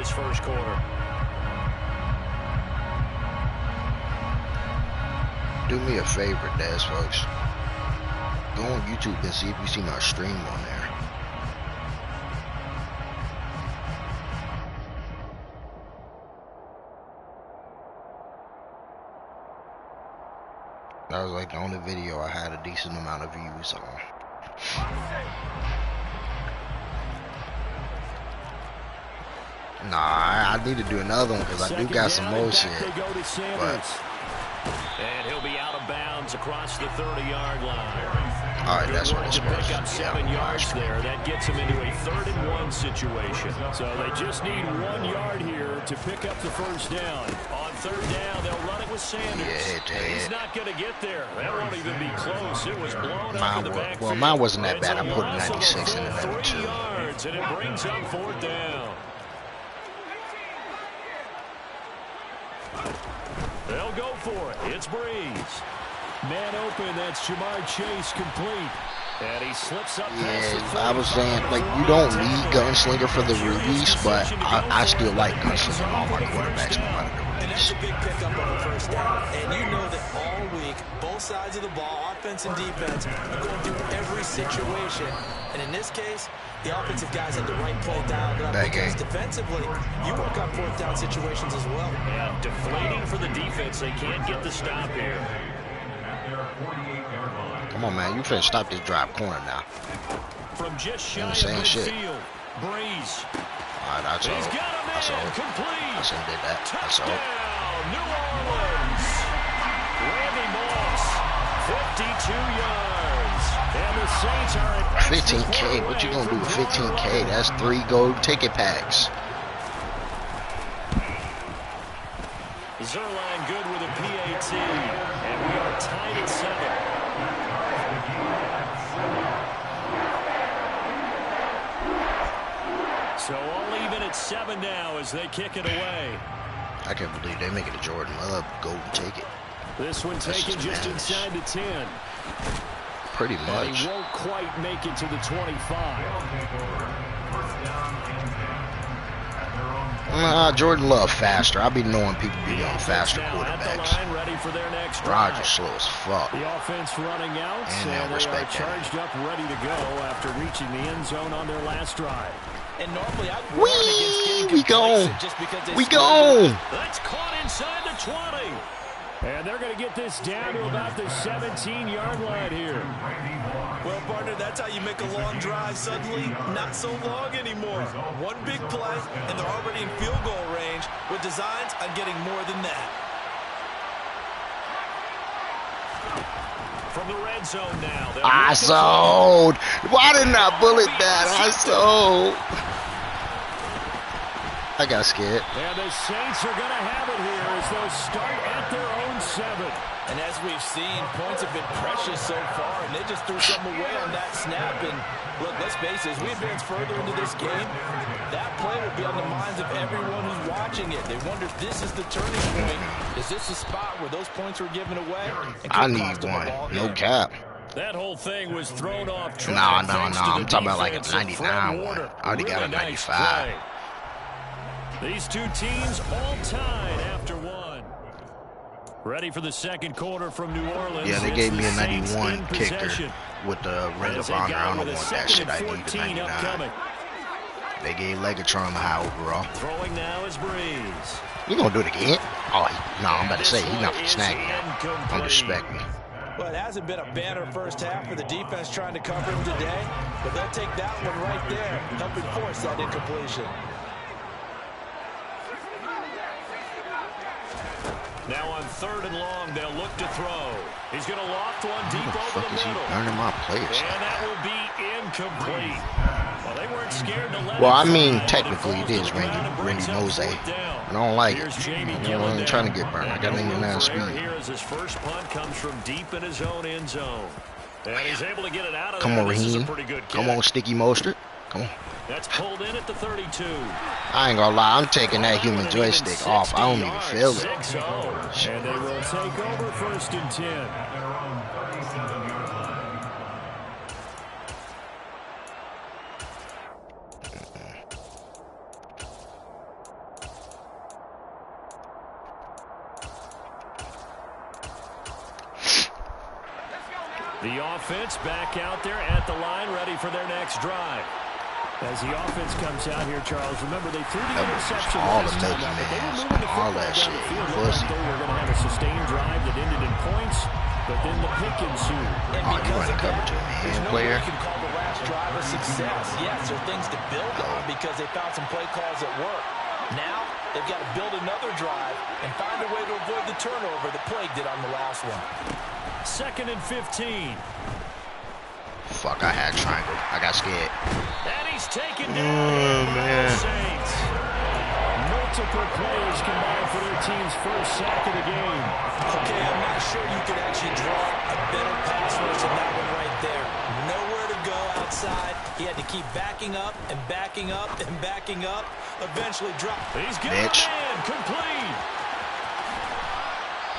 this first quarter. Do me a favor, Des, folks. Go on YouTube and see if you see my stream on there. That was like the only video I had a decent amount of views on. Nah, I need to do another one because I do got some more shit. But and he'll be out of bounds across the 30-yard line. All right, that's what it's supposed to be. Pick up 7 yards there. That gets them into a 3rd-and-1 situation. So they just need 1 yard here to pick up the first down. On 3rd down, they'll run it with Sanders. Yeah, He's not going to get there. That won't even be close. It was blown up in the backfield. Well, mine wasn't that bad. I put 96 in the middle, 3 yards, and it brings up 4th down. They'll go for it. It's Breeze. Man open. That's Jamar Chase complete. And he slips up. Yeah, I was saying, like, you don't need Gunslinger for the release, but I still like Gunslinger on all my quarterbacks no matter the release. And that's a big pickup on the first down. And you know that all week, both sides of the ball, offense and defense, are going through every situation. And in this case, the offensive guys had the right play dialed up. Because defensively, you work on 4th down situations as well. Yeah, deflating for the defense. They can't get the stop here. Come on, man. You finna stop this drive corner now. From just shy of midfield, Breeze. All right, that's all. That's all. I shouldn't did that. That's all. New Orleans. Randy Moss, 52 yards. And the Saints are at 15K. What you gonna do with 15K? That's 3 gold ticket packs. Zerline good with a PAT. And we are tied at 7. So all even at 7 now as they kick it away. I can't believe they make it a Jordan Love golden ticket. This one taken just inside the 10. Pretty much. And he won't quite make it to the 25. Jordan Love faster. I be knowing people be on faster quarterbacks. Ready for their next Rodgers slow as fuck. The offense running out, and they are respect charged up, ready to go after reaching the end zone on their last drive. And normally I'd warn against getting we gone. Just because they we gone. That's caught inside the 20. And they're going to get this down to about the 17-yard line here. Well, partner, that's how you make a long drive suddenly not so long anymore. One big play, and they're already in field goal range with designs on getting more than that. From the red zone now. I sold. Why didn't I bullet that? I sold. I got scared. And the Saints are going to have it here as they'll start at their own 7. And as we've seen, points have been precious so far, and they just threw something away on that snap. And look, let's face it, as we advance further into this game, that play will be on the minds of everyone who's watching it. They wonder if this is the turning point. Is this the spot where those points were given away? I need one. No cap. That whole thing was thrown off track. No. I'm talking about like a 99 one. I already got a 95. These two teams all tied after 1. Ready for the second quarter from New Orleans. Yeah, they gave me a 91 kicker with the Ring of Honor. I don't want that shit. I need the 99. They gave Legatron the high overall. Throwing now is Breeze. You gonna do it again? Oh, no, I'm about to say he's not snagging now. Don't disrespect me. Well, it hasn't been a banner first half for the defense trying to cover him today, but they'll take that one right there, helping force that incompletion. Now on 3rd and long, they'll look to throw. He's going to loft one deep over the middle. Burning my players. And that will be incomplete. Well, they weren't scared to let I mean, technically it is Randy Mose. I don't like it. I'm trying to get burned. I got 99 speed. Here as his first punt comes from deep in his own end zone. And he's able to get it out of Come there. on, Raheem. Come on, Sticky Mostert. Come on. That's pulled in at the 32. I ain't gonna lie, I'm taking that human joystick off. I don't even feel it. And they will take over 1st and 10. The offense back out there at the line, ready for their next drive. As the offense comes out here, Charles, remember they threw the interception last time out, but they were moving the football down the field. Looked like they were going to have a sustained drive that ended in points, but then the pick ensued. Oh, you want to cover to a man player? You can call the last drive a success. Yes, there are things to build on because they found some play calls that work. Now they've got to build another drive and find a way to avoid the turnover that Plague did on the last one. 2nd and 15. Fuck, I had triangle. I got scared. And he's taken down by the Saints. Multiple players combined for their team's first sack of the game. Okay, I'm not sure you could actually draw a better pass rush than that one right there. Nowhere to go outside. He had to keep backing up and backing up and backing up. Eventually dropped. He's got a man complete.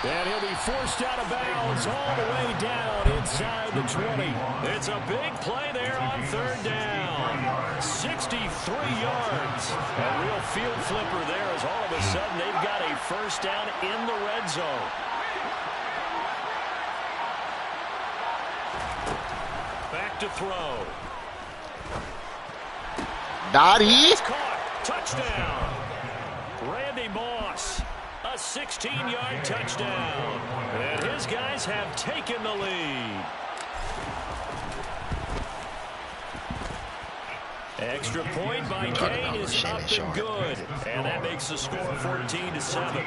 And he'll be forced out of bounds all the way down inside the 20. It's a big play there on 3rd down. 63 yards. A real field flipper there as all of a sudden they've got a first down in the red zone. Back to throw. Dottie. Caught. Touchdown. Randy Moss. A 16-yard touchdown. And his guys have taken the lead. Extra point by Kane is up and good. And that makes the score 14-7.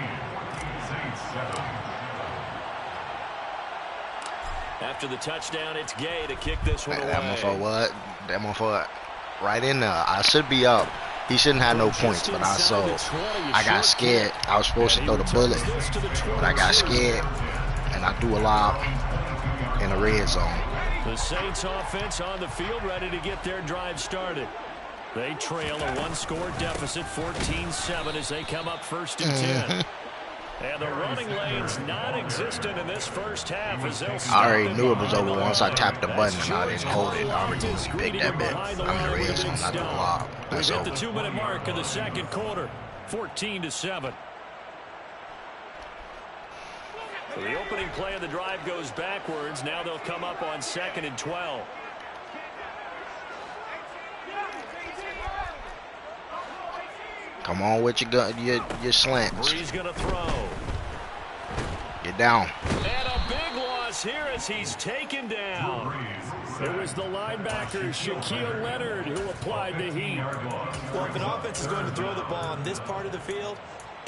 After the touchdown, it's Gay to kick this one away. That motherfucker what? That motherfucker right in there. I should be up. He shouldn't have no points, but I got scared. I was supposed to throw the bullet, but I got scared, and I threw a lob in the red zone. The Saints offense on the field ready to get their drive started. They trail a one-score deficit, 14-7, as they come up 1st and 10. And the running lane's non-existent in this first half as they'll I already knew it was over once I tapped the button and I didn't hold it. I already picked that bit. I'm in the red zone, not the lob. That's over. We've hit the 2-minute mark of the 2nd quarter, 14-7. So the opening play of the drive goes backwards. Now they'll come up on 2nd and 12. Come on with your slants. Bree's gonna throw. Get down. And a big loss here as he's taken down. It was the linebacker, Shaquille Leonard, who applied the heat. Well, if an offense is going to throw the ball on this part of the field,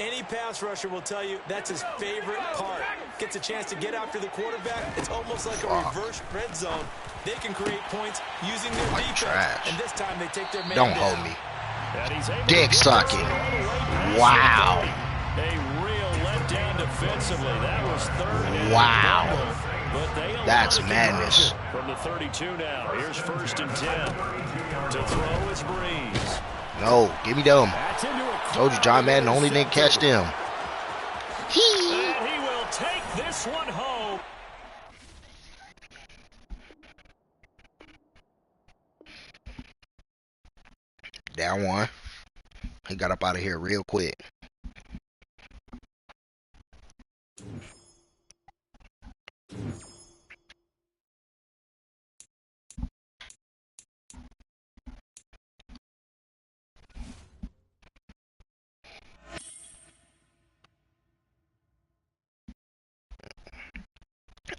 any pass rusher will tell you that's his favorite part. Gets a chance to get after the quarterback. It's almost like a reverse red zone. They can create points using their defense. Trash. And this time they take their man Don't down. hold me. Dick sucking. Wow. A real letdown defensively. That was 3rd and wow. But they that's madness. From the 32 now. Here's 1st and 10. To throw is Breeze. No, give me them. Told you John Madden only didn't catch them. And he will take this one home. Down one. He got up out of here real quick.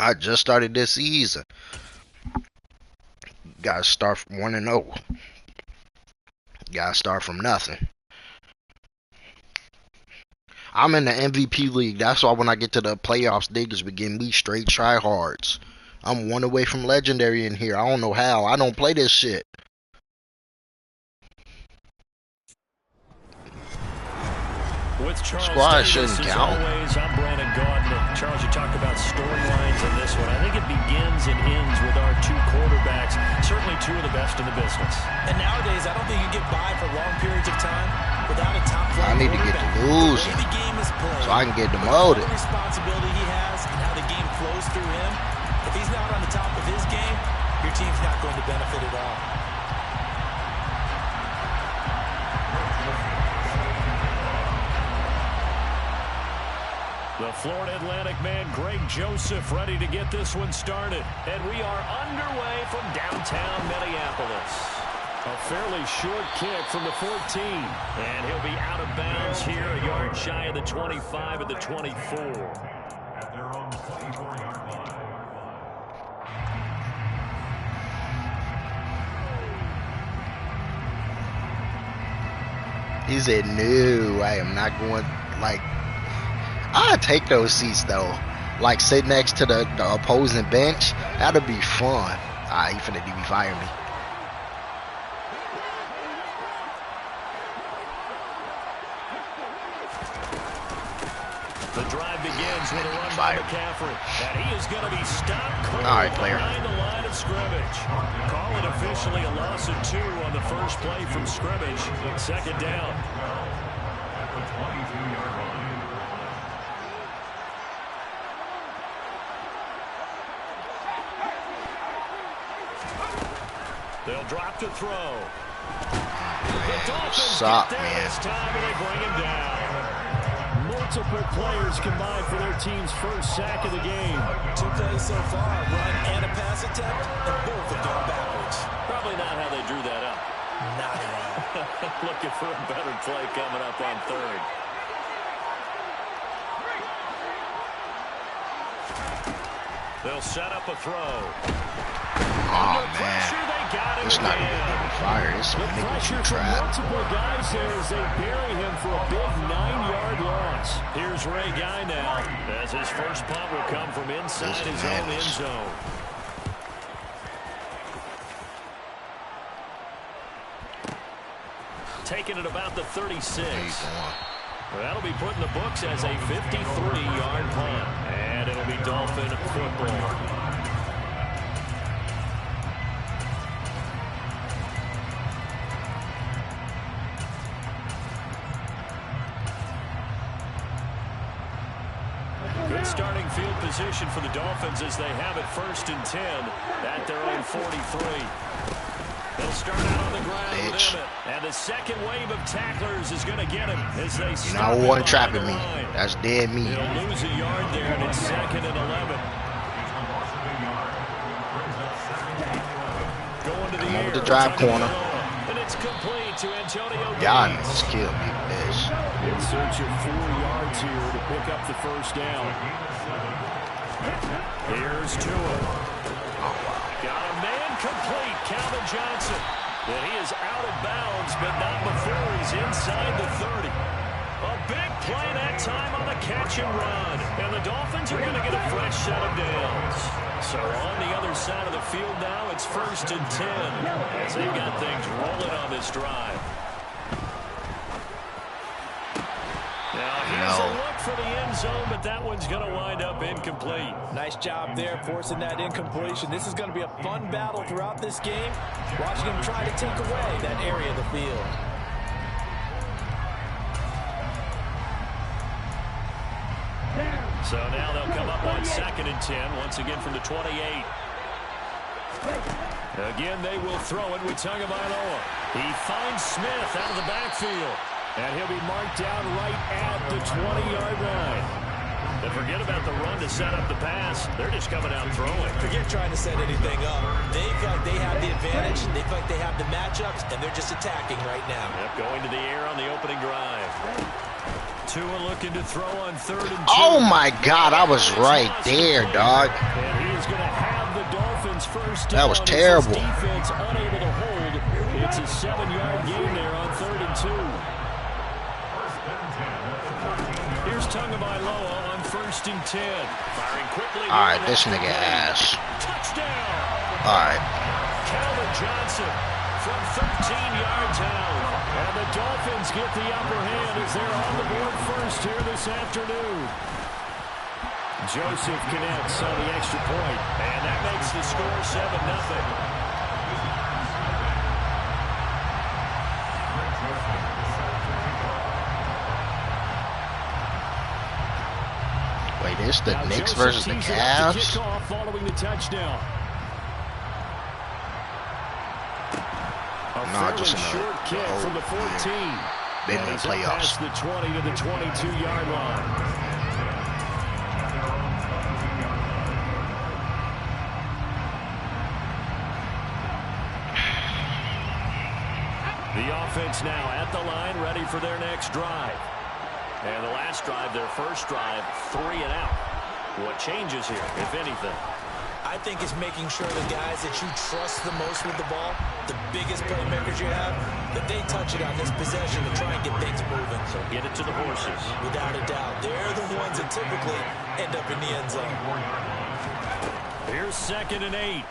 I just started this season. Gotta start from 1-0. Gotta start from nothing. I'm in the MVP league. That's why when I get to the playoffs, niggas begin me straight tryhards. I'm one away from legendary in here. I don't know how. I don't play this shit. With Charles Squad Davis, shouldn't count. Always, I'm Brandon Gaudin. Charles, you talked about storylines in this one. I think it begins and ends with our two quarterbacks. Certainly two of the best in the business. And nowadays, I don't think you get by for long periods of time without a top flight. I need to get to losing so I can get demoted. The responsibility he has and how the game flows through him. If he's not on the top of his game, your team's not going to benefit at all. The Florida Atlantic man, Greg Joseph, ready to get this one started. And we are underway from downtown Minneapolis. A fairly short kick from the 14. And he'll be out of bounds here, a yard shy of the 25 at the 24. At their own 24-yard line. He said, no, I am not going, like, I'd take those seats, though. Like, sit next to the opposing bench. That'd be fun. He finna DB-fire me. The drive begins with a run by McCaffrey. And he is going to be stopped cold behind the line of scrimmage. Call it officially a loss of 2 on the first play from scrimmage. Second down. At the 22-yard line. They'll drop to throw. What's up, man? This time and they bring him down. Multiple players combined for their team's first sack of the game. 2 plays so far, a run and a pass attempt, and both have gone backwards. Probably not how they drew that up. Not at all. Looking for a better play coming up on third. They'll set up a throw. Oh, man. It's not even getting fired. It's some niggas trap. Multiple guys there as they bury him for a big 9-yard loss. Here's Ray Guy now, as his first punt will come from inside his own end zone. Taking it about the 36. Well, that'll be put in the books as a 53-yard punt. And it'll be Dolphin football. Good starting field position for the Dolphins as they have it 1st and 10 at their own 43. They'll start out on the ground with Emmett. And the second wave of tacklers is going to get him as they stop him one trapping me. That's dead meat. They'll lose a yard there, and it's 2nd and 11. Going to the air. The drive corner. And it's complete to Antonio Gates. Y'all niggas killed me, bitch. In search of 4 yards here to pick up the first down. Here's Tua. Got a man complete, Calvin Johnson. But he is out of bounds, but not before he's inside the 30. A big play that time on the catch and run. And the Dolphins are going to get a fresh set of downs. So on the other side of the field now, it's 1st and 10 as they've got things rolling on this drive. Now here's a look for the end zone, but that one's going to wind up incomplete. Nice job there forcing that incompletion. This is going to be a fun battle throughout this game. Watching him try to take away that area of the field. So now they'll come up on 2nd and 10, once again from the 28. Again, they will throw it with Tagovailoa. He finds Smith out of the backfield. And he'll be marked down right at the 20-yard line. But forget about the run to set up the pass. They're just coming out throwing. Forget trying to set anything up. They feel like they have the advantage. They feel like they have the matchups, and they're just attacking right now. Yep, going to the air on the opening drive. Tua looking to throw on 3rd and 2. Oh, my God. I was right there, dog. And he is going to have the Dolphins first down. That was terrible. Defense unable to hold. It's a 7-yard gain there on 3rd and 2. Here's Tagovailoa on 1st and 10. Firing quickly. All right, this nigga ass. Touchdown. All right. Calvin Johnson from 13 yards out. And the Dolphins get the upper hand as they're on the board first here this afternoon. Joseph connects on the extra point. And that makes the score 7-0. Wait, it's the Knicks versus the Cavs? Following the touchdown. No, just in short kick from the 14. Been in the playoffs. Past the 20 to the 22-yard line. The offense now at the line, ready for their next drive. And the last drive, their first drive, 3 and out. What changes here, if anything? I think it's making sure the guys that you trust the most with the ball, the biggest playmakers you have, that they touch it on this possession to try and get things moving. So get it to the horses. Without a doubt. They're the ones that typically end up in the end zone. Here's 2nd and 8.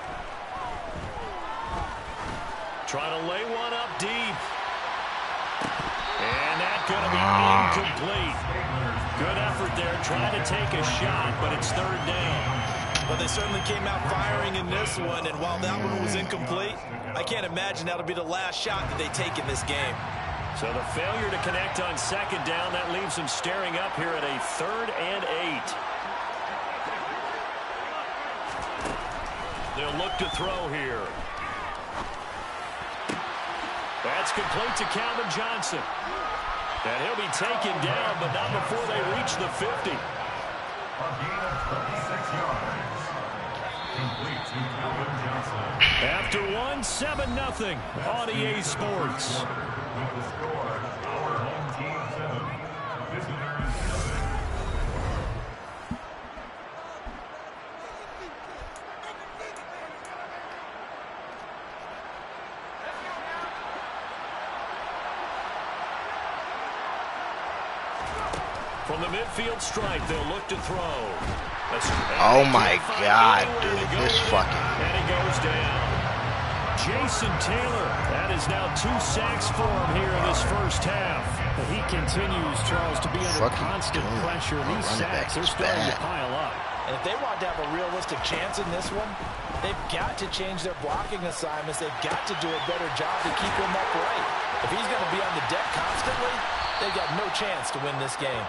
Trying to lay one up deep. And that's going to be incomplete. Good effort there, trying to take a shot, but it's 3rd down. Well, they certainly came out firing in this one, and while that one was incomplete, I can't imagine that'll be the last shot that they take in this game. So the failure to connect on 2nd down, that leaves them staring up here at a 3rd and 8. They'll look to throw here. That's complete to Calvin Johnson. And he'll be taken down, but not before they reach the 50. A gain of 26 yards. Complete to Calvin Johnson. After 7-0 on EA Sports. With the score, our home team 7, visitors 7. From the midfield stripe, they'll look to throw. Oh my God, dude, this fucking. And he goes down. Jason Taylor, that is now 2 sacks for him here in this first half. But he continues, Charles, to be under constant pressure. These sacks are starting to pile up. And if they want to have a realistic chance in this one, they've got to change their blocking assignments. They've got to do a better job to keep him upright. If he's going to be on the deck constantly, they've got no chance to win this game.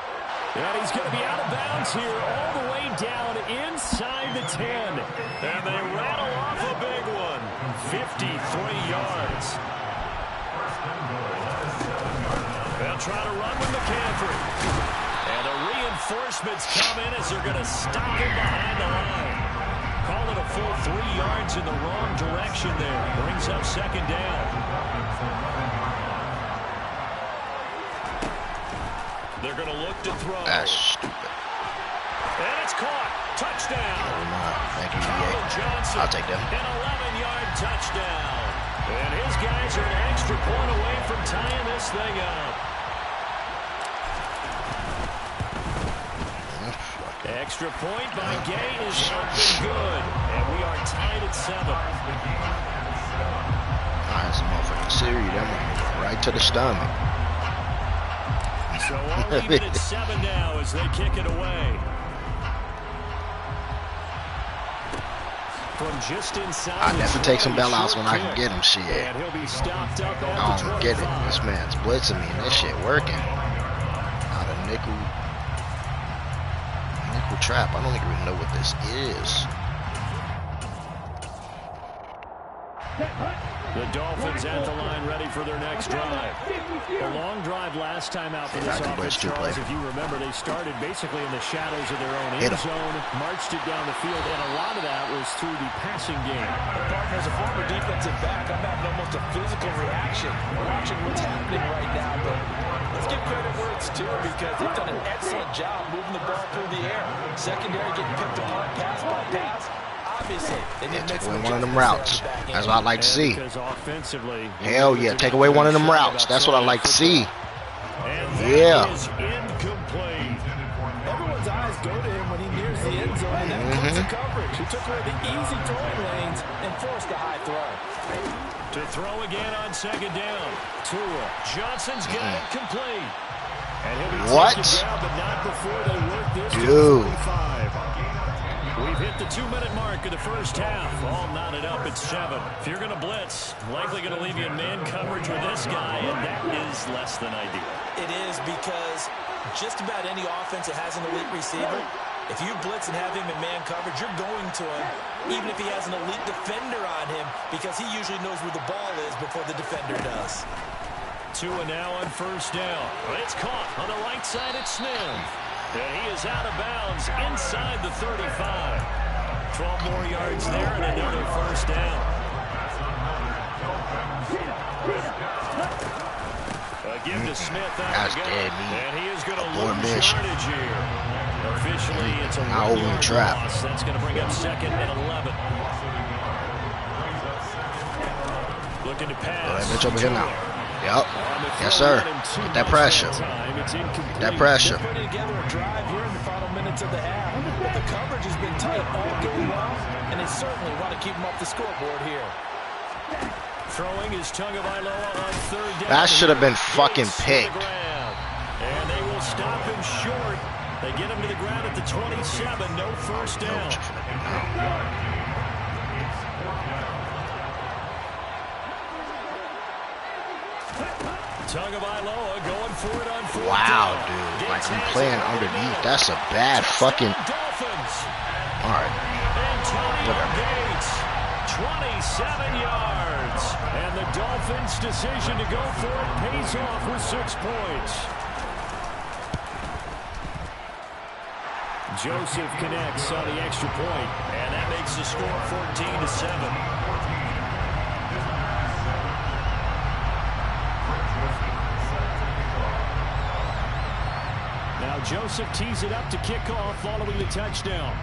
And he's going to be out of bounds here all the way down inside the 10. And they rattle off a big one. 53 yards. They'll try to run with McCaffrey. And the reinforcements come in as they're going to stop him behind the line. Call it a full 3 yards in the wrong direction there. Brings up 2nd down. They're going to look to throw. That's stupid. And it's caught. Touchdown. Thank you, Calvin Johnson. I'll take that. An 11-yard touchdown. And his guys are an extra point away from tying this thing up. Extra point by Gay is up and good. And we are tied at 7. Nice motherfucking series. That one right to the stomach. So all even at 7 now as they kick it away. From just inside. I never take some bailouts when I can get him. Shit. And he'll be stopped up at I the don't 25. get it. This man's blitzing me and this shit working. Out of nickel trap. I don't even know what this is. The Dolphins at the line, ready for their next drive. A long drive last time out for this offense, Charles. If you remember, they started basically in the shadows of their own end zone, marched it down the field, and a lot of that was through the passing game. As a former defensive back, I'm having almost a physical reaction watching what's happening right now. But let's give credit where it's due because they've done an excellent job moving the ball through the air. Secondary getting picked apart pass by pass. Obviously, they need to make some one of them routes. That's what I like to see. Offensively, hell yeah, take away one of them routes. That's what I like to see. Yeah. Everyone's eyes go to him when he nears the end zone, and that puts the coverage. He took away the easy throwing lanes and forced a high throw. To throw again on 2nd down. Tua. Johnson's got it complete. And he'll be taken down, but not before they work this to 45. We've hit the 2-minute mark of the first half. All knotted up at 7. If you're going to blitz, likely going to leave you in man coverage with this guy, and that is less than ideal. It is because just about any offense that has an elite receiver, if you blitz and have him in man coverage, you're going to him, even if he has an elite defender on him, because he usually knows where the ball is before the defender does. Tua now on 1st down. It's caught on the right side at Smith. And he is out of bounds inside the 35. 12 more yards there and another 1st down. give to Smith out That's of the dead gun. meat. And he is going to Boy, lose bitch. yardage here. Officially, it's a Now over the trap. loss. That's going to bring up 2nd and 11. Looking to pass. Go that bitch over here now. Yup. Yes, sir. Get that pressure. Get that pressure. They're putting together a drive here in the final minutes of the half. But the coverage has been tight all game long, and they certainly want to keep them off the scoreboard here. Throwing is Tagovailoa on 3rd down. That should have been fucking picked. And they will stop him short. They get him to the ground at the 27. No first down. Tagovailoa going for it on 4th Wow, down. dude. Like I'm playing underneath. That's a bad fucking. Dolphins. Alright. Antonio Whatever. Gates, 27 yards. And the Dolphins' decision to go for it pays off with 6 points. Joseph connects on the extra point, and that makes the score 14-7. Now Joseph tees it up to kick off following the touchdown.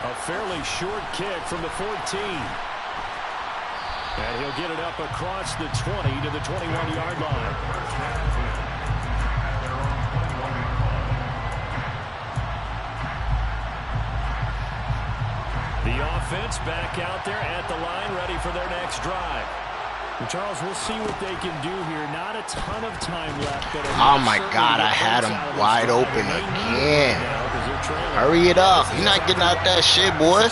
A fairly short kick from the 14. And he'll get it up across the 20 to the 21-yard line. The offense back out there at the line, ready for their next drive. And Charles, we'll see what they can do here. Not a ton of time left. But Oh my God, I had him wide open again. Hurry it up. You're not getting out that shit, boy.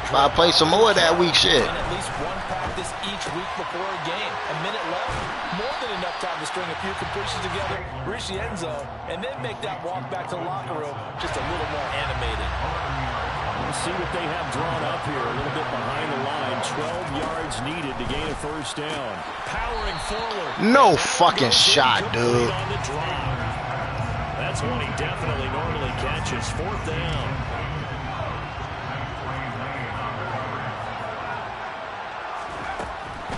Try to play some more of that weak shit. And at least one practice each week before a game. A minute left, more than enough time to string a few completions together, reach the end zone, and then make that walk back to the locker room just a little more animated. We'll see what they have drawn up here. A little bit behind the line. 12 yards needed to gain a first down. Powering forward. No fucking shot, dude. On the drive. That's one he definitely normally catches. 4th down.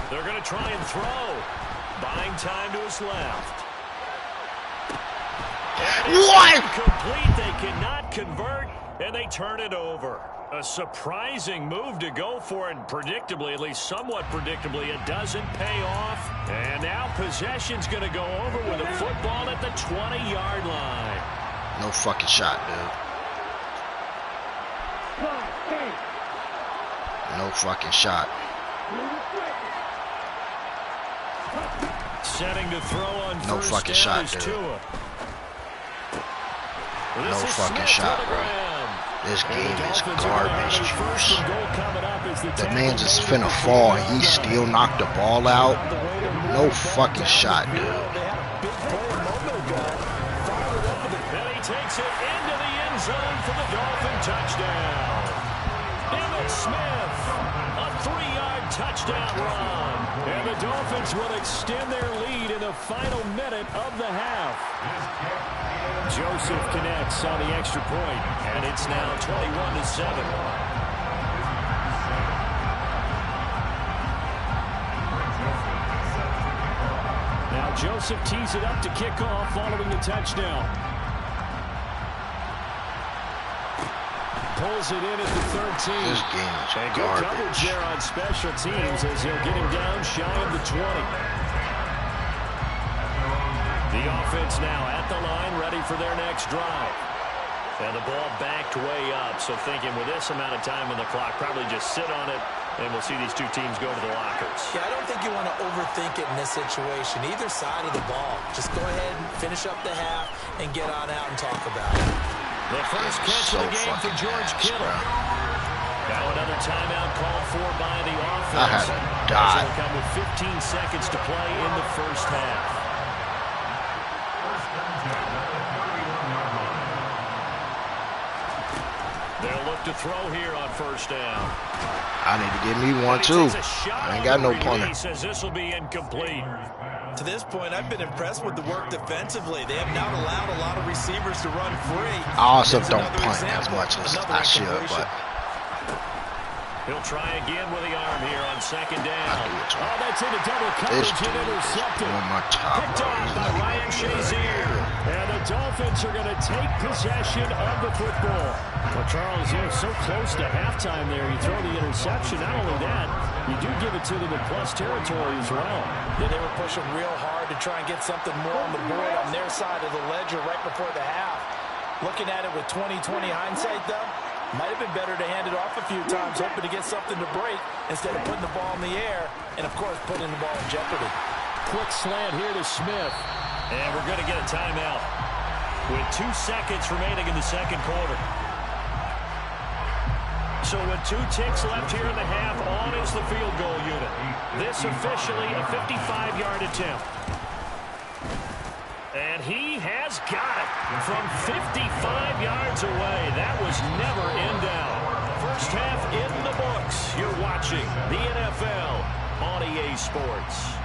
They're going to try and throw. Buying time to his left. What? Complete. They cannot convert, and they turn it over. A surprising move to go for it, and predictably, at least somewhat predictably, it doesn't pay off. And now possession's going to go over with a football at the 20-yard line. No fucking shot, dude. No fucking shot. Setting to throw on No first fucking down shot, is dude. Tua. No fucking shot, bro. This game is garbage juice. The man just finna fall and he still knocked the ball out. No fucking shot, dude. And he takes it into the end zone for the Dolphin touchdown. Emmitt Smith, a 3-yard touchdown run. And the Dolphins will extend their lead in the final minute of the half. Joseph connects on the extra point, and it's now 21-7. Now Joseph tees it up to kick off following the touchdown. Pulls it in at the 13. This game is and good coverage garbage. there on special teams as he'll get him down shy of the 20. The offense now at the line, ready for their next drive. And the ball backed way up, so thinking with this amount of time on the clock, probably just sit on it, and we'll see these two teams go to the lockers. Yeah, I don't think you want to overthink it in this situation, either side of the ball. Just go ahead and finish up the half and get on out and talk about it. The first catch of the game for George Kittle. Now another timeout called for by the offense. I had to die. It'll come with 15 seconds to play in the first half. They'll look to throw here on first down. I need to get me one too. I ain't got no punter. Says this will be incomplete. To this point, I've been impressed with the work defensively. They have not allowed a lot of receivers to run free. I also It's don't another punt example, as much as another I should, incompletion. but He'll try again with the arm here on second down. Oh, that's into double coverage and intercepted. Picked off by Ryan Shazier. And the Dolphins are going to take possession of the football. Well, Charles, you're so close to halftime there. You throw the interception. Not only that, you do give it to them in plus territory as well. Yeah, they were pushing real hard to try and get something more on the board on their side of the ledger right before the half. Looking at it with 20/20 hindsight, though, might have been better to hand it off a few times, hoping to get something to break instead of putting the ball in the air and, of course, putting the ball in jeopardy. Quick slant here to Smith. And we're going to get a timeout with 2 seconds remaining in the second quarter. So with 2 ticks left here in the half, on is the field goal unit. This officially a 55-yard attempt. And he has got it from 55 yards away. That was never in doubt. First half in the books. You're watching the NFL on EA Sports.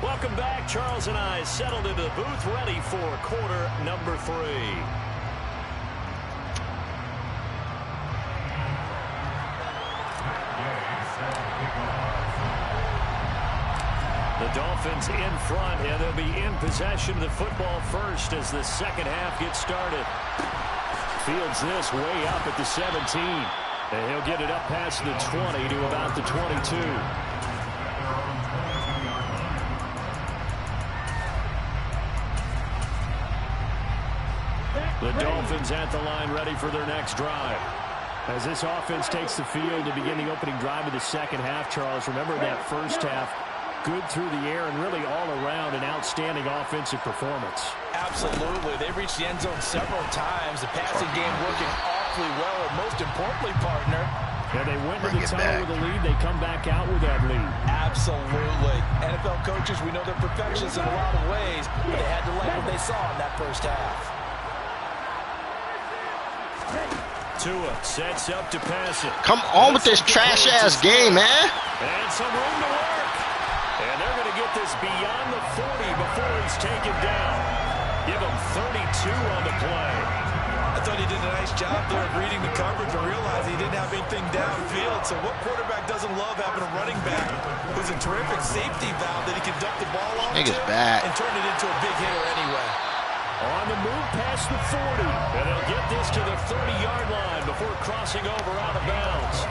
Welcome back. Charles and I settled into the booth, ready for quarter number 3. The Dolphins in front, and they'll be in possession of the football first as the second half gets started. Fields this way up at the 17. And he'll get it up past the 20 to about the 22. The Dolphins at the line, ready for their next drive. As this offense takes the field to begin the opening drive of the second half, Charles, remember that first half, good through the air and really all around an outstanding offensive performance. Absolutely. They reached the end zone several times. The passing game working awfully well, and most importantly, partner, yeah, they went to the tunnel with a lead. They come back out with that lead. Absolutely. NFL coaches, we know they're perfectionists in a lot of ways, but they had to like what they saw in that first half. Tua sets up to pass it. Come on with this trash-ass game, man. And some room to work. And they're going to get this beyond the 40 before he's taken down. Give him 32 on the play. I thought he did a nice job there of reading the coverage and realizing he didn't have anything downfield. So what quarterback doesn't love having a running back who's a terrific safety valve that he can duck the ball on Nigga's bad. and turn it into a big hitter anyway. On the move past the 40. And they'll get this to the 30-yard line before crossing over out of bounds.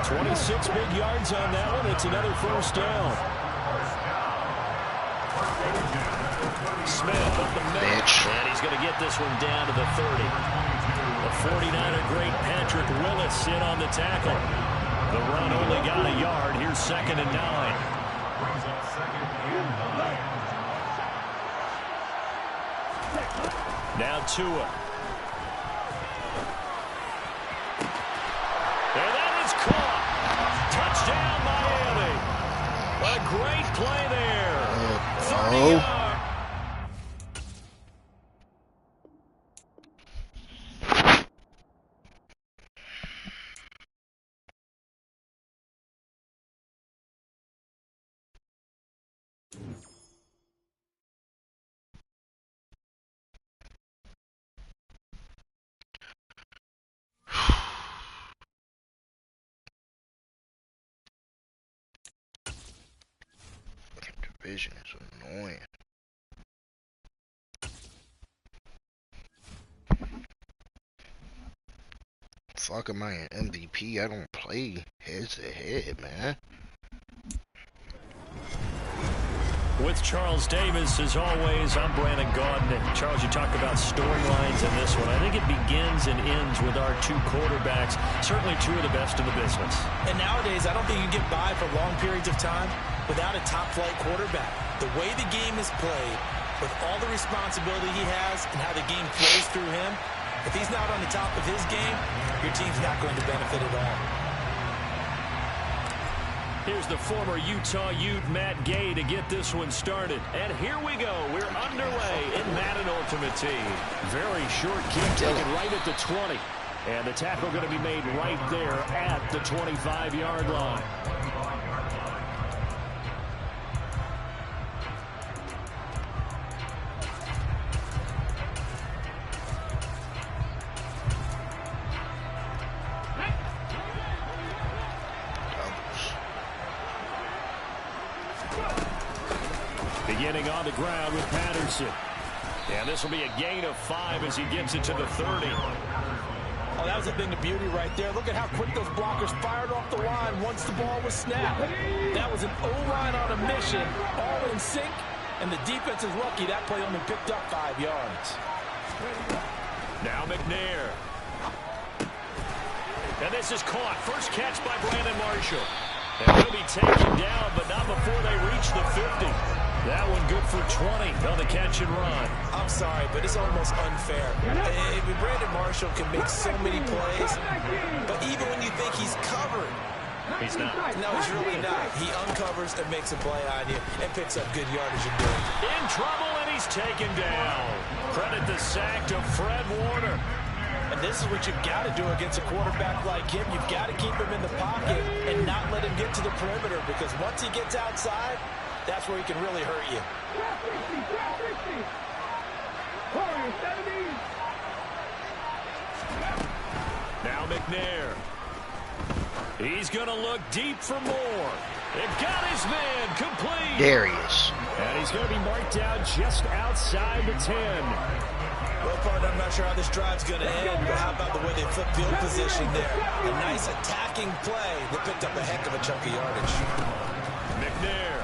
26 big yards on that one. It's another first down. Smith up the middle. And he's going to get this one down to the 30. The 49er great Patrick Willis in on the tackle. The run only got a yard. Here's 2nd and 9. Now Tua. And that is caught. Touchdown, Miami. A great play there. 30 yards. Division is annoying. Fuck, am I an MVP? I don't play head to head, man. With Charles Davis, as always, I'm Brandon Gaudin. And Charles, you talked about storylines in this one. I think it begins and ends with our 2 quarterbacks, certainly 2 of the best in the business. And nowadays, I don't think you can get by for long periods of time without a top-flight quarterback. The way the game is played, with all the responsibility he has and how the game flows through him, if he's not on the top of his game, your team's not going to benefit at all. Here's the former Utah Ute Matt Gay to get this one started. And here we go. We're underway in Madden Ultimate Team. Very short kick taken right at the 20. And the tackle going to be made right there at the 25-yard line. Beginning on the ground with Patterson. And this will be a gain of 5 as he gets it to the 30. Oh, that was a thing of beauty right there. Look at how quick those blockers fired off the line once the ball was snapped. That was an O-line on a mission, all in sync, and the defense is lucky that play only picked up 5 yards. Now McNair. And this is caught. First catch by Brandon Marshall. And he'll be taken down, but not before they reach the 50. That one good for 20 on the catch and run. I'm sorry, but it's almost unfair. Brandon Marshall can make so many plays, but even when you think he's covered, he's not. No, he's really not. He uncovers and makes a play on you and picks up good yardage and doing. In trouble, and he's taken down. Credit the sack to Fred Warner. And this is what you've got to do against a quarterback like him. You've got to keep him in the pocket and not let him get to the perimeter, because once he gets outside, that's where he can really hurt you. Now McNair. He's going to look deep for more. They've got his man complete. There he is. And he's going to be marked down just outside the 10. Well, partner, I'm not sure how this drive's going to end, but how about the way they flip field position there? A nice attacking play that picked up a heck of a chunk of yardage. McNair.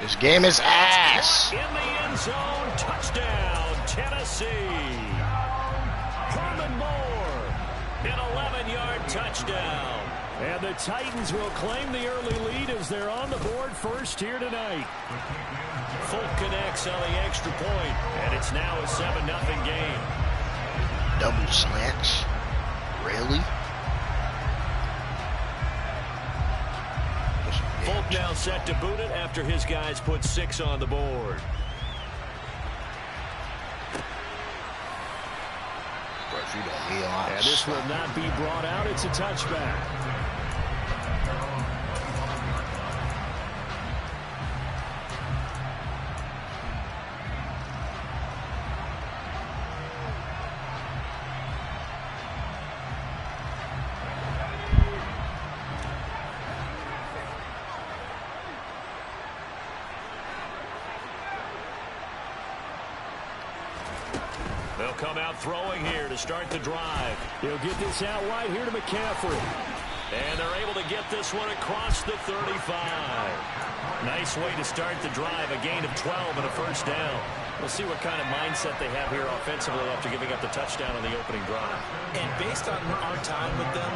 This game is ass. In the end zone, touchdown, Tennessee. Herman Moore, an 11-yard touchdown. And the Titans will claim the early lead as they're on the board first here tonight. Folk connects on the extra point, and it's now a 7-0 game. Double slants? Really? Folk now set to boot it after his guys put 6 on the board. And this will not be brought out. It's a touchback. They'll come out throwing here to start the drive. He'll get this out wide here to McCaffrey. And they're able to get this one across the 35. Nice way to start the drive. A gain of 12 and a first down. We'll see what kind of mindset they have here offensively after giving up the touchdown on the opening drive. And based on our time with them,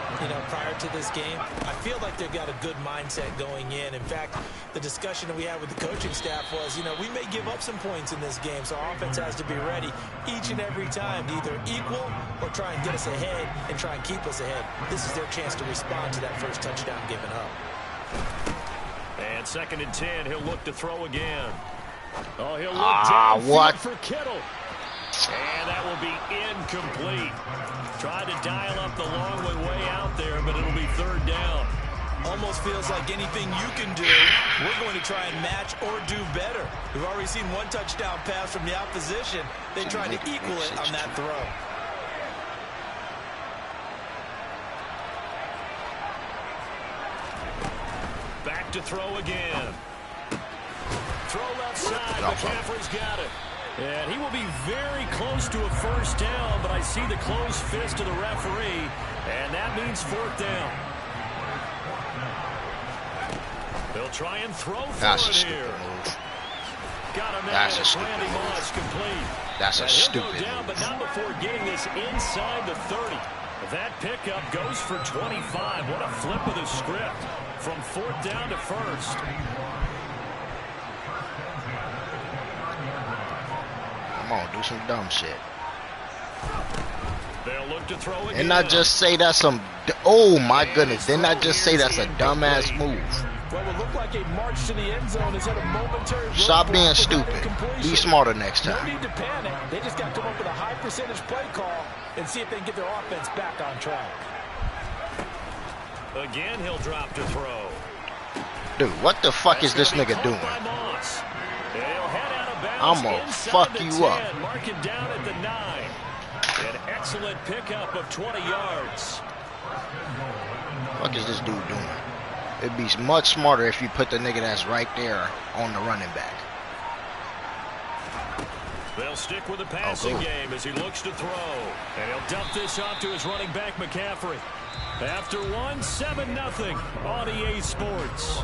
prior to this game, I feel like they've got a good mindset going in. In fact, the discussion that we had with the coaching staff was, we may give up some points in this game, so our offense has to be ready each and every time to either equal or try and get us ahead and try and keep us ahead. This is their chance to respond to that first touchdown given up. And 2nd and 10, he'll look to throw again. Oh, he'll look downfield for Kittle. And that will be incomplete. Tried to dial up the long way out there, but it'll be 3rd down. Almost feels like anything you can do, we're going to try and match or do better. We've already seen one touchdown pass from the opposition. They tried to equal it on that throw. Back to throw again. Throw left side. McCaffrey's got it. And he will be very close to a first down, but I see the closed fist of the referee, and that means 4th down. They'll try and throw for it here. Got him there. It's Randy Moss complete. That's a stupid move. Down, but not before getting this inside the 30. That pickup goes for 25. What a flip of the script from 4th down to 1st. Come on, do some dumb shit. They'll look to throw again. And I just say that's some. Oh my goodness! Didn't I just say that's a dumbass move? What would look like a march to the end zone is at a momentary. Stop being stupid. Be smarter next No time. need to panic. They just got to come up with a high percentage play call and see if they can get their offense back on track. Again, he'll drop to throw. Dude, what the fuck is this nigga doing? I'm gonna fuck you up. Mark it down at the 9. An excellent pickup of 20 yards. What is this dude doing? It'd be much smarter if you put the nigga that's right there on the running back. They'll stick with the passing game as he looks to throw. And he'll dump this off to his running back, McCaffrey. After one, 7-0 on EA Sports.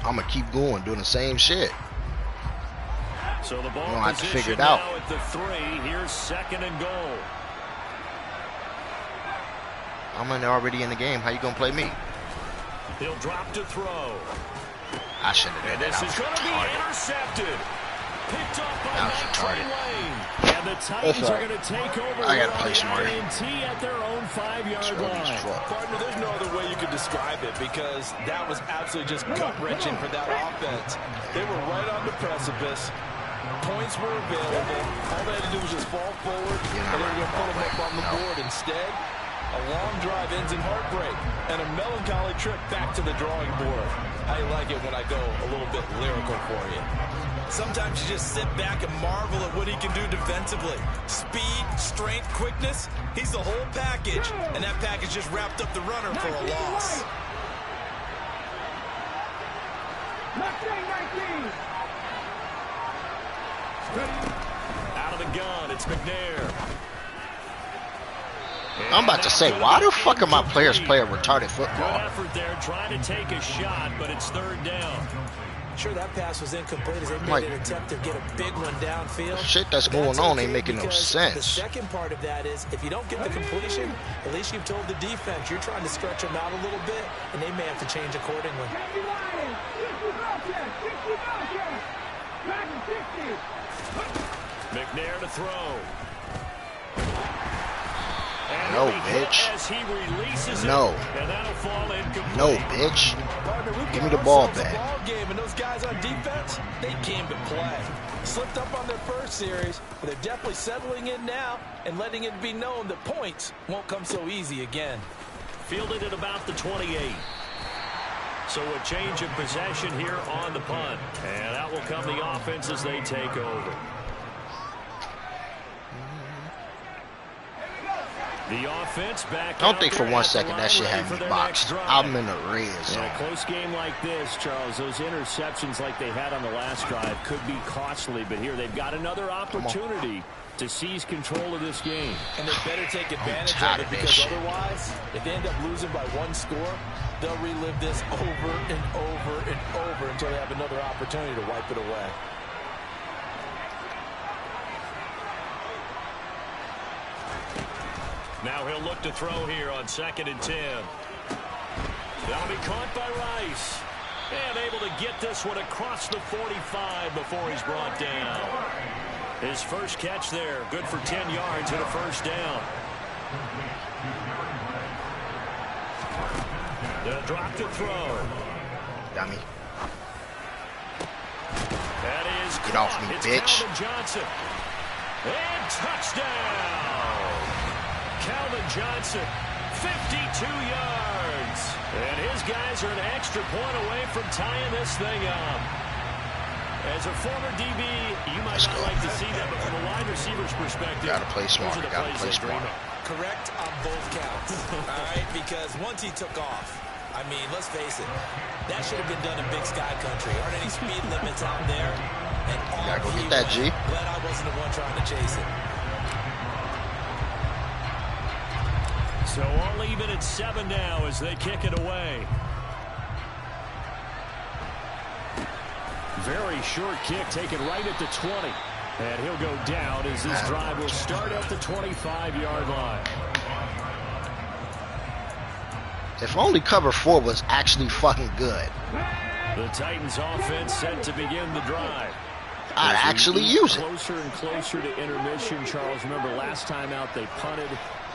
I'm gonna keep going, doing the same shit. So the ball I have to figure it now out. at the 3. Here's 2nd and goal. I'm already in the game. How you gonna play me? He'll drop to throw. I should have done that. This I was is going to be retarded. intercepted. Picked up by That was Matt Trey retarded. Lane. And the Titans are going to take over. I gotta play smarter. At their own 5-yard line. Partner, there's no other way you could describe it because that was absolutely just gut-wrenching for that offense. They were right on the precipice. Points were available. All they had to do was just fall forward, and they were going to put them up on the board. Instead, a long drive ends in heartbreak and a melancholy trip back to the drawing board. I like it when I go a little bit lyrical for you. Sometimes you just sit back and marvel at what he can do defensively. Speed, strength, quickness, he's the whole package. And that package just wrapped up the runner for a loss. 19. Out of the gun, it's McNair. I'm about to say, why the fuck are my players playing retarded Good football? effort there, trying to take a shot, but it's 3rd down. Sure, that pass was incomplete as they made Like, an attempt to get a big one downfield. The shit that's going on ain't making no because sense. The second part of that is if you don't get the completion, at least you've told the defense you're trying to stretch them out a little bit, and they may have to change accordingly. McNair to throw. No, bitch. No. No, bitch. Give me the ball back. And those guys on defense, they came to play. Slipped up on their first series, but they're definitely settling in now and letting it be known that points won't come so easy again. Fielded at about the 28. So a change of possession here on the punt. And out will come the offense as they take over. The offense back. Don't think for 1 second that shit had me boxed. I'm in the red zone. In a close game like this, Charles, those interceptions like they had on the last drive could be costly, but here they've got another opportunity to seize control of this game. And they better take advantage of it because otherwise, if they end up losing by 1 score, they'll relive this over and over and over until they have another opportunity to wipe it away. Now he'll look to throw here on 2nd and 10. That'll be caught by Rice. And able to get this one across the 45 before he's brought down. His first catch there, good for 10 yards and a first down. They'll drop to throw. Dummy. That is Get off me, it's bitch. Calvin Johnson. And touchdown. Calvin Johnson, 52 yards. And his guys are an extra point away from tying this thing up. As a former DB, you might not like to see that, but from a wide receiver's perspective, Gotta play smart. those are the Gotta plays play they dream smart. of. Correct on both counts. All right, because once he took off, I mean, let's face it, that should have been done in Big Sky Country. Aren't any speed limits out there? And Gotta go get that, G. Glad I wasn't the one trying to chase it. So all even at 7 now as they kick it away. Very short kick taken right at the 20. And he'll go down as this drive will start at the 25-yard line. If only cover 4 was actually fucking good. The Titans offense set to begin the drive. I'd actually use it. Closer and closer to intermission, Charles. Remember last time out they punted.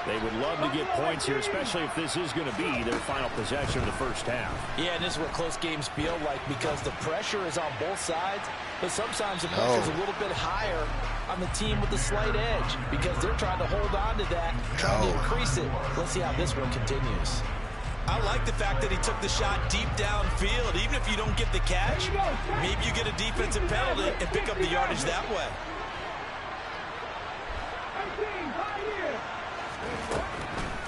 They would love to get points here, especially if this is going to be their final possession of the first half. Yeah, and this is what close games feel like because the pressure is on both sides, but sometimes the pressure is a little bit higher on the team with the slight edge because they're trying to hold on to that, trying to increase it. Let's see how this one continues. I like the fact that he took the shot deep downfield. Even if you don't get the catch, maybe you get a defensive penalty and pick up the yardage that way.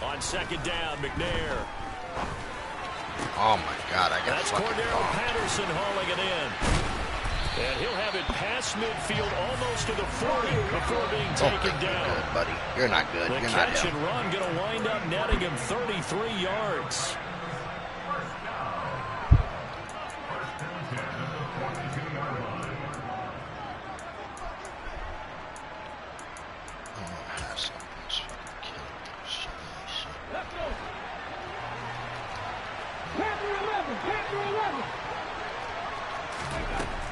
On second down, McNair. Oh my God, I got fucking Cordero bombed. Patterson hauling it in. And he'll have it past midfield almost to the 40 before being taken You're down. good, buddy. You're not good. The You're not catch him. and run going to wind up netting him 33 yards.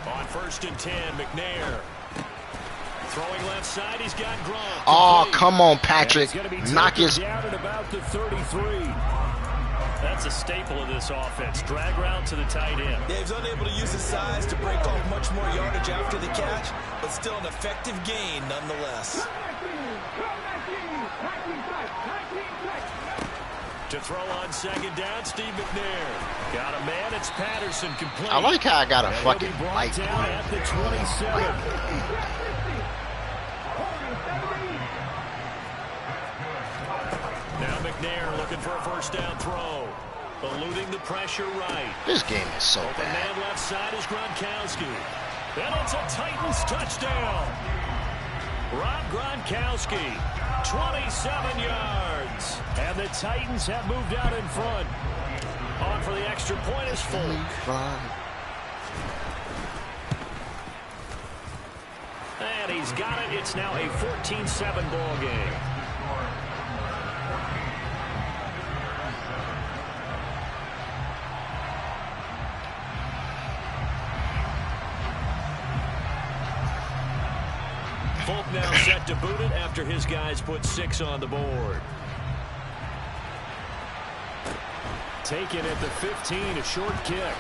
On 1st and 10, McNair. Throwing left side, he's got Gronk. Oh, come on, Patrick. Knock his... down at about the 33. That's a staple of this offense. Drag route to the tight end. Yeah, he's unable to use his size to break off much more yardage after the catch, but still an effective gain nonetheless. To throw on second down, Steve McNair. Got a man, it's Patterson complete. I like how I got a And fucking he'll be brought light. down at the 27. Now McNair looking for a first down throw. Eluding the pressure right. This game is so Open bad. man left side is Gronkowski. And it's a Titans touchdown. Rob Gronkowski, 27 yards. And the Titans have moved out in front. On for the extra point is Folk. And he's got it. It's now a 14-7 ball game. Folk now set to boot it after his guys put 6 on the board. Taken at the 15, a short kick.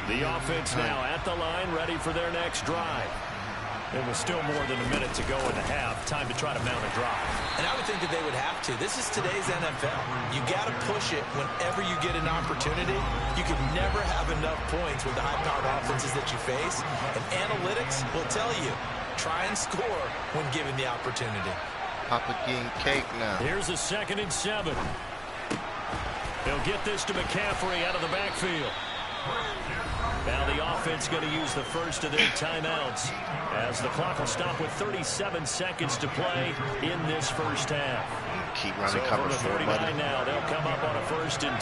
The offense now at the line, ready for their next drive. It was still more than a minute to go in the half. Time to try to mount a drive. And I would think that they would have to. This is today's NFL. You got to push it whenever you get an opportunity. You can never have enough points with the high-powered offenses that you face. And analytics will tell you, try and score when given the opportunity. Papa getting cake now. Here's a 2nd and 7. He'll get this to McCaffrey out of the backfield. Now the offense going to use the first of their timeouts as the clock will stop with 37 seconds to play in this first half. Keep running So cover from the 4, 39 buddy. now, they'll come up on a 1st and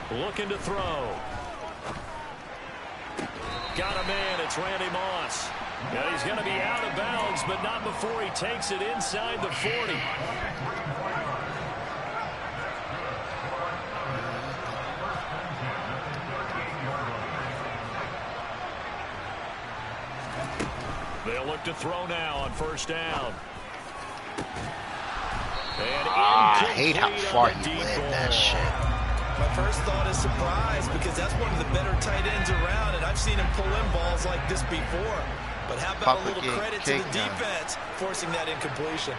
10. Looking to throw. Got a man, it's Randy Moss. And he's going to be out of bounds, but not before he takes it inside the 40. They'll look to throw now on 1st down. And I hate how incomplete far on the he deep led ball. that shit. My first thought is surprise because that's one of the better tight ends around, and I've seen him pull in balls like this before. But how about Papa a little getting credit to the cake now. defense forcing that incompletion?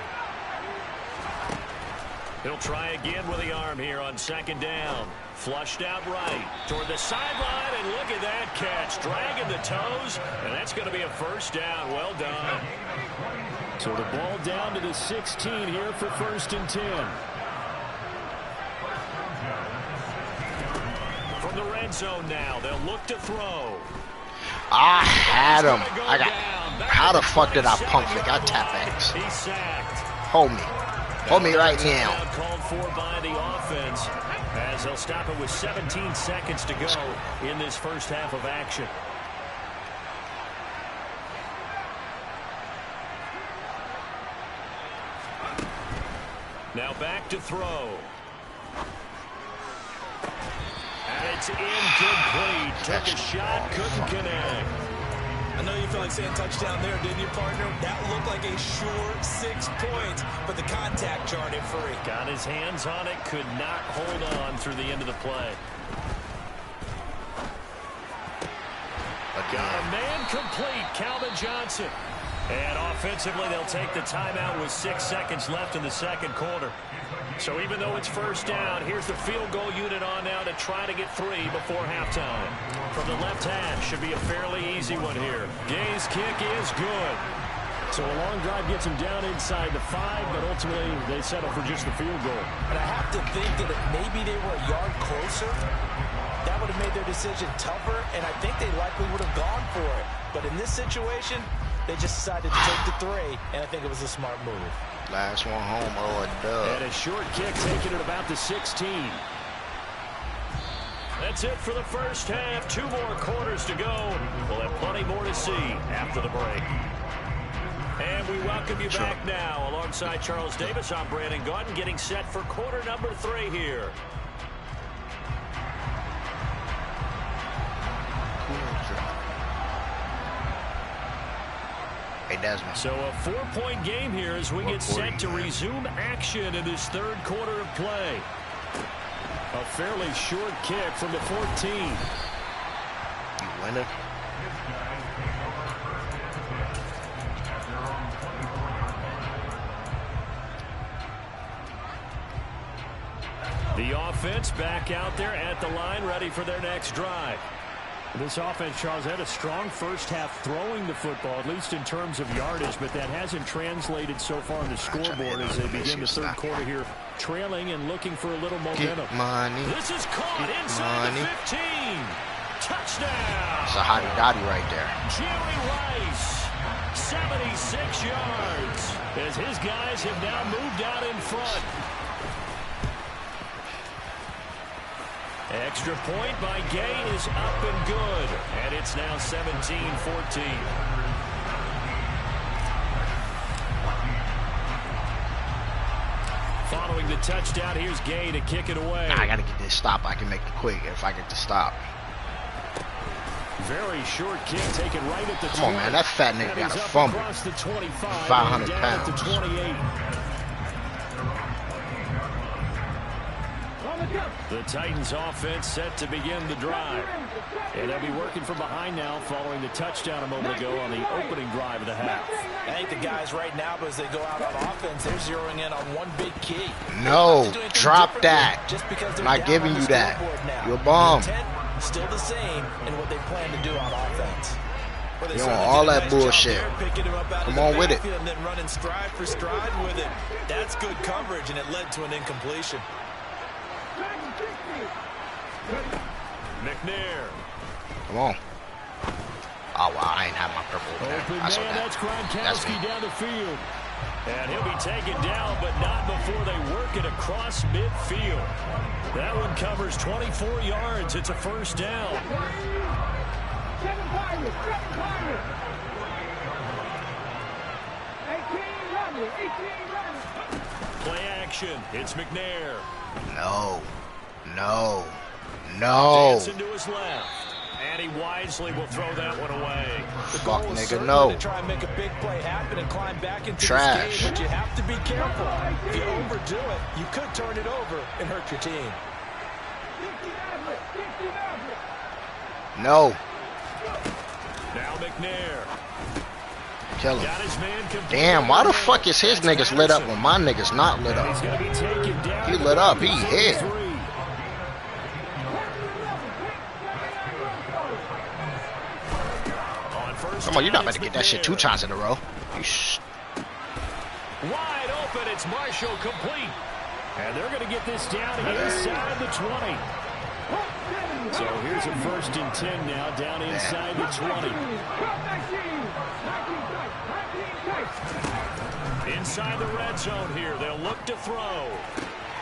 He'll try again with the arm here on 2nd down. Flushed out right toward the sideline, and look at that catch. Dragging the toes, and that's going to be a first down. Well done. So the ball down to the 16 here for 1st and 10. From the red zone now, they'll look to throw. I had him. He's gonna go I got. down. How the fuck did I pump fake? I tap X. He's sacked. Hold me. Hold me right now. Called for by the offense as they'll stop it with 17 seconds to go in this first half of action. Now back to throw. And it's incomplete. Took a shot, couldn't connect. I know you felt like saying touchdown there, didn't you, partner? That looked like a sure 6 points, but the contact jarred it free. Got his hands on it, could not hold on through the end of the play. Got a man complete, Calvin Johnson. And offensively, they'll take the timeout with 6 seconds left in the second quarter. So even though it's first down, here's the field goal unit on now to try to get 3 before halftime. From the left hash, should be a fairly easy one here. Gay's kick is good. So a long drive gets him down inside the 5, but ultimately they settle for just the field goal. And I have to think that if maybe they were a yard closer, that would have made their decision tougher, and I think they likely would have gone for it. But in this situation, they just decided to take the 3, and I think it was a smart move. Last one home, oh, a dub. And a short kick taken at about the 16. That's it for the first half. 2 more quarters to go. We'll have plenty more to see after the break. And we welcome you back now. Alongside Charles Davis, I'm Brandon Gaudin, getting set for quarter number 3 here. Hey, Desmond. So a 4-point game here as we get set to resume action in this third quarter of play. A fairly short kick from the 14. You winner. The offense back out there at the line, ready for their next drive. This offense, Charles, had a strong first half throwing the football, at least in terms of yardage, but that hasn't translated so far on the scoreboard as they begin the third quarter here, trailing and looking for a little momentum. Money. This is caught inside the 15. Touchdown. It's a hottie dottie right there. Jerry Rice, 76 yards, as his guys have now moved out in front. Extra point by Gay is up and good. And it's now 17-14. Following the touchdown, here's Gay to kick it away. Nah, I got to get this stop. I can make it quick if I get the stop. Very short kick taken right at the 20. Come on, man. That fat nigga got a fumble. Across the 25, 500 down pounds. At the 28. The Titans offense set to begin the drive. And they'll be working from behind now following the touchdown a moment ago on the opening drive of the half. I think the guys right now, as they go out on offense, they're zeroing in on one big key. No, drop that. Just because they're not giving you that. You're a bum. The intent still the same in what they plan to do on offense. You want all that bullshit. Come on with it. And then running stride for stride with it. That's good coverage, and it led to an incompletion. McNair. Come on. Oh, wow. I ain't have my purple over there. Open I saw man, that. that's That's Gronkowski me. down the field. And he'll be taken down, but not before they work it across midfield. That one covers 24 yards. It's a first down. Play action. It's McNair. No. No. No. Dancing to his left. And he wisely will throw that one away. Fuck, nigga, no. To try and make a big play happen and climb back into Trash. this game, but you have to be careful. If you overdo it, you could turn it over and hurt your team. No. Now McNair. Kill him. Got his man complete. Damn, why the fuck is his niggas lit up when my niggas not lit He's up? going to be taken down. He lit up. He hit. Come on, you're not about to get that shit 2 times in a row. Wide open, it's Marshall complete. And they're going to get this down inside the 20. So here's a 1st and 10 now, down inside the 20. Inside the red zone here, they'll look to throw.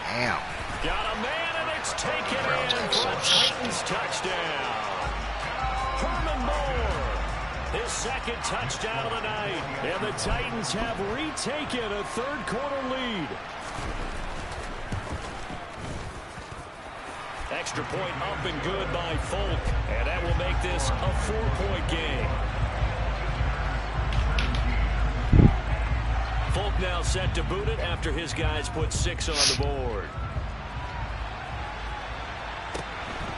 Damn. Got a man, and it's taken in for a Titans touchdown. Herman Moore, his second touchdown of the night. And the Titans have retaken a third-quarter lead. Extra point up and good by Folk. And that will make this a 4-point game. Folk now set to boot it after his guys put 6 on the board.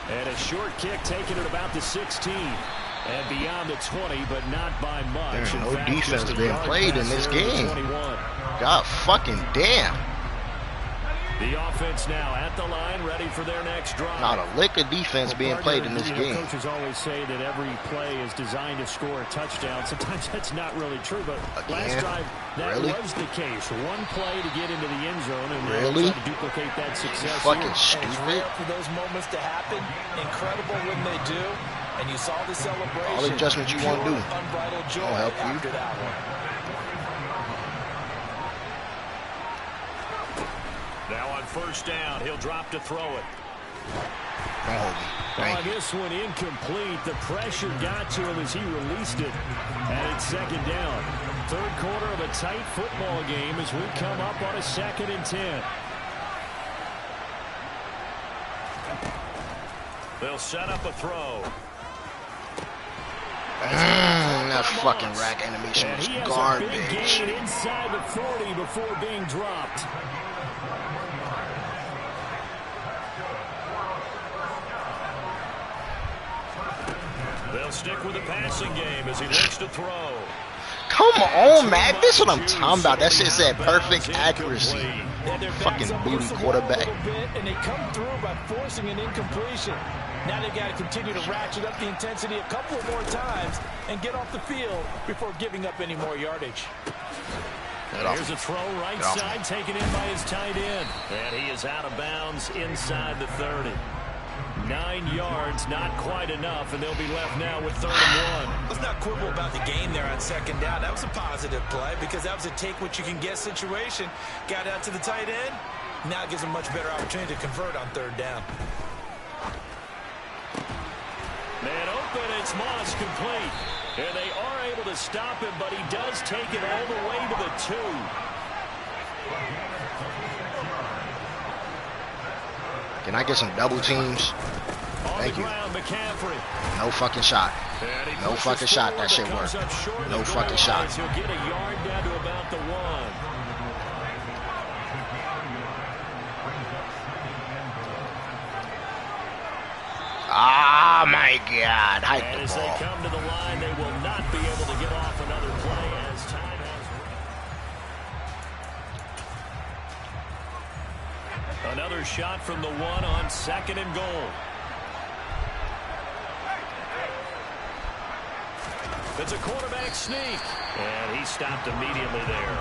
And a short kick taken at about the 16. And beyond the 20, but not by much. No defense being played in this game. God fucking damn. The offense now at the line, ready for their next drive. Not a lick of defense being played in this game. Coaches always say that every play is designed to score a touchdown. Sometimes that's not really true, but last drive, that was the case. One play to get into the end zone, and try to duplicate that success. Fucking It's stupid. rare for those moments to happen. Incredible when they do. And you saw the celebration. All the adjustments you want to do. Unbridled joy I'll help you. after that one. Now on first down, he'll drop to throw it. Thank you. This one incomplete. The pressure got to him as he released it. And it's second down. Third quarter of a tight football game as we come up on a 2nd and 10. They'll set up a throw. That fucking rack animation And was he has garbage. a big gain inside the 40 before being dropped. They'll stick with the passing game as he looks to throw. Come on, man. This is what I'm talking about. That shit said perfect accuracy. Fucking booty quarterback. And they come through by forcing an incompletion. Now they've got to continue to ratchet up the intensity a couple of more times and get off the field before giving up any more yardage. Here's a throw right side, taken in by his tight end. And he is out of bounds inside the 30. 9 yards, not quite enough, and they'll be left now with 3rd and 1. Let's not quibble about the game there on second down. That was a positive play because that was a take-what-you-can-get situation. Got out to the tight end. Now it gives them a much better opportunity to convert on 3rd down. Man open, it's Moss complete. And they are able to stop him, but he does take it all the way to the 2. Can I get some double teams? Thank you. No fucking shot. No fucking shot. That shit worked. No fucking shot. He'll get a yard down to about the 1. Oh my God. Hike the As ball. they come to the line, they will not be able to get off another play as time has. Another shot from the 1 on 2nd and goal. It's a quarterback sneak. And he stopped immediately there.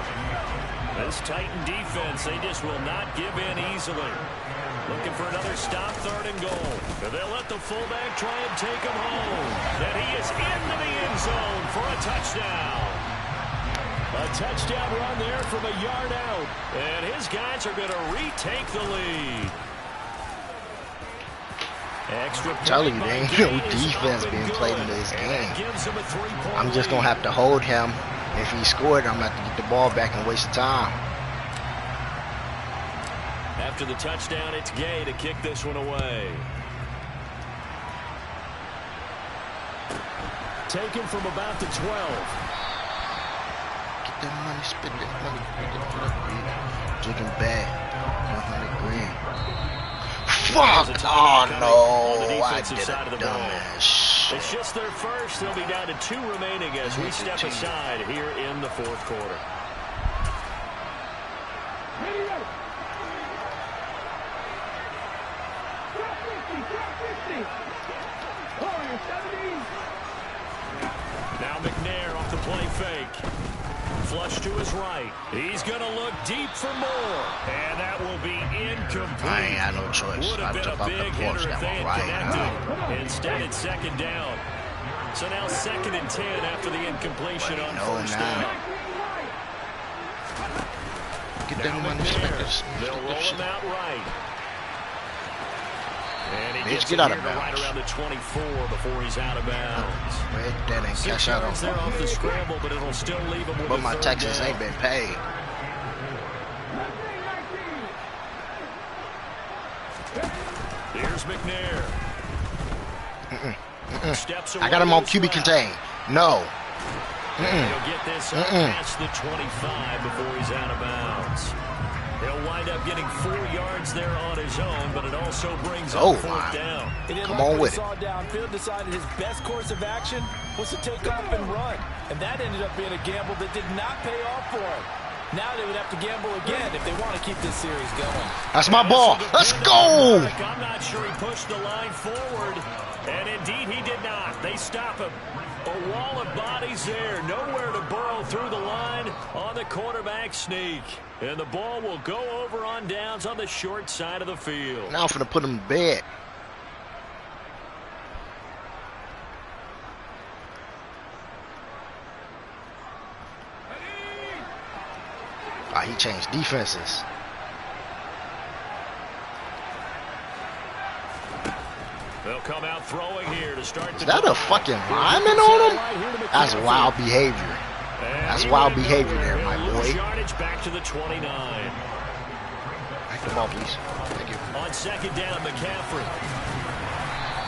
This Titan defense, they just will not give in easily. Looking for another stop, 3rd and goal. They'll let the fullback try and take him home. And he is into the end zone for a touchdown. A touchdown run there from a yard out. And his guys are going to retake the lead. Extra point. Telling you, there ain't no defense being played in this game. I'm just going to have to hold him. If he scored, I'm going to have to get the ball back and waste time. After the touchdown, it's Gay to kick this one away. Taken from about the 12. Get that money, spit that money, put that jigging bag, 100 grand. Fuck! Oh no! I did a dumbass shit. It's just their first. They'll be down to 2 remaining as we step aside here in the 4th quarter. Now McNair off the play fake. Flush to his right. He's going to look deep for more. And that will be incomplete. I ain't had no choice. Would have been a big hitter if they had connected. Instead, it's 2nd down. So now 2nd and 10 after the incompletion on first down. get them money selectors. They'll roll him out right. And he gets get out of right bounds. around the 24 before he's out of bounds. Red, that ain't cash out on. They're off the scramble, but it'll still leave him with But a my third taxes down. ain't been paid. Here's McNair. Steps I got him on away QB left. contain. No. He'll get this up past the 25 before he's out of bounds. He'll wind up getting 4 yards there on his own, but it also brings up fourth down. Come on with it. Saw downfield, decided his best course of action was to take off and run. And that ended up being a gamble that did not pay off for him. Now they would have to gamble again if they want to keep this series going. That's my ball. Let's go. I'm not sure he pushed the line forward, and indeed he did not. They stop him. A wall of bodies there. Nowhere to burrow through the line on the quarterback sneak. And the ball will go over on downs on the short side of the field. Now I'm finna put him to bed. Ah, he changed defenses. They'll come out throwing here to start. Is that a fucking lineman on him? That's wild behavior. That's wild behavior there, my boy. Yardage back to the 29. Back the ball, please. Thank you. On second down, McCaffrey.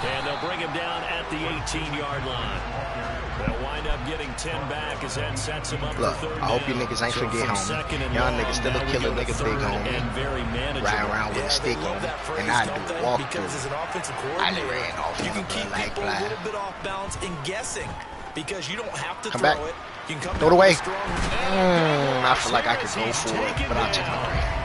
And they'll bring him down at the 18-yard line. They'll wind up getting 10 back as that sets him up Look, for third I hope you down. niggas ain't So forget from homie. second and Y'all long, niggas still a now we killer go to nigga, third big homie. and very manageable. Ride around with a stick on me, and I do walk through. Because as an offensive I coordinator, ran off you can of keep the like people a fly. little bit off balance and guessing because you don't have to Come throw back. it. You can come Throw it back away. with a strong I feel like I could go for it, but I'll take my three.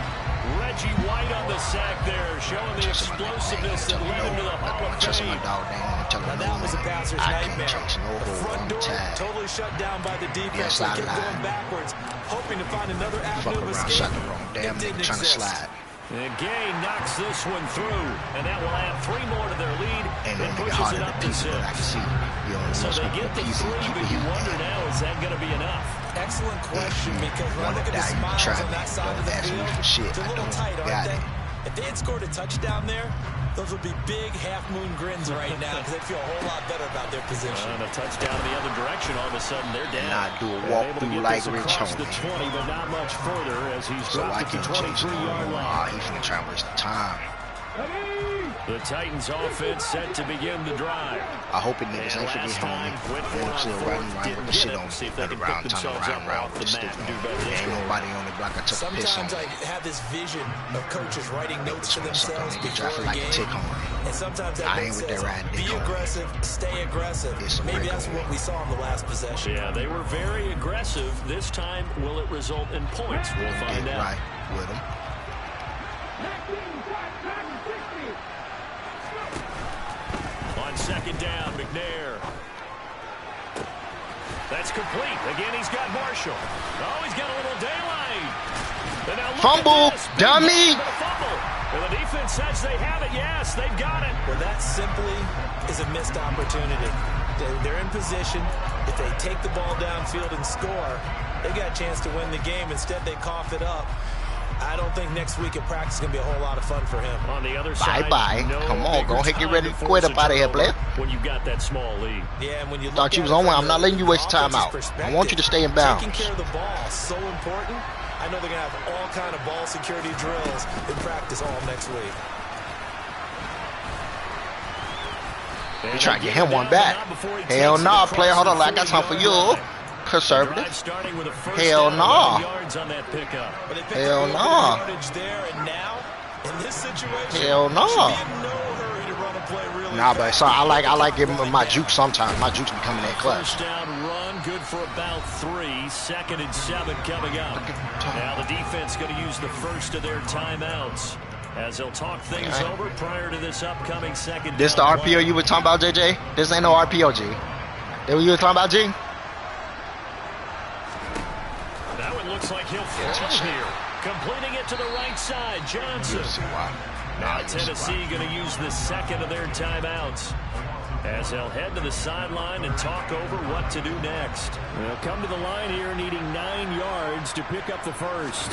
Reggie White on the sack there, showing the explosiveness that led him to the Hall of Trust my Fame. dog, they ain't tell him Now that was a passer's I can't nightmare. change no The hold front on door tag. totally shut down by the defense. Yes, I They kept lied. going backwards, hoping to find another Fuck avenue of around, escape. shot the wrong damn It didn't nigga trying to exist. slide. And Gay knocks this one through, and that will add 3 more to their lead And and then nigga pushes harder it to up to piece 6. but I can see. You know, So most they people get the piece 3, and keep but it you in. wonder now, is that going to be enough? Excellent question because when I Wanna look at the die, you smiles try on me. that side Don't of the ask me field, for shit. it's a I little don't tight, got aren't they? it. If they had scored a touchdown there, those would be big half-moon grins right now because they'd feel a whole lot better about their position. And a touchdown in the other direction, all of a sudden they're down. And I do a They're able to walk-through get like this Rich across the Homie. 20, but not much further as he's So I dropped at can the change the 23-yard line. Ah, he finna try and waste the time. The Titans offense set to begin the drive. I hope it niggas And ain't forget last time, homie. went for They it don't on still fourth, riding around didn't with the get shit it. on See me. if they Let can around pick time themselves around up around off with the the mat stick and do on. better this Ain't week. nobody on the block I took a piss on. Sometimes I have this vision of coaches writing notes to themselves Nigga before driving a like a tick game. on. And sometimes that I note ain't with that says, riding be dick on. aggressive, stay aggressive. It's a Maybe that's breakaway. what we saw in the last possession. Yeah, they were very aggressive. This time, will it result in points? We'll find Get out. right with him. On second down, McNair. That's complete. Again, he's got Marshall. Oh, he's got a little daylight. And now look Fumble, at this. Big dummy. but a fumble. And the defense says they have it. Yes, they've got it. Well, that simply is a missed opportunity. They're in position. If they take the ball downfield and score, they got a chance to win the game. Instead, they cough it up. I don't think next week at practice is going to be a whole lot of fun for him. On the other side, Bye-bye. no Come on, bigger go ahead, get time ready to force quit a up out of here, turnover player. when you've got that small lead. Yeah, and when you look Thought you at was it on one. from I'm not letting you the waste time out. offense's I want you to stay in bounds. Taking care of the ball is so important. I know they're going to have all kind of ball security drills in practice all next week. You try to get him one back. Hell nah, player. Hold on, I got time for you. Conservative. Hell nah. Hell nah. Hell nah. Nah, but so I like giving him my juke sometimes. My jukes be coming in clutch. First down run, good for about 3. Second and 7 coming up. Now the defense going to use the first of their timeouts as they'll talk things over prior to this upcoming second down. This the RPO you were talking about, JJ? This ain't no RPO, G. That what you were talking about, G? That one looks like he'll throw here. Completing it to the right side, Johnson. Now Tennessee going to use the second of their timeouts as they'll head to the sideline and talk over what to do next. They'll come to the line here needing 9 yards to pick up the first.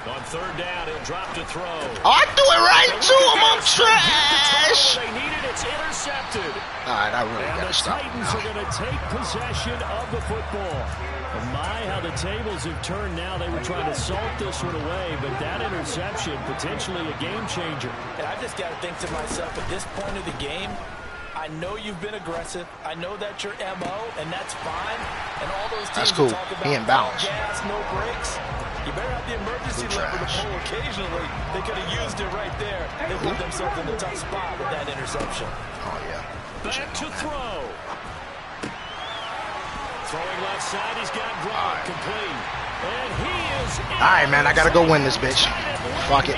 On third down, he'll drop to throw. Oh, I threw it right to him. I'm trash. They need it. It's intercepted. All right, I really got to stop. The Titans are going to take possession of the football. Oh my, how the tables have turned now. They were trying to salt this one away, but that interception, potentially a game changer. And I just got to think to myself, at this point of the game, I know you've been aggressive. I know that's your MO, and that's fine. And all those teams That's cool. talk about He in bounds. gas, no brakes. You better have the emergency lever to pull occasionally. They could have used it right there. They put themselves in a tough spot with that interception. Oh, yeah. Back to throw. Throwing left side, he's got Gronk complete. And he is in. All right, man, I got to go win this bitch. Fuck it.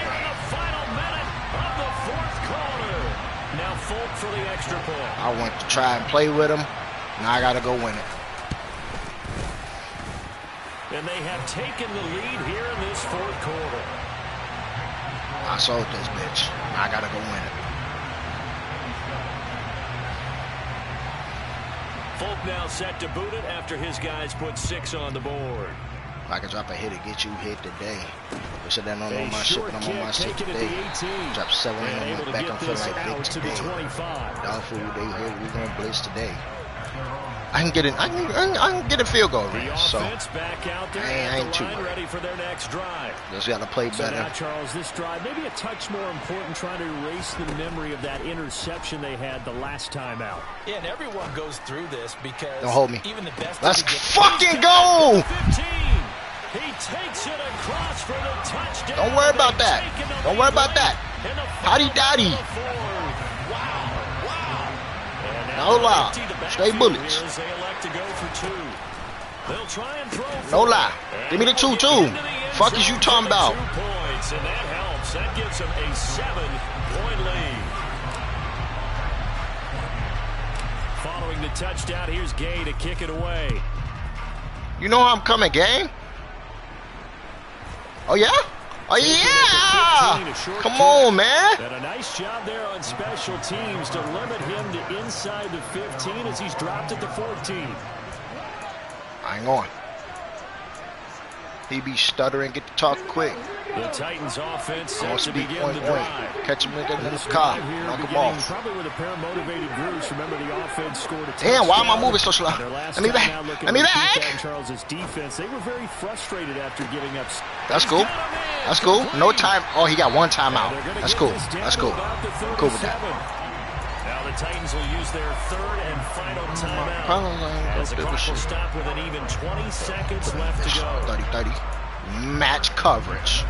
Final minute of the fourth quarter. Now Folk for the extra point. I went to try and play with him. Now I got to go win it. And they have taken the lead here in this fourth quarter. I sold this bitch. I got to go win it. Folk now set to boot it after his guys put 6 on the board. If I can drop a hit to get you hit today. I said that I don't know my shit, but I'm on my shit today. Drop 7 and I'm back. I'm feeling like big today. Dog food, they hit. We're going to blitz today. I can get it. I can get a field goal range. So back out there I ain't too worried. ready for their next drive. Just got to play So better. now, Charles, this drive maybe a touch more important, trying to erase the memory of that interception they had the last time out. Yeah, and everyone goes through this because Don't hold me. even the best Let's of the fucking go! 15. He takes it across for the touchdown. Don't worry about that. Don't worry about that. Hotty dotty. No lie. Straight bullets. They elect to go for 2. They'll try and throw. No lie. Give me the 2 too. Fuck is you talking about? 2 points, and that helps. That gives them a 7-point lead. Following the touchdown, here's Gay to kick it away. You know how I'm coming, gang? Oh yeah? Oh yeah! Come on, man. And a nice job there on special teams to limit him to inside the 15 as he's dropped at the 14. I ain't going. He be stuttering, get to talk quick. The Titans offense set Gonna to speak begin point the point. drive. Catch him in the This car. drive here Knock him beginning off. probably with a pair of motivated groups. Remember, the offense scored a Damn, why am I touchdown. moving so slow? Their last Let me time back. out looking Let me to keep back. that in Charles's defense. They were very frustrated after giving up. That's cool. That's cool. No time. Oh, he got 1 timeout. That's cool. That's cool. Cool with that. Now the Titans will use their 3rd and final timeout. As the clock will stop with an even 20 seconds left to go. 30-30. Match coverage.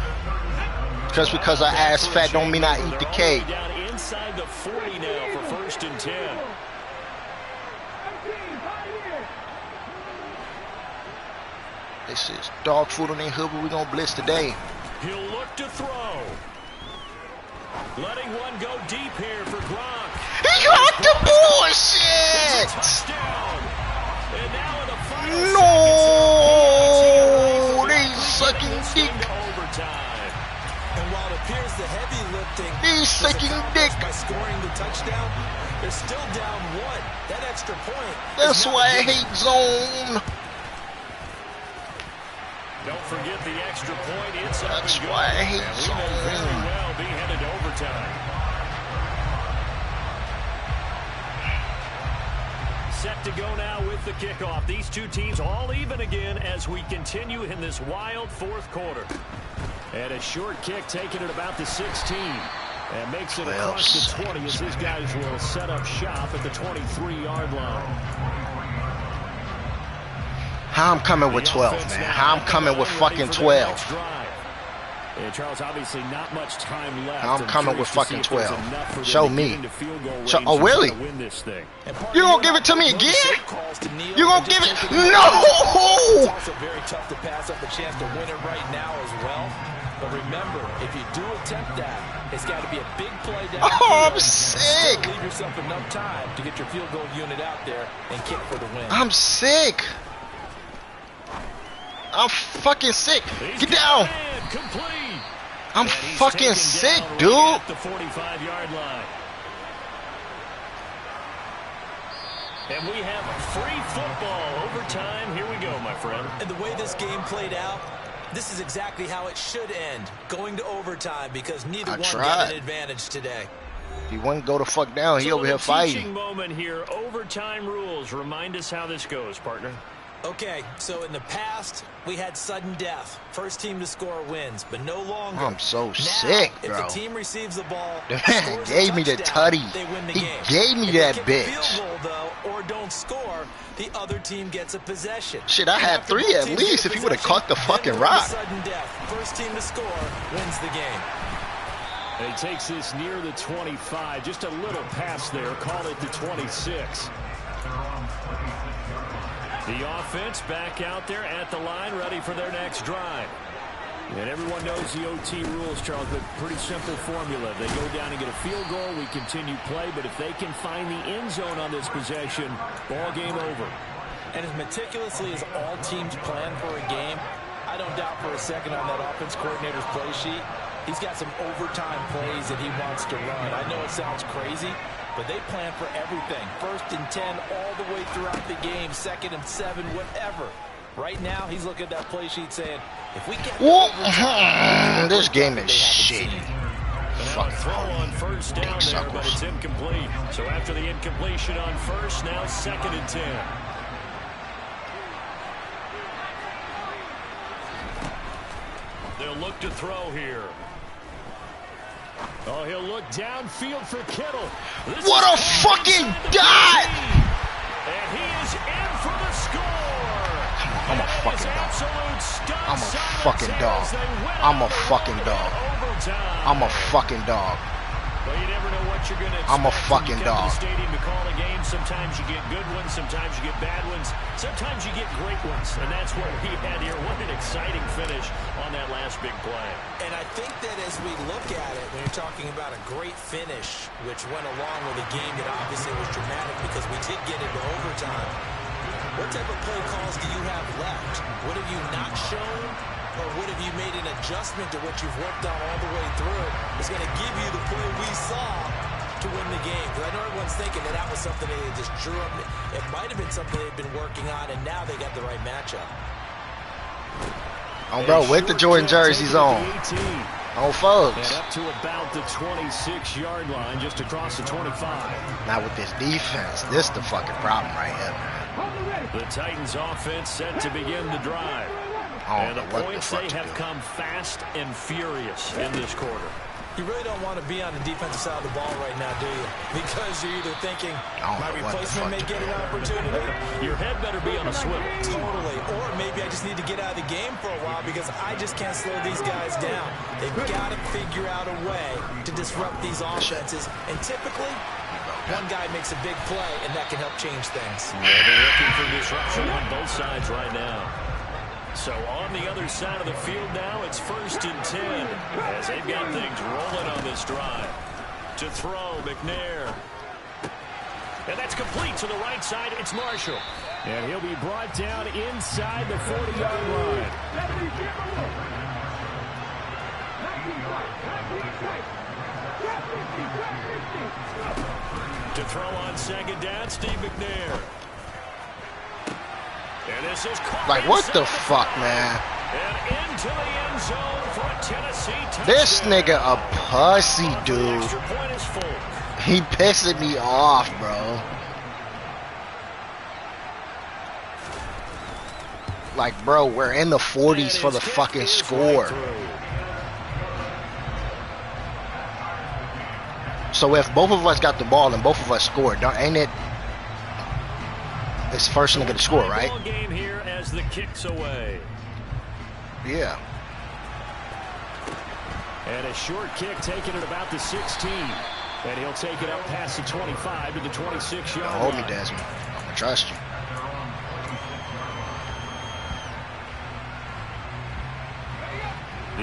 Just because I ass fat don't mean I eat the cake. Down inside the 40 now for 1st and 10. This is dog food on their hood, but we gonna blitz today. He'll look to throw. Letting one go deep here for Gronk. He got the bullshit! Touchdown. And now in the final No! They sucking dick. overtime. And while it appears the heavy lifting They was sucking accomplished dick. by scoring the touchdown, they're still down 1. That extra point. That's is not why I given. hate zone. Don't forget the extra point. It's up That's and why I going. hate And we may very zone. well be headed to overtime. Set to go now with the kickoff. These two teams all even again as we continue in this wild fourth quarter. And a short kick taken at about the 16. And makes it 12 across the 20 as seconds, these guys will set up shop at the 23-yard line. How I'm coming with 12, man. How I'm coming with fucking 12. And Charles, obviously not much time left. I'm coming with fucking 12. Show me. Oh, really? You gonna give it to me again? You gonna give it? No! It's also very tough to pass up a chance to win it right now as well. But remember, if you do attempt that, it's got to be a big play down. Oh, I'm sick. Leave yourself enough time to get your field goal unit out there and kick for the win. I'm sick. I'm fucking sick. Get down. I'm fucking sick, dude. The 45-yard line. And we have free football overtime. Here we go, my friend. And the way this game played out, This is exactly how it should end, going to overtime, because neither one got an advantage today. He wouldn't go the fuck down. He over here fighting. Moment here. Overtime rules. Remind us how this goes, partner. Okay, so in the past, we had sudden death. First team to score wins, but no longer. I'm so sick, bro. If the team receives the ball, the man gave me the tutty. He gave me that bitch. Field goal, though, or don't score, the other team gets a possession. Shit, I had 3 at least if he would have caught the fucking rock. Sudden death. First team to score wins the game. And he takes this near the 25. Just a little pass there. Call it the 26. The offense back out there at the line, ready for their next drive. And everyone knows the OT rules, Charles, but pretty simple formula. They go down and get a field goal, we continue play, but if they can find the end zone on this possession, ball game over. And as meticulously as all teams plan for a game, I don't doubt for a second on that offense coordinator's play sheet, he's got some overtime plays that he wants to run. I know it sounds crazy, but they plan for everything. 1st and 10 all the way throughout the game, 2nd and 7, whatever. Right now, he's looking at that play sheet saying, if we get this game is shit. Fucking throw on first down there, but it's incomplete. So after the incompletion on first, now 2nd and 10. They'll look to throw here. Oh, he'll look downfield for Kittle. What a fucking dot! And he is in for the score. I'm a fucking dog. I'm a fucking dog. I'm a fucking dog. I'm a fucking dog. Well, you never know what you're going to expect. I'm a fucking dog. Stadium to call a game. Sometimes you get good ones. Sometimes you get bad ones. Sometimes you get great ones. And that's what we had here. What an exciting finish on that last big play. And I think that as we look at it, when you're talking about a great finish, which went along with a game that obviously was dramatic because we did get into overtime, what type of play calls do you have left? What have you not shown? Or what have you made an adjustment to what you've worked on all the way through is going to give you the play we saw to win the game? Because I know everyone's thinking that that was something they just drew up. It might have been something they've been working on, and now they got the right matchup. Oh, bro, with the Jordan jerseys on. Oh, folks. And up to about the 26-yard line, just across the 25. Now with this defense, this is the fucking problem right here, man. The Titans offense set to begin the drive. And the points they have come fast and furious in this quarter. You really don't want to be on the defensive side of the ball right now, do you? Because you're either thinking, my replacement may get an opportunity. Your head better be on a swivel. Totally. Or maybe I just need to get out of the game for a while because I just can't slow these guys down. They've got to figure out a way to disrupt these offenses. And typically, one guy makes a big play, and that can help change things. Yeah, they're looking for disruption on both sides right now. So on the other side of the field now, it's 1st and 10 as they've got things rolling on this drive. To throw, McNair. And that's complete to the right side. It's Marshall. And he'll be brought down inside the 40-yard line. To throw on 2nd down, Steve McNair. And this is like, what the fuck, man? And into the end zone for a Tennessee touchdown. This nigga a pussy, dude. He pissing me off, bro. Like, bro, we're in the 40s for the fucking score. So if both of us got the ball and both of us scored, ain't it? It's first nigga to score, right? Game here as the kicks away. Yeah. And a short kick taken at about the 16. And he'll take it up past the 25 to the 26-yard line. Hold me, Desmond. I'm going to trust you.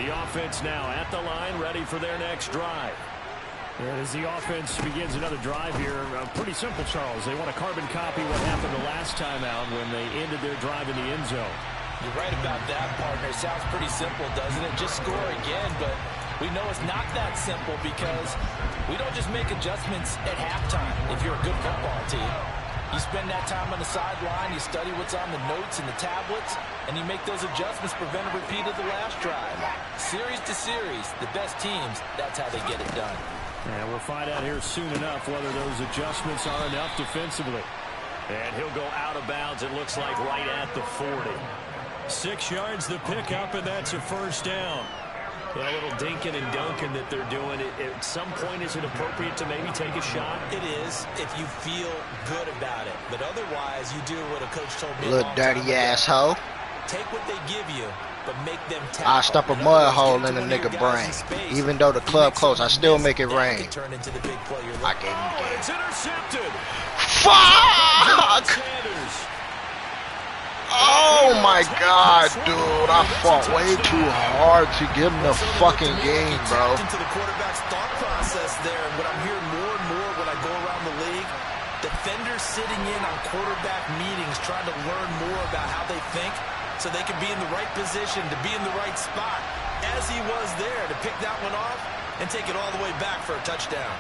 The offense now at the line, ready for their next drive. And as the offense begins another drive here, pretty simple, Charles. They want a carbon copy what happened the last time out when they ended their drive in the end zone. You're right about that, partner. Sounds pretty simple, doesn't it? Just score again, but we know it's not that simple because we don't just make adjustments at halftime if you're a good football team. You spend that time on the sideline, you study what's on the notes and the tablets, and you make those adjustments, prevent a repeat of the last drive. Series to series, the best teams, that's how they get it done. And we'll find out here soon enough whether those adjustments are enough defensively. And he'll go out of bounds, it looks like, right at the 40. 6 yards the pickup, and that's a first down. Yeah, a little dinking and dunking that they're doing. At some point, is it appropriate to maybe take a shot? It is, if you feel good about it. But otherwise, you do what a coach told me. Little dirty asshole. Take what they give you, but make them tackle. I stuff a mud hole in a nigga brain. Even though the club closed, I still make it rain. Turn into the big play you're I gave him the game. It's intercepted. Fuck! Oh my god, dude. I fought way too hard to give him the fucking game, bro. Into the quarterback's thought process there, and what I'm hearing more and more when I go around the league, defenders sitting in on quarterback meetings trying to learn more about how they think so they can be in the right position to be in the right spot, as he was there to pick that one off and take it all the way back for a touchdown.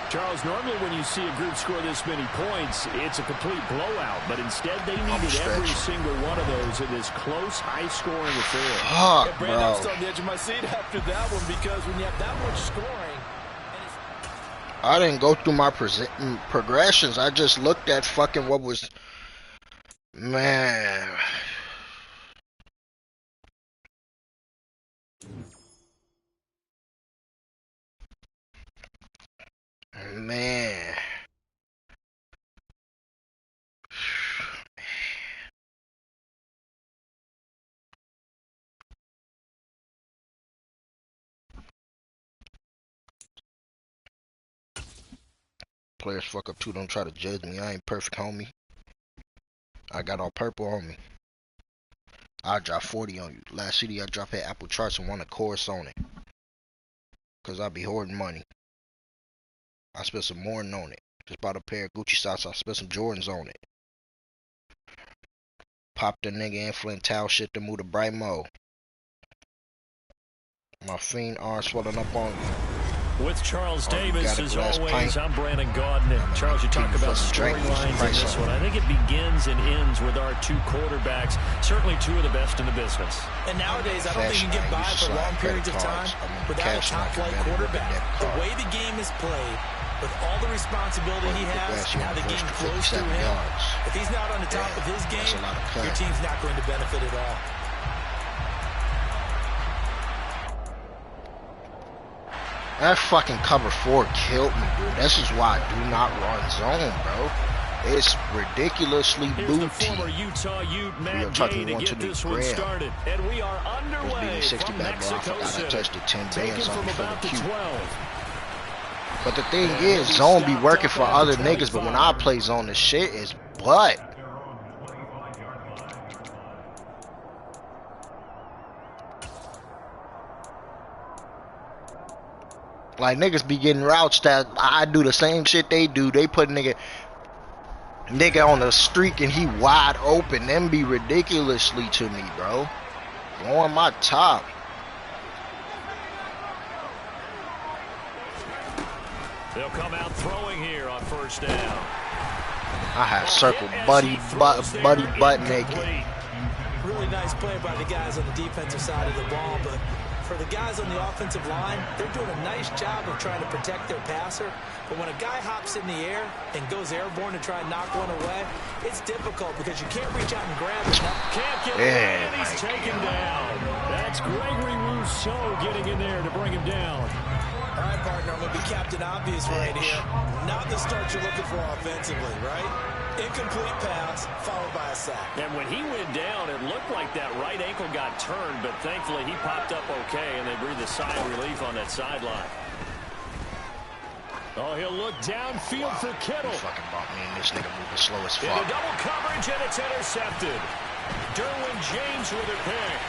Charles, normally when you see a group score this many points, it's a complete blowout. But instead, they needed every single one of those in this close, high-scoring affair. Fuck, Brandon, I'm still bro. on the edge of my seat after that one because when you have that much scoring... I didn't go through my progressions. I just looked at fucking what was... Man... Man. Players fuck up too, don't try to judge me. I ain't perfect, homie. I got all purple on me. I dropped 40 on you. Last CD I dropped had Apple Charts and won a course on it. Cause I be hoarding money. I spent some more on it. Just bought a pair of Gucci socks. I spent some Jordans on it. Popped a nigga in Flint towel shit to move to bright mode. My fiend arm swelling up on you. With Charles Davis, as always, pint. I'm Brandon Gaudin. And Charles, you talk about storylines in this one. I think it begins and ends with our two quarterbacks. Certainly two of the best in the business. And nowadays, I don't think you can get by for long periods of time without a top-flight quarterback. The way the game is played, with all the responsibility he has, and how the game flows through him, if he's not on the top of his game, your team's not going to benefit at all. That fucking cover 4 killed me, dude. This is why I do not run zone, bro. It's ridiculously booty. Former Utah Ute Matt Gay to get this one started. And we are underway from Mexico City. I touched the 10 bands on me for the Q. But the thing is, zone be working for other niggas, but when I play zone, the shit is butt. Like, niggas be getting routes that I do the same shit they do. They put nigga on the streak and he wide open. Them be ridiculously to me, bro. On my top. They'll come out throwing here on first down. I have circled buddy butt naked. Really nice play by the guys on the defensive side of the ball, but for the guys on the offensive line, they're doing a nice job of trying to protect their passer. But when a guy hops in the air and goes airborne to try and knock one away, it's difficult because you can't reach out and grab it. Can't get it, and he's taken down. That's Gregory Rousseau getting in there to bring him down. All right, partner, I'm going to be Captain Obvious right here. Not the start you're looking for offensively, right? Incomplete pass, followed by a sack. And when he went down, it looked like that right ankle got turned, but thankfully he popped up okay, and they breathed a sigh of relief on that sideline. Oh, he'll look downfield for Kittle. Fucking bought me, and this nigga moving slow as fuck. Into double coverage, and it's intercepted. Derwin James with a pick.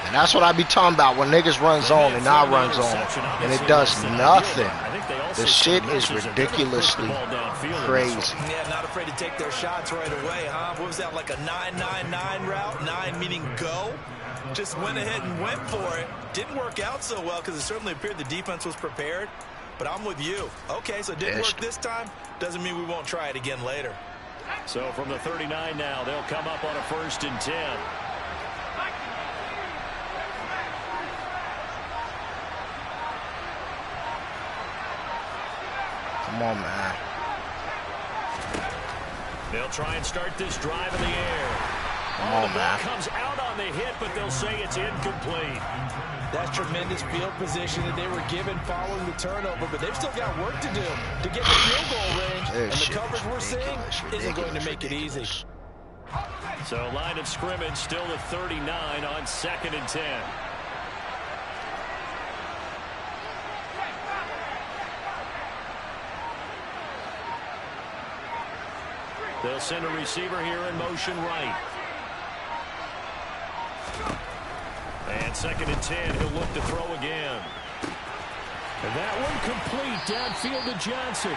And that's what I be talking about when niggas run zone and I run zone, and it does nothing. The shit is ridiculously crazy. Yeah, not afraid to take their shots right away, huh? What was that, like a 9-9-9 route? 9 meaning go? Just went ahead and went for it. Didn't work out so well because it certainly appeared the defense was prepared. But I'm with you. Okay, so it didn't work this time. doesn't mean we won't try it again later. So from the 39 now, they'll come up on a 1st and 10. Come on, man. They'll try and start this drive in the air. Come on, the ball man. comes out on the hit, but they'll say it's incomplete. That's tremendous field position that they were given following the turnover, but they've still got work to do to get the field goal range, and the coverage we're seeing isn't going to make it easy. So line of scrimmage still the 39 on 2nd and 10. They'll send a receiver here in motion right. And 2nd and 10, he'll look to throw again. And that one complete downfield to Johnson.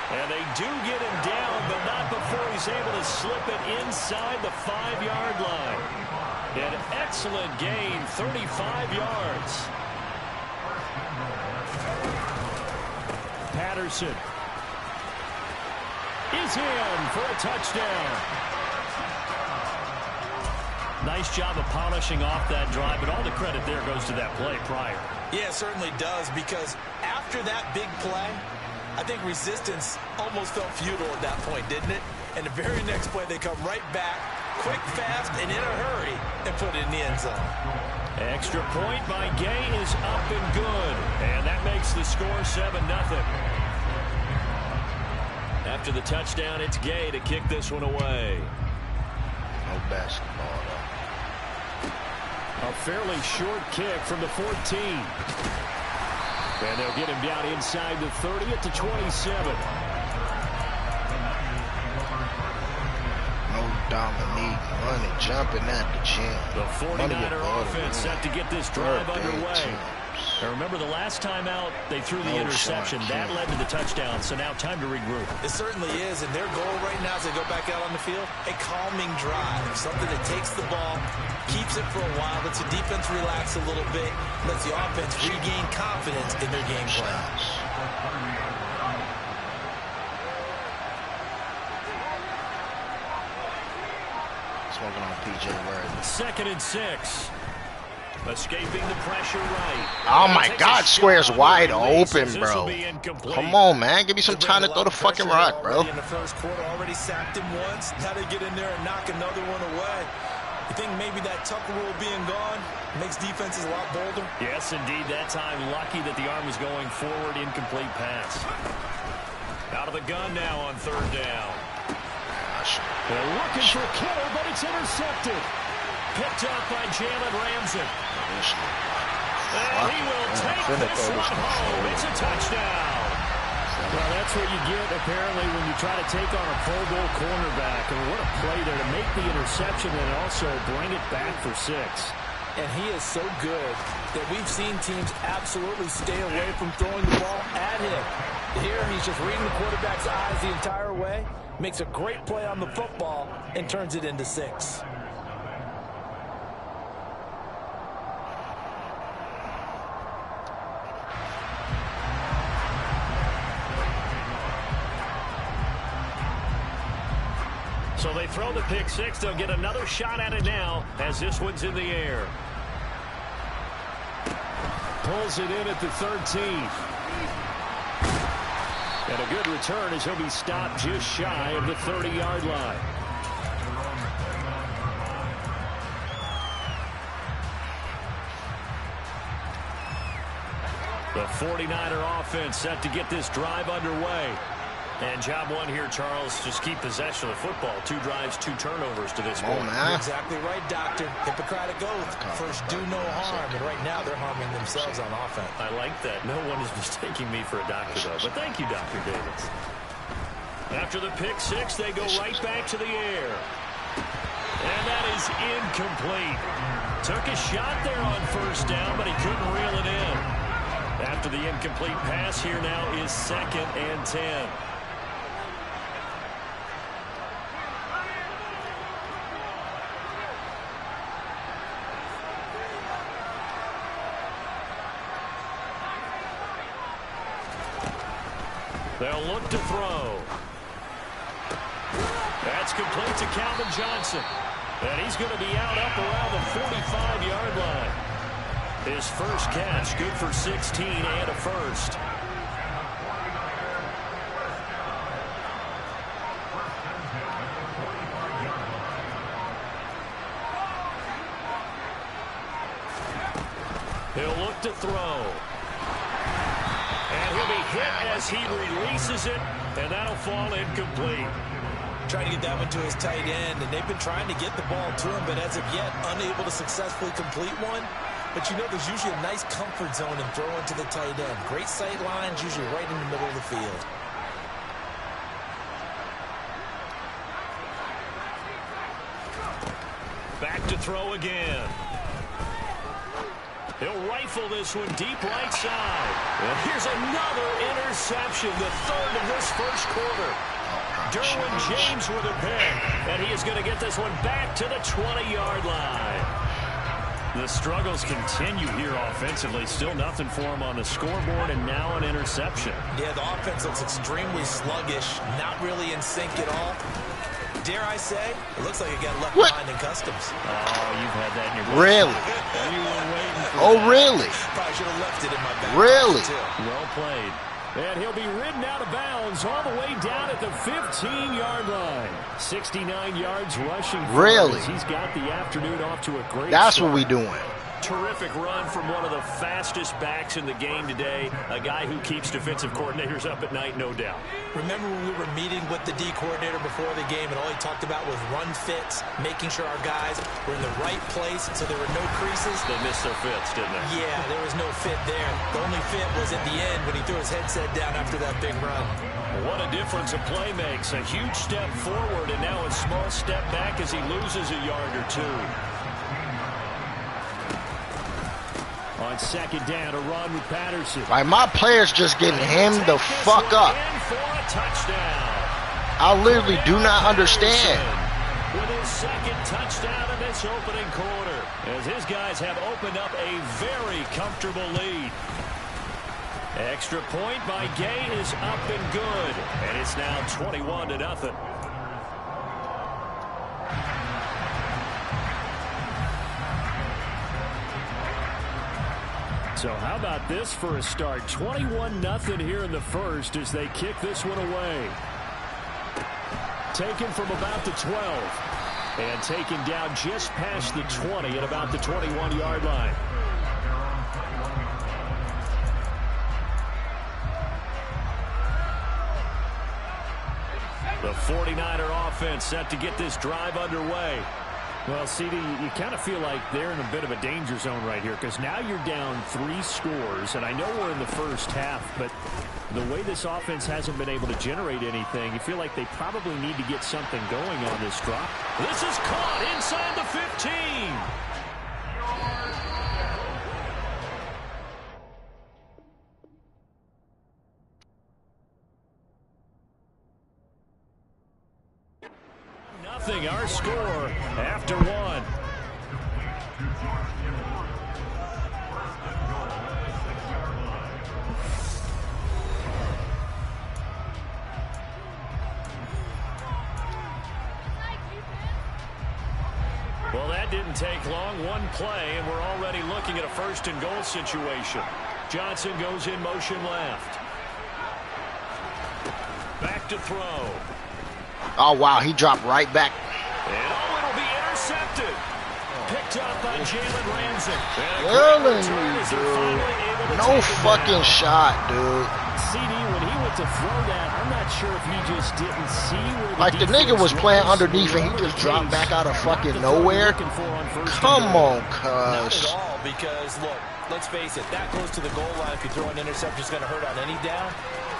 And they do get him down, but not before he's able to slip it inside the 5-yard line. An excellent gain, 35 yards. Patterson is in for a touchdown. Nice job of polishing off that drive, but all the credit there goes to that play prior. Yeah, it certainly does, because after that big play, I think resistance almost felt futile at that point, didn't it? And the very next play, they come right back, quick, fast, and in a hurry, and put it in the end zone. Extra point by Gay is up and good, and that makes the score 7-0. After the touchdown, it's Gay to kick this one away. No basketball, though. A fairly short kick from the 14. And they'll get him down inside the 30 at the 27. No Dominique money jumping at the gym. The 49er offense set to get this drive underway. Now remember, the last time out, they threw the interception. That led to the touchdown, so now time to regroup. It certainly is, and their goal right now as they go back out on the field, a calming drive, something that takes the ball, keeps it for a while, lets the defense relax a little bit, lets the offense regain confidence in their game plan. Smoking on PJ Word. 2nd and 6. Escaping the pressure right. Oh my God, Square's wide open, bro. Come on, man. Give me some time to throw the fucking rock, bro. In the first quarter, already sacked him once. Now they get in there and knock another one away. You think maybe that Tucker rule being gone makes defenses a lot bolder? Yes, indeed. That time, lucky that the arm was going forward. Incomplete pass. Out of the gun now on 3rd down. They're looking for Kittle, but it's intercepted. Picked up by Jalen Ramsey. And he will take this one home. It's a touchdown. Well, that's what you get, apparently, when you try to take on a Pro Bowl cornerback. I mean, what a play there to make the interception and also bring it back for 6. And he is so good that we've seen teams absolutely stay away from throwing the ball at him. Here, he's just reading the quarterback's eyes the entire way, makes a great play on the football, and turns it into 6. So they throw the pick 6. They'll get another shot at it now as this one's in the air. Pulls it in at the 13. And a good return as he'll be stopped just shy of the 30-yard line. The 49er offense set to get this drive underway. And job one here, Charles, just keep possession of the football. 2 drives, 2 turnovers to this point. You're exactly right, Doctor. Hippocratic oath. First, do no harm. And right now, they're harming themselves on offense. I like that. No one is mistaking me for a doctor, though. But thank you, Dr. Davis. After the pick 6, they go right back to the air. And that is incomplete. Took a shot there on 1st down, but he couldn't reel it in. After the incomplete pass, here now is 2nd and 10. They'll look to throw. complete to Calvin Johnson. And he's going to be out up around the 45-yard line. His first catch, good for 16 and a first. He'll look to throw. And he'll be hit as he releases it, and that'll fall incomplete. Trying to get that one to his tight end, and they've been trying to get the ball to him, but as of yet, unable to successfully complete one. But you know there's usually a nice comfort zone in throwing to the tight end. Great sight lines, usually right in the middle of the field. Back to throw again. He'll rifle this one deep right side. And here's another interception, the third of this first quarter. Derwin James with a pick, and he is going to get this one back to the 20-yard line. The struggles continue here offensively. Still nothing for him on the scoreboard, and now an interception. Yeah, the offense looks extremely sluggish, not really in sync at all. Dare I say, it looks like it got left behind in customs. Oh, you've had that in your Really? You were waiting for Oh, that. really? Probably should have left it in my back. Really? Well played. And he'll be ridden out of bounds all the way down at the 15-yard line. 69 yards rushing. Really? He's got the afternoon off to a great That's start. what we doing. Terrific run from one of the fastest backs in the game today. A guy who keeps defensive coordinators up at night, no doubt. Remember when we were meeting with the D coordinator before the game, and all he talked about was run fits, making sure our guys were in the right place so there were no creases. They missed their fits, didn't they? Yeah, there was no fit there. The only fit was at the end when he threw his headset down after that big run. What a difference a play makes. A huge step forward and now a small step back as he loses a yard or two. On second down, a run with Patterson. Like, my players just getting hemmed the fuck up. For a touchdown. I literally do not understand. With his second touchdown in this opening quarter, as his guys have opened up a very comfortable lead. Extra point by Gay is up and good, and it's now 21-0. So how about this for a start? 21-0 here in the first as they kick this one away. Taken from about the 12. And taken down just past the 20 at about the 21-yard line. The 49er offense set to get this drive underway. Well, CD, you kind of feel like they're in a bit of a danger zone right here because now you're down 3 scores, and I know we're in the first half, but the way this offense hasn't been able to generate anything, you feel like they probably need to get something going on this drop. This is caught inside the 15. Our score after 1. Well, that didn't take long. One play, and we're already looking at a first and goal situation. Johnson goes in motion left. Back to throw. Oh, wow, he dropped right back. And oh, it'll be intercepted. Picked up by Jalen Ramsey. Really, dude. No fucking shot, dude. CD, when he went to throw that, I'm not sure if he just didn't see where like, the nigga was playing underneath and he just dropped back out of fucking nowhere. Come on, cuz. Not at all, because, look, let's face it, that close to the goal line, if you throw an interception, is going to hurt on any down.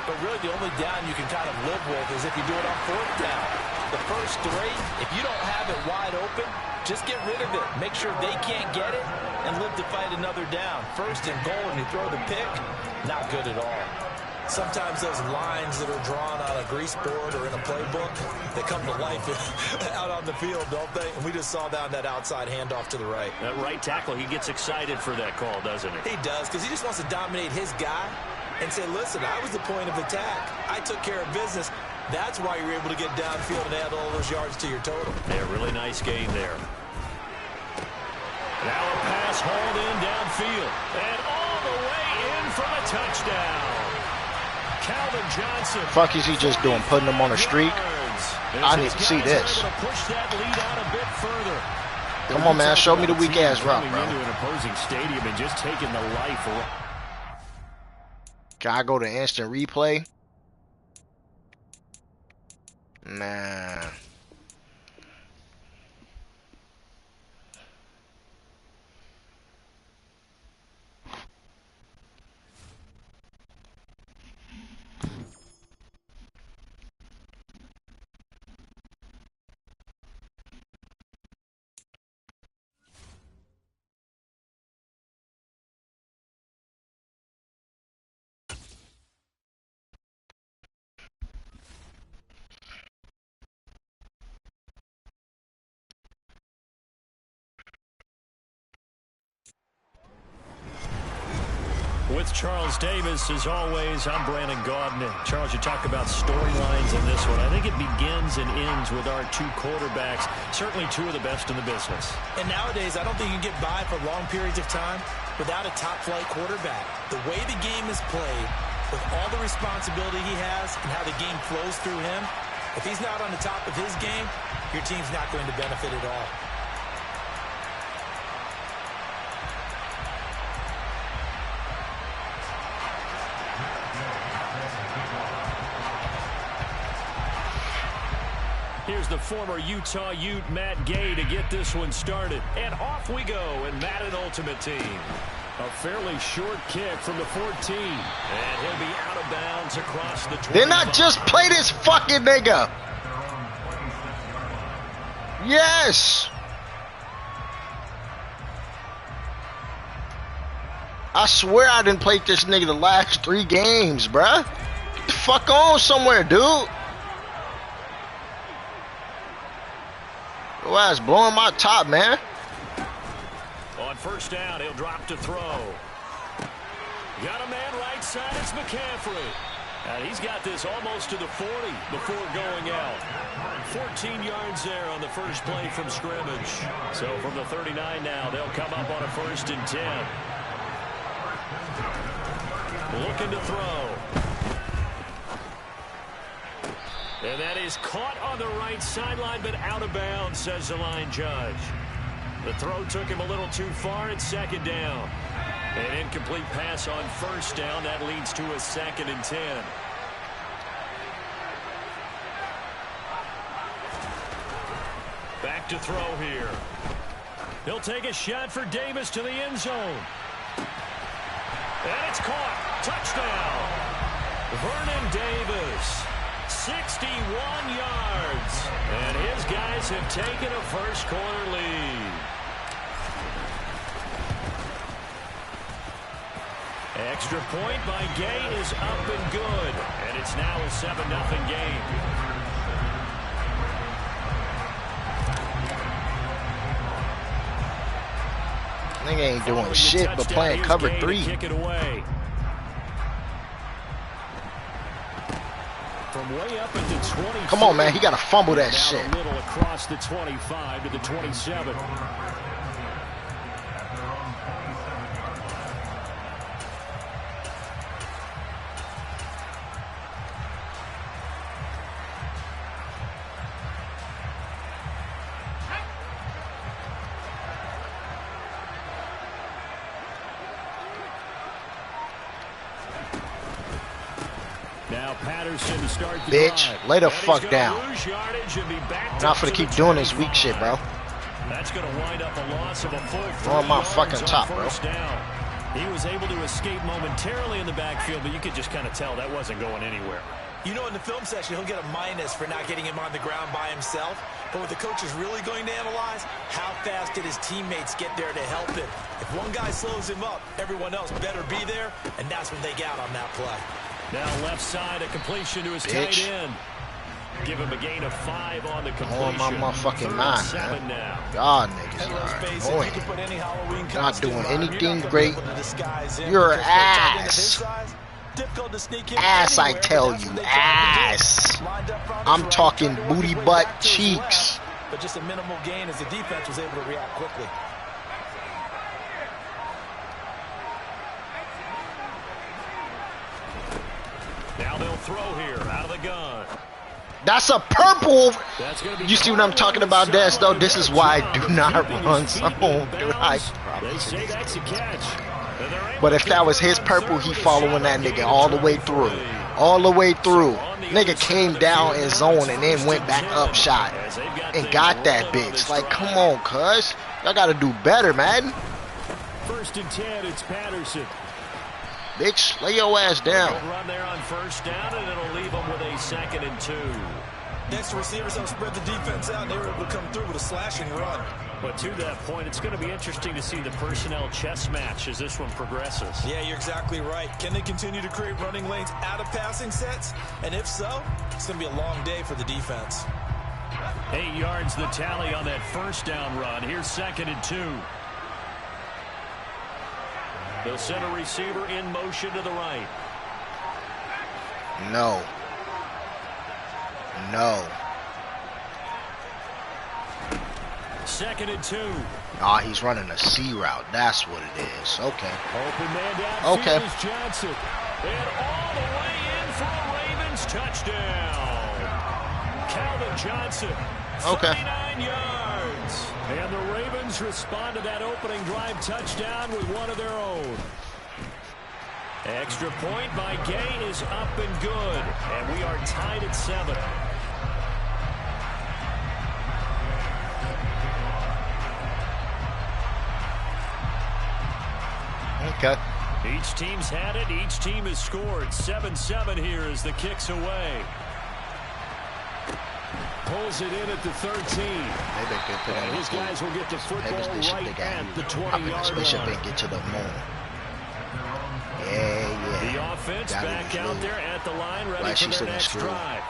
But really, the only down you can kind of live with is if you do it on 4th down. The first 3, if you don't have it wide open, just get rid of it. Make sure they can't get it and live to fight another down. First and goal, and you throw the pick, not good at all. Sometimes those lines that are drawn on a grease board or in a playbook, they come to life out on the field, don't they? And we just saw down that outside handoff to the right. That right tackle, he gets excited for that call, doesn't he? He does, because he just wants to dominate his guy and say, listen, I was the point of attack. I took care of business. That's why you're able to get downfield and add all those yards to your total. Yeah, really nice gain there. Now a pass hauled in downfield. And all the way in for the touchdown. Calvin Johnson. Fuck is he just doing? Putting him on a streak? I need to see this. Come on, man. Show me the weak ass route, bro. Into an opposing stadium and just taking the life away. Can I go to instant replay? Nah. With Charles Davis, as always, I'm Brandon Gaudin. Charles, you talk about storylines in this one. I think it begins and ends with our two quarterbacks, certainly two of the best in the business. And nowadays, I don't think you can get by for long periods of time without a top-flight quarterback. The way the game is played, with all the responsibility he has and how the game flows through him, if he's not on the top of his game, your team's not going to benefit at all. Here's the former Utah Ute, Matt Gay, to get this one started. And off we go in Madden Ultimate Team. A fairly short kick from the 14. And he'll be out of bounds across the 20. Did not just play this fucking nigga. Yes. I swear I didn't play this nigga the last 3 games, bruh. Get the fuck on somewhere, dude. Your ass blowing my top, man. On first down, he'll drop to throw. Got a man right side, it's McCaffrey. And he's got this almost to the 40 before going out. 14 yards there on the first play from scrimmage. So from the 39 now, they'll come up on a 1st and 10. Looking to throw. And that is caught on the right sideline, but out of bounds, says the line judge. The throw took him a little too far at 2nd down. An incomplete pass on 1st down. That leads to a 2nd and 10. Back to throw here. He'll take a shot for Davis to the end zone. And it's caught. Touchdown. Vernon Davis. 61 yards. And his guys have taken a first-quarter lead. Extra point by Gay is up and good. And it's now a 7-0 game. Nigga ain't doing shit but playing cover 3. Kick it away. From way up at the 20. Come on, man. He got to fumble that Down shit. a little across the 25 to the 27. To start the Bitch, drive. lay the fuck down. Not for to keep doing this weak shit, bro. That's going to wind up a loss of a full on my fucking top, bro. Down. He was able to escape momentarily in the backfield, but you could just kind of tell that wasn't going anywhere. You know, in the film section, he'll get a minus for not getting him on the ground by himself. But what the coach is really going to analyze, how fast did his teammates get there to help him? If one guy slows him up, everyone else better be there, and that's when they got on that play. Now left side, a completion to his tight end. Give him a gain of 5 on the completion. On my motherfucking mind, man. Now. God, niggas are annoying. Not doing anything great. Your ass. difficult to sneak in Ass, I anywhere, tell but that's you, what they tried to do. ass. Lined up front, I'm right, talking tried to work booty, his way butt, back to his cheeks. left, but just a minimal gain as the defense was able to react quickly. Now they'll throw here out of the gun. That's a purple. You see what I'm talking about, Des? Though this is why I do not run zone, dude. I promise you. But if that was his purple, he following that nigga all the way through. All the way through. Nigga came down in zone and then went back up shot and got that bitch. Like, come on, cuz. Y'all gotta do better, man. 1st and 10, it's Patterson. Bitch, lay your ass down. Run there on 1st down, and it'll leave them with a 2nd and 2. Next receivers have spread the defense out, and they were able to come through with a slashing run. But to that point, it's going to be interesting to see the personnel chess match as this one progresses. Yeah, you're exactly right. Can they continue to create running lanes out of passing sets? And if so, it's going to be a long day for the defense. 8 yards the tally on that 1st down run. Here's 2nd and 2. They'll send a receiver in motion to the right. No. No. 2nd and 2. Nah, he's running a C route. That's what it is. Okay. Open man downfield Okay. is Johnson. And all the way in for a Ravens touchdown. Calvin Johnson. Okay. 39 yards. And the Ravens respond to that opening drive touchdown with one of their own. Extra point by Gay is up and good. And we are tied at 7. Okay. Each team's had it. Each team has scored. 7-7 here as the kick's away. Pulls it in at the 13. Maybe they could put And in his guys will get the football right at the 20-yard spaceship line. and get to the moon. Yeah. The offense back out there at the line, ready Like for she's their in next school. drive.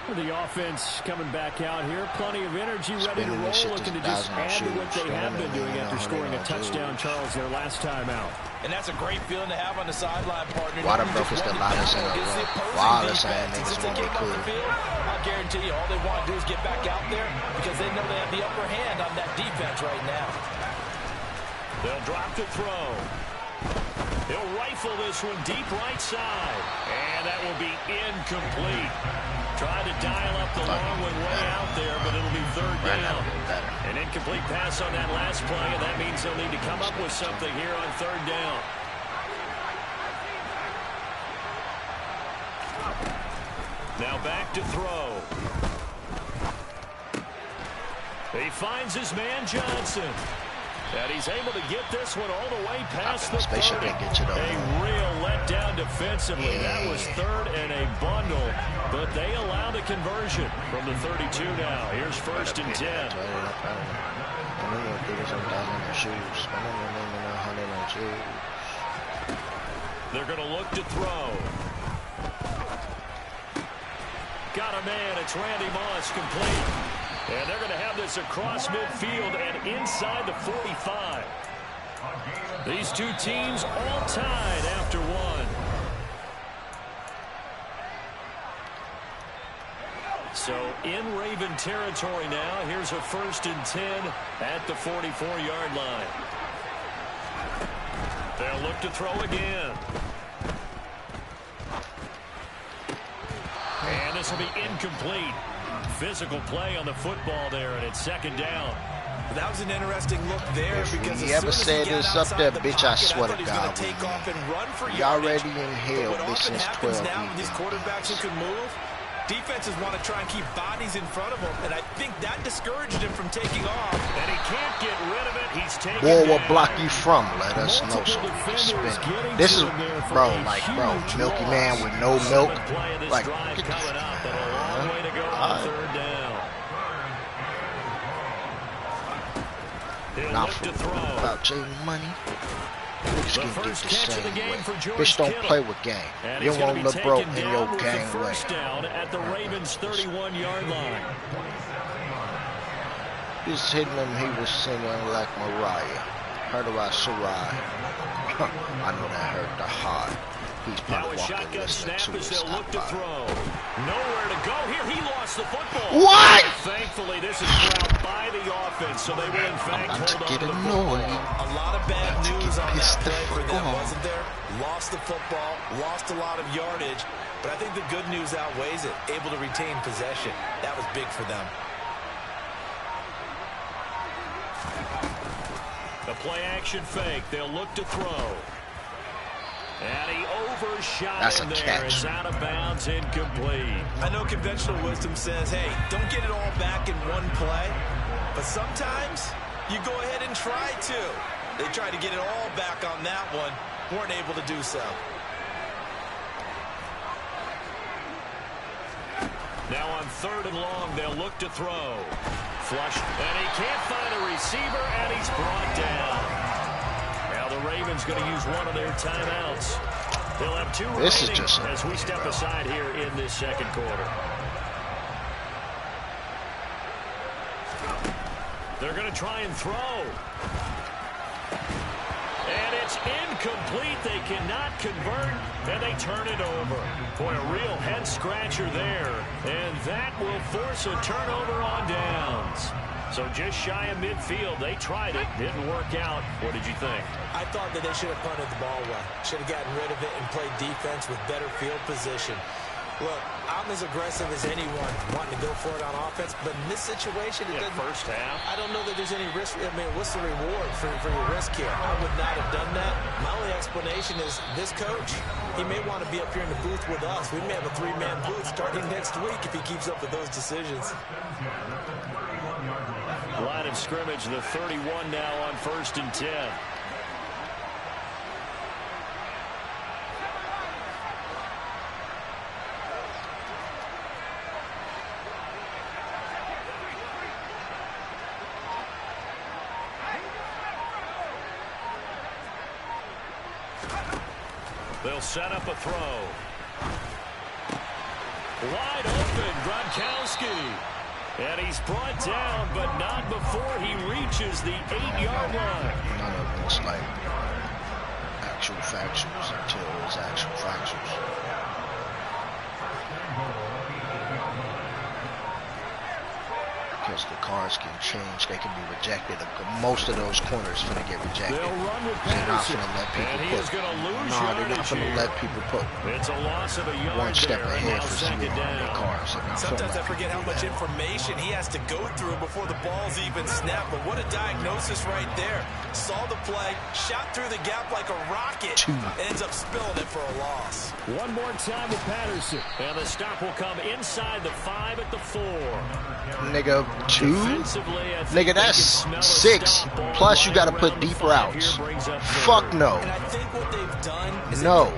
The offense coming back out here. Plenty of energy, ready to Spinning roll, this shit looking to to just 1,000 add to what shoes. they have been doing after scoring a 100 touchdown, shoes. Charles, their last time out. And that's a great feeling to have on the sideline, partner. Water Knowing broke just is the what loudest you in do the is the room. opposing Water defense. saying And niggas since they won't be came off cool. the field, I guarantee you all they want to do is get back out there because they know they have the upper hand on that defense right now. They'll drop the throw. He'll rifle this one deep right side. And that will be incomplete. Tried to dial up the long one way out there, but it'll be 3rd down. An incomplete pass on that last play, and that means they'll need to come up with something here on 3rd down. Now back to throw. He finds his man Johnson. And he's able to get this one all the way past the 30. A real letdown defensively. That was 3rd and a bundle. But they allow the conversion from the 32 now. Here's 1st and 10. They're going to look to throw. Got a man. It's Randy Moss complete. And they're going to have this across midfield and inside the 45. These two teams all tied after one. So in Raven territory now. Here's a 1st and 10 at the 44-yard line. They'll look to throw again. And this will be incomplete. Physical play on the football there, and it's 2nd down. That was an interesting look there because you ever said this up there, bitch, I swear to God. Y'all already in hell, bitch, since 12 now with these quarterbacks who can move, defenses want to try and keep bodies in front of them, and I think that discouraged him from taking off. And he can't get rid of it. He's taking Boy, down. what block you from? Let us know so we can spin. This is, bro, like, bro, Milky Man with no milk. Like, get the coming up and a long way to go on 3rd down. Not for about J Money. Niggas can get the same way. Bitch, don't play with gang. You don't want little bro in your gang way. First down at the Ravens' 31-yard line. Just hitting him, he was singing like Mariah. Heard about Sarai. I know that hurt the heart. He's Now probably a shotgun snap as they'll look to throw. Nowhere to go here. He lost the football. What? Thankfully, this is corralled by the offense, so they will in fact hold on to the football. A lot of bad news on that play for them, wasn't there? Lost the football, lost a lot of yardage, but I think the good news outweighs it. Able to retain possession. That was big for them. The play action fake. They'll look to throw. And he overshot him there. It's out of bounds, incomplete. I know conventional wisdom says, hey, don't get it all back in one play. But sometimes you go ahead and try to. They tried to get it all back on that one. Weren't able to do so. Now on 3rd and long, they'll look to throw. Flush, and he can't find a receiver, and he's brought down. Now the Ravens going to use one of their timeouts. They'll have 2 remaining as we step aside here in this second quarter. They're going to try and throw. And it's incomplete. They cannot convert, and they turn it over. Boy, a real head-scratcher there. And that will force a turnover on downs. So just shy of midfield. They tried it. Didn't work out. What did you think? I thought that they should have punted the ball away. Should have gotten rid of it and played defense with better field position. Look, I'm as aggressive as anyone wanting to go for it on offense, but in this situation, it doesn't. First half. I don't know that there's any risk. I mean, what's the reward for your risk here? I would not have done that. My only explanation is this coach, he may want to be up here in the booth with us. We may have a 3-man booth starting next week if he keeps up with those decisions. Line of scrimmage, the 31 now on 1st and 10. They'll set up a throw. Wide open, Gronkowski. And he's brought down, but not before he reaches the 8-yard line. None of it's like actual factuals until it's actual factuals. Because the cards can change, they can be rejected. Most of those corners finna get rejected. They're not finna let people they're not finna let people put it's a loss of a yard one step ahead for 0 on down. the cards. Sometimes I forget how much information he has to go through before the ball's even snapped. But what a diagnosis right there. Saw the play, shot through the gap like a rocket, ends up spilling it for a loss. One more time with Patterson. And the stop will come inside the 5 at the 4. Nigga, 2? Nigga, that's 6. Plus you gotta put deep routes. Fuck no. And I think what they've done is doubt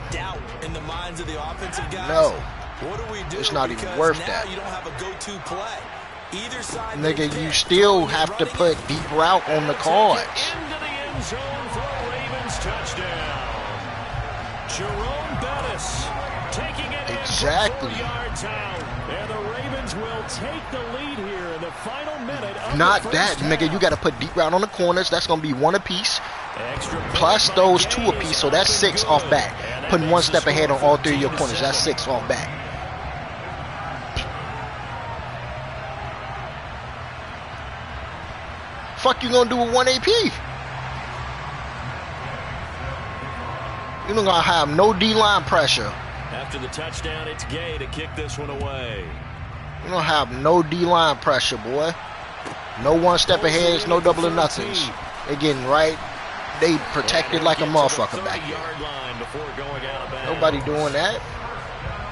in the minds of the offensive guys. No. What do we do? It's not even worth that. You don't have a go-to play. Either side. Nigga, you still have to put deep route on the cards. Into the end zone for a Ravens touchdown. Jerome Bettis taking it exactly. In 4 yards out. And the Ravens will take the lead here in the final minute of not the that, first nigga. half. You got to put deep route on the corners. That's going to be 1 apiece. Plus those 2 apiece. So that's 6 off back. Putting 1 step ahead on all 3 of your corners. That's 6 off back. Fuck you going to do with 1 AP? You don't going to have no D-line pressure. After the touchdown, it's Gay to kick this one away. You don't have no D-line pressure, boy. No 1 step ahead, no double or nothings. They getting right. They protected like a motherfucker back there. Nobody doing that.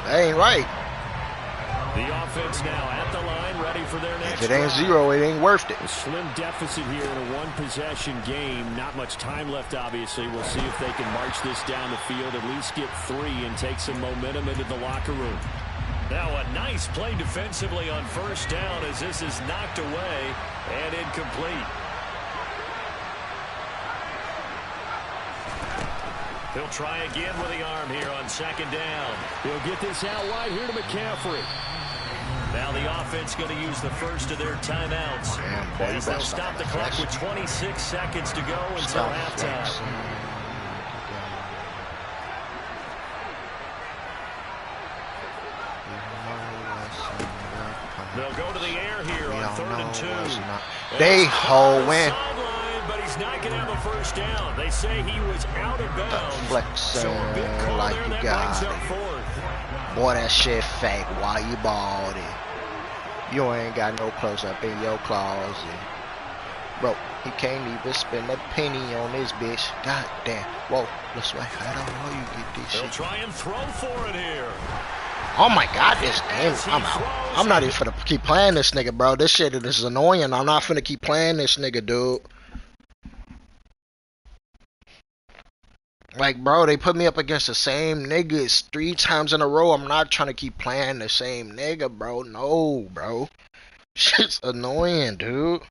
That ain't right. The offense now at the line, ready for their next. If it ain't 0, it ain't worth it. A slim deficit here in a 1-possession game. Not much time left, obviously. We'll see if they can march this down the field, at least get 3 and take some momentum into the locker room. Now a nice play defensively on 1st down as this is knocked away and incomplete. He'll try again with the arm here on 2nd down. He'll get this out wide here to McCaffrey. Now the offense going to use the first of their timeouts. As they'll stop the clock with 26 seconds to go until halftime. They'll go to the air here on 3rd and 2. They holding. But he's not going to have a first down. They say he was out of bounds. Flexing So a big call like there you that got brings up it. 4th. Boy, that shit fake. Why you bought it? You ain't got no close up in your closet. Bro, he can't even spend a penny on this bitch. God damn. Whoa, this way. I don't know you get this They'll shit. try and throw for it here. Oh my god, this game. I'm out. I'm not even finna keep playing this nigga, bro. This shit is annoying. I'm not finna keep playing this nigga, dude. Like, bro, they put me up against the same niggas 3 times in a row. I'm not trying to keep playing the same nigga, bro. No, bro. Shit's annoying, dude.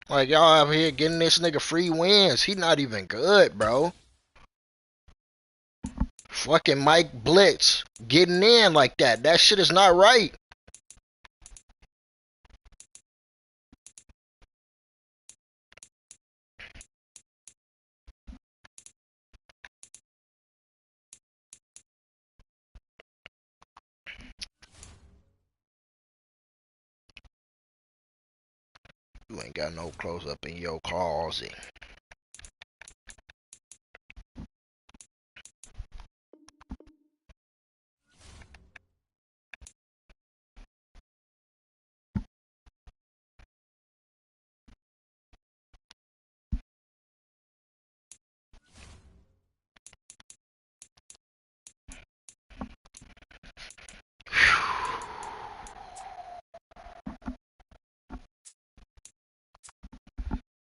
Like, y'all out here getting this nigga free wins. He not even good, bro. Fucking Mike Blitz getting in like that. That shit is not right. You ain't got no clothes up in your closet.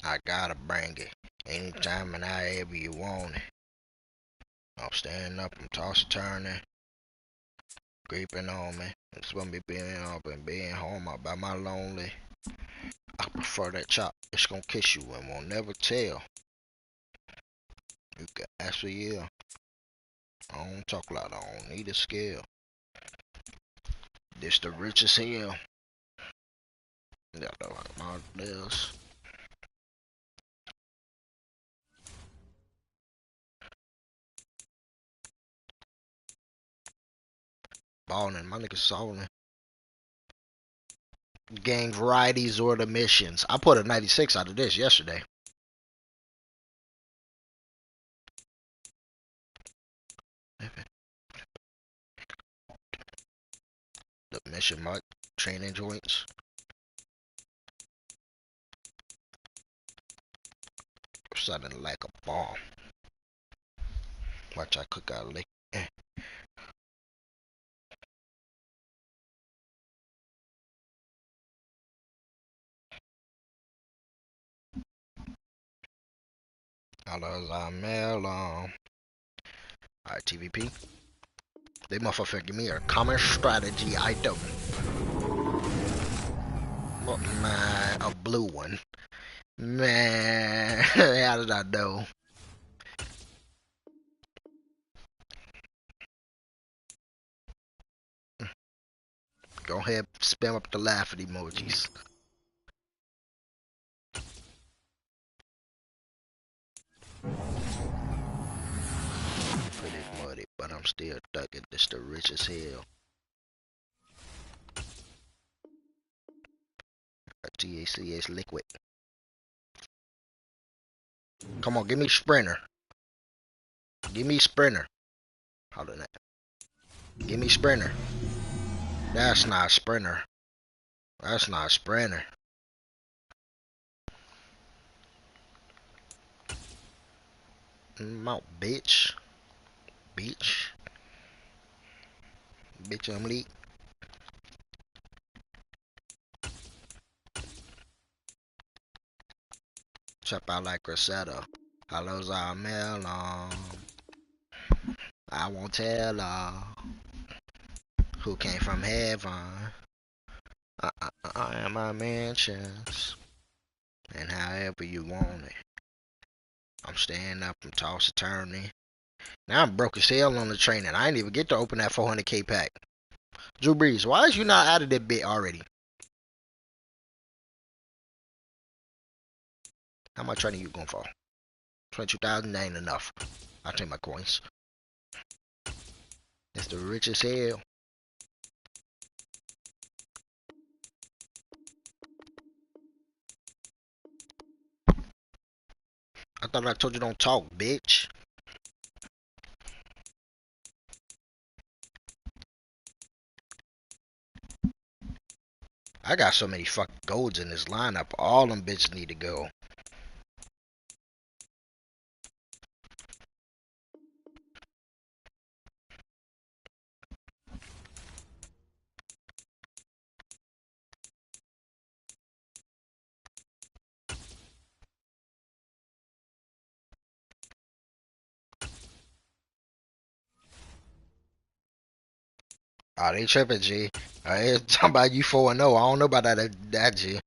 I gotta bring it. Anytime and however you want it. I'm standing up, I'm tossing, turning, creeping on me. It's gonna be being up and being home out by my lonely. I prefer that chop. It's gonna kiss you and won't never tell. You can ask for yeah. I don't talk loud, I don't need a scale. This the richest hell. Yeah, know how my bills. Ballin', my niggas sawin'. Gang varieties or the missions. I put a 96 out of this yesterday. The mission mark training joints. Sounding like a bomb. Watch I cook out lick. Dollars a melon. Alright, TVP. They motherfucker give me a common strategy item. Oh, man, a blue one. Man, how did I know? Go ahead, spam up the laughing emojis. Pretty muddy, but I'm still thugging. This the rich as hell. THC liquid. Come on, give me Sprinter. Give me Sprinter. Hold on that. Give me Sprinter. That's not Sprinter. That's not Sprinter. Mount, bitch. Bitch. Bitch, I'm leak. Chop out like Rosetta. Hellos are melon. I won't tell who came from heaven. I am my mansions. And however you want it. I'm staying up and tossing, turning. Now I'm broke as hell on the training. I didn't even get to open that 400k pack. Drew Brees, why is you not out of that bit already? How much training you going for? 22,000 ain't enough. I'll take my coins. It's the rich as hell. I thought I told you don't talk, bitch. I got so many fucking golds in this lineup. All them bitches need to go. Oh, they tripping, G. They talking about you 4-0. I don't know about that G.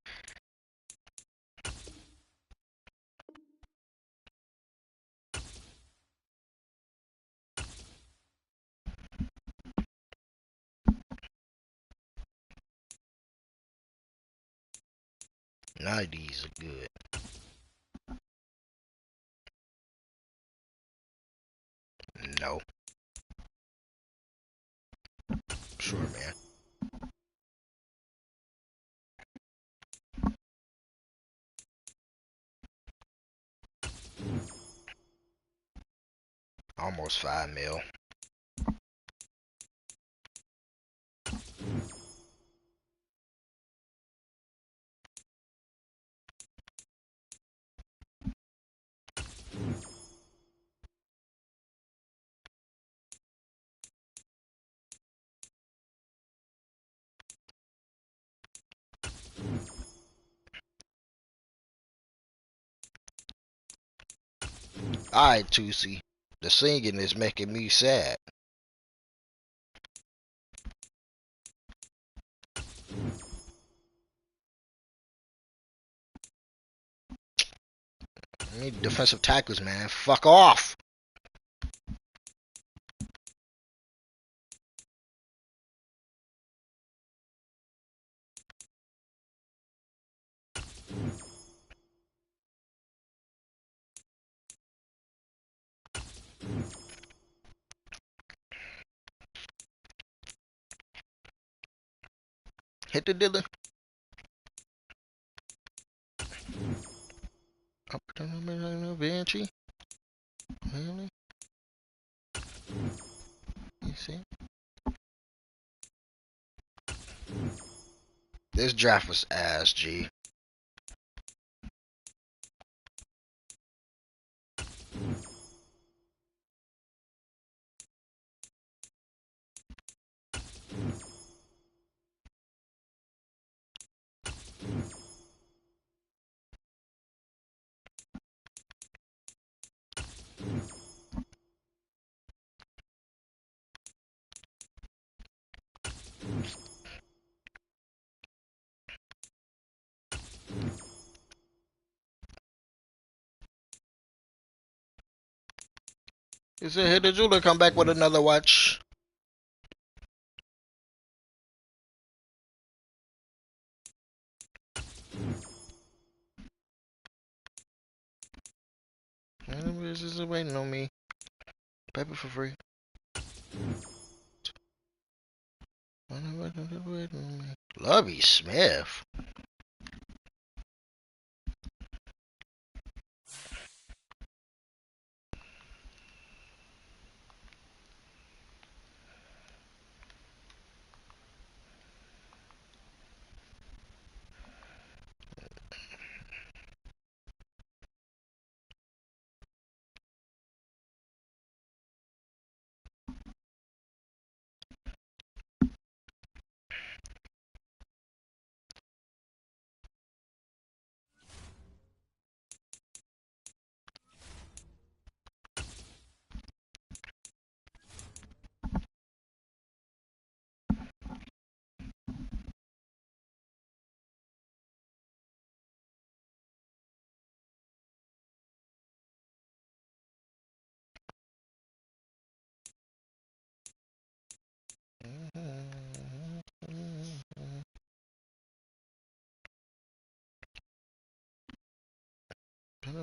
None of these are good. No. Sure, man. Almost 5 mil. Alright, Tusi. The singing is making me sad. I need defensive tackles, man. Fuck off. Hit the dealer. Up to the Vinci. Really? You see? This draft was ass, G. He said, hit the jeweler, come back with another watch. This is waiting on me. Paper for free. Lovey Smith.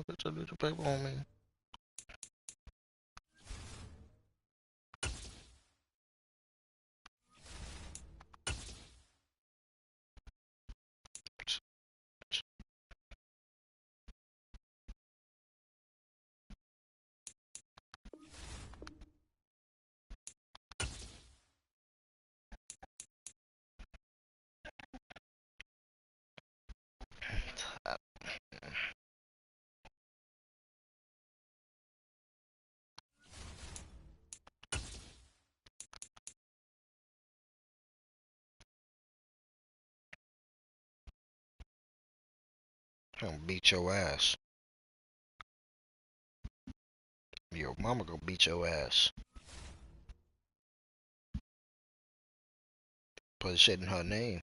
Put a little paper on me. I'm gonna beat your ass. Your mama gonna beat your ass. Put shit in her name.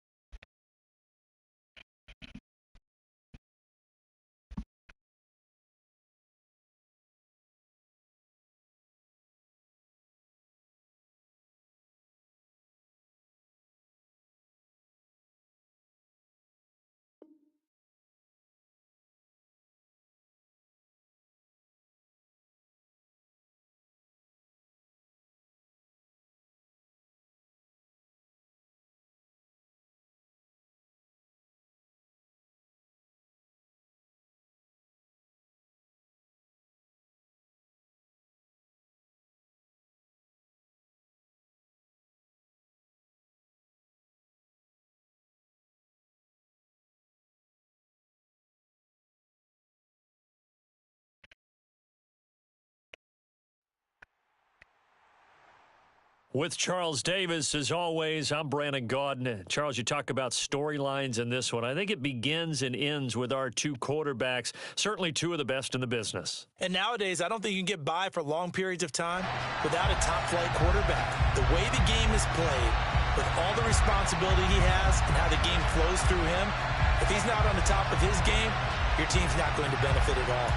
With Charles Davis, as always, I'm Brandon Gaudin. Charles, you talk about storylines in this one. I think it begins and ends with our two quarterbacks, certainly two of the best in the business. And nowadays, I don't think you can get by for long periods of time without a top-flight quarterback. The way the game is played, with all the responsibility he has and how the game flows through him, if he's not on the top of his game, your team's not going to benefit at all.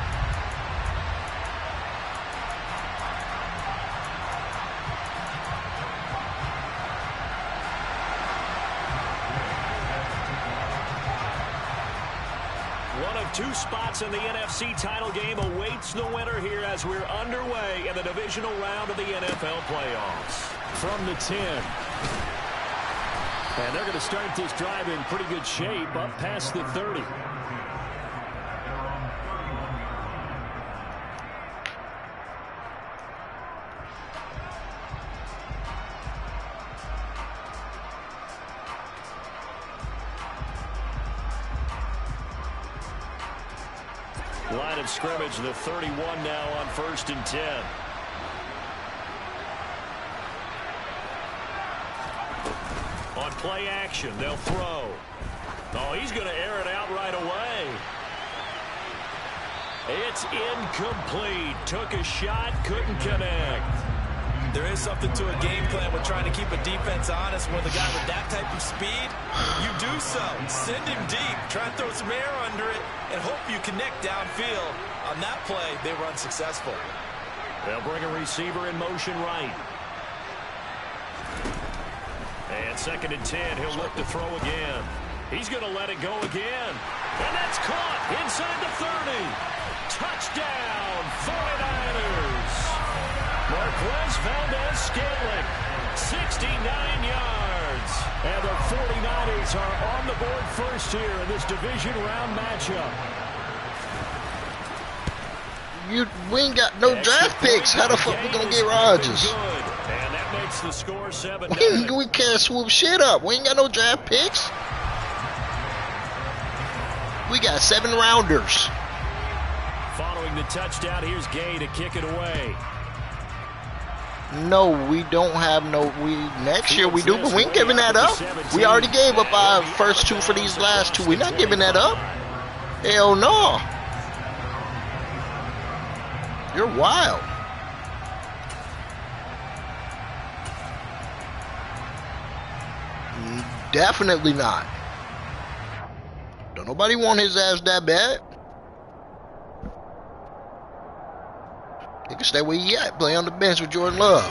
One of two spots in the NFC title game awaits the winner here as we're underway in the divisional round of the NFL playoffs. From the 10. And they're going to start this drive in pretty good shape up past the 30. Line of scrimmage, the 31 now on 1st and 10. On play action, they'll throw. Oh, he's going to air it out right away. It's incomplete. Took a shot, couldn't connect. There is something to a game plan with trying to keep a defense honest. With a guy with that type of speed, you do so. Send him deep. Try and throw some air under it and hope you connect downfield. On that play, they were unsuccessful. They'll bring a receiver in motion right. And 2nd and 10, he'll look to throw again. He's going to let it go again. And that's caught inside the 30. Touchdown, 49ers. Marquez Valdez-Scantling, 69 yards. And the 49ers are on the board first here in this division round matchup. We ain't got no draft picks. How the fuck we gonna get Rodgers? And that makes the score 7-9. We can't swoop shit up. We ain't got no draft picks. We got 7 rounders. Following the touchdown, here's Gay to kick it away. No, we don't have no. Next year we do, but we ain't giving that up. We already gave up our first 2 for these last 2. We're not giving that up. Hell no. You're wild. Definitely not. Don't nobody want his ass that bad. He can stay where he at, play on the bench with Jordan Love.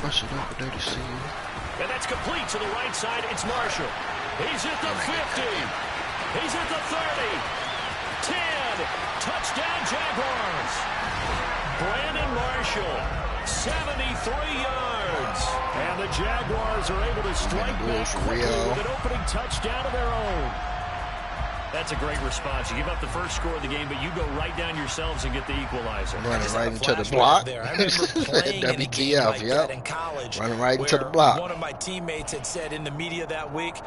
Rush it up, there to see you. And that's complete to the right side. It's Marshall. He's at the 50. He's at the 30. 10. Touchdown Jaguars. Brandon Marshall, 73 yards. And the Jaguars are able to strike back quickly with an opening touchdown of their own. That's a great response. You give up the first score of the game, but you go right down yourselves and get the equalizer. Running right into the block. WTF, yep. In college, running right into the block. One of my teammates had said in the media that week,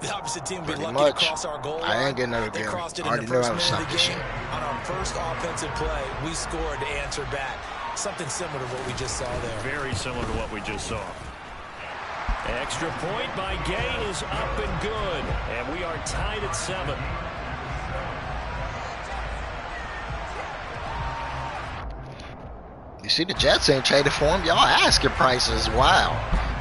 the opposite team would be lucky to cross our goal line. I ain't getting another game. I already know how to stop this shit. On our first offensive play, we scored to answer back. Something similar to what we just saw there. Very similar to what we just saw. Extra point by Gay is up and good. And we are tied at 7. You see the Jets ain't traded for him. Y'all asking prices. Wow.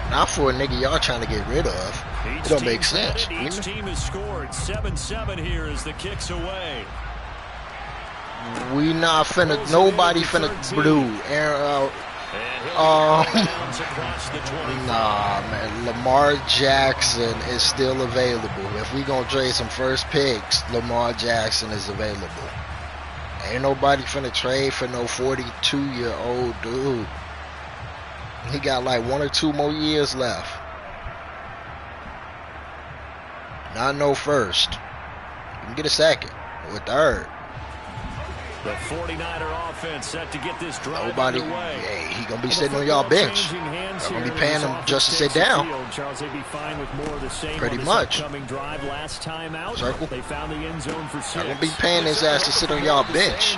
Not for a nigga y'all trying to get rid of. It don't make sense. Each team has scored 7-7 here as the kicks away. We not finna, nobody finna do. Nah, man. Lamar Jackson is still available. If we gonna trade some first picks, Lamar Jackson is available. Ain't nobody finna trade for no 42-year-old dude. He got like 1 or 2 more years left. Not no first. You can get a second or a third. The 49er offense set to get this drive Nobody, underway. hey, he gonna be sitting on y'all bench. Y'all gonna be paying him just to sit down. Charles, they'd be fine with more of the same. Pretty much. Drive last time out. Circle. They found the end zone for 6. Y'all gonna be paying his ass to sit on y'all bench.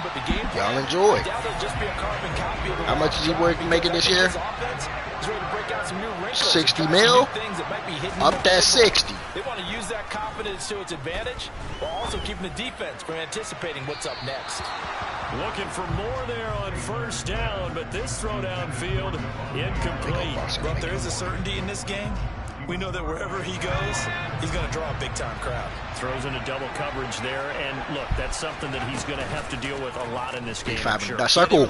Y'all enjoy. How much is he worth making this year? 60 mil? Up that 60. They want to use that confidence to its advantage while also keeping the defense from anticipating what's up next. Looking for more there on first down, but this throw downfield incomplete. But there is a certainty in this game. We know that wherever he goes, he's going to draw a big-time crowd. Throws into double coverage there, and look, that's something that he's going to have to deal with a lot in this game. Sure. That circle.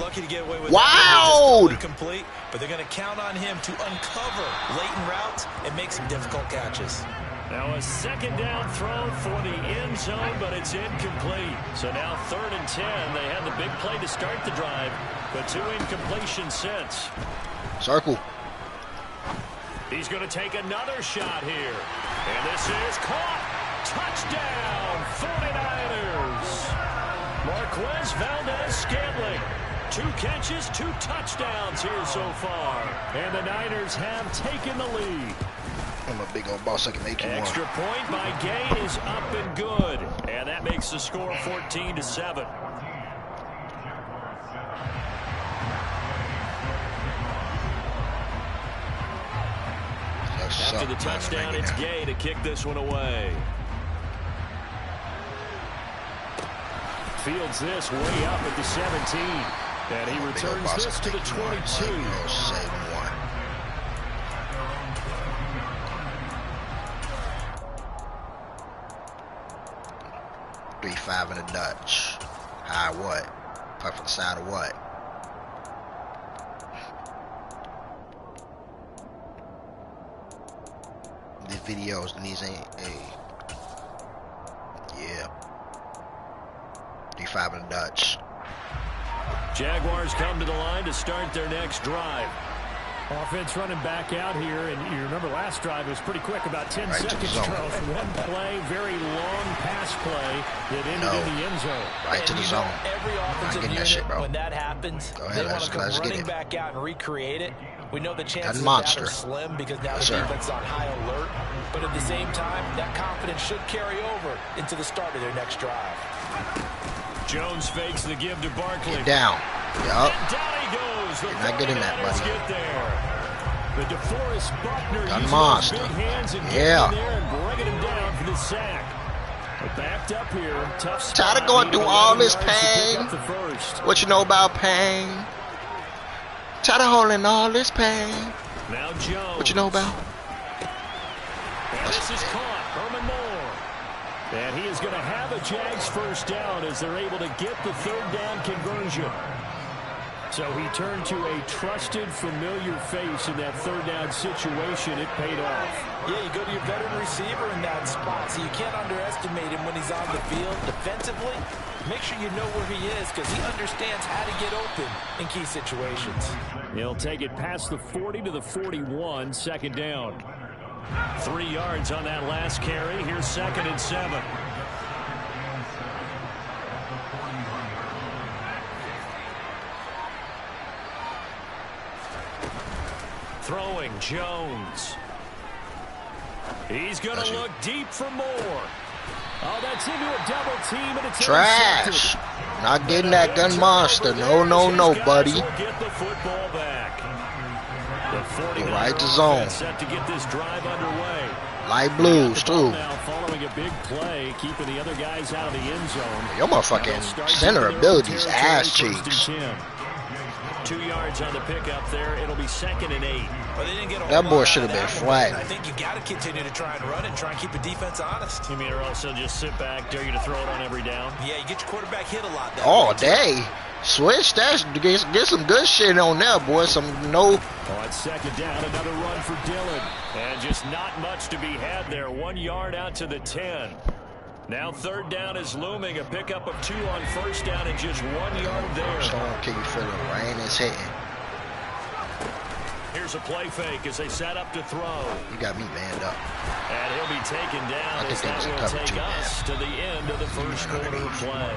Wow! Complete, but they're going to count on him to uncover latent routes and make some difficult catches. Now a second down throw for the end zone, but it's incomplete. So now 3rd and 10. They had the big play to start the drive, but 2 incompletions since. Circle. He's going to take another shot here. And this is caught. Touchdown, 49ers. Marquez Valdez-Scantling. 2 catches, 2 touchdowns here so far. And the Niners have taken the lead. I'm a big old boss. I can make you Extra one. point by Gay is up and good. And that makes the score 14-7. After the touchdown, it's Gay to kick this one away. Fields this way up at the 17. And he returns this to the 22. 3-5 in a Dutch. High what? Perfect side of what? These videos and these ain't yeah. 3-5 in a Dutch. Jaguars come to the line to start their next drive. Offense running back out here, and you remember last drive was pretty quick, about 10 seconds, Charles. One play, very long pass play that ended in the end zone. Right to the zone. Every offensive unit, shit, bro. when that happens, ahead, they want to come let's running back out and recreate it. We know the chances of that are slim because now the defense is on high alert. But at the same time, that confidence should carry over into the start of their next drive. Jones fakes the give to Barkley. Get down. Yup. Down he goes. You're not getting that, buddy. Get there. The DeForest Buckner Gun monster. Yeah. There and bringing him down for the sack. But backed up here. Tough spot. Tired of going through all this pain. What you know about pain? Tired of holding all this pain. Now Jones. What you know about? And this is caught. Herman Moore. And he is going to have a Jags first down as they're able to get the 3rd down conversion. So he turned to a trusted, familiar face in that 3rd down situation. It paid off. Yeah, you go to your veteran receiver in that spot, so you can't underestimate him when he's on the field. Defensively, make sure you know where he is because he understands how to get open in key situations. He'll take it past the 40 to the 41, 2nd down. 3 yards on that last carry. Here's 2nd and 7. Throwing Jones. He's going to look deep for more. Oh, that's into a double team, and it's trash. Not getting that gun monster. No, no, no, buddy. Get the football back. The Go right to zone. Set to get this drive underway. Light blues, too. Now following a big play, keeping the other guys out of the end zone. Your motherfucking center abilities, ass cheeks. 2 yards on the pickup there. It'll be 2nd and 8. Well, they didn't get That boy should have been flat. I think you got to continue to try and run and try and keep the defense honest. You mean, or also just sit back, dare you to throw it on every down? Yeah, you get your quarterback hit a lot. All day. Switch that. Get some good shit on there, boy. Some no. On 2nd down, another run for Dillon. And just not much to be had there. 1 yard out to the 10. Now 3rd down is looming. A pickup of 2 on 1st down and just 1 yard there. Storm, can you feel the rain is hitting? Here's a play fake as they set up to throw. You got me manned up. And he'll be taken down as that will take us to the end of the first quarter of play.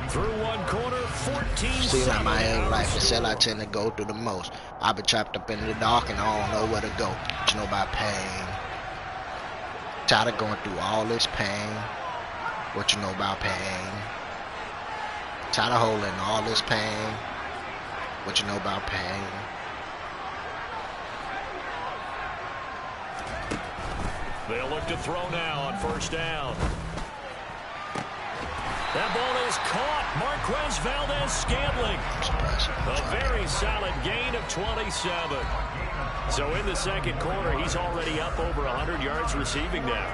Through 1 quarter, 14 See, like my whole life, it's I tend to go through the most. I've been trapped up in the dark and I don't know where to go. But you know about pain. Tired of going through all this pain. What you know about pain? Tired of holding all this pain. What you know about pain? They'll look to throw now on 1st down. That ball is caught. Marquez Valdez-Scantling. A very solid gain of 27. So in the 2nd quarter, he's already up over 100 yards receiving now.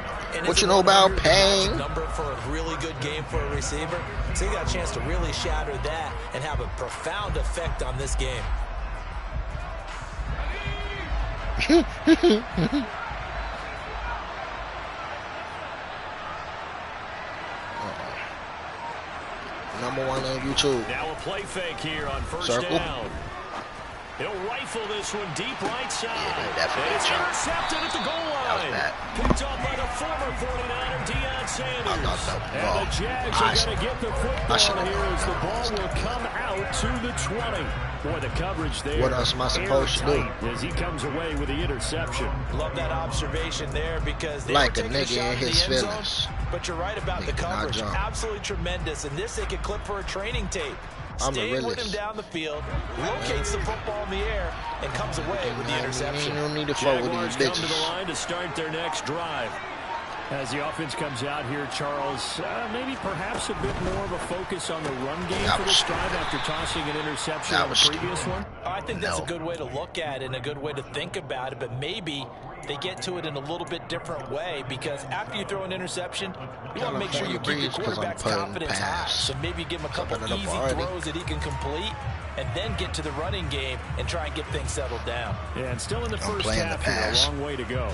What you know about pain? Number for a really good game for a receiver. So he got a chance to really shatter that and have a profound effect on this game. Number 1 on YouTube. Now a play fake here on 1st down. He'll rifle this one deep right side. Yeah, and it's intercepted at the goal line. Picked up by the former 49er, Deion Sanders. And the Jags are going to get the football here as the ball will come out to the 20. Boy, the coverage there. What else am I supposed to do? As he comes away with the interception. Love that observation there because they like were a taking a shot nigga in his at the end feelings. zone, but you're right about the coverage. Absolutely tremendous. And this they could clip for a training tape. Staying with him down the field, locates the football in the air, and comes away with the interception. You don't need to fuck with these Jaguars come to the bitches. line to start their next drive. As the offense comes out here, Charles, maybe perhaps a bit more of a focus on the run game for this drive after tossing an interception on the previous one? I think that's a good way to look at it and a good way to think about it, but maybe they get to it in a little bit different way because after you throw an interception, you want to make sure you keep your quarterback's confidence high. So maybe you give him a couple easy throws that he can complete and then get to the running game and try and get things settled down. Yeah, and still in the first half, a long way to go.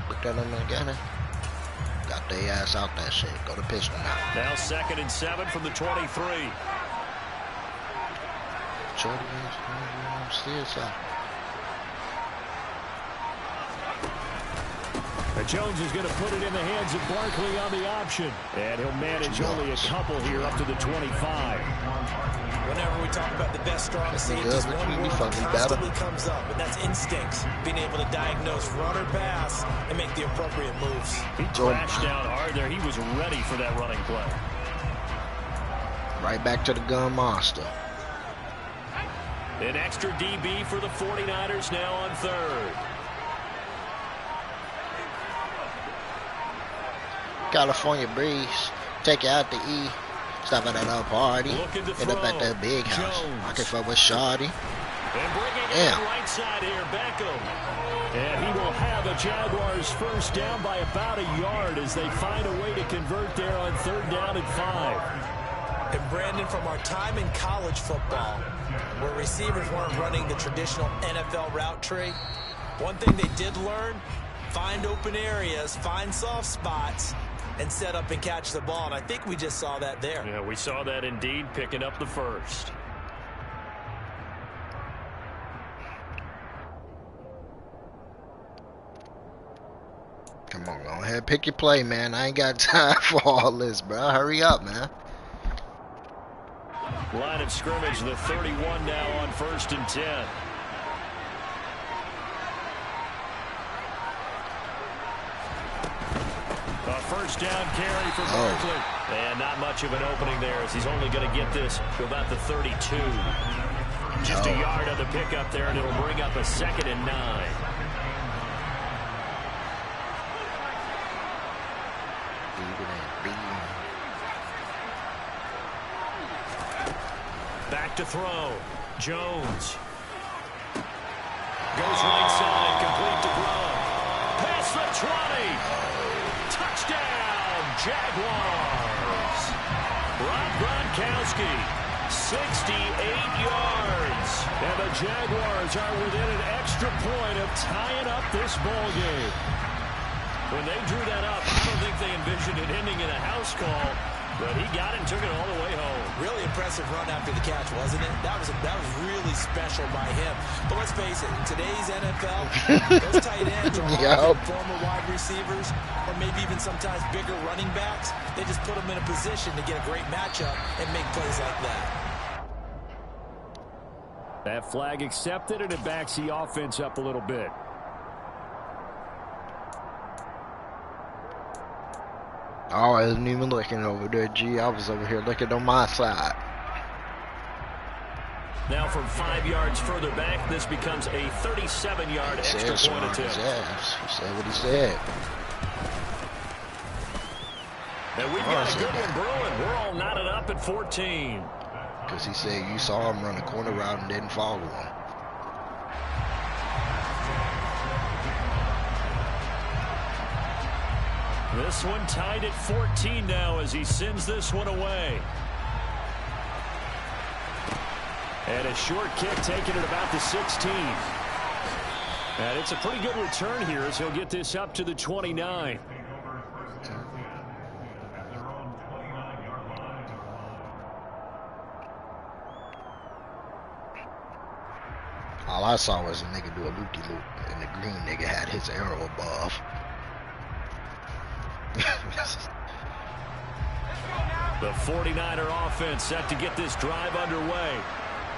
Put that on again. Got their ass out that shit. Go to pistol now. Now 2nd and 7 from the 23. Jones is going to put it in the hands of Barkley on the option. And he'll manage only a couple here up to the 25. Whenever we talk about the best strong safeties, one word constantly comes up, and that's instincts. Being able to diagnose run or pass and make the appropriate moves. He crashed down hard there. He was ready for that running play. Right back to the gun monster. An extra DB for the 49ers now on 3rd. California breeze. Take it out the E. Stop at that party. End up at that big house. I can fuck with Shawty. And bringing it right side here, Beckham. And he will have the Jaguars first down by about a yard as they find a way to convert there on 3rd down and 5. And Brandon, from our time in college football, where receivers weren't running the traditional NFL route tree, one thing they did learn, find open areas, find soft spots, and set up and catch the ball. And I think we just saw that there. Yeah, we saw that indeed, picking up the first. Come on, go ahead, pick your play, man. I ain't got time for all this, bro. Hurry up, man. Line of scrimmage, the 31 now on 1st and 10. A first down carry for Barkley. And not much of an opening there as he's only going to get this to about the 32. Just a yard on the pickup there, and it'll bring up a 2nd and 9. Back to throw. Jones. Goes right side, complete to Grubb. Past the 20. Touchdown, Jaguars. Rob Gronkowski, 68 yards. And the Jaguars are within an extra point of tying up this ball game. When they drew that up, I don't think they envisioned it ending in a house call, but he got it and took it all the way home. Really impressive run after the catch, wasn't it? That was really special by him. But let's face it, in today's NFL, those tight ends are often former wide receivers or maybe even sometimes bigger running backs. They just put them in a position to get a great matchup and make plays like that. That flag accepted, and it backs the offense up a little bit. Oh, I wasn't even looking over there, G. I was over here looking on my side. Now from 5 yards further back, this becomes a 37-yard extra point attempt. He said what he said. And we've got a good one brewing. We're all knotted up at 14. Because he said you saw him run a corner route and didn't follow him. This one tied at 14 now as he sends this one away. And a short kick taken at about the 16. And it's a pretty good return here as he'll get this up to the 29. All I saw was a nigga do a loop-de-loop, and the green nigga had his arrow above. The 49er offense set to get this drive underway.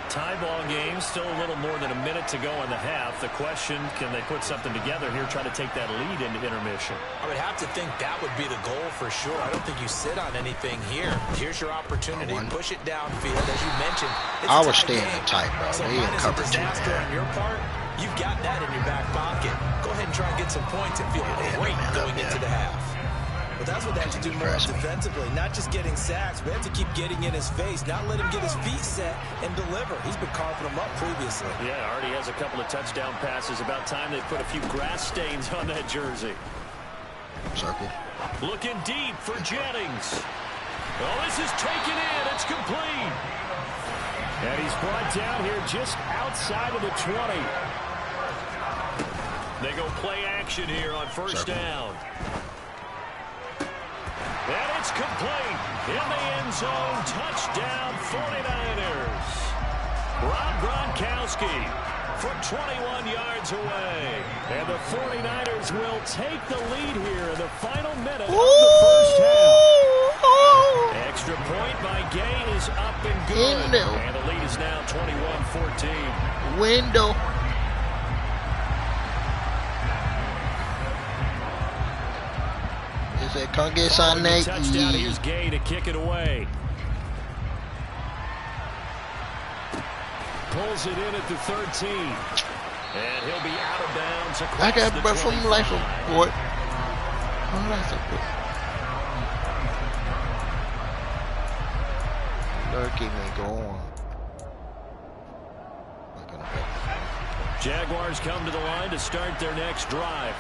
Tie ball game, still a little more than a minute to go in the half. The question, can they put something together here, try to take that lead into intermission? I would have to think that would be the goal for sure. I don't think you sit on anything here. Here's your opportunity. Push it downfield. As you mentioned, it's I was staying tight, bro. So they didn't cover too on your part, you've got that in your back pocket. Go ahead and try and get some points and feel great going into the half. But that's what they have to do more defensively, not just getting sacks, but they have to keep getting in his face, not let him get his feet set and deliver. He's been carving them up previously. Yeah, already has a couple of touchdown passes. About time they put a few grass stains on that jersey. Circle. Looking deep for Jennings. Oh, this is taken in. It's complete. And he's brought down here just outside of the 20. They go play action here on first down. And it's complete. In the end zone, touchdown 49ers. Rob Gronkowski from 21 yards away. And the 49ers will take the lead here in the final minute of the first half. Extra point by Gay is up and good. And the lead is now 21-14. Window. Can't get something touchdown. Here's Gay to kick it away. Pulls it in at the 13. And he'll be out of bounds across I got the from life support. Keep me going. Jaguars come to the line to start their next drive.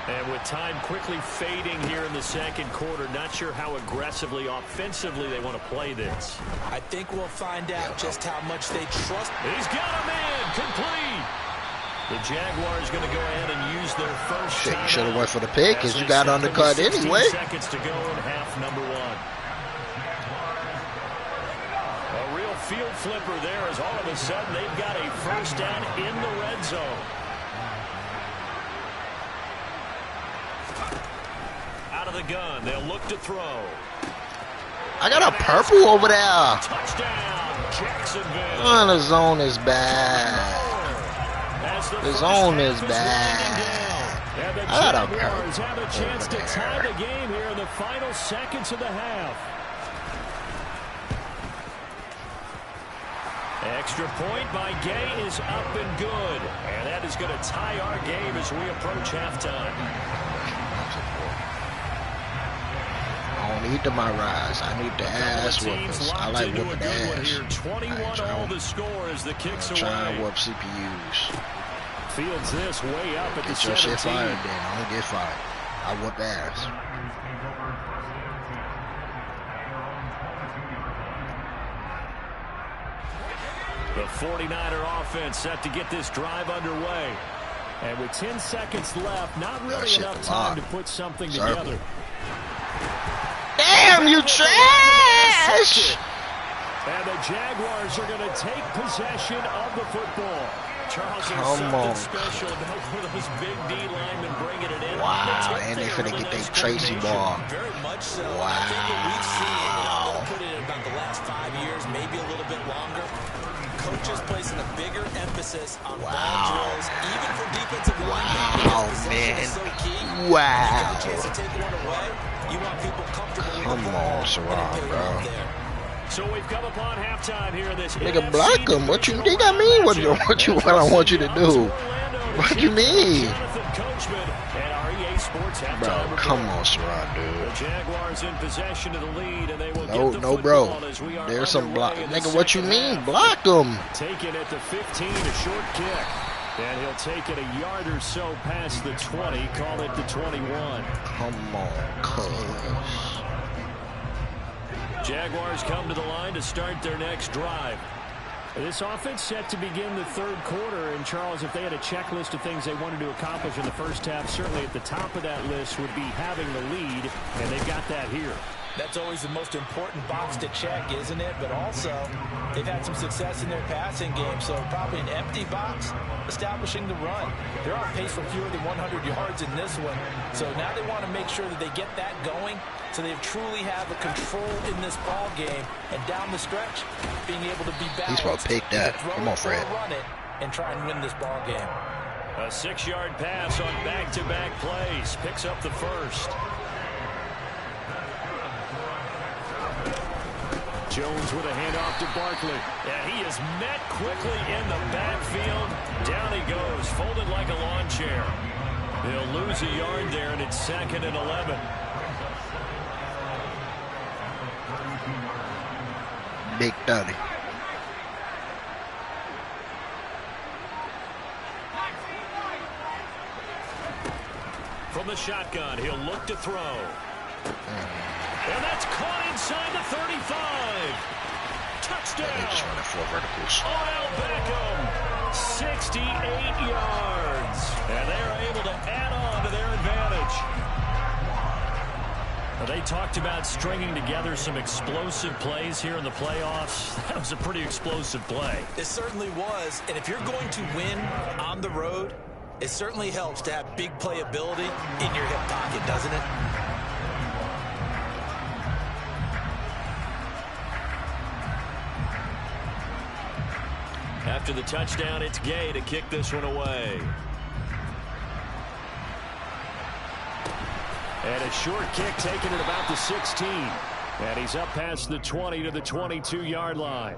And with time quickly fading here in the second quarter, not sure how aggressively, offensively they want to play this. I think we'll find out just how much they trust. He's got him in, complete. The Jaguars going to go ahead and use their first shit. time. You should have went for the pick because you got undercut anyway. 16 seconds to go in half number one. A real field flipper there as all of a sudden they've got a first down in the red zone. Out of the gun, they'll look to throw. I got a purple over there. Touchdown, Jacksonville. Oh, the zone is bad. The zone is bad. I got a purple. Have a chance to tie the game here in the final seconds of the half. Extra point by Gay is up and good. And that is going to tie our game as we approach halftime. I don't need the my rise. I need the ass whoopers. I like whooping ass. 21 all the score as the kicks away. Trying to whoop CPUs. Fields this way up at the 17. Get your shit fired then. I don't get fired. I whoop ass. The 49er offense set to get this drive underway. And with 10 seconds left, not really enough time to put something together. Damn, you trash! And the Jaguars are going to take possession of the football. Charles, come on. Special about one of those big D linemen bringing it in. Wow, and they finna get that Tracy ball. Very much so. Wow. I think what we've seen, they'll put it in about the last 5 years, maybe a little bit longer. Coaches placing a bigger emphasis on ball drills, even for defensive linemen. Wow, man. Wow. Chance to take one away. You want people comfortable with come on, Sarah, bro. So we've come upon halftime here in this. Nigga, block him. What you think I mean? What I want you to do? What you mean? Bro, come on, Sarah, dude. The Jaguars in possession of the lead, and they will no, bro. There's some block. Nigga, what you mean? Block him. Taken at the 15, a short kick. And he'll take it a yard or so past the 20. Call it the 21. Come on, cuz. Jaguars come to the line to start their next drive. This offense set to begin the third quarter. And, Charles, if they had a checklist of things they wanted to accomplish in the first half, certainly at the top of that list would be having the lead, and they've got that here. That's always the most important box to check, isn't it? But also, they've had some success in their passing game, so probably an empty box, establishing the run. They're on pace for fewer than 100 yards in this one, so now they want to make sure that they get that going, so they truly have a control in this ball game, and down the stretch, being able to be balanced. He's supposed to pick that. Come on, Fred. Run it and try and win this ball game. A 6-yard pass on back-to-back plays. Picks up the first. Jones with a handoff to Barkley. Yeah, he is met quickly in the backfield. Down he goes, folded like a lawn chair. He'll lose a yard there, and it's 2nd and 11. Big 30. From the shotgun, he'll look to throw. And that's caught inside the 35. Touchdown. Yeah, they just running 4 verticals. Odell Beckham, 68 yards. And they're able to add on to their advantage. They talked about stringing together some explosive plays here in the playoffs. That was a pretty explosive play. It certainly was. And if you're going to win on the road, it certainly helps to have big playability in your hip pocket, doesn't it? After the touchdown, it's Gay to kick this one away. And a short kick taken at about the 16. And he's up past the 20 to the 22-yard line.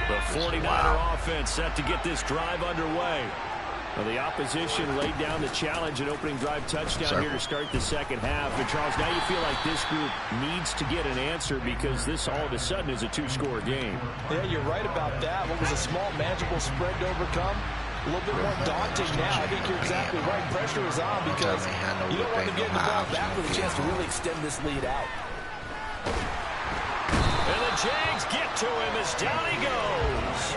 The 49er offense set to get this drive underway. Well, the opposition laid down the challenge and opening drive touchdown here to start the second half. But, Charles, now you feel like this group needs to get an answer because this all of a sudden is a 2-score game. Yeah, you're right about that. What was a small, manageable spread to overcome? A little bit more daunting now. I think you're exactly right. Pressure is on because you don't want to get the ball back with a chance to really extend this lead out. And the Jags get to him as down he goes.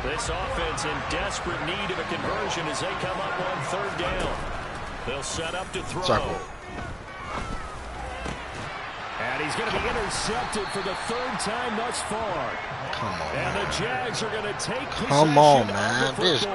This offense in desperate need of a conversion as they come up on 3rd down. They'll set up to throw. Circle. And he's going to be intercepted for the 3rd time thus far. Come on, and man. the Jags are going to take possession. Come on, man. This game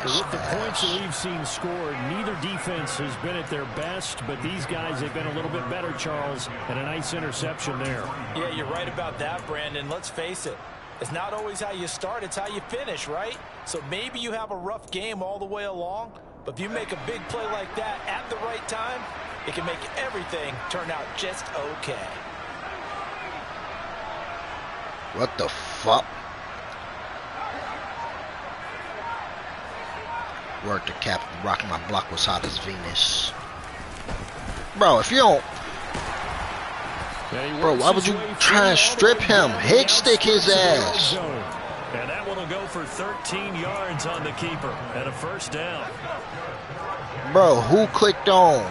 is with the points that we've seen scored, neither defense has been at their best, but these guys have been a little bit better, Charles, and a nice interception there. Yeah, you're right about that, Brandon. Let's face it. It's not always how you start, it's how you finish, right? So maybe you have a rough game all the way along, but if you make a big play like that at the right time, it can make everything turn out just okay. What the fuck? Word to Captain Rock, my block was hot as Venus. Bro, if you don't... Bro, why would you try and strip him? Hit stick his ass. And that one will go for 13 yards on the keeper and a first down. Bro, who clicked on?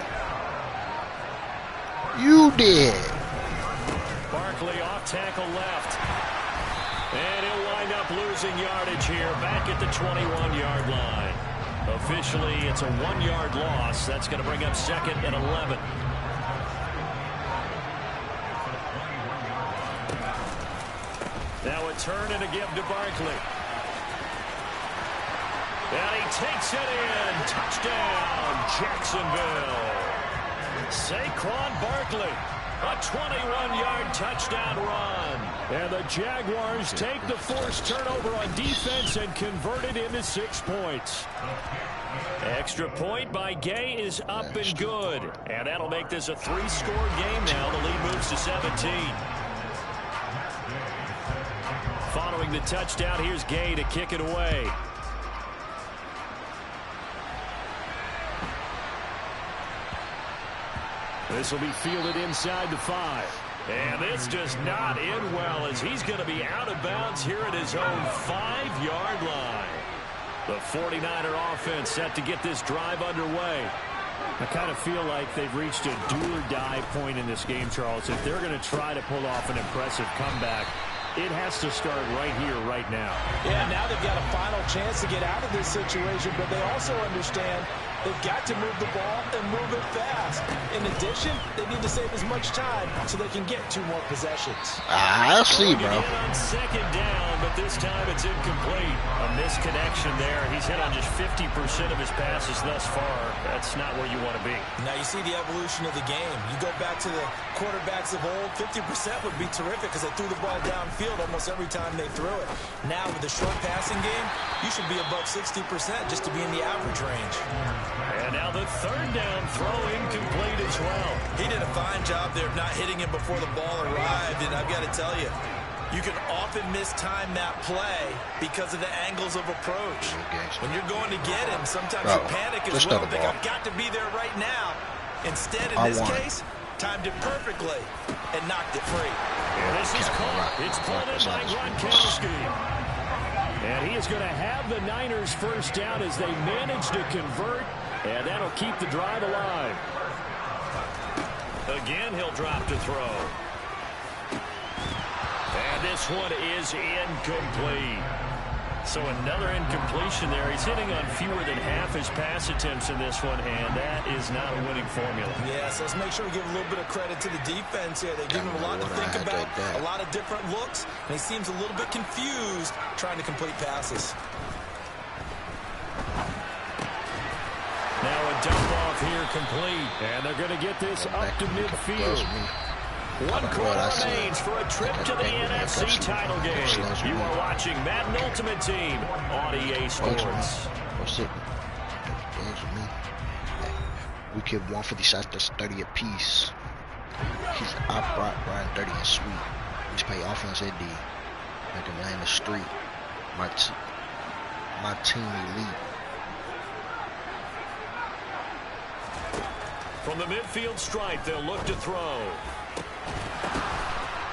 You did. Barkley off tackle left. And he'll wind up losing yardage here back at the 21-yard line. Officially, it's a 1-yard loss. That's going to bring up 2nd and 11. Now a turn and a give to Barkley. And he takes it in. Touchdown, Jacksonville. Saquon Barkley, a 21-yard touchdown run. And the Jaguars take the forced turnover on defense and convert it into 6 points. Extra point by Gay is up and good. And that'll make this a 3-score game now. The lead moves to 17. Following the touchdown, here's Gay to kick it away. This will be fielded inside the 5. And this does not end well as he's going to be out of bounds here at his own 5-yard line. The 49er offense set to get this drive underway. I kind of feel like they've reached a do-or-die point in this game, Charles. If they're going to try to pull off an impressive comeback, it has to start right here, right now. Yeah, now they've got a final chance to get out of this situation, but they also understand they've got to move the ball and move it fast. In addition, they need to save as much time so they can get 2 more possessions. I'll see, bro. On 2nd down, but this time it's incomplete. A misconnection there. He's hit on just 50% of his passes thus far. That's not where you want to be. Now you see the evolution of the game. You go back to the quarterbacks of old, 50% would be terrific because they threw the ball downfield almost every time they threw it. Now with the short passing game, you should be above 60% just to be in the average range. And now the 3rd down throw incomplete as well. He did a fine job there of not hitting him before the ball arrived, and I've got to tell you, you can often mistime that play because of the angles of approach. When you're going to get him, sometimes you panic as well and think, I've got to be there right now. Instead, in this case, timed it perfectly and knocked it free. And this is caught. It's pulled in by Gronkowski. And he is going to have the Niners first down as they manage to convert, and that'll keep the drive alive. Again, he'll drop to throw. And this one is incomplete. So another incompletion there. He's hitting on fewer than half his pass attempts in this one, and that is not a winning formula. Yeah, so let's make sure we give a little bit of credit to the defense here. They give him a lot to think about, a lot of different looks, and he seems a little bit confused trying to complete passes. Now a dump off here complete, and they're going to get this up to midfield. 1 quarter remains for a trip to the NFC title game. You are watching Madden Ultimate Team on EA Sports. We killed 150 shots, that's 30 apiece. He's out Brian 30 and sweet. He's play offense at D. Make him land the street. My team elite. From the midfield stripe, they'll look to throw.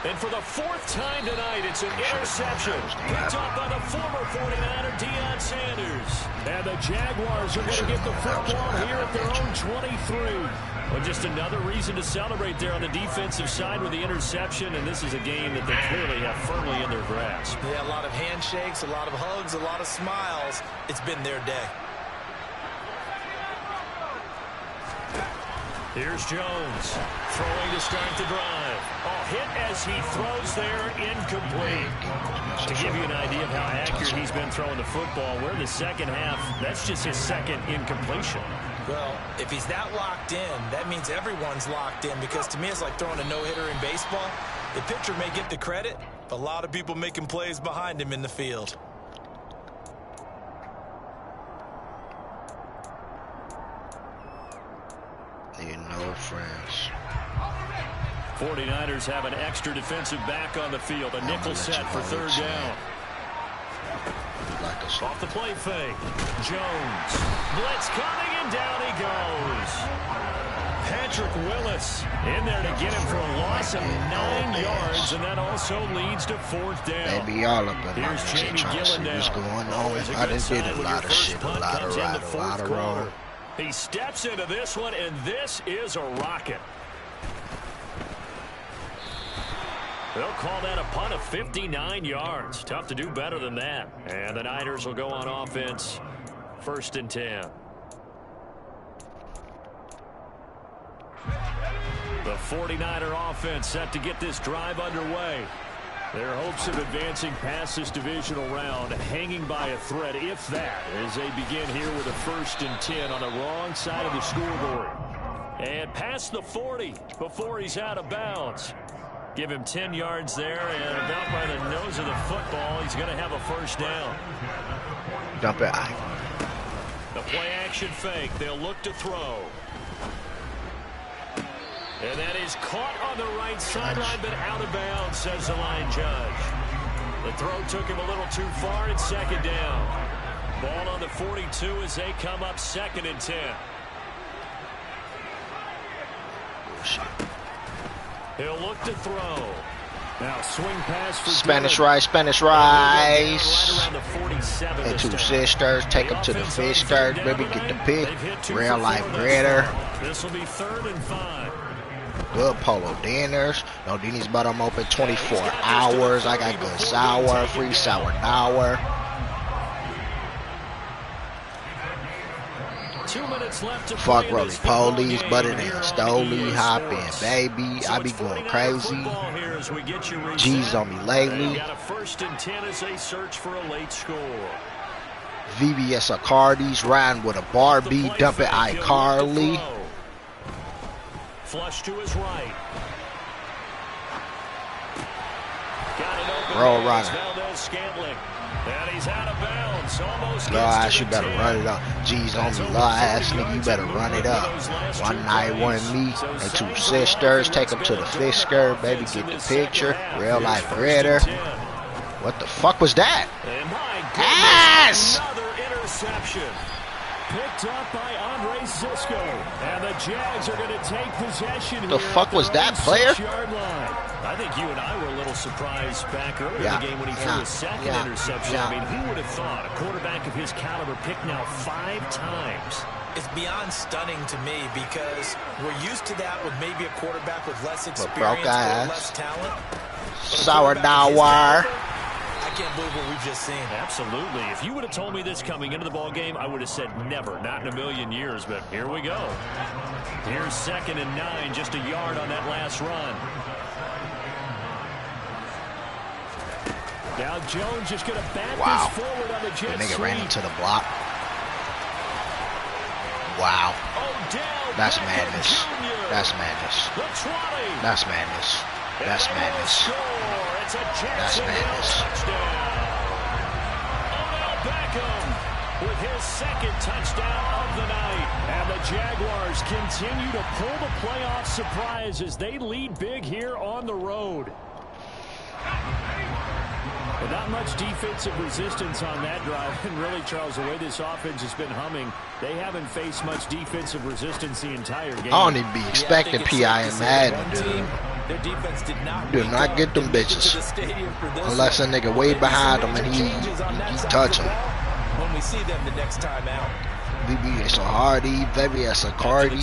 And for the 4th time tonight, it's an interception. Picked up by the former 49er, Deion Sanders. And the Jaguars are going to get the football here at their own 23. Well, just another reason to celebrate there on the defensive side with the interception. And this is a game that they clearly have firmly in their grasp. Yeah, a lot of handshakes, a lot of hugs, a lot of smiles. It's been their day. Here's Jones, throwing to start the drive. Oh, hit as he throws there, incomplete. To give you an idea of how accurate he's been throwing the football, we're in the 2nd half. That's just his 2nd incompletion. Well, if he's that locked in, that means everyone's locked in, because to me it's like throwing a no-hitter in baseball. The pitcher may get the credit, but a lot of people making plays behind him in the field. You know, friends. 49ers have an extra defensive back on the field. A nickel set for third down. Off the play fake. Jones. Blitz coming, and down he goes. Patrick Willis in there to get him for a loss of 9 yards, and that also leads to fourth down. Maybe y'all up in my Here's shit Jamie trying to see Gillen what's now. going on. I done did a lot of shit, a lot of roll. He steps into this one, and this is a rocket. They'll call that a punt of 59 yards. Tough to do better than that. And the Niners will go on offense. 1st and 10. The 49er offense set to get this drive underway. Their hopes of advancing past this divisional round hanging by a thread, if that, as they begin here with a 1st and 10 on the wrong side of the scoreboard. And past the 40 before he's out of bounds. Give him 10 yards there, and about by the nose of the football, he's going to have a 1st down. Dump it. The play action fake. They'll look to throw. And that is caught on the right sideline, but out of bounds, says the line judge. The throw took him a little too far. It's 2nd down. Ball on the 42 as they come up 2nd and 10. He'll look to throw. Now swing pass for Spanish rice, Spanish rice. And 2 sisters, take them to the fish stir. Baby, get the pick. Real life breader. This will be 3rd and 5. Good polo dinners. No Dini's, but I'm open 24 hours. I got good sour, free sour hour. 2 minutes left to Fuck roly polies, buttered and stoli, hop in, baby. I be going crazy. G's on me lately. Got a 1st and 10 as they search for a late score. VBS Acardis, riding with a Barbie, dump it iCarly. Flush to his right. Got it open. Roll runner. And he's out of bounds. Almost Lord, you better run it up. G's on me, Lord ass nigga, you better run it up. One night, one me, and 2 sisters. Take them to the fish skirt, baby, get the picture. Real life breader. What the fuck was that? Ass! Another interception. Picked up by Andre Cisco. And the Jags are going to take possession. The fuck was that, player? I think you and I were a little surprised back earlier in the game when he threw his 2nd interception. I mean, who would have thought a quarterback of his caliber picked now 5 times? It's beyond stunning to me because we're used to that with maybe a quarterback with less experience or less talent. Sourdough. I can't believe what we've just seen. Absolutely. If you would have told me this coming into the ball game, I would have said never, not in a million years. But here we go. Here's 2nd and 9, just a yard on that last run. Now Jones just going to bat this forward on the jet The nigga sweep. ran into the block. Wow. That's madness. That's madness. That's madness. That's madness. That's madness. Odell Beckham with his 2nd touchdown of the night. And the Jaguars continue to pull the playoff surprise as they lead big here on the road. But not much defensive resistance on that drive. And really, Charles, the way this offense has been humming, they haven't faced much defensive resistance the entire game. I don't even be expecting P.I. and Madden, dude. Their defense did not not get them bitches. Unless a nigga way behind them and he touch him. When we see them the next time out. VBS so Hardy, VBS so Cardi.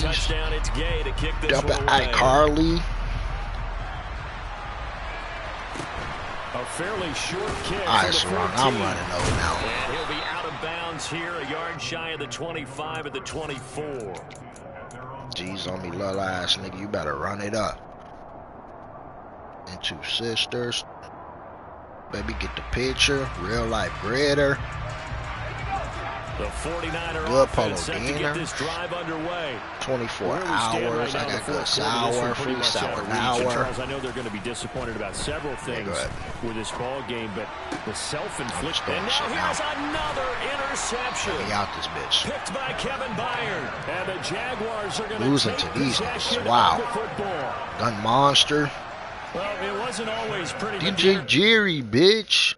Dump it iCarly. A fairly short kick. Alright, so I'm running over now. And he'll be out of bounds here, a yard shy of the 25 at the 24. G's on me, little ass nigga. You better run it up. And 2 sisters. Baby, get the picture. Real life breader. The 49er Good offense polo set to get this drive underway. 24 hours. I got good sour, free sour hour. Charles, I know they're going to be disappointed about several things with this ball game, but the self-inflicted. And now here's another interception. Let me out this bitch. Picked by Kevin Byard. And the Jaguars are going to losing take to these possession guys. Wow. of the football. Gun monster. Well, it wasn't always pretty. DJ Jerry, bitch.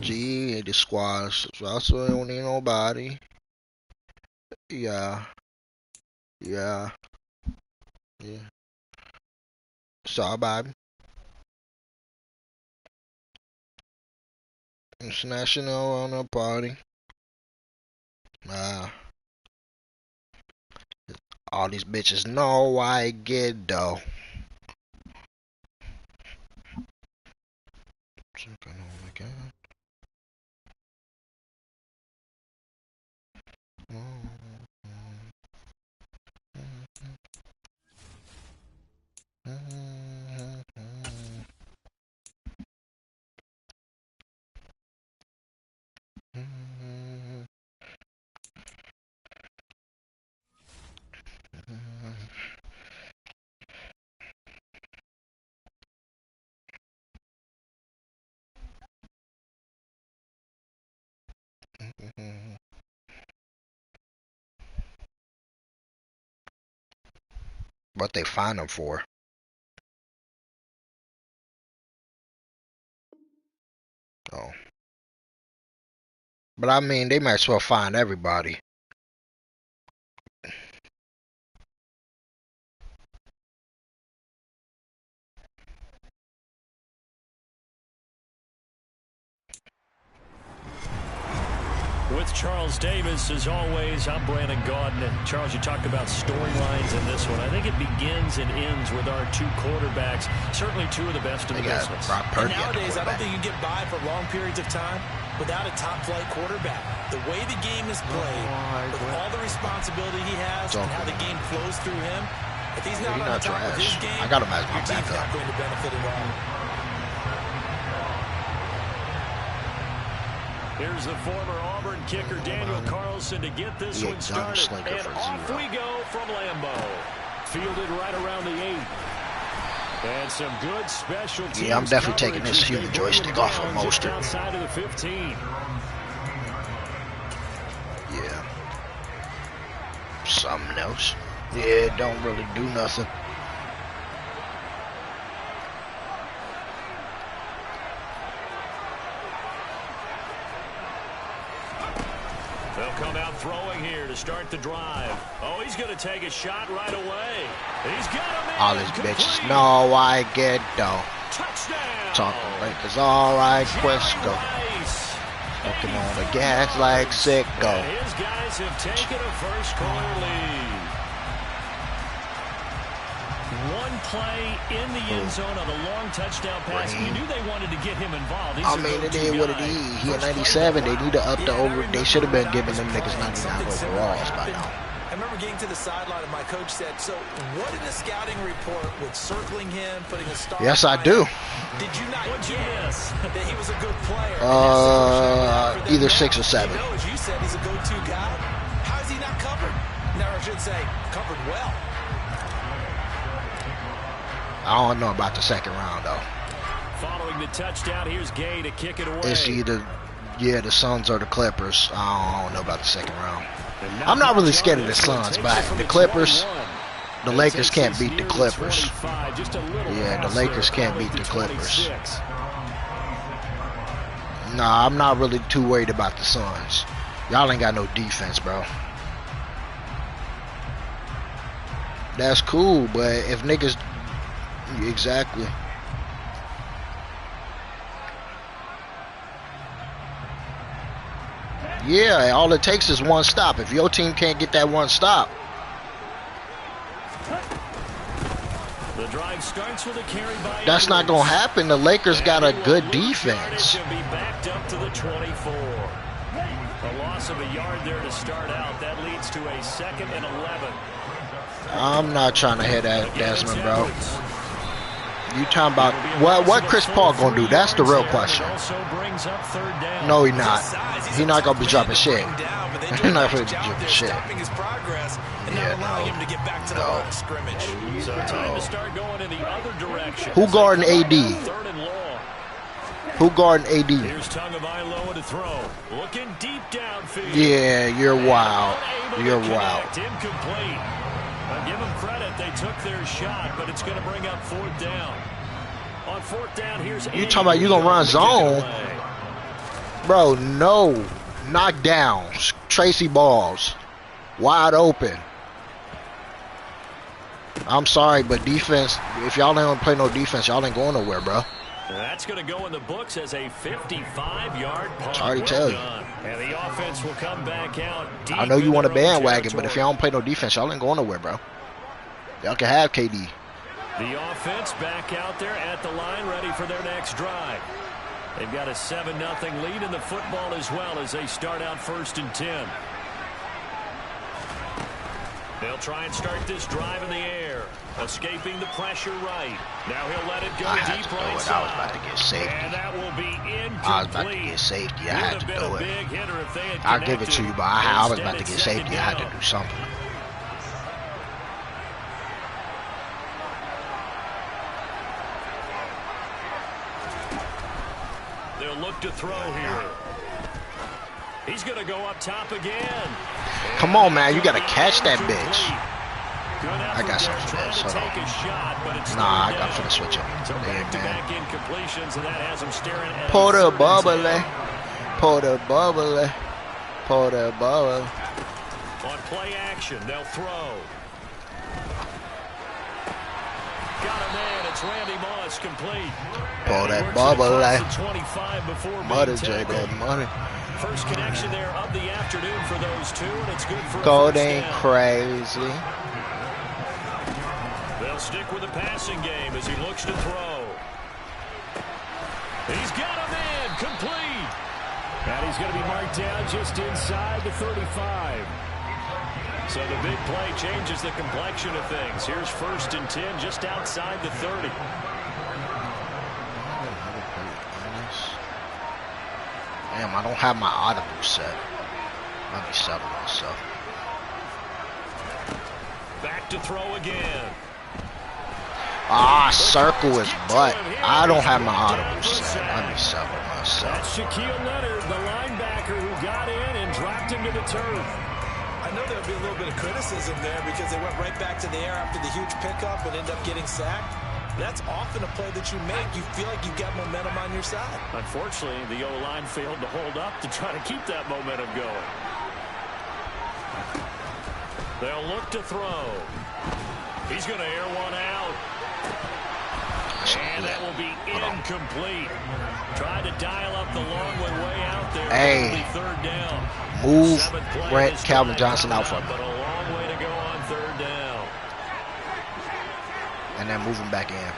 G, the squash. So I still don't need nobody. Yeah. Sorry, baby. International on a party. All these bitches know I get dough. What they find them for? Oh. But I mean, they might as well find everybody. With Charles Davis, as always, I'm Brandon Gaudin. And Charles, you talked about storylines in this one. I think it begins and ends with our two quarterbacks. Certainly two of the best in the business. And nowadays, I don't think you can get by for long periods of time without a top-flight quarterback. The way the game is played, with all the responsibility he has and how the game flows through him, if he's not on top of his game, I got him as my your team's not going to benefit at all. Here's the former Auburn kicker Daniel Carlson to get this one started. And off we go from Lambeau. Fielded right around the 8. And some good special teams. Yeah, I'm definitely taking this human joystick off of Mostert. Outside of the 15. Yeah. Something else. Yeah, it don't really do nothing. They'll come out throwing here to start the drive. Oh, he's going to take a shot right away. He's got him in. All these bitches know I get dough. Touchdown. Talking like it's all right, Quisco. Looking on the gas like sicko. His guys have taken a first quarter lead. One play in the end zone on a long touchdown pass. You knew they wanted to get him involved. I mean, it is what it is. He at 97. They need to up the over. They should have been giving them niggas 99 overalls by now. I remember getting to the sideline and my coach said, so what did the scouting report with circling him, putting a star? Yes, I do. Did you not guess that he was a good player? Either 6 or 7. You know, as you said, he's a go-to guy. How is he not covered? Now, I should say, covered well. I don't know about the second round, though. Following the touchdown, here's Gay to kick it away. It's either, the Suns or the Clippers. I don't know about the second round. I'm not really scared of the Suns, but the Clippers, the Lakers can't beat the Clippers. Yeah, the Lakers can't beat the Clippers. Nah, I'm not really too worried about the Suns. Y'all ain't got no defense, bro. That's cool, but if niggas... Exactly. Yeah, all it takes is one stop. If your team can't get that one stop. The drive starts with a carry by that's not going to happen. The Lakers got a good defense. Be backed up to the 24. A loss of a yard there to start out. That leads to a 2nd and 11. I'm not trying to hit that, Desmond, bro. You talking about what Chris Paul gonna do? That's the real question. No, he not. He not gonna be dropping shit. He's not gonna be dropping shit. Yeah, no. So time to start going in the other direction. Who guarding AD? Who guarding AD? Here's Tagovailoa to throw. Looking deep downfield. Yeah, you're wild. You're wild. Incomplete. I'll give them credit. They took their shot, but it's going to bring up 4th down. On 4th down, here's You talking about you gonna run zone? Bro, no. Knock down. Tracy balls. Wide open. I'm sorry, but defense, if y'all ain't play no defense, y'all ain't going nowhere, bro. That's going to go in the books as a 55-yard punt. I already tell you. And the offense will come back out. I know you want a bandwagon, but if y'all don't play no defense, y'all ain't going nowhere, bro. Y'all can have KD. The offense back out there at the line, ready for their next drive. They've got a 7-0 lead in the football as well as they start out 1st and 10. They'll try and start this drive in the air. Escaping the pressure right. Now he'll let it go deep right side. I was about to get safety. And that will be incomplete. I was about to get safety. I had to do it. I'll give it to you, but I was about to get safety. I had to do something. They'll look to throw here. He's going to go up top again. Come on, man. You got to catch that bitch. I got something for this. Hold on. Nah, I got for the switch up. There, man. Pour the bubble. Pour the bubble. Pour the bubble. On play action, they'll throw. Got a man. It's Randy Moss complete. Pour that bubble. Mother, J, that money. First connection there of the afternoon for those two, and it's good for Gold ain't crazy. They'll stick with the passing game as he looks to throw. He's got a man complete. And he's going to be marked down just inside the 35. So the big play changes the complexion of things. Here's 1st and 10 just outside the 30. Damn, I don't have my audible set. Let me settle myself. Back to throw again. Ah, circle his butt. I don't have my audible set. Let me settle myself. That's Shaquille Leonard, the linebacker who got in and dropped him to the turf. I know there'll be a little bit of criticism there because they went right back to the air after the huge pickup and ended up getting sacked. That's often a play that you make. You feel like you've got momentum on your side. Unfortunately, the O-line failed to hold up to try to keep that momentum going. They'll look to throw. He's going to air one out. And that will be incomplete. Trying to dial up the long way out there. Hey, 3rd down. Move Brent Calvin Johnson out for me. But a long way to go on 3rd down. And then move him back in.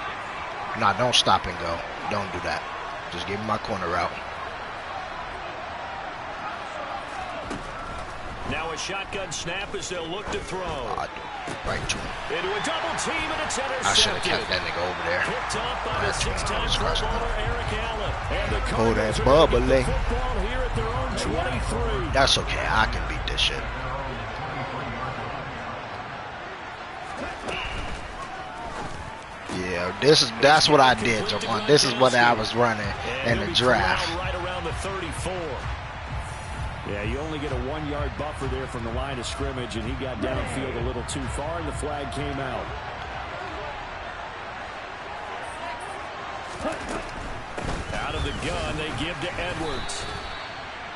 Nah, don't stop and go. Don't do that. Just give him my corner route. Now a shotgun snap as they'll look to throw. Right to him. Into a double team and it's intercepted. I should have kept that nigga over there. Picked up by the 6-time Pro Bowler Eric Allen. And the Hold that Cardinals bubble. are football here at their own 23. That's okay. I can beat this shit. Yeah, that's what I did, Javon. This is what I was running in the draft. Right around the 34. Yeah, you only get a 1-yard buffer there from the line of scrimmage, and he got downfield a little too far, and the flag came out. Out of the gun, they give to Edwards.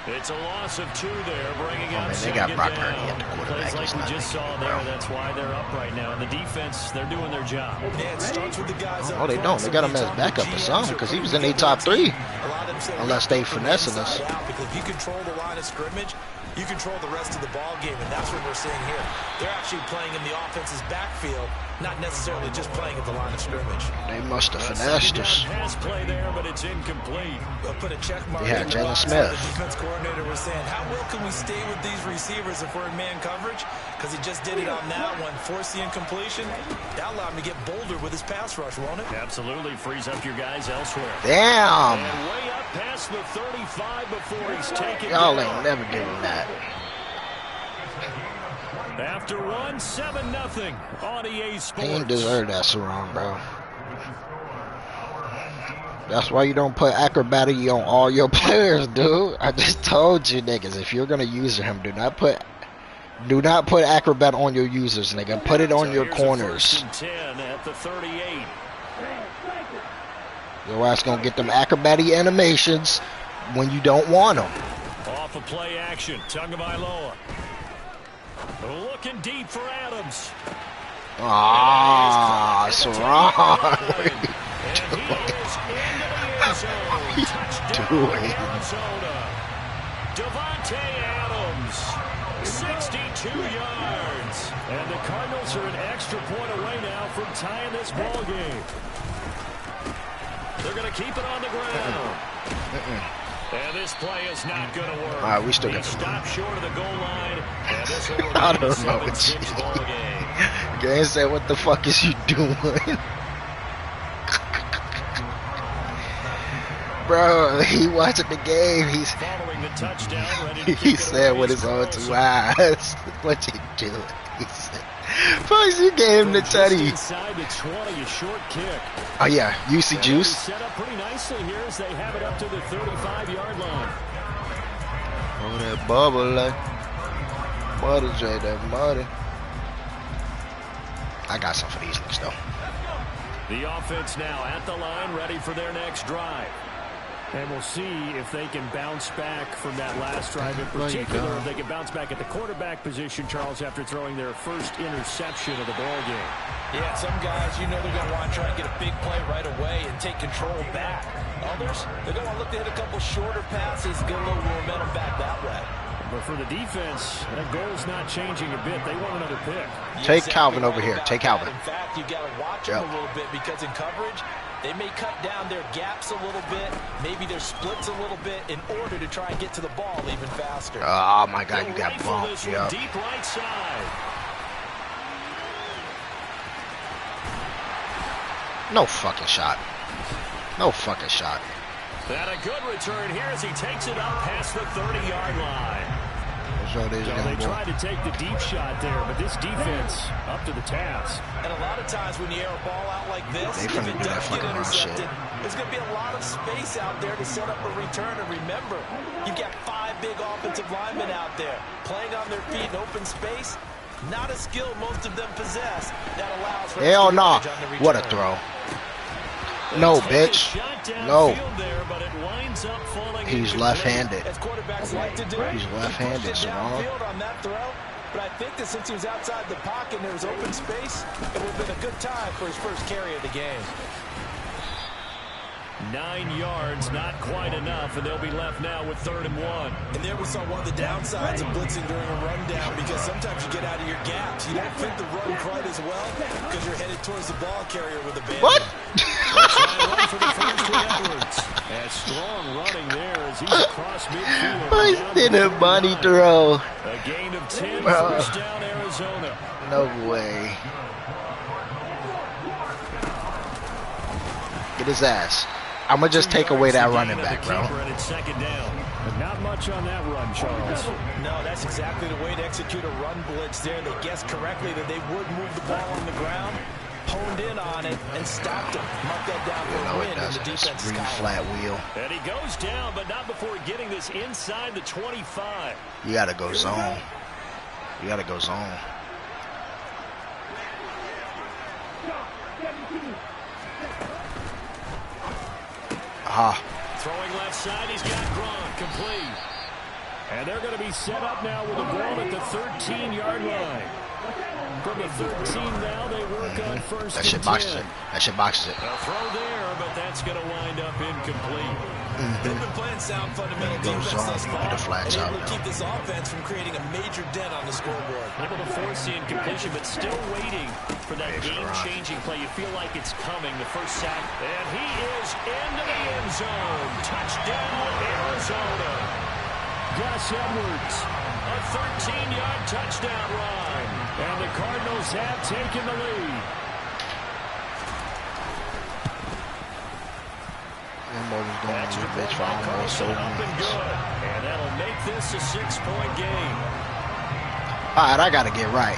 It's a loss of 2 there, bringing up they got Brock Purdy at the quarterback. Plays like we just saw there. That's why they're up right now. And the defense, they're doing their job. Yeah, it starts with the guys up. Oh, they don't. They got him as backup or something because he was in their top 3. Unless they finessing us. Because if you control the line of scrimmage, you control the rest of the ball game, and that's what we're seeing here. They're actually playing in the offense's backfield, not necessarily just playing at the line of scrimmage. They must have finessed us. Pass play there, but it's incomplete. Put a check mark. Yeah, in the Jalen box. Smith. The defense coordinator was saying, how well can we stay with these receivers if we're in man coverage? Because he just did it on that one, forced the incompletion. That allowed him to get bolder with his pass rush, won't it? Absolutely frees up your guys elsewhere. Damn. And way up past the 35 before he's taken Y'all down. ain't never giving that. After one, 7-0 on EA Sports. He ain't deserve that, Sarong, bro. That's why you don't put acrobatic on all your players, dude. I just told you, niggas, if you're gonna use him, do not put acrobat on your users, nigga. Put it on your corners. 10 at the 38. Your ass gonna get them acrobatic animations when you don't want them. Off of play action, Tagovailoa. Looking deep for Adams. Ah, Sarong. And he is into the end zone. Touchdown, Arizona. Devontae Adams, 62 yards. And the Cardinals are an extra point away now from tying this ball game. They're going to keep it on the ground. And this play is not going to work. All right, we still got stop short of the goal line. And this will I remain a don't know what 7-6 ball game. Gang said, what the fuck is you doing? Bro, he watching the game. He's Following the touchdown, ready to he kick it said away with is his own Carlson. two eyes. What you doing? He said, first you gave him the Just tutty. inside the 20, a short kick. Oh yeah, UC And Juice. Set up pretty nicely here as they have it up to the 35-yard line. Oh, that bubble like Muddy J, that muddy. I got some for these niggas though. The offense now at the line, ready for their next drive. And we'll see if they can bounce back from that last drive in particular. If they can bounce back at the quarterback position, Charles, after throwing their first interception of the ball game. Yeah, some guys, you know they're going to want to try and get a big play right away and take control back. Others, they're going to want to look to hit a couple shorter passes, get a little momentum back that way. But for the defense, that goal's not changing a bit. They want another pick. Take Calvin over here. Take Calvin. In fact, you got to watch them a little bit because in coverage, they may cut down their gaps a little bit, maybe their splits a little bit in order to try and get to the ball even faster. Oh my God, you got bumped. Yep. Deep right side. No fucking shot. No fucking shot. And a good return here as he takes it up past the 30-yard line. They tried to take the deep shot there, but this defense up to the task. And a lot of times when you air a ball out like this, if it does get intercepted, there's going to be a lot of space out there to set up a return. And remember, you've got 5 big offensive linemen out there playing on their feet in open space. Not a skill most of them possess that allows for hell no. What a throw. No, bitch. No. He's left-handed. He's left-handed, so on that throw. But I think that since he was outside the pocket and there was open space, it would have been a good time for his first carry of the game. 9 yards, not quite enough, and they'll be left now with 3rd and 1. And there we saw one of the downsides of blitzing during a rundown, because sometimes you get out of your gaps. You don't fit the run quite as well because you're headed towards the ball carrier with a band. What? Run for the first with Edwards. And strong running there as he's across midfield. I did a bunny throw. A gain of 10, first down Arizona. No way. Get his ass. I'm going to just take away that running back, bro. Not much on that run, Charles. No, that's exactly the way to execute a run blitz there. They guessed correctly that they would move the ball on the ground, honed in on it, and stopped him. Mark that down for a win in the defense. Green flat wheel. And he goes down, but not before getting this inside the 25. You got to go zone. You got to go zone. Throwing left side, he's got Gronk, complete. And they're going to be set up now with the ball at the 13-yard line. From the 13 now, they work on first That shit boxes it. That shit boxes it. A throw there, but that's going to wind up incomplete. They've been playing sound fundamental defense thus far, and able to keep this offense from creating a major dent on the scoreboard. Able to force the incompletion, but still waiting for that game-changing play. You feel like it's coming. The first sack, and he is into the end zone. Touchdown, Arizona. Gus Edwards, a 13-yard touchdown run, and the Cardinals have taken the lead. Extra point by Carson, up and good. And that'll make this a 6-point game. All right, I got to get right.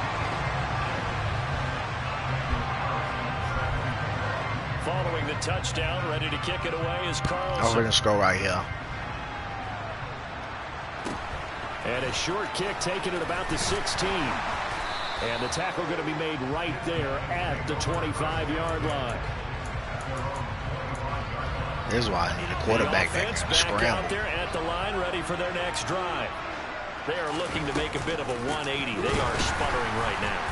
Following the touchdown, ready to kick it away is Carlson. Oh, we're going to score right here. And a short kick taken at about the 16. And the tackle going to be made right there at the 25-yard line. This is why I need a quarterback that can scramble. Out there at the line, ready for their next drive. They are looking to make a bit of a 180. They are sputtering right now.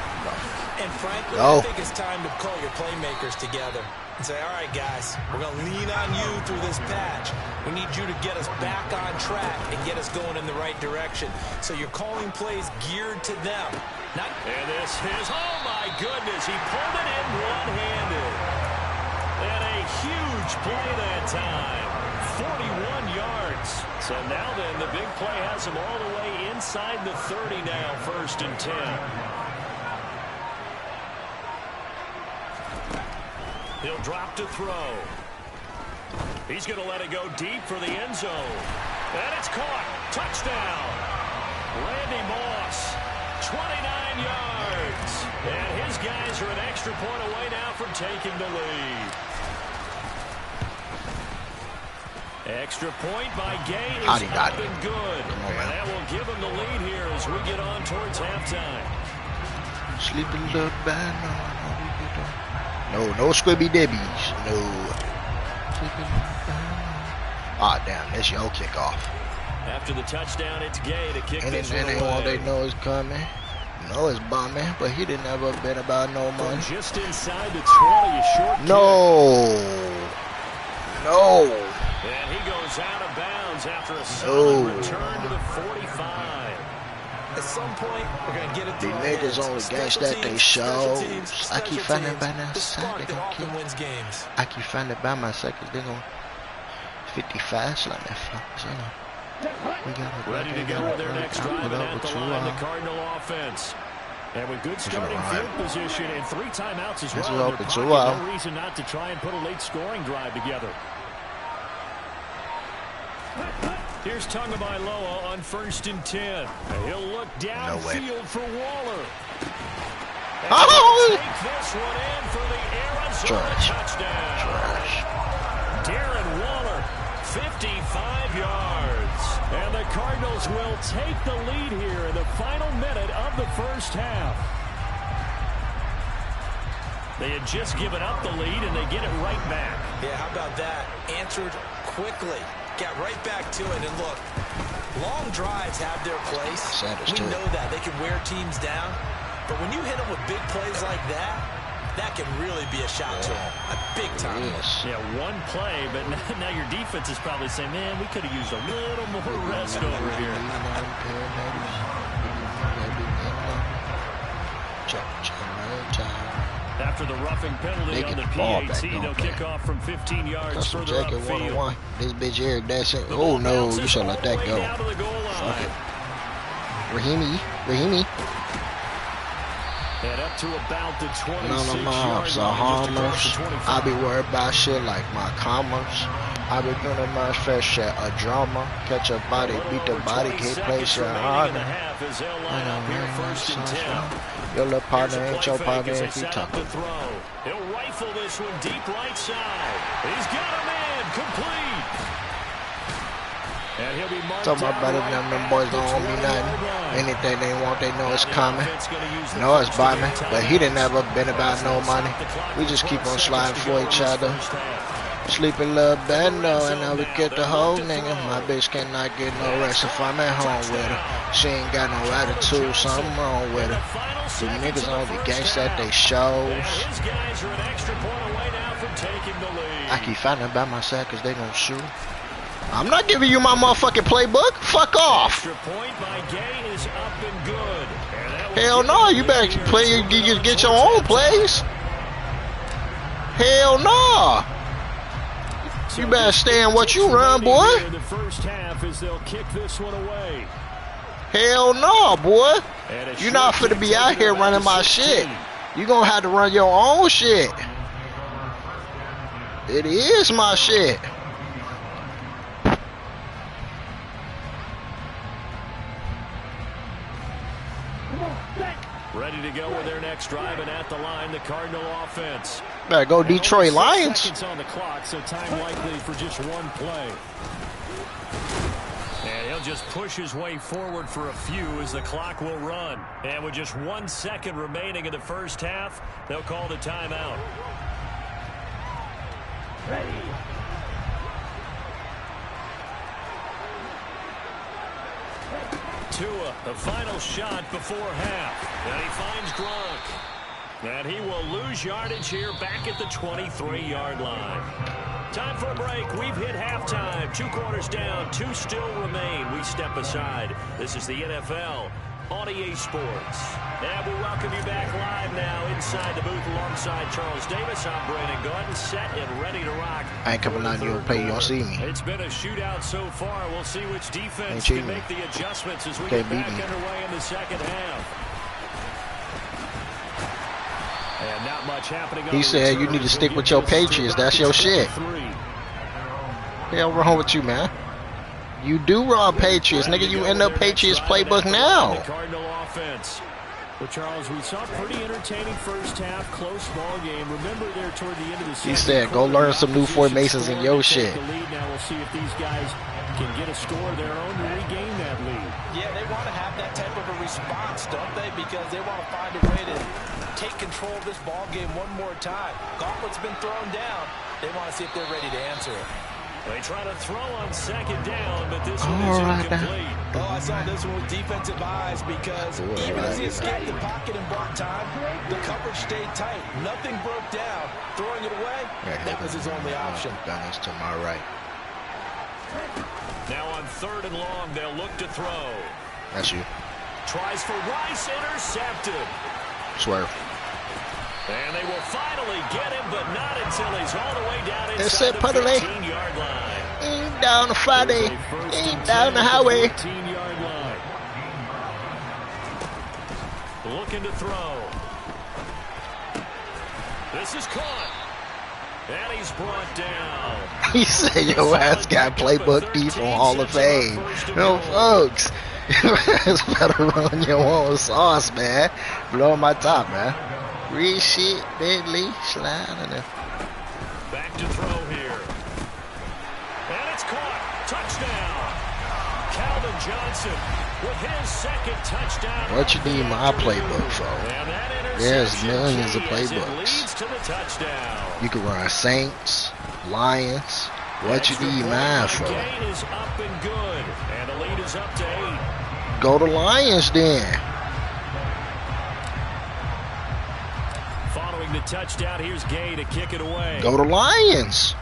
And frankly, I think it's time to call your playmakers together and say, all right, guys, we're going to lean on you through this patch. We need you to get us back on track and get us going in the right direction. So you're calling plays geared to them. And this is, oh my goodness, he pulled it in one-handed. And a huge play that time. 41 yards. So now then, the big play has him all the way inside the 30 now, 1st and 10. He'll drop to throw. He's going to let it go deep for the end zone. And it's caught. Touchdown. Randy Moss, 29 yards. And his guys are an extra point away now from taking the lead. Extra point by Gay is up and good. And that will give him the lead here as we get on towards halftime. Sleeping little bad. No squibby dibbies. No. Ah, damn, that's your kickoff. After the touchdown, it's Gay to kick this one away. All they know is coming. No, it's bombing, but he didn't ever bet about no money. Just inside the 20, a short kick. No. And he goes out of bounds after a solid return to the 45. At some point, we're going to get it through. The niggas only games that they show. I keep finding by my side, they gon' kill. I keep finding by my seconds, they gon' 55 slap that fuck, you know. We got ready to go with their next drive, and at the line, the Cardinal offense. And with good starting field position and 3 timeouts as well in their pocket, no reason not to try and put a late scoring drive together. Here's Tagovailoa on 1st and 10. He'll look downfield for Waller. Oh! Take this one in for the Arizona touchdown. Darren Waller, 55 yards. And the Cardinals will take the lead here in the final minute of the first half. They had just given up the lead, and they get it right back. Yeah, how about that? Answered quickly. Got right back to it, and look, long drives have their place. We know that. They can wear teams down. But when you hit them with big plays like that, that can really be a shot to them. A big time. Yeah, one play, but now your defense is probably saying, man, we could have used a little more rest over here. After the roughing penalty on the PAT, they'll kick off from 15 yards further upfield. This bitch here, that's it. Oh no, you should let that go. Fuck it. Rahimi. And up to about the 26 yard line. I be worried about shit like my commas. I be doing my fair share of drama. Catch a body, beat the body, get play shit harder. Your little partner ain't your partner if you talking. He'll rifle this one deep right side. He's got a man complete. And he'll be marked talking about better than them boys don't owe me nothing. Anything they want, they know it's coming. No, it's by me, but he didn't ever been about no money. We just keep on sliding for each other. Sleeping little bando, and now we get the whole nigga. My bitch cannot get no rest if I'm at home with her. She ain't got no attitude, something wrong with her. The niggas only gangsta at they shows. I keep fighting by my side cause they gon' shoot. I'm not giving you my motherfucking playbook. Fuck off. Extra point by Gay is up and good. Hell no, you better play. You get your own plays. Hell no. You better stay in what you run, boy. In the first half as they'll kick this one away. Hell no, boy. You're not finna be out here running my shit. You're gonna have to run your own shit. It is my shit. Ready to go with their next drive, and at the line, the Cardinal offense. Better go Detroit Lions. Seconds on the clock, so time likely for just one play. And he'll just push his way forward for a few as the clock will run. And with just 1 second remaining in the first half, they'll call the timeout. Ready. Tua, the final shot before half. And he finds Gronk. And he will lose yardage here back at the 23-yard line. Time for a break. We've hit halftime. 2 quarters down. 2 still remain. We step aside. This is the NFL on EA Sports. And we welcome you back live now inside the booth alongside Charles Davis. I'm Brandon Gordon, set and ready to rock. I ain't coming out here to play. You don't see me. It's been a shootout so far. We'll see which defense can make the adjustments as we get back underway in the second half. And not much happening. He said you need to stick with your Patriots. That's your shit. Hell wrong with you, man? You do run Patriots, nigga. You end up Patriots playbook now. Cardinal offense. Well, Charles, we saw a pretty entertaining first half, close ball game. Remember there toward the end of the season. He said, "Go learn some new formations in your shit." Now we'll see if these guys can get a score of their own to regain that lead. Yeah, they want to have that type of a response, don't they? Because they want to find a way to take control of this ball game one more time. Gauntlet's been thrown down. They want to see if they're ready to answer it. They try to throw on second down, but this one is incomplete. Oh, I saw this one with defensive eyes because even as he escaped the pocket and bought time, the coverage stayed tight. Nothing broke down. Throwing it away, that was his only option. Gunners to my right. Now on 3rd and long, they'll look to throw. That's you. Tries for Rice, intercepted. Swerve. And they will finally get him, but not until he's all the way down inside the 15-yard line. Ain't down the Friday. Ain't down the highway. 15-yard line. Looking to throw. This is caught. And he's brought down. He said your ass got playbook D from Hall of Fame. No, folks. It's better run your own sauce, man. Blow my top, man. Real shit, Bentley, sliding it. Back to throw here. And it's caught. Touchdown. Calvin Johnson with his 2nd touchdown. What you need my playbook for? There's millions of playbooks. To the touchdown. You can run Saints, Lions. What you need mine for? Gain is up and good. And the lead is up to 8. Go to Lions then. Following the touchdown, here's Gay to kick it away. Go to Lions.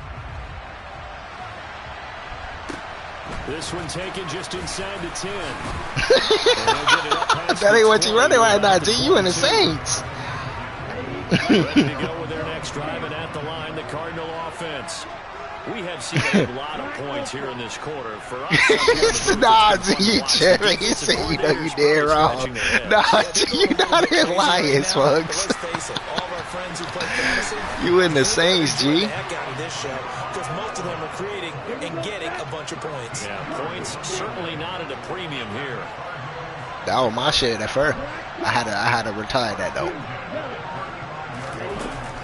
This one taken just inside the 10. That ain't what you running right now, G. You in the Saints. Ready to go with their next drive, and at the line, the Cardinal offense. We have seen a lot of points here in this quarter. For us, nah, G, you Jerry. He said, you know you dead wrong. Nah, G, you not in Lions, folks. You in the Saints, G. Because most of them are creating and getting a bunch of points. Yeah, points certainly not at a premium here. That was my shit at first. I had to retire that though.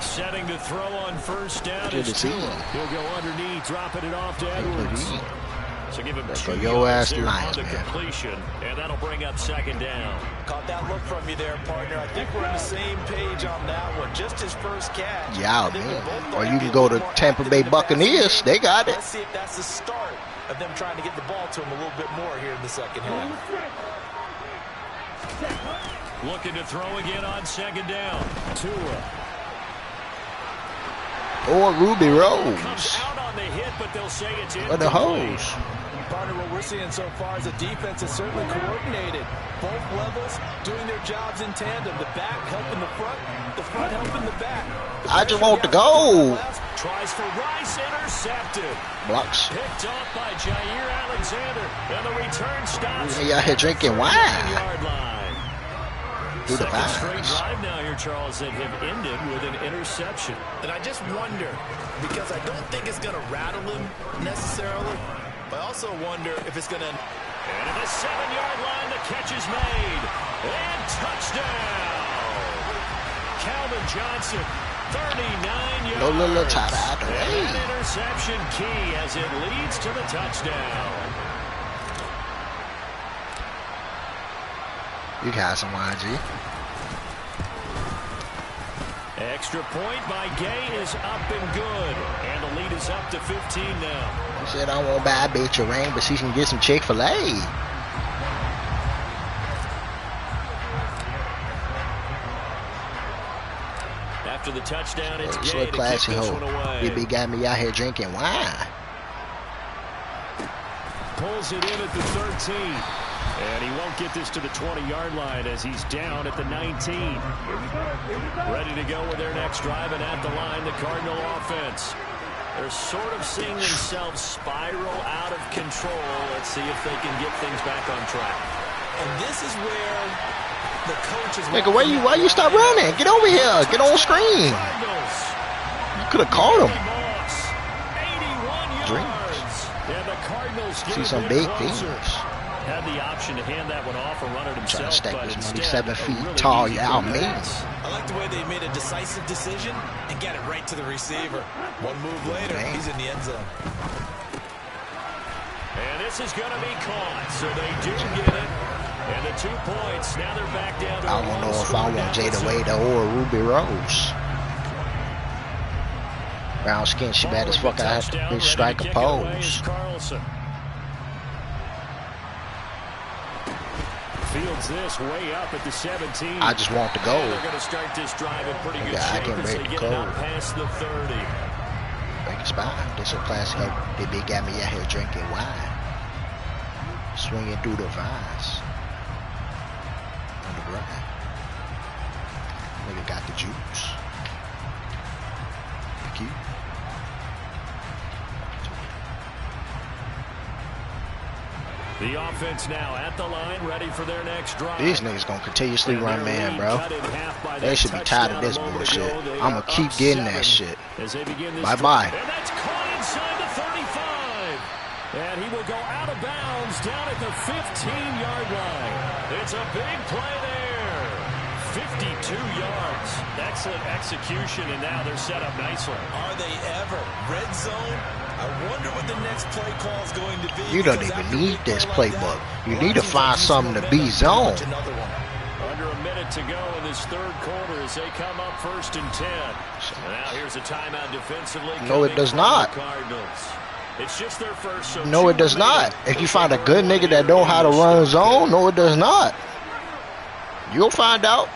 Setting to throw on 1st down. Good to see him. He'll go underneath, dropping it off to Edwards. So give him 2 your ass yards Lions, on the man. completion, and that'll bring up 2nd down. Caught that look from you there, partner. I think we're on the same page on that one. Just his first catch. Yeah, man. Or you can go to Tampa Bay Buccaneers. They got it. Let's see if that's the start of them trying to get the ball to him a little bit more here in the second half. Looking to throw again on 2nd down. Tua. Or Ruby Rose. Comes out on the hit, but they'll say it's incomplete. What the hose? Partner, what we're seeing so far is the defense is certainly coordinated. Both levels doing their jobs in tandem. The back helping the front helping the back. I just want to go. Tries for Rice, intercepted. Blocks. Picked off by Jair Alexander. And the return stops. You out here drinking wine. 7-yard line. Through the Second straight vines. drive now here, Charles, that have ended with an interception. And I just wonder, because I don't think it's going to rattle him necessarily, but I also wonder if it's going to... And at the 7-yard line, the catch is made. And touchdown. Calvin Johnson, 39 yards. No little tight out the way. And an interception key as it leads to the touchdown. You got some YG. Extra point by Gay is up and good. And the lead is up to 15 now. He said, I won't buy a bitch a ring, but she can get some Chick-fil-A. After the touchdown, it's It's Gay a to classy kick this hoe. one away. You big got me out here drinking wine. Pulls it in at the 13. And he won't get this to the 20-yard line as he's down at the 19. Ready to go with their next drive, and at the line, the Cardinal offense. They're sort of seeing themselves spiral out of control. Let's see if they can get things back on track. And this is where the coach is... Nigga, why you stop running? Get over here. Get on screen. Cardinals. You could have caught him. Moss, 81 yards. And the Cardinals See some big things. Had the option to hand that one off or run it himself. Trying to stack but this money instead, 7 feet really tall. easy Y'all throw mean. pass. I like the way they made a decisive decision and got it right to the receiver. One move later, he's in the end zone. And this is going to be caught, so they do get it. And the 2 points, now they're back down to I don't know if I want Jada Wade or Ruby Rose. Brown skin, she bad as fuck. I have to bitch strike a pose. Fields this way up at the 17. I just want to go. They're going to start this drive in pretty good Yeah, I shape can as break they the get code. it out past the 30. Break his spine. This a class hoe. They big got me out here drinking wine. Swinging through the vines. On the grind. Nigga got the juice. Cute. The offense now at the line, ready for their next drive. These niggas gonna continuously And run their man, lead bro. cut in half by They that should be tired of touchdown this a moment bullshit. ago. They I'ma are keep up getting 7 that shit. as they begin this Bye-bye. drive. And that's caught inside the 35. And he will go out of bounds down at the 15-yard line. It's a big play there. 52 yards. Excellent execution, and now they're set up nicely. Are they ever? Red zone? I wonder what the next play call is going to be. You don't even need this playbook. You need to find something to be zone. Under a minute to go in this third quarter as they come up 1st and 10. And now here's a timeout defensively. No, it does not. Cardinals. It's just their first. So No, it does not. If you find a good nigga that know how to run zone, no, it does not. You'll find out.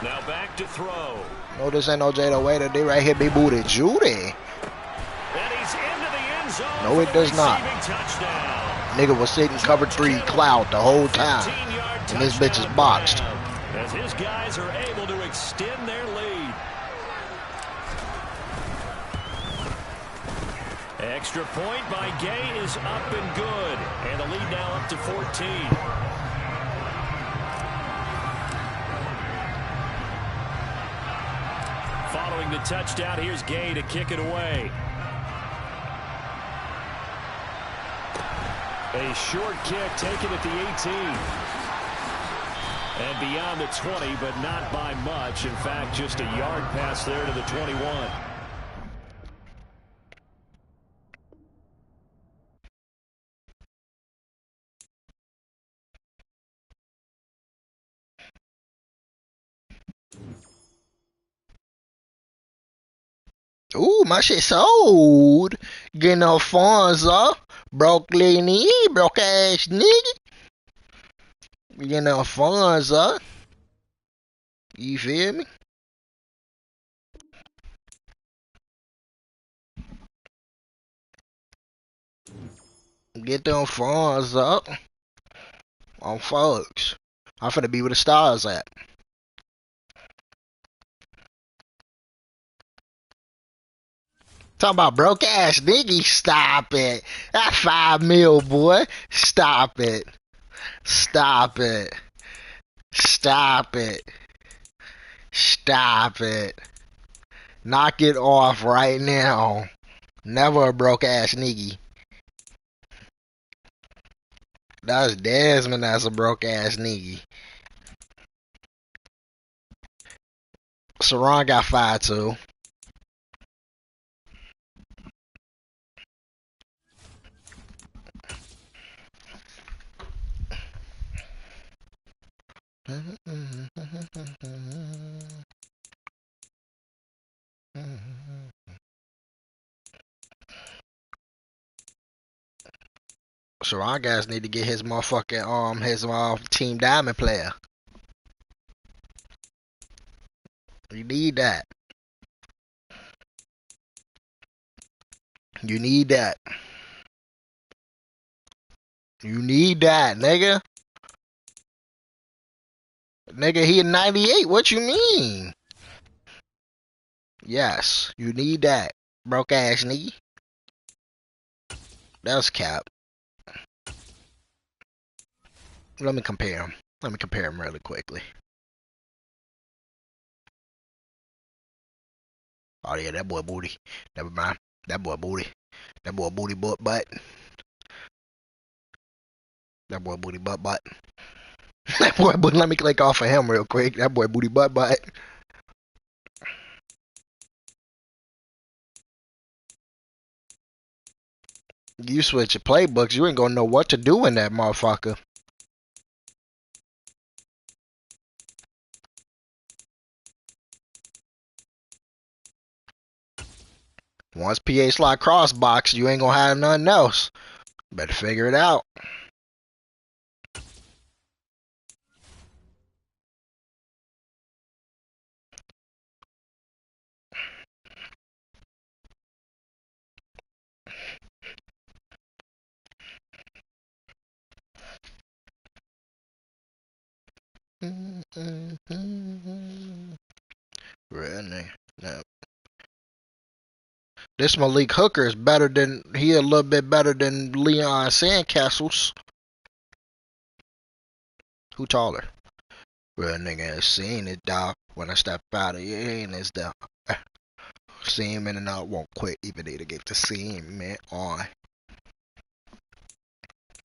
Now back to throw. No, this ain't no Jada Waiter. They right here, big booty Judy. And he's into the end zone. No, it does not. Touchdown. Nigga was sitting cover 3 cloud the whole time. And this bitch is boxed. As his guys are able to extend their lead. Extra point by Gay is up and good. And the lead now up to 14. Following the touchdown, here's Gay to kick it away. A short kick taken at the 18. And beyond the 20, but not by much. In fact, just a yard pass there to the 21. Ooh, my shit sold. Getting Alfonso. Broke knee, broke ass nigga. Getting Alfonso. You feel me? Get them funds up on folks. I'm finna be where the stars at. Talking about broke ass nigga. Stop it. That 5 mil, boy. Stop it. Stop it. Stop it. Stop it. Knock it off right now. Never a broke ass nigga. That's Desmond. That's a broke ass nigga. Saran got 5 too. Saran guys need to get his motherfucking his team diamond player. You need that. You need that. You need that, nigga. Nigga, he a 98. What you mean? Yes, you need that. Broke ass nigga. That's cap. Let me compare him. Let me compare him really quickly. Oh yeah, that boy booty. Never mind. That boy booty. That boy booty butt. That boy booty butt. That boy booty. Let me click off of him real quick. That boy booty butt. You switch your playbooks, you ain't gonna know what to do in that motherfucker. Once PA slot cross box, you ain't gonna have nothing else. Better figure it out. Really? No. This Malik Hooker is better than, he a little bit better than Leon Sandcastles. Who taller? Real nigga has seen it, dog. When I step out of here, ain't this dog. See him in and out, won't quit even need to get to see him, man. On.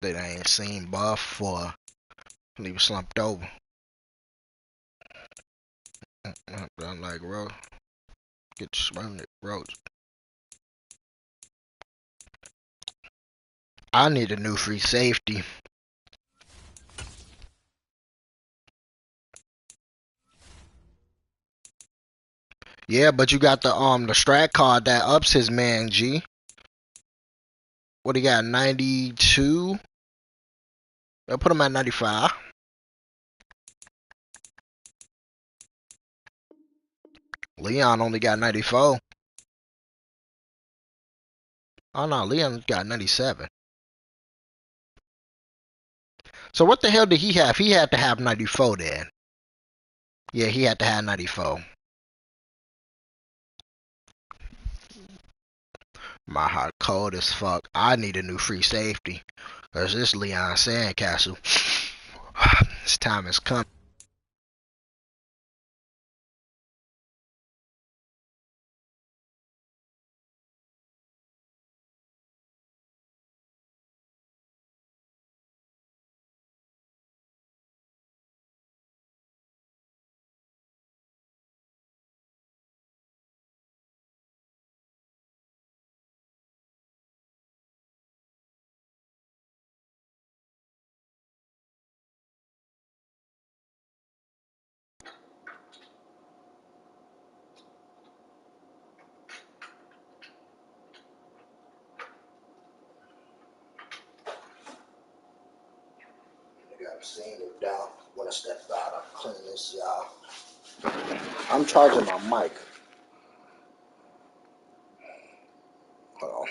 That I ain't seen Buff for. He was slumped over. I'm like, bro, get swung it, bro. I need a new free safety. Yeah, but you got the strat card that ups his man, G. What he got, 92? They'll put him at 95. Leon only got 94. Oh no, Leon got 97. So what the hell did he have? He had to have 94 then. Yeah, he had to have 94. My heart cold as fuck. I need a new free safety. Cause this Leon Sandcastle. This time has come. I'm seeing it down. When I step out, I'm cleaning this, y'all. I'm charging my mic. Hold on.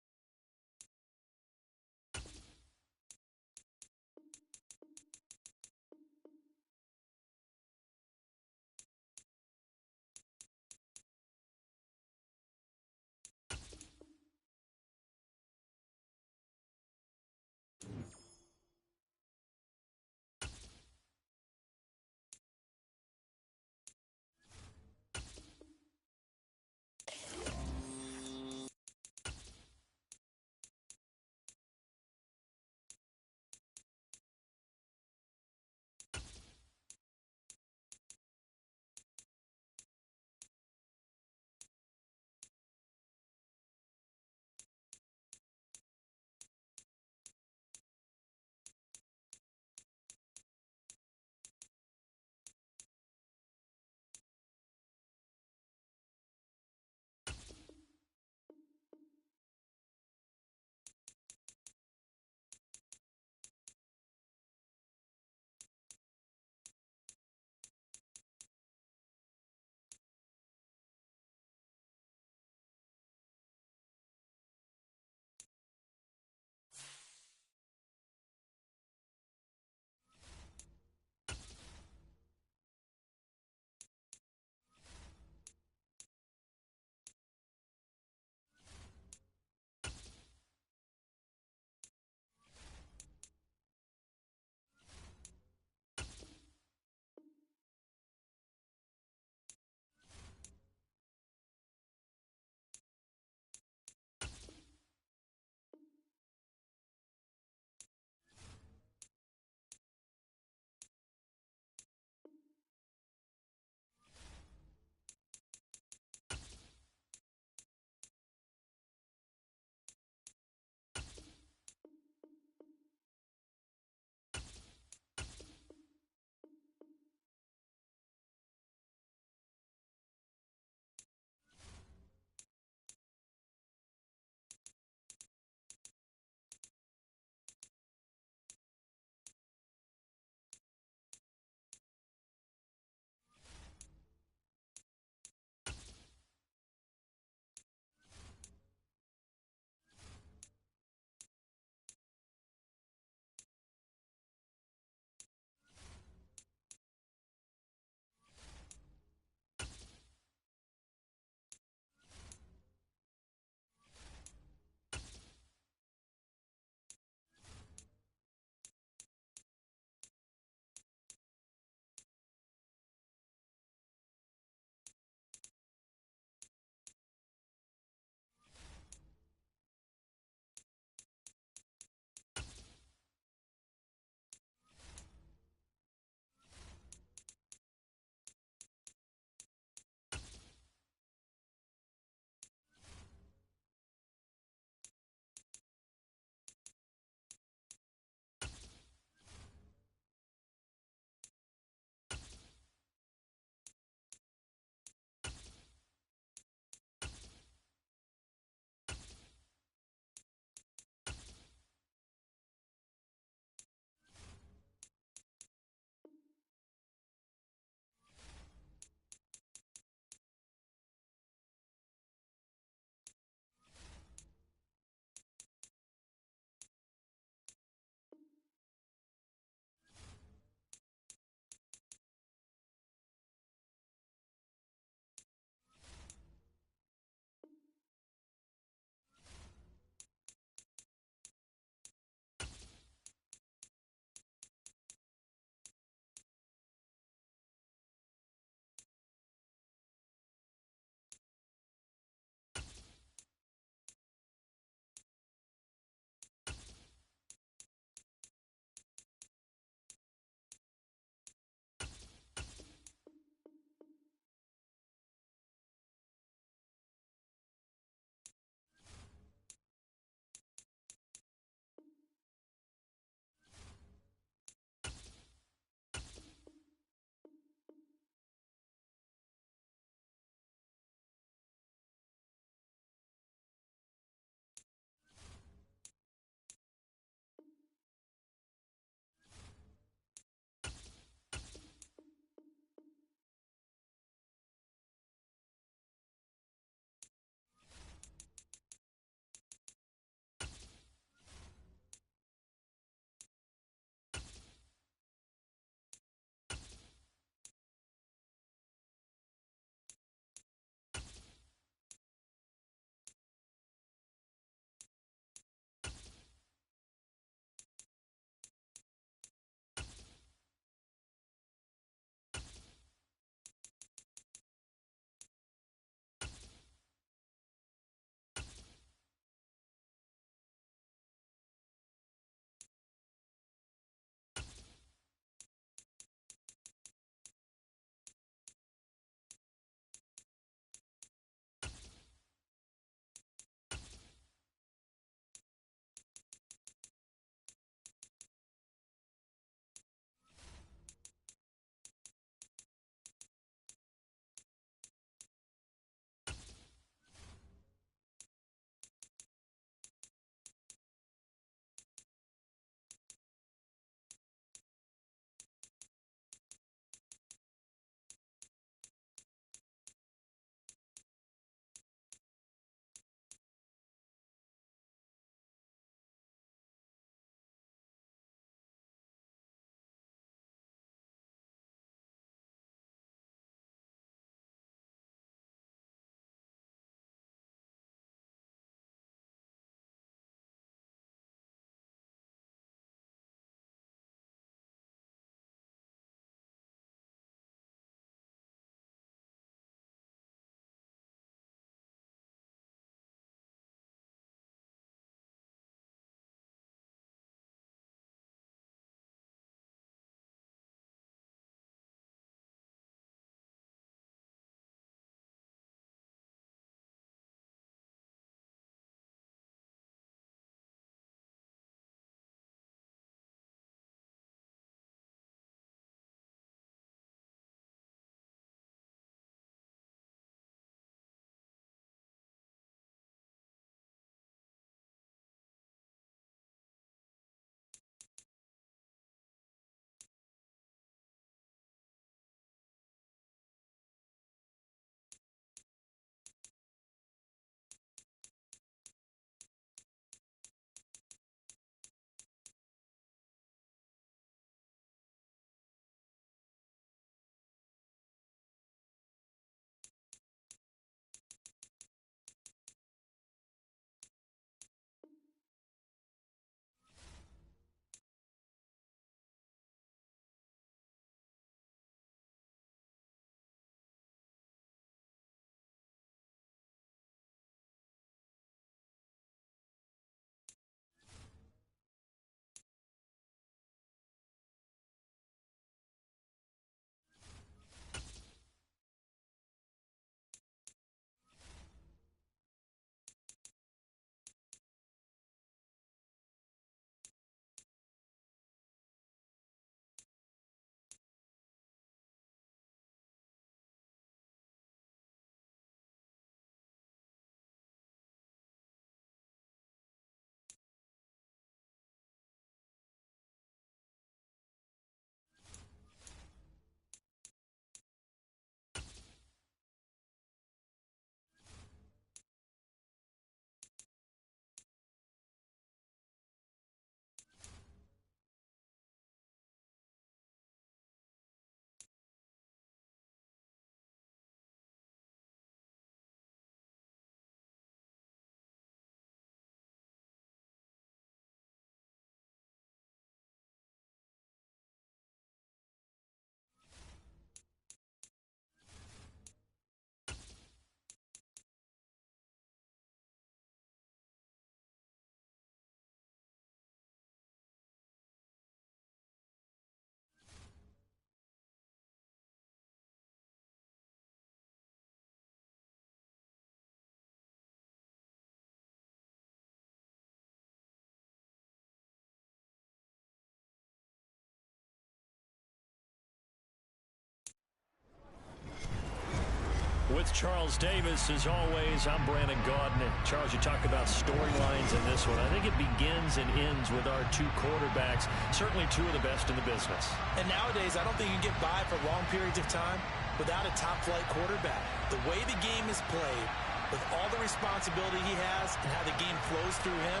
With Charles Davis, as always, I'm Brandon Gaudin. Charles, you talk about storylines in this one. I think it begins and ends with our two quarterbacks, certainly two of the best in the business. And nowadays, I don't think you can get by for long periods of time without a top-flight quarterback. The way the game is played, with all the responsibility he has and how the game flows through him,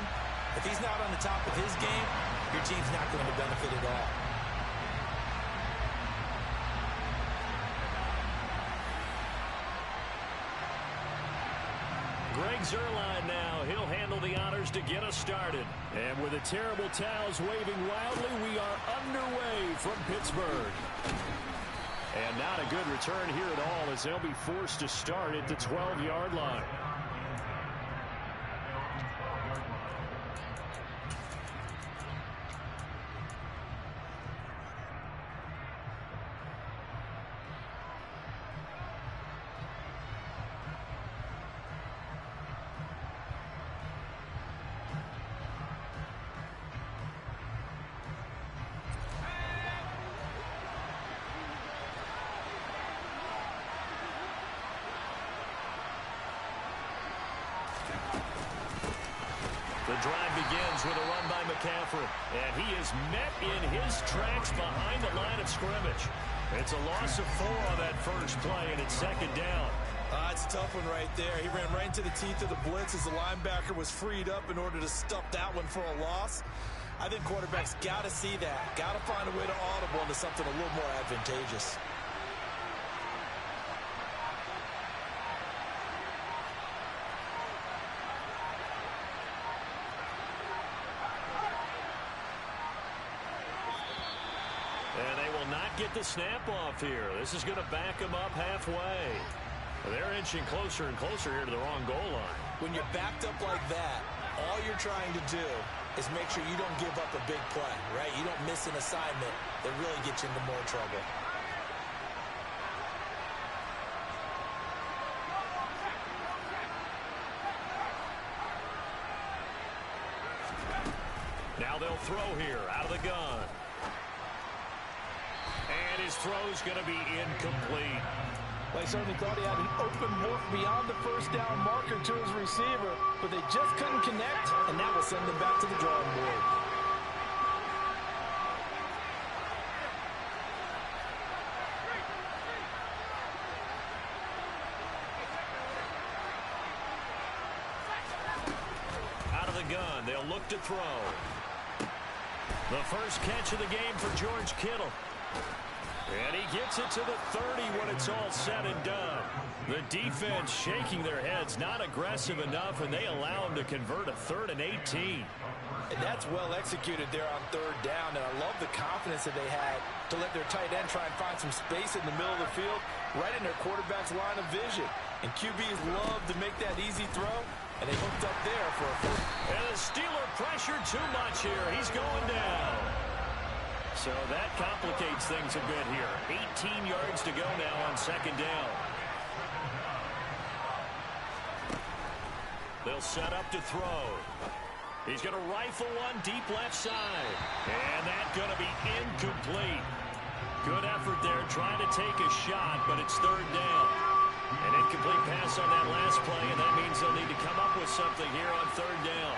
if he's not on the top of his game, your team's not going to benefit at all. Greg Zuerlein now. He'll handle the honors to get us started. And with the terrible towels waving wildly, we are underway from Pittsburgh. And not a good return here at all, as they'll be forced to start at the 12-yard line. The drive begins with a run by McCaffrey, and he is met in his tracks behind the line of scrimmage. It's a loss of 4 on that first play, and it's second down. It's a tough one right there. He ran right into the teeth of the blitz as the linebacker was freed up in order to stuff that one for a loss. I think quarterbacks got to see that, got to find a way to audible into something a little more advantageous. And they will not get the snap off here. This is going to back them up halfway. They're inching closer and closer here to the wrong goal line. When you're backed up like that, all you're trying to do is make sure you don't give up a big play, right? You don't miss an assignment that really gets you into more trouble. Now they'll throw here out of the gun. And his throw's going to be incomplete. Well, he certainly thought he had an open look beyond the first down marker to his receiver, but they just couldn't connect, and that will send them back to the drawing board. Out of the gun, they'll look to throw. The first catch of the game for George Kittle. And he gets it to the 30 when it's all said and done. The defense shaking their heads, not aggressive enough, and they allow him to convert a 3rd and 18. And that's well executed there on 3rd down, and I love the confidence that they had to let their tight end try and find some space in the middle of the field, right in their quarterback's line of vision. And QBs love to make that easy throw, and they hooked up there for a 4th. And the Steeler pressured too much here. He's going down. So that complicates things a bit here. 18 yards to go now on 2nd down. They'll set up to throw. He's going to rifle one deep left side. And that's going to be incomplete. Good effort there trying to take a shot, but it's 3rd down. An incomplete pass on that last play, and that means they'll need to come up with something here on 3rd down.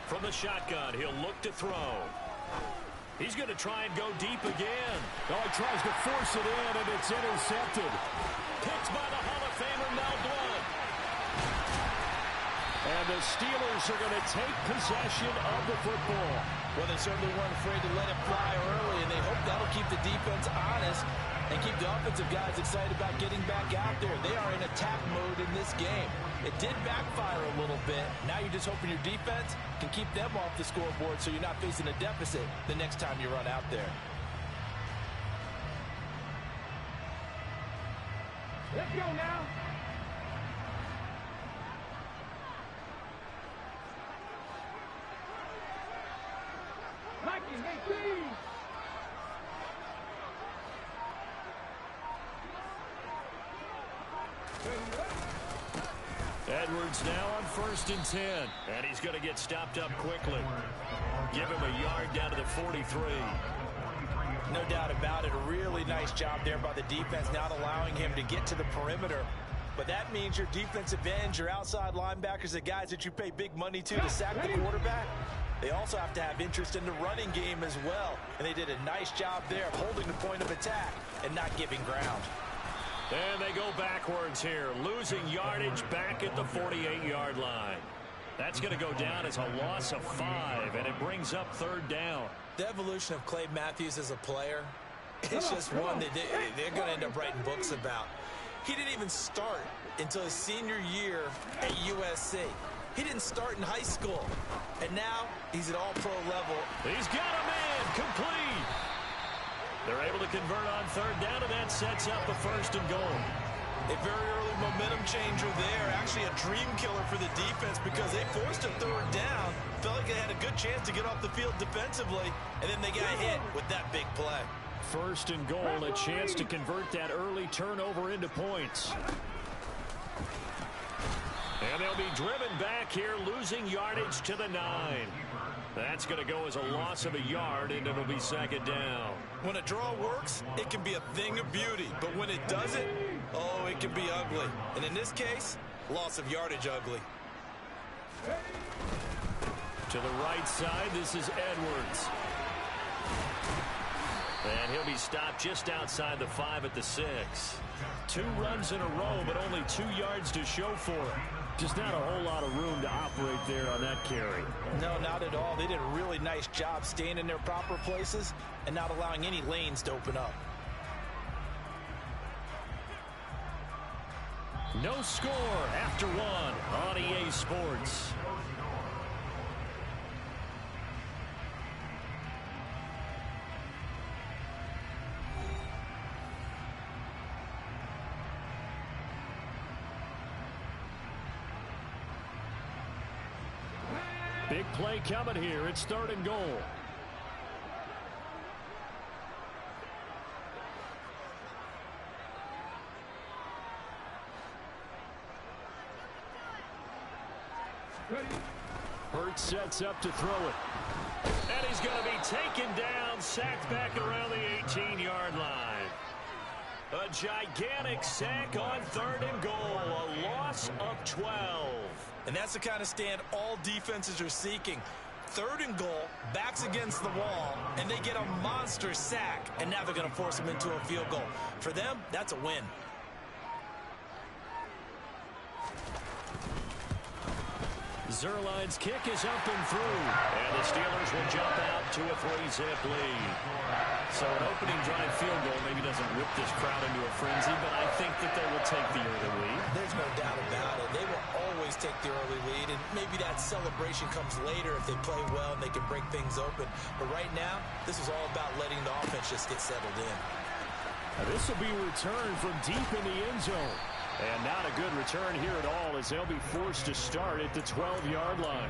From the shotgun, he'll look to throw. He's going to try and go deep again. Oh, he tries to force it in, and it's intercepted. Picked by the Hall of Famer, Mel Blount. And the Steelers are going to take possession of the football. Well, they certainly weren't afraid to let it fly early, and they hope that'll keep the defense honest and keep the offensive guys excited about getting back out there. They are in attack mode in this game. It did backfire a little bit. Now you're just hoping your defense can keep them off the scoreboard so you're not facing a deficit the next time you run out there. Let's go now. Mikey, hey, please. Edwards now on 1st and 10. And he's going to get stopped up quickly. Give him a yard down to the 43. No doubt about it. A really nice job there by the defense, not allowing him to get to the perimeter. But that means your defensive ends, your outside linebackers, the guys that you pay big money to sack the quarterback, they also have to have interest in the running game as well. And they did a nice job there of holding the point of attack and not giving ground. And they go backwards here, losing yardage back at the 48-yard line. That's going to go down as a loss of 5, and it brings up 3rd down. The evolution of Clay Matthews as a player, it's just one that they're going to end up writing books about. He didn't even start until his senior year at USC. He didn't start in high school, and now he's at all-pro level. He's got a man complete. They're able to convert on 3rd down, and that sets up a 1st and goal. A very early momentum changer there. Actually a dream killer for the defense because they forced a 3rd down. Felt like they had a good chance to get off the field defensively, and then they got hit with that big play. 1st and goal, a chance to convert that early turnover into points. And they'll be driven back here, losing yardage to the 9. That's going to go as a loss of a yard, and it'll be 2nd down. When a draw works, it can be a thing of beauty. But when it doesn't, oh, it can be ugly. And in this case, loss of yardage ugly. To the right side, this is Edwards. And he'll be stopped just outside the 5 at the 6. 2 runs in a row, but only 2 yards to show for it. Just not a whole lot of room to operate there on that carry. No, not at all. They did a really nice job staying in their proper places and not allowing any lanes to open up. No score after 1 on EA Sports. Big play coming here. It's 3rd and goal. Hurts sets up to throw it. And he's going to be taken down, sacked back around the 18-yard line. A gigantic sack on 3rd and goal. A loss of 12. And that's the kind of stand all defenses are seeking. 3rd and goal, backs against the wall, and they get a monster sack. And now they're going to force them into a field goal. For them, that's a win. Zerline's kick is up and through. And the Steelers will jump out to a 3-zip lead. So an opening drive field goal maybe doesn't whip this crowd into a frenzy, but I think that they will take the early lead. There's no doubt about it. They will always take the early lead, and maybe that celebration comes later if they play well and they can break things open. But right now, this is all about letting the offense just get settled in. Now this will be returned from deep in the end zone. And not a good return here at all as they'll be forced to start at the 12-yard line.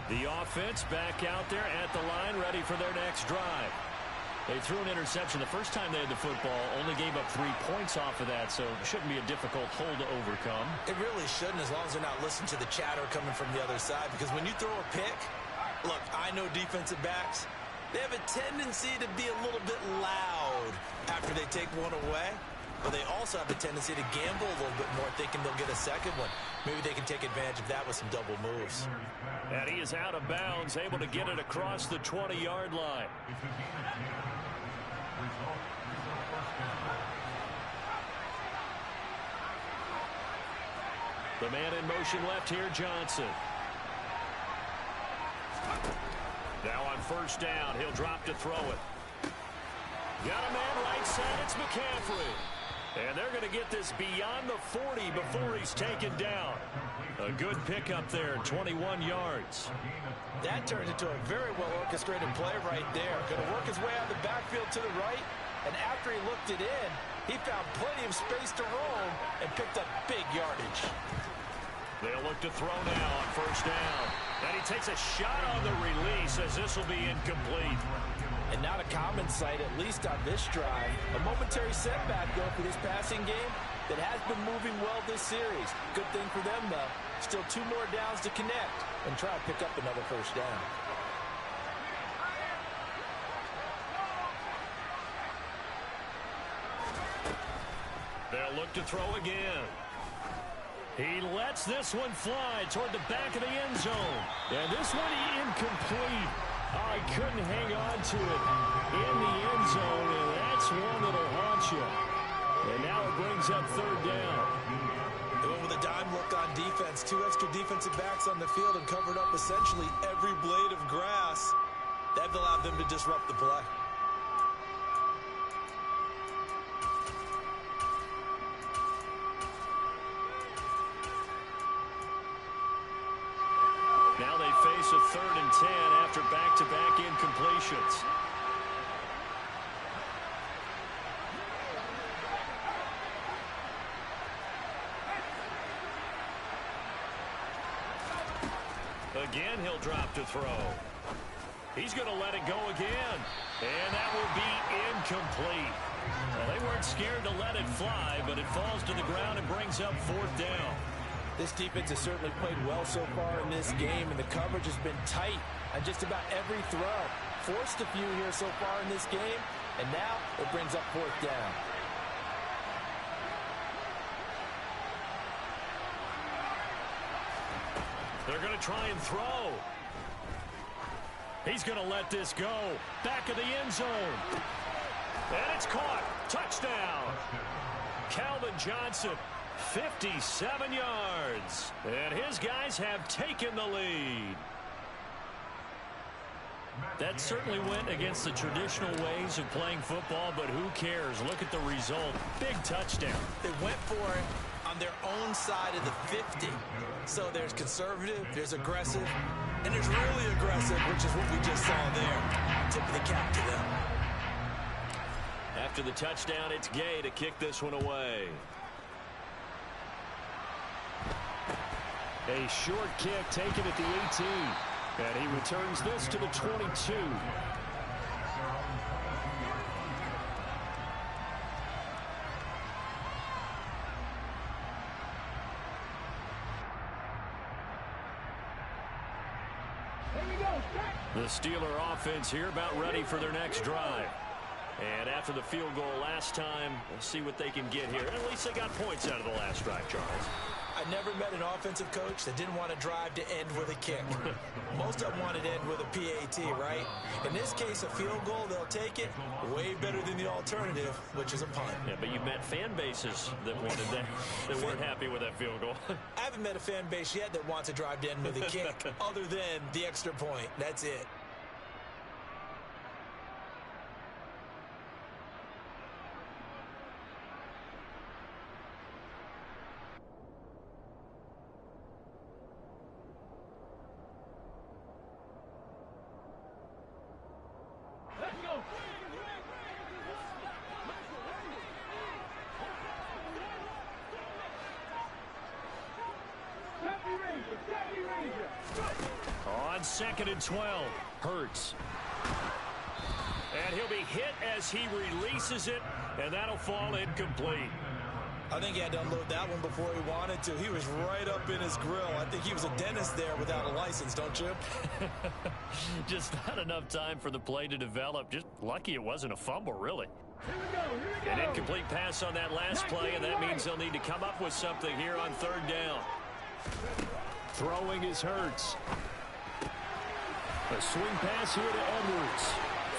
The offense back out there at the line, ready for their next drive. They threw an interception the first time they had the football, only gave up 3 points off of that, so it shouldn't be a difficult hole to overcome. It really shouldn't, as long as they're not listening to the chatter coming from the other side, because when you throw a pick, look, I know defensive backs, they have a tendency to be a little bit loud after they take one away, but they also have a tendency to gamble a little bit more, thinking they'll get a second one. Maybe they can take advantage of that with some double moves. And he is out of bounds, able to get it across the 20-yard line. The man in motion left here, Johnson. Now on 1st down, he'll drop to throw it. Got a man right side, it's McCaffrey. And they're going to get this beyond the 40 before he's taken down. A good pickup there, 21 yards. That turns into a very well-orchestrated play right there. Going to work his way out of the backfield to the right, and after he looked it in, he found plenty of space to roam and picked up big yardage. They'll look to throw now on 1st down. And he takes a shot on the release as this will be incomplete. And not a common sight, at least on this drive. A momentary setback, though, for this passing game that has been moving well this series. Good thing for them, though. Still 2 more downs to connect and try to pick up another first down. They'll look to throw again. He lets this one fly toward the back of the end zone. And this one incomplete. Oh, he couldn't hang on to it in the end zone, and that's one that'll haunt you. And now it brings up 3rd down. They went with a dime look on defense. 2 extra defensive backs on the field and covered up essentially every blade of grass. That allowed them to disrupt the play. Now they face a 3rd and 10 after back-to-back incompletions. Again, he'll drop to throw. He's going to let it go again. And that will be incomplete. Well, they weren't scared to let it fly, but it falls to the ground and brings up 4th down. This defense has certainly played well so far in this game, and the coverage has been tight on just about every throw. Forced a few here so far in this game, and now it brings up 4th down. They're going to try and throw. He's going to let this go. Back of the end zone. And it's caught. Touchdown. Calvin Johnson, 57 yards. And his guys have taken the lead. That certainly went against the traditional ways of playing football, but who cares? Look at the result. Big touchdown. They went for it on their own side of the 50. So there's conservative, there's aggressive, and there's really aggressive, which is what we just saw there. Tip of the cap to them. After the touchdown, it's Gay to kick this one away. A short kick taken at the 18. And he returns this to the 22. The Steeler offense here about ready for their next drive. And after the field goal last time, we'll see what they can get here. At least they got points out of the last drive, Charles. I never met an offensive coach that didn't want to drive to end with a kick. Most of them wanted to end with a PAT, right? In this case, a field goal, they'll take it. Way better than the alternative, which is a punt. Yeah, but you've met fan bases that wanted that, that weren't happy with that field goal. I haven't met a fan base yet that wants to drive to end with a kick other than the extra point. That's it. On 2nd and 12, Hurts. And he'll be hit as he releases it, and that'll fall incomplete. I think he had to unload that one before he wanted to. He was right up in his grill. I think he was a dentist there without a license, don't you? Just not enough time for the play to develop. Just lucky it wasn't a fumble, really. An incomplete pass on that last play, and that means they'll need to come up with something here on 3rd down. Throwing is Hurts. A swing pass here to Edwards.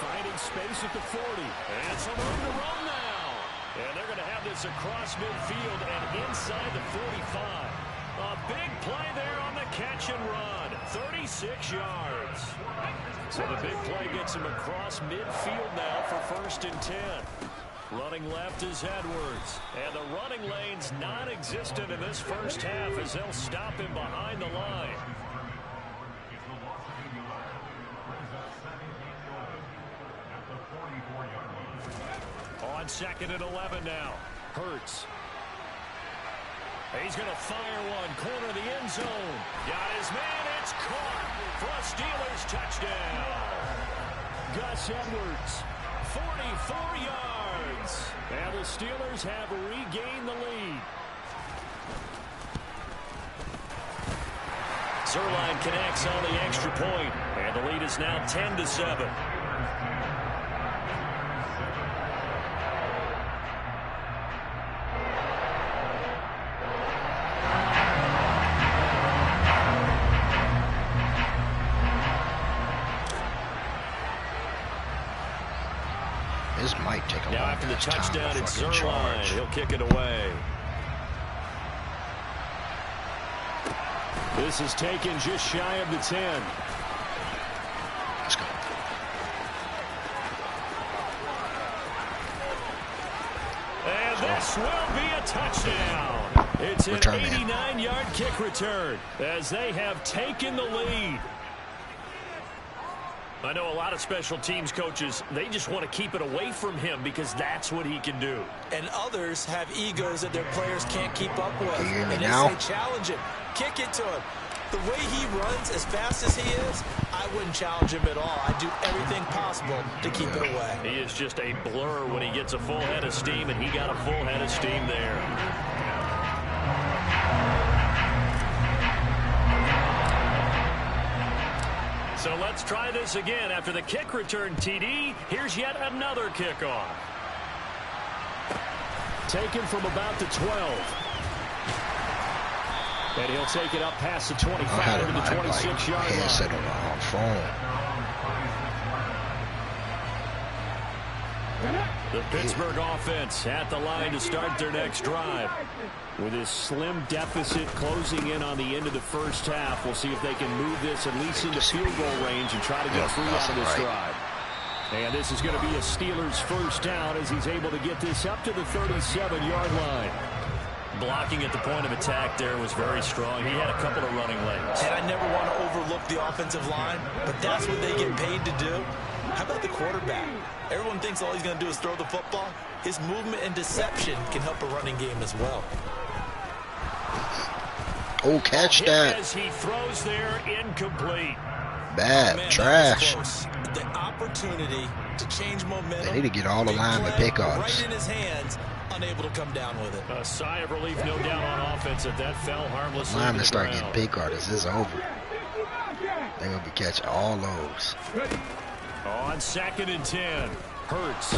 Finding space at the 40. And some room to run now. And they're going to have this across midfield and inside the 45. A big play there on the catch and run. 36 yards. So the big play gets him across midfield now for 1st and 10. Running left is Edwards. And the running lane's non-existent in this first half as they'll stop him behind the line. On 2nd and 11 now. Hurts. He's going to fire one. Corner of the end zone. Got his man. It's caught for a Steelers touchdown. Gus Edwards. 44 yards. And the Steelers have regained the lead. Zerline connects on the extra point, and the lead is now 10-7. This might take a now long after the time touchdown, it's before I can Zerline. charge. He'll kick it away. This is taken just shy of the 10. Let's go. And this will be a touchdown. It's an 89-yard kick return as they have taken the lead. I know a lot of special teams coaches, they just want to keep it away from him because that's what he can do. And others have egos that their players can't keep up with. Can you hear me and now? they challenge him, kick it to him. The way he runs as fast as he is, I wouldn't challenge him at all. I'd do everything possible to keep it away. He is just a blur when he gets a full head of steam, and he got a full head of steam there. So let's try this again. After the kick return, TD, here's yet another kickoff. Taken from about the 12. And he'll take it up past the 25 to the 26-yard line. Headset on the phone. The Pittsburgh offense at the line to start their next drive. With this slim deficit closing in on the end of the first half, we'll see if they can move this at least into field goal range and try to get free out of this drive. And this is going to be a Steelers first down as he's able to get this up to the 37-yard line. Blocking at the point of attack there was very strong. He had a couple of running lanes. And I never want to overlook the offensive line, but that's what they get paid to do. How about the quarterback? Everyone thinks all he's going to do is throw the football. His movement and deception can help a running game as well. Oh, catch that. As he throws there, incomplete. Bad, Man, trash. The opportunity to change momentum. They need to get all the linemen pickoffs. Right in his hands, unable to come down with it. A sigh of relief, no doubt, on offense that that fell harmlessly. Linemen start getting pick artists. It's over. They're going to be catching all those. On 2nd and 10, Hurts.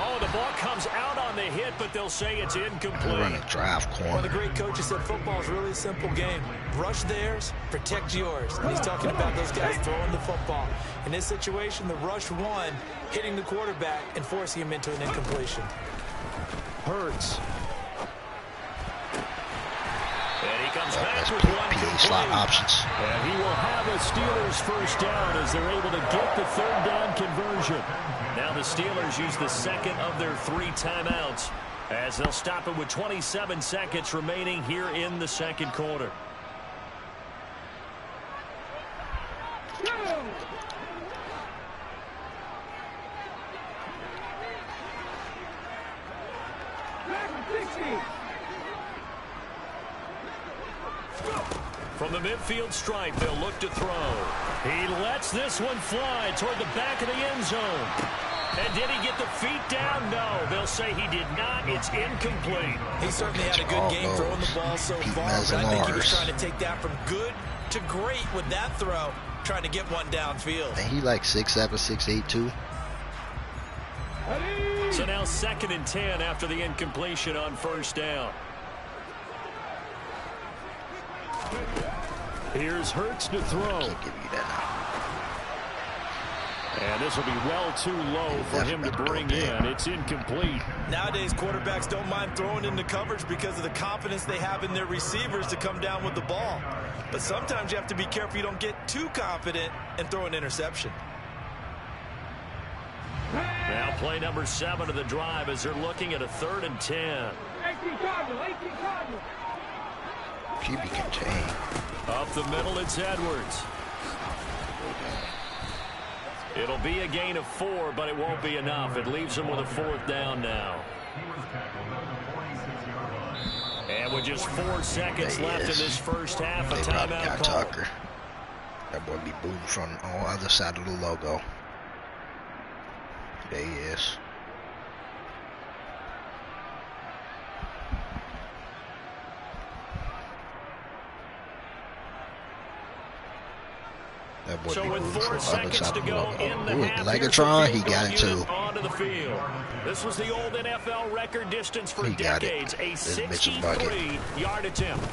Oh, the ball comes out on the hit, but they'll say it's incomplete. They're running drive corner. One of the great coaches said football is really a simple game. Rush theirs, protect yours. And he's talking about those guys throwing the football. In this situation, the rush one, hitting the quarterback and forcing him into an incompletion. Hurts. And he comes back with PA one slot complete. options. And he will have a Steelers first down as they're able to get the third down conversion. Now the Steelers use the second of their 3 timeouts as they'll stop it with 27 seconds remaining here in the second quarter. From the midfield stripe, they'll look to throw. He lets this one fly toward the back of the end zone. And did he get the feet down? No, they'll say he did not. It's incomplete. He certainly had a good game throwing the ball so far, but I think he was trying to take that from good to great with that throw, trying to get one downfield. And he like 6'7", 6'8", too. So now 2nd and 10 after the incompletion on first down. Here's Hurts to throw. Can't give you that And this will be well too low for him to bring in. It's incomplete. Nowadays, quarterbacks don't mind throwing into coverage because of the confidence they have in their receivers to come down with the ball. But sometimes you have to be careful you don't get too confident and throw an interception. Now play number 7 of the drive as they're looking at a 3rd and 10. QB contained. Up the middle, it's Edwards. It'll be a gain of 4, but it won't be enough. It leaves them with a 4th down now. And with just 4 seconds left in this first half, a They probably timeout got call. Tucker. That boy be booting from on the other side of the logo. There he is. So with 4 seconds to go in the half, Legatron, he got it too. Onto the field. This was the old NFL record distance for decades, a 63-yard attempt.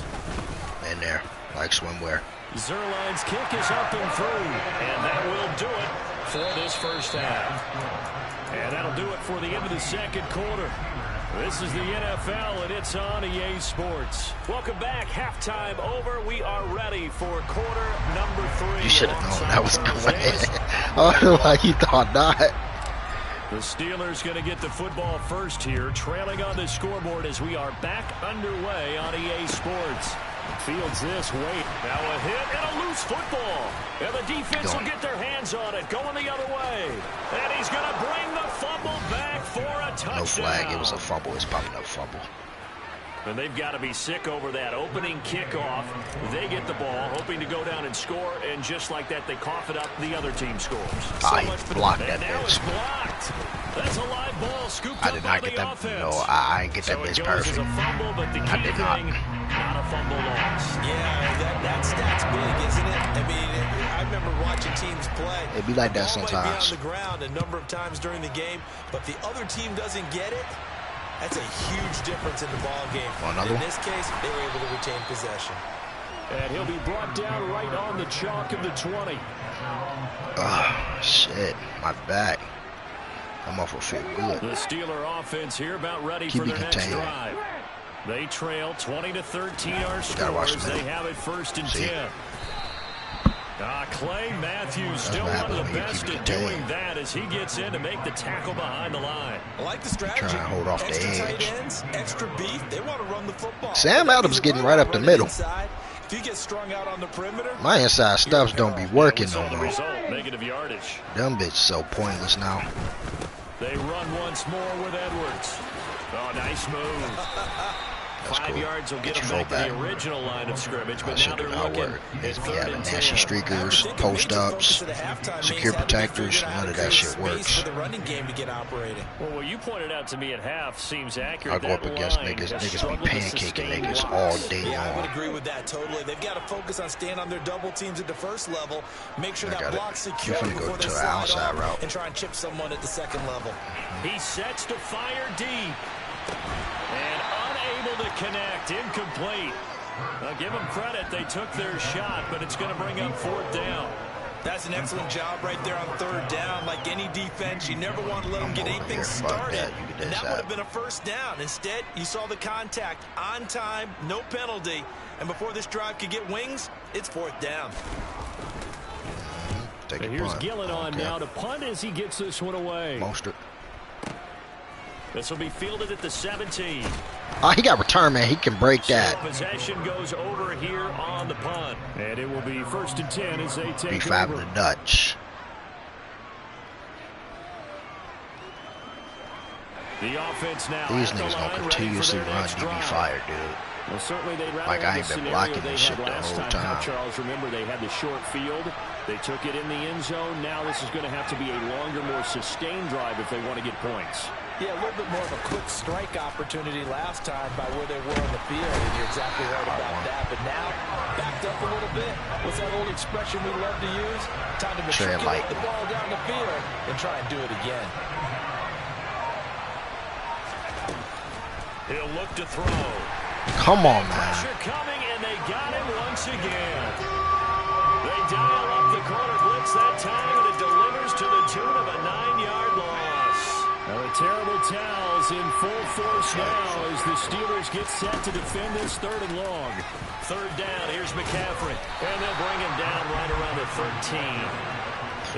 In there, like swimwear. Zerline's kick is up and through, and that will do it for this first half. And that'll do it for the end of the second quarter. This is the NFL, and it's on EA Sports. Welcome back. Halftime over. We are ready for quarter number 3. You should have known that was coming. I don't know why you thought not. The Steelers going to get the football first here, trailing on the scoreboard as we are back underway on EA Sports. Fields this, wait. Now a hit and a loose football. And the defense will get their hands on it, going the other way. And he's going to bring the fumble back for a touchdown. No flag, it was a fumble. It's probably no fumble. And they've got to be sick over that opening kickoff. They get the ball, hoping to go down and score, and just like that, they cough it up. The other team scores. He blocked that bitch. That's a live ball scooped I did not get that. No, I didn't get that bitch perfect. Fumble, but the key thing, not a fumble loss. Yeah, that stat's big, isn't it? I mean, I remember watching teams play. It'd be like that sometimes. Might be on the ground a number of times during the game, but the other team doesn't get it. That's a huge difference in the ball game. In this case, they were able to retain possession. And he'll be brought down right on the chalk of the 20. Oh, shit. My back. I'm off of feel good. The Steeler offense here about ready for their next drive. They trail 20-13 our scores. They have it 1st and 10. Clay Matthews still one of the best at doing that as he gets in to make the tackle behind the line. I like the strategy. Trying to hold off the edge. Tight ends, extra beef. They want to run the football. Sam Adams getting right up the middle. If you get strung out on the perimeter, my inside stuffs don't be working no more. Negative yardage. Them bitches so pointless now. They run once more with Edwards. Oh, nice move. 5 yards will get them back to the original line of scrimmage, but now they're looking at 3rd and 10. Nasty streakers, post-ups, secure protectors, none of that shit works. Well, what you pointed out to me at half seems accurate. I go up against niggas be pancaking niggas all day long. Yeah, I would agree with that totally. They've got to focus on staying on their double teams at the first level, make sure that block's secure before they slide off and try and chip someone at the second level. He sets to fire deep. And unable to connect, incomplete. I'll give them credit, they took their shot, but it's going to bring up 4th down. That's an excellent job right there on 3rd down. Like any defense, you never want to let them get anything started. And that would have been a 1st down. Instead, you saw the contact on time, no penalty. And before this drive could get wings, it's 4th down. And here's Gillett on now to punt as he gets this one away. Monster. This will be fielded at the 17. Oh, he got return, man. He can break that. So possession goes over here on the punt. And it will be 1st and 10 as they take B5 over. the Dutch. The offense now. These niggas gonna continuously run. You be fired, dude. Well, certainly they'd rather like I ain't been blocking this shit the whole time. Charles, remember they had the short field. They took it in the end zone. Now this is going to have to be a longer, more sustained drive if they want to get points. Yeah, a little bit more of a quick strike opportunity last time by where they were on the field, and you're exactly right about that. But now, backed up a little bit. What's that old expression we love to use? Time to matriculate the ball down the field and try and do it again. He'll look to throw. Come on, man. Pressure coming, and they got him once again. They dial up the corner blitz that time, and it delivers to the tune of a 9-yard loss. Now the terrible towels in full force now as the Steelers get set to defend this 3rd and long. 3rd down, here's McCaffrey. And they'll bring him down right around the 13.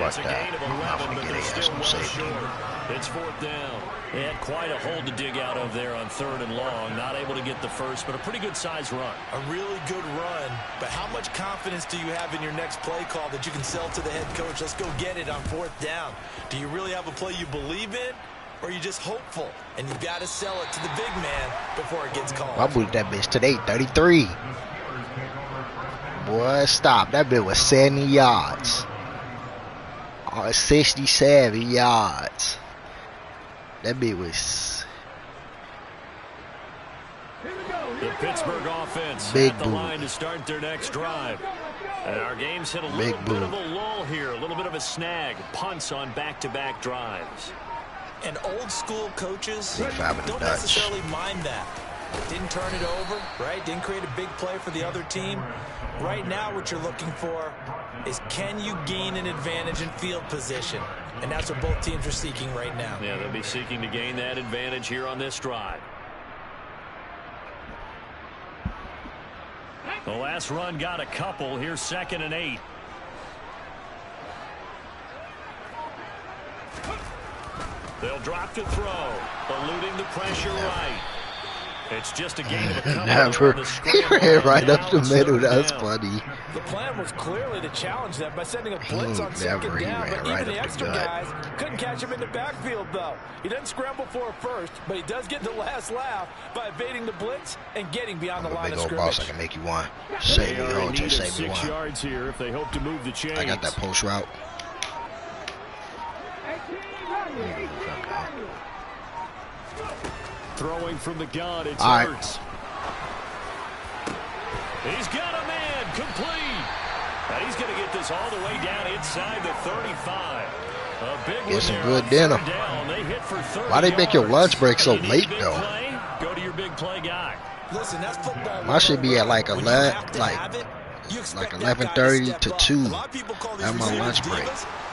It's a gain of 11, but they're still well short. It's 4th down. They had quite a hole to dig out of there on 3rd and long. Not able to get the first, but a pretty good-sized run. A really good run, but how much confidence do you have in your next play call that you can sell to the head coach? Let's go get it on 4th down. Do you really have a play you believe in, or are you just hopeful? And you've got to sell it to the big man before it gets called. I moved that bitch today, 33. Boy, stop. That bitch was 70 yards. 67 yards. That beat was The Pittsburgh offense big at the boom. line to start their next drive. And our game's hit a little bit of a lull here, a little bit of a snag. Punts on back-to-back drives. And old school coaches don't necessarily mind that. Didn't turn it over, right? Didn't create a big play for the other team. Right now what you're looking for is, can you gain an advantage in field position? And that's what both teams are seeking right now. Yeah, they'll be seeking to gain that advantage here on this drive. The last run got a couple. Here's 2nd and 8. They'll drop to throw, eluding the pressure right. It's just a gain of a couple. Never. He ran right up the middle. That's funny. The plan was clearly to challenge them by sending a blitz on 2nd down, but even the extra guys couldn't catch him in the backfield, though. He doesn't scramble for a first, but he does get the last laugh by evading the blitz and getting beyond the line of scrimmage. Big old boss, I can make you one. Save me, oh, just save me 6 yards here if they hope to move the chains. I got that post route. Throwing from the gun, it's all right. Hurts. He's got a man complete. And he's going to get this all the way down inside the 35. A big Get some one good there dinner. on 3rd down. They hit for 30 Why they make your lunch break so yards. late, Big though? play? Go to your big play guy. Listen, that's football. Mine should be at like 11, like 11:30 to 2. That's my lunch break.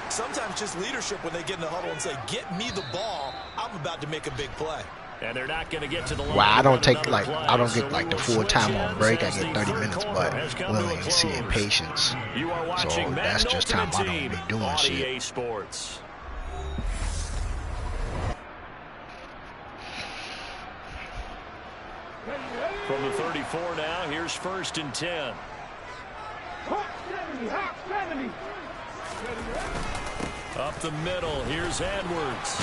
Sometimes just leadership when they get in the huddle and say, get me the ball. I'm about to make a big play. And they're not going to get to the line. Well, I don't take like I don't get like the full time on break. I get 30 minutes, but willingness and patience. So that's just time I don't be doing shit. Sports. From the 34 now, here's 1st and 10. Up the middle, here's Edwards.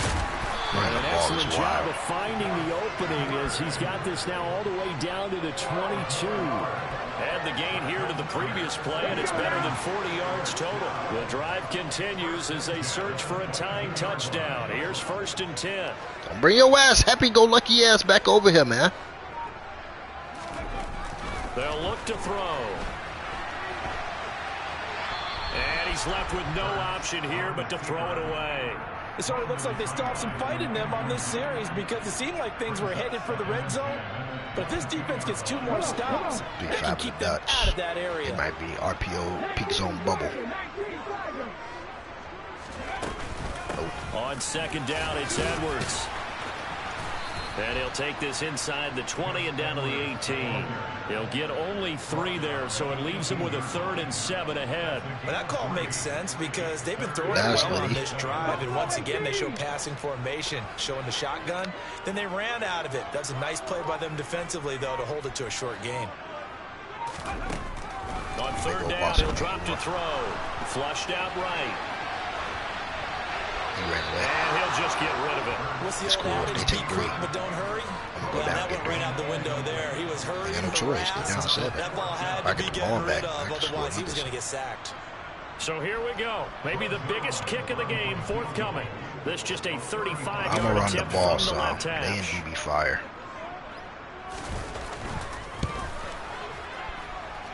An excellent job of finding the opening as he's got this now all the way down to the 22. Add the gain here to the previous play, and it's better than 40 yards total. The drive continues as they search for a tying touchdown. Here's 1st and 10. Bring your ass, happy-go-lucky ass back over here, man. They'll look to throw. And he's left with no option here but to throw it away. It sort of looks like they stopped some fight in them on this series because it seemed like things were headed for the red zone. But if this defense gets 2 more stops, they can keep them out of that area. It might be RPO peak zone bubble. On 2nd down, it's Edwards. And he'll take this inside the 20 and down to the 18. He'll get only 3 there, so it leaves him with a 3rd and 7 ahead. Well, that call makes sense because they've been throwing well on this drive. And once again, they show passing formation, showing the shotgun. Then they ran out of it. That's a nice play by them defensively, though, to hold it to a short game. On 3rd down, he'll drop to throw. Flushed out right. And he'll just get rid of it. What's the old adage? Be quick, but don't hurry. Well, that went right out the window there. He was hurrying. No choice. They're down 7. That ball had to be getting rid of, otherwise he was going to get sacked. So here we go. Maybe the biggest kick of the game forthcoming. This just a 35-yard I'm gonna run the attempt ball, from the so left they and hash. DB fire.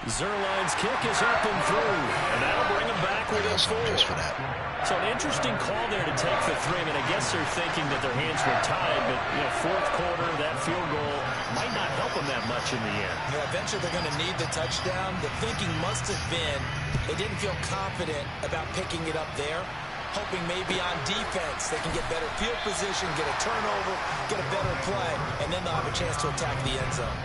Zerline's kick is up and through, and that'll bring him back I with got a 4. something just for that. So an interesting call there to take the 3. I mean, I guess they're thinking that their hands were tied, but, you know, 4th quarter, that field goal might not help them that much in the end. You know, eventually they're going to need the touchdown. The thinking must have been they didn't feel confident about picking it up there, hoping maybe on defense they can get better field position, get a turnover, get a better play, and then they'll have a chance to attack the end zone.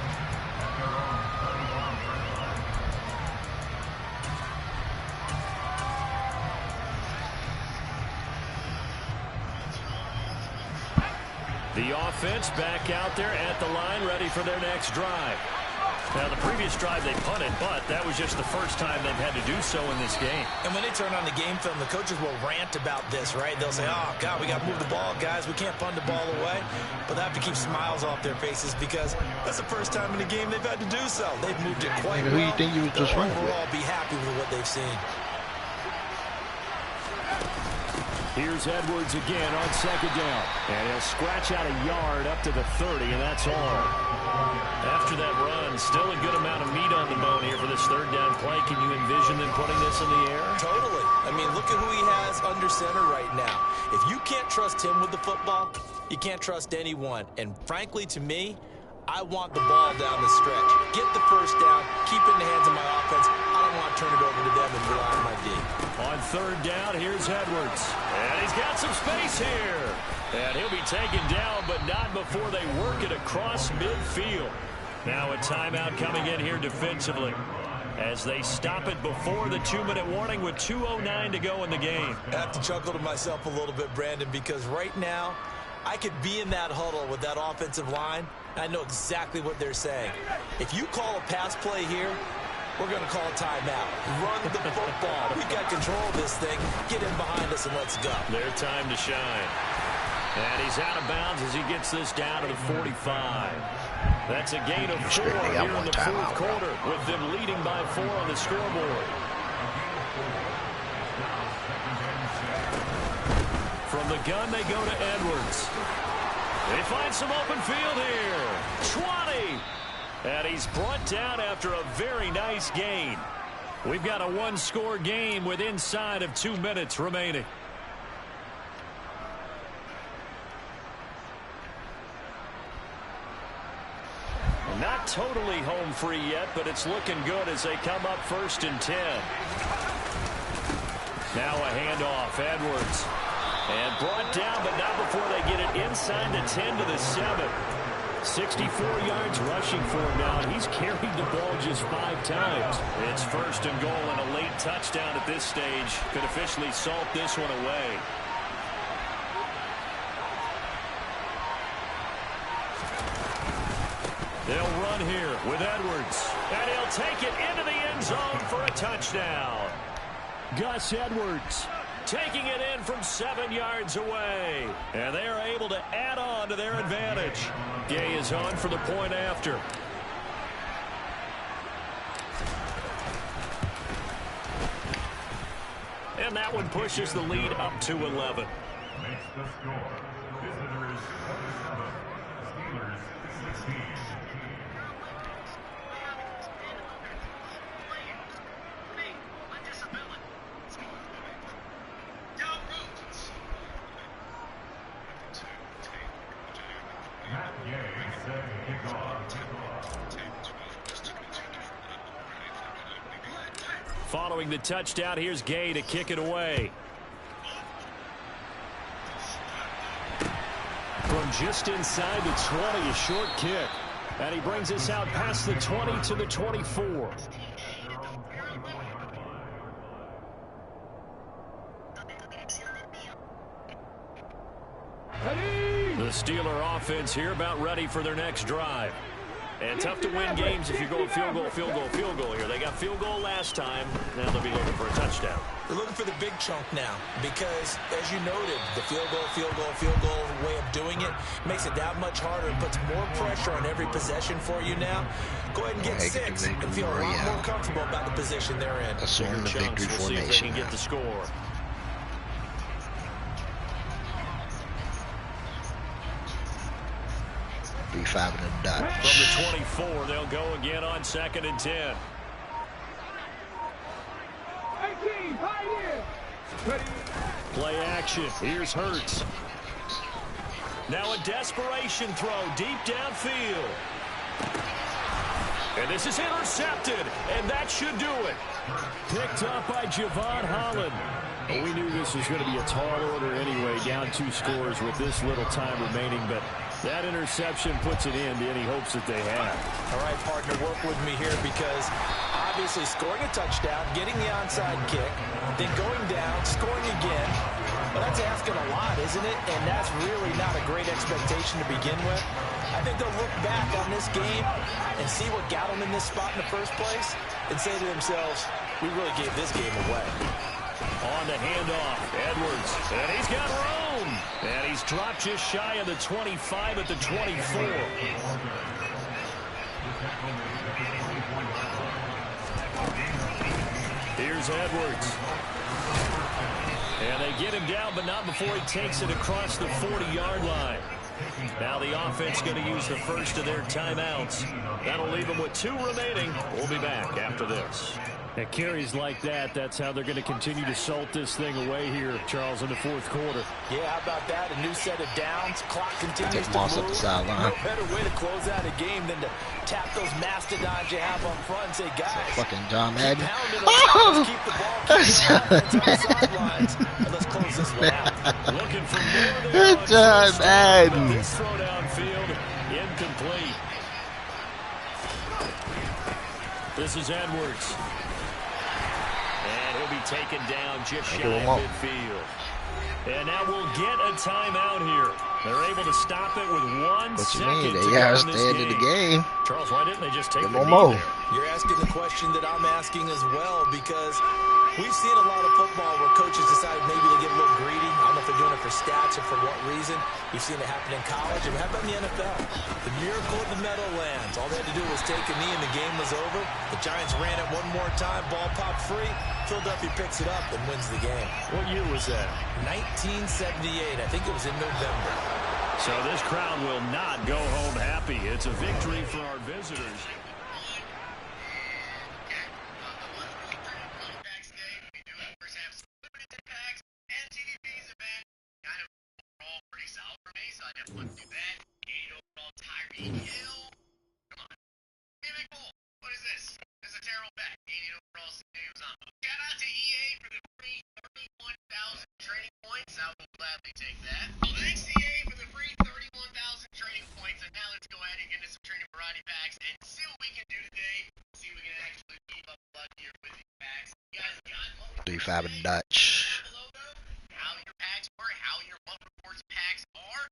The offense back out there at the line, ready for their next drive. Now, the previous drive they punted, but that was just the first time they've had to do so in this game. And when they turn on the game film, the coaches will rant about this, right? They'll say, oh, God, we got to move the ball, guys. We can't punt the ball away. But they have to keep smiles off their faces because that's the first time in the game they've had to do so. They've moved it quite well. Who do you think you was just running with? Overall, be happy with what they've seen. Here's Edwards again on second down. And he'll scratch out a yard up to the 30, and that's all. After that run, still a good amount of meat on the bone here for this third down play. Can you envision them putting this in the air? Totally. I mean, look at who he has under center right now. If you can't trust him with the football, you can't trust anyone. And frankly, to me, I want the ball down the stretch. Get the first down, keep it in the hands of my offense. I don't want to turn it over to them and rely on my D. On third down, here's Edwards. And he's got some space here. And he'll be taken down, but not before they work it across midfield. Now a timeout coming in here defensively as they stop it before the 2-minute warning with 2:09 to go in the game. I have to chuckle to myself a little bit, Brandon, because right now I could be in that huddle with that offensive line. I know exactly what they're saying. If you call a pass play here, we're going to call a timeout. Run the football. We've got control of this thing. Get in behind us and let's go. Their time to shine. And he's out of bounds as he gets this down to the 45. That's a gain of 4 here in the fourth quarter, with them leading by 4 on the scoreboard. From the gun, they go to Edwards. They find some open field here. 20. And he's brought down after a very nice gain. We've got a one-score game with inside of 2 minutes remaining. Not totally home free yet, but it's looking good as they come up 1st and 10. Now a handoff, Edwards. And brought down, but not before they get it inside the 10 to the 7. 64 yards rushing for him now. He's carried the ball just 5 times. It's 1st and goal and a late touchdown at this stage. Could officially salt this one away. They'll run here with Edwards. And he'll take it into the end zone for a touchdown. Gus Edwards taking it in from 7 yards away. And they are able to add on to their advantage. Gay is on for the point after. And that one pushes the lead up to 11. Makes the score. Visitors 7, Steelers 16. Following the touchdown, here's Gay to kick it away. From just inside the 20, a short kick. And he brings us out past the 20 to the 24. The Steeler offense here about ready for their next drive. And tough to win games if you go field goal, field goal, field goal here. They got field goal last time. Now they'll be looking for a touchdown. They're looking for the big chunk now because, as you noted, the field goal, field goal, field goal way of doing it makes it that much harder and puts more pressure on every possession for you now. Go ahead and get 6 and feel a lot more comfortable about the position they're in. Assume the victory formation. We'll see if they can get the score. From the 24, they'll go again on 2nd and 10. Play action. Here's Hurts. Now a desperation throw deep downfield. And this is intercepted, and that should do it. Picked up by Javon Holland. Well, we knew this was going to be a tall order anyway, down 2 scores with this little time remaining, but that interception puts an end to any hopes that they have. All right, partner, work with me here because obviously scoring a touchdown, getting the onside kick, then going down, scoring again. Well, that's asking a lot, isn't it? And that's really not a great expectation to begin with. I think they'll look back on this game and see what got them in this spot in the first place and say to themselves, we really gave this game away. On the handoff, Edwards, and he's got room. And he's dropped just shy of the 25 at the 24. Here's Edwards. And they get him down, but not before he takes it across the 40-yard line. Now the offense going to use the first of their timeouts. That'll leave them with 2 remaining. We'll be back after this. At carries like that, that's how they're going to continue to salt this thing away here, Charles, in the 4th quarter. Yeah, how about that? A new set of downs. Clock continues to Moss move. up the sideline. No better way to close out a game than to tap those mastodons you have up front and say, guys, Fucking John Madden. let's keep the ball, keep the offense on the sidelines, and let's close this one out. Looking for more there. John Madden. This throw downfield, incomplete. This is Edwards. And he'll be taken down just shy of midfield. And now we'll get a timeout here. They're able to stop it with 1 second. What you mean? They gotta stay into the game. Charles, why didn't they just take the more? knee there? You're asking the question that I'm asking as well, because we've seen a lot of football where coaches decide maybe to get a little greedy. I don't know if they're doing it for stats or for what reason. We've seen it happen in college, and how about in the NFL? The miracle of the Meadowlands. All they had to do was take a knee, and the game was over. The Giants ran it one more time. Ball popped free. Philadelphia picks it up and wins the game. What year was that? 1978. I think it was in November. So this crowd will not go home happy. It's a victory for our visitors. Dutch. How your packs were, how your month reports packs are.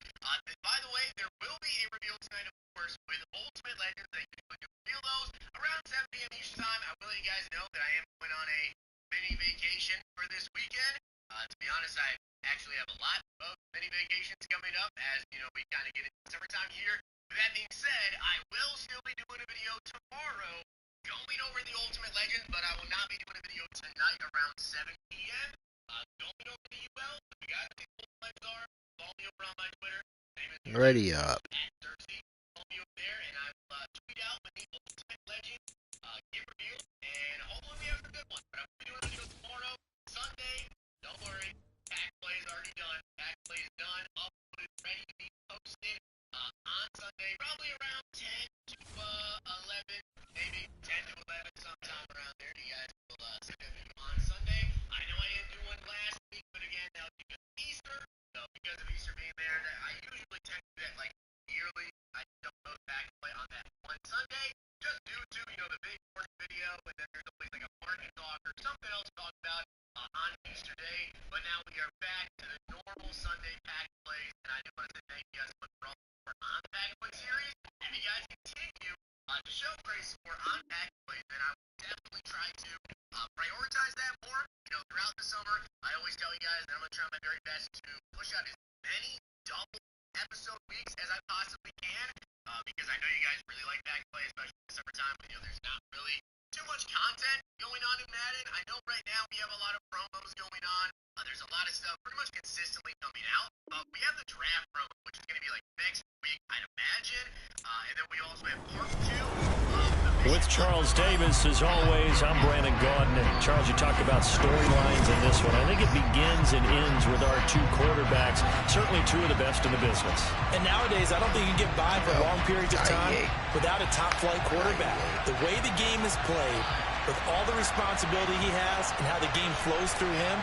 By the way, there will be a reveal tonight, of course, with Ultimate Legends. They can reveal those around 7 p.m. each time. I will let you guys know that I am going on a mini vacation for this weekend. To be honest, I actually have a lot of mini vacations coming up as, you know, we kind of get into summertime here. With that being said, I will still be doing a video tomorrow going over the Ultimate Legends, but I will not be doing a video tonight around 7 p.m. Going over the UL, if you guys think Ultimate Legends are, follow me over on my Twitter. Ready up. Thursday, follow me over there, and I will tweet out when the Ultimate Legends get revealed, and hopefully we have some good ones. But I'm going to be doing a video tomorrow, Sunday. Don't worry, pack play is already done. Pack play is done, uploaded, ready to be posted on Sunday, probably around 10 to 11, maybe 10 to 11, sometime around there. You guys will see that video on Sunday. I know I didn't do one last week, but again, that was because of Easter. So because of Easter being there, I usually tend to do that like yearly. I don't post back play on that one Sunday, just due to, you know, the big sports video, and then there's always like a market talk or something else to talk about on Easter Day. But now we are back to the normal Sunday pack plays, and I do want to say thank you guys so much for all the support on the pack play series. If you guys continue to show great support on pack plays, then I will definitely try to prioritize that more. You know, throughout the summer, I always tell you guys that I'm going to try my very best to push out as many double episode weeks as I possibly can, because I know you guys really like back play, especially in the summertime when, you know, there's not really too much content going on in Madden. I know right now we have a lot of promos going on. There's a lot of stuff pretty much consistently coming out. We have the draft promo, which is going to be like next week, I'd imagine. And then we also have part 2 of the With Charles Davis, as always, I'm Brandon Gaudin. And Charles, you talked about storylines in this one. I think it begins and ends with our 2 quarterbacks, certainly 2 of the best in the business. And nowadays, I don't think you can get by for long periods of time without a top-flight quarterback. The way the game is played, with all the responsibility he has and how the game flows through him,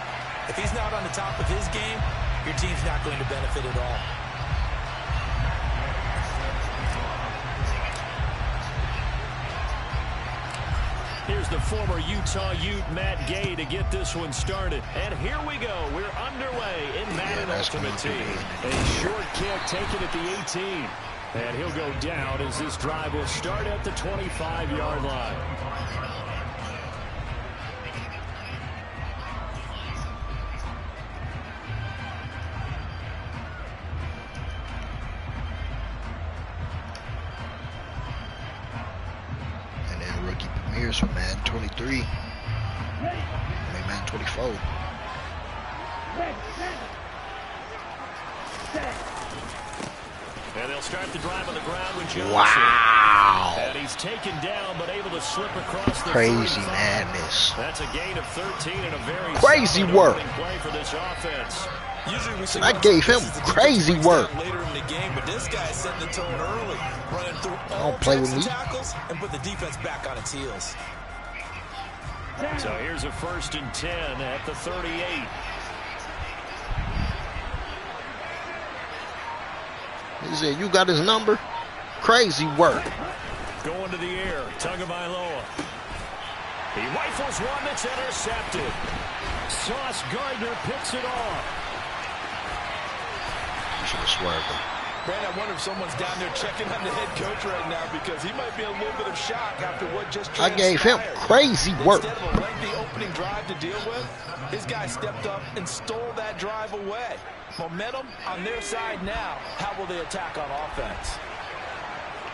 if he's not on the top of his game, your team's not going to benefit at all. Here's the former Utah Ute, Matt Gay, to get this one started. And here we go. We're underway in Madden Ultimate Team. A short kick taken at the 18. And he'll go down as this drive will start at the 25-yard line. Rookie premieres for Madden 23. Make man 24. And they'll start the drive on the ground with Johnson. Wow. And he's taken down, but able to slip across the Crazy 35. madness. That's a gain of 13 and a very crazy work. Play for this offense. Usually we see I gave him crazy work. later in the game, but this guy set the tone early, running through all Don't play with me. tackles and put the defense back on its heels. So here's a 1st and 10 at the 38. He said, you got his number? Crazy work. Going to the air, Tagovailoa. He rifles one that's intercepted. Sauce Gardner picks it off. You should have swerved him. Brandon, I wonder if someone's down there checking on the head coach right now because he might be in a little bit of shock after what just transpired. I gave him crazy work. Instead of a lengthy opening drive to deal with, his guy stepped up and stole that drive away. Momentum on their side now. How will they attack on offense?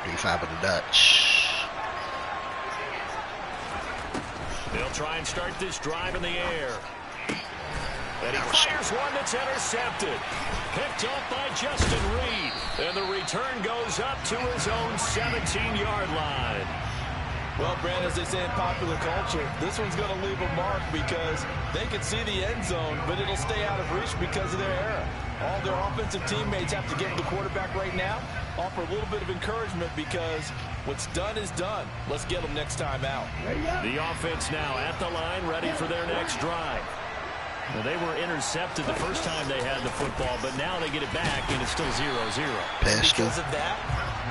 35 of the Dutch. They'll try and start this drive in the air. And he fires one that's intercepted. Picked up by Justin Reed. And the return goes up to his own 17-yard line. Well, Brandon, as they say in popular culture, this one's going to leave a mark because they can see the end zone, but it'll stay out of reach because of their error. All their offensive teammates have to give the quarterback right now, offer a little bit of encouragement because what's done is done. Let's get them next time out. The offense now at the line, ready for their next drive. Well, they were intercepted the first time they had the football, but now they get it back, and it's still 0-0. Because of that,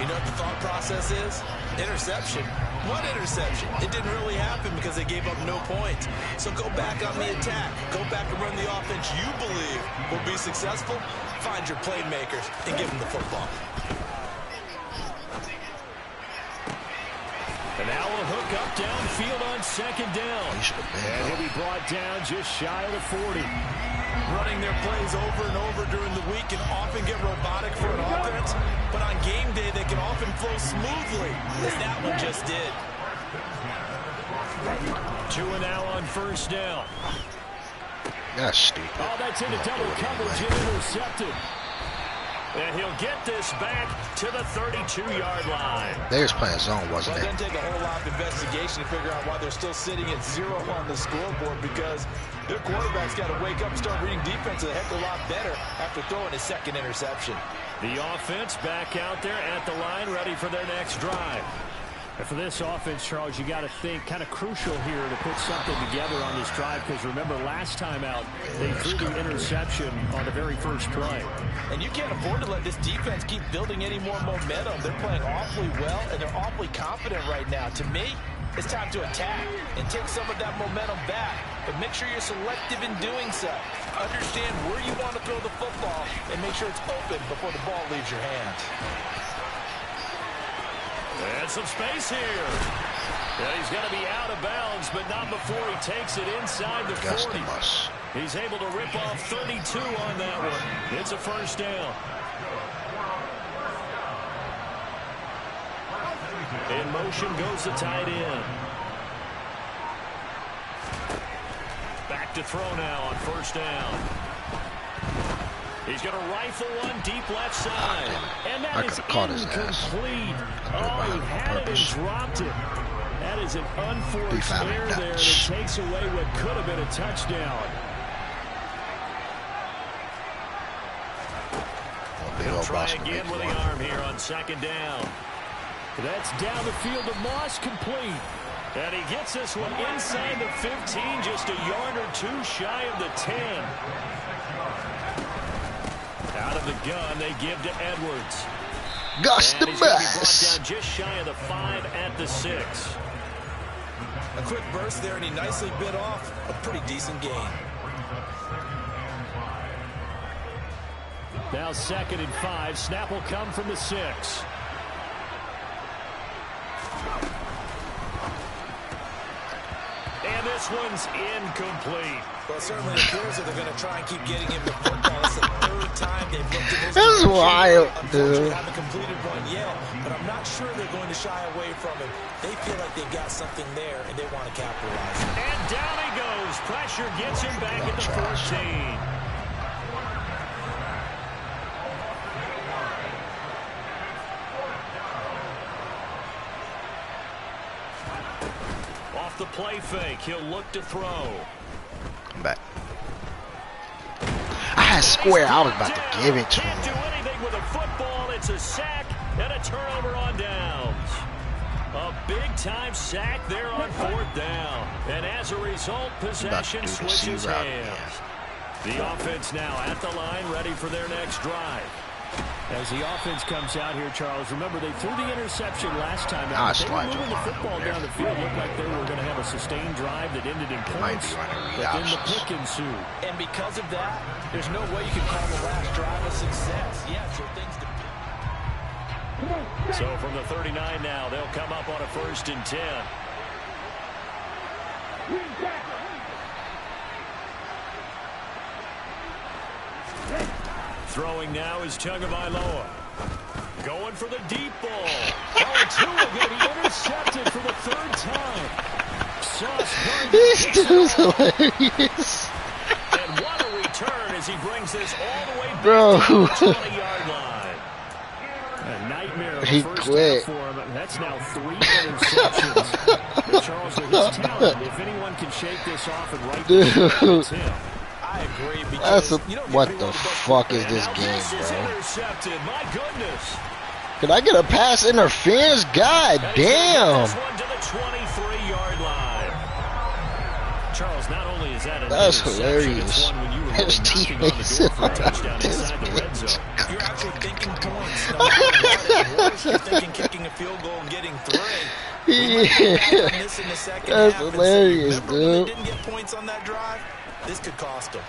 you know what the thought process is? Interception. What interception? It didn't really happen because they gave up no points. So go back on the attack. Go back and run the offense you believe will be successful. Find your playmakers and give them the football. And now a hook up downfield on 2nd down. And he'll be brought down just shy of the 40. Running their plays over and over during the week can often get robotic for an offense, but on game day they can often flow smoothly, as that one just did. 2 and now on 1st down. That's stupid. Oh, that's into double coverage and intercepted. And he'll get this back to the 32-yard line. They was playing zone, wasn't Well, it? it doesn't take a whole lot of investigation to figure out why they're still sitting at 0 on the scoreboard because their quarterback's got to wake up and start reading defense a heck of a lot better after throwing his 2nd interception. The offense back out there at the line, ready for their next drive. And for this offense, Charles, you got to think kind of crucial here to put something together on this drive because remember last time out they threw the interception on the very first play. And you can't afford to let this defense keep building any more momentum. They're playing awfully well and they're awfully confident right now. To me, it's time to attack and take some of that momentum back, but make sure you're selective in doing so. Understand where you want to throw the football and make sure it's open before the ball leaves your hands. And some space here. Yeah, he's going to be out of bounds, but not before he takes it inside the 40. He's able to rip off 32 on that one. It's a 1st down. In motion goes the tight end. Back to throw now on 1st down. He's going to rifle one deep left side. And that is incomplete. Oh, he had it and dropped it. That is an unforced error there that takes away what could have been a touchdown. He'll try again with the arm here on 2nd down. That's down the field to Moss, complete. And he gets this one inside the 15, just a yard or 2 shy of the 10. Out of the gun, they give to Edwards. Gus the best. Brought down just shy of the 5 at the 6. A quick burst there, and he nicely bit off a pretty decent gain. Now 2nd and 5. Snap will come from the 6. And this this one's incomplete. Well, it certainly appears that they're going to try and keep getting him the football. It's the third time they've looked at this. That's wild, dude. They haven't completed one yet, but I'm not sure they're going to shy away from him. They feel like they've got something there, and they want to capitalize. And down he goes. Pressure gets him back at the 14. Off the play fake, he'll look to throw. Come back. I had square. I was about to give it to him. Can't do anything with a football. It's a sack and a turnover on downs. A big-time sack there on 4th down. And as a result, possession switches hands. The offense now at the line, ready for their next drive. As the offense comes out here, Charles, remember they threw the interception last time Ah, out. They were moving the football down the field. Looked like they were going to have a sustained drive that ended in points. But then the pick ensued. And because of that, there's no way you can call the last drive a success. Yes, there are things to... So from the 39 now, they'll come up on a 1st and 10. Throwing now is Tagovailoa. Going for the deep ball. Oh, Tua getting intercepted for the 3rd time. Sauce Gardner. This dude's hilarious. And what a return as he brings this all the way back Bro. to the 20-yard line. A nightmare of a He first quit. half for him. That's now 3 interceptions. But Charles, with his talent, if anyone can shake this off and right it's him. I agree. Because What the fuck is this game, This is bro? intercepted. My goodness. Can I get a pass interference? God damn. This one to the 23-yard line. Charles, not only is that an That's interception, hilarious. it's one when you were His really knocking on the teammates door for a are touchdown this inside the red zone. you're actually thinking points. No matter what. Worse, you're thinking kicking a field goal and getting 3. Yeah. This in the second That's half and hilarious, say, remember when dude. they didn't get points on that drive? This could cost them.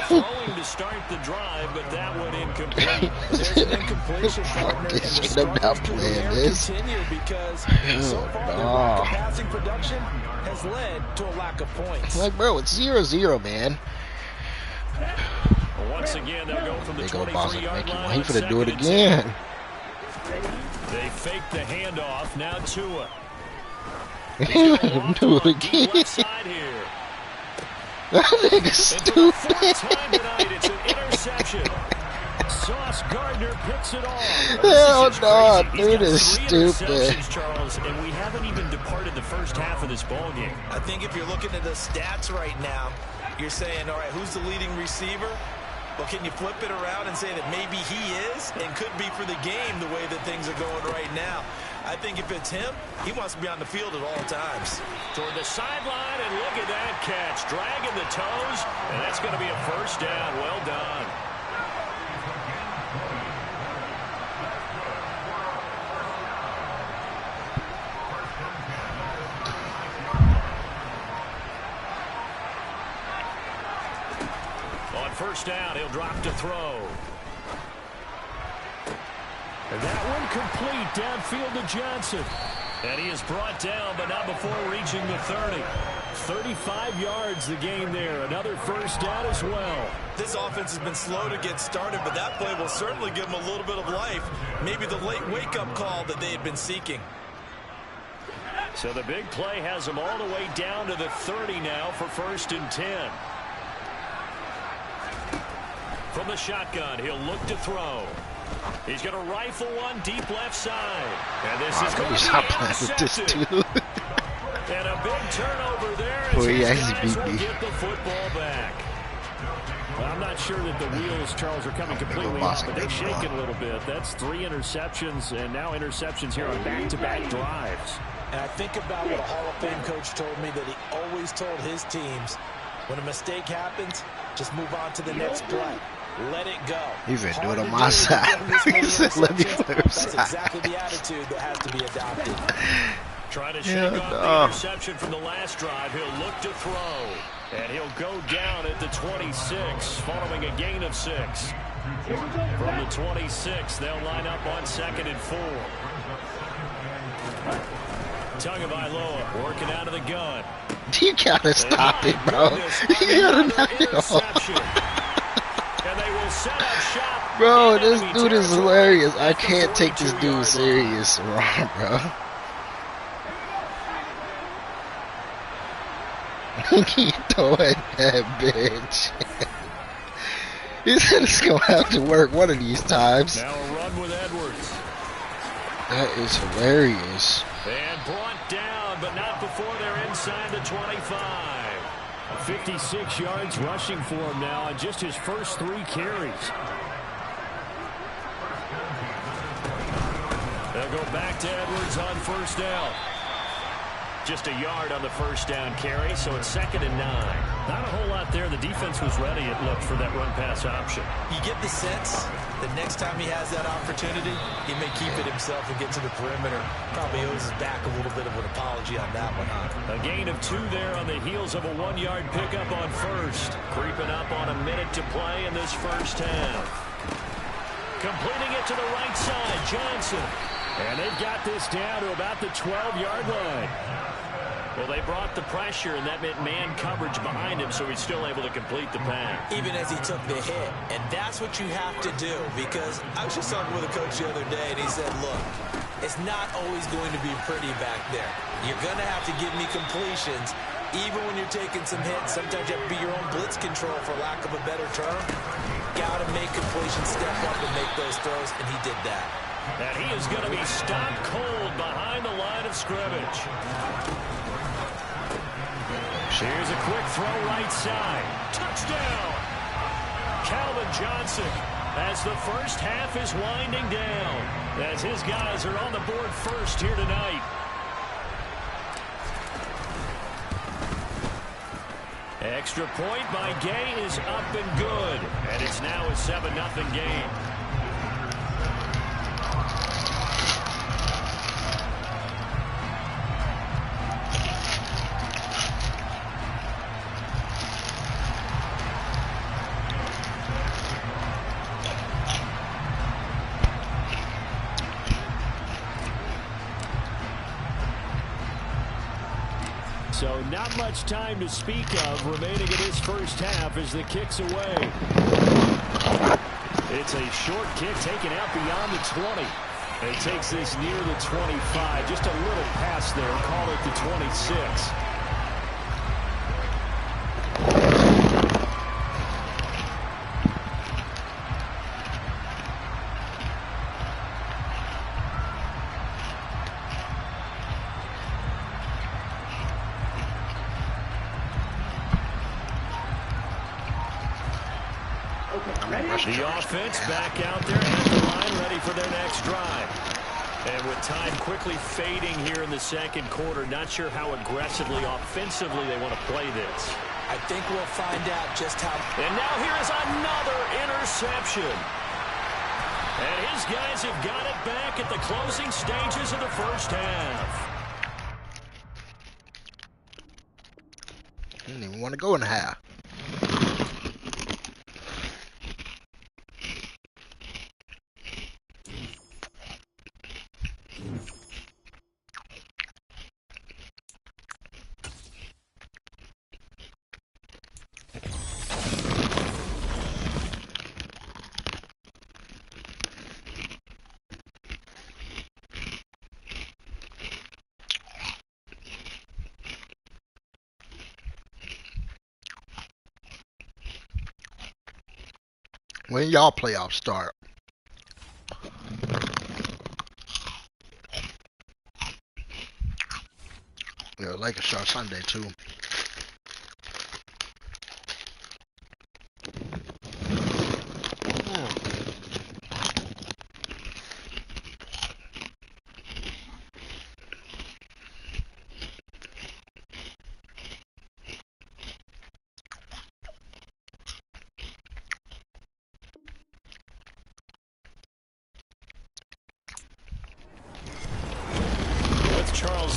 Throwing to start the drive, but that one incomplete. There's an incompletion, partner, and the Shit, I'm not struggles to playing there this. continue because so far their lack of passing production has led to a lack of points. Like, bro, it's 0-0, man. Once again, they'll go from the They go Boston, 23-yard make you line. wait for to do it 2nd and 10. again. They fake the handoff. Now Tua. Do it again. Left side here. That nigga's And for the 4th stupid. time tonight, it's an interception. Sauce Gardner picks it off. Hell This is no, crazy. He's dude got is 3 stupid. interceptions, Charles, and we haven't even departed the first half of this ball game. I think if you're looking at the stats right now, you're saying, all right, who's the leading receiver? Well, can you flip it around and say that maybe he is and could be for the game the way that things are going right now? I think if it's him, he wants to be on the field at all times. Toward the sideline, and look at that catch. Dragging the toes, and that's going to be a 1st down. Well done. On 1st down, he'll drop to throw. And that one complete downfield to Johnson. And he is brought down, but not before reaching the 30. 35 yards the game there. Another 1st down as well. This offense has been slow to get started, but that play will certainly give them a little bit of life. Maybe the late wake-up call that they had been seeking. So the big play has him all the way down to the 30 now for 1st and 10. From the shotgun, he'll look to throw. He's going to rifle one deep left side. And this is going to be intercepted. And a big turnover there as his guys will get the football back. Well, I'm not sure that the wheels, Charles, are coming completely off, but they're shaking a little bit. That's 3 interceptions, and now interceptions here on back-to-back drives. And I think about what a Hall of Fame coach told me that he always told his teams, when a mistake happens, just move on to the next play. Let it go. He said, do it on my side. He said, let me flip That's side. exactly the attitude that has to be adopted. Trying to shake off the interception from the last drive. He'll look to throw. And he'll go down at the 26, following a gain of 6. From the 26, they'll line up on 2nd and 4. Tagovailoa working out of the gun. You gotta stop it, bro. You gotta knock it off. And they will set up shop. Bro, this dude is hilarious. I can't take this dude serious, wrong, bro. He keep throwing that bitch. He's gonna have to work one of these times. Now a run with Edwards. That is hilarious. And brought down, but not before they're inside the 25. 56 yards rushing for him now on just his first 3 carries. They'll go back to Edwards on first down. Just a yard on the first down carry, so it's 2nd and 9. Not a whole lot there. The defense was ready, it looked, for that run-pass option. You get the sense that next time he has that opportunity, he may keep it himself and get to the perimeter. Probably owes his back a little bit of an apology on that one, huh? A gain of 2 there on the heels of a 1-yard pickup on first. Creeping up on a minute to play in this first half. Completing it to the right side, Johnson. And they've got this down to about the 12-yard line. Well, they brought the pressure, and that meant man coverage behind him, so he's still able to complete the pass. Even as he took the hit. And that's what you have to do, because I was just talking with a coach the other day, and he said, look, it's not always going to be pretty back there. You're going to have to give me completions. Even when you're taking some hits, sometimes you have to be your own blitz control, for lack of a better term. Got to make completions, step up and make those throws, and he did that. And he is going to be stopped cold behind the line of scrimmage. Here's a quick throw right side. Touchdown! Calvin Johnson as the first half is winding down, as his guys are on the board first here tonight. Extra point by Gay is up and good, and it's now a 7-0 game. So not much time to speak of remaining in this first half as the kick's away. It's a short kick taken out beyond the 20. It takes this near the 25. Just a little pass there. Call it the 26. The offense back out there at the line, ready for their next drive. And with time quickly fading here in the second quarter, not sure how aggressively, offensively they want to play this. I think we'll find out just how. And now here is another interception. And his guys have got it back at the closing stages of the first half. Didn't even want to go in half. When y'all playoffs start? Yeah, Lakers start Sunday too.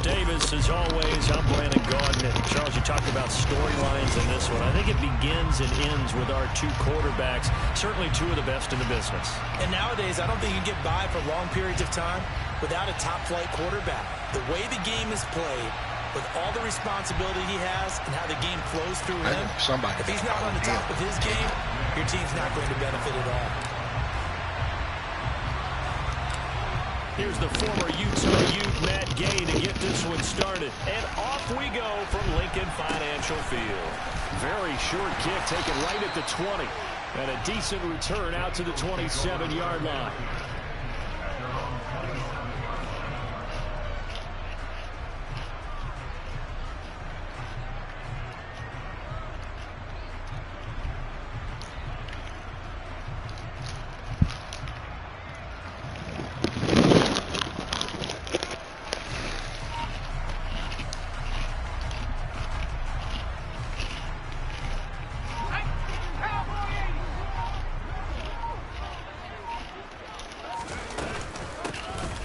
Davis, as always, I'm Brandon Gaudin. And Charles, you talked about storylines in this one. I think it begins and ends with our two quarterbacks, certainly two of the best in the business. And nowadays, I don't think you get by for long periods of time without a top-flight quarterback. The way the game is played, with all the responsibility he has and how the game flows through him, if he's not on the top of his game, your team's not going to benefit at all. Here's the former Utah Ute, Matt Gay, to get this one started. And off we go from Lincoln Financial Field. Very short kick taken right at the 20. And a decent return out to the 27-yard line.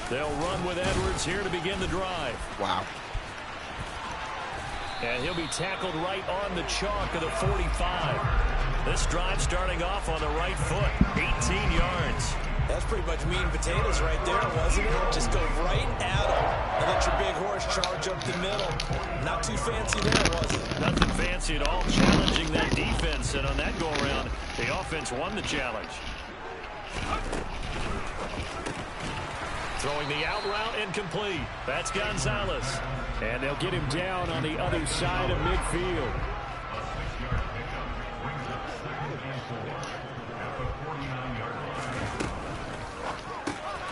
They'll run with Edwards here to begin the drive. Wow. And he'll be tackled right on the chalk of the 45. This drive starting off on the right foot, 18 yards. That's pretty much meat and potatoes right there, wasn't it? Just go right at him and let your big horse charge up the middle. Not too fancy there, was it? Nothing fancy at all, challenging that defense. And on that go-around, the offense won the challenge. Throwing the out route incomplete. That's Gonzalez. And they'll get him down on the other side of midfield.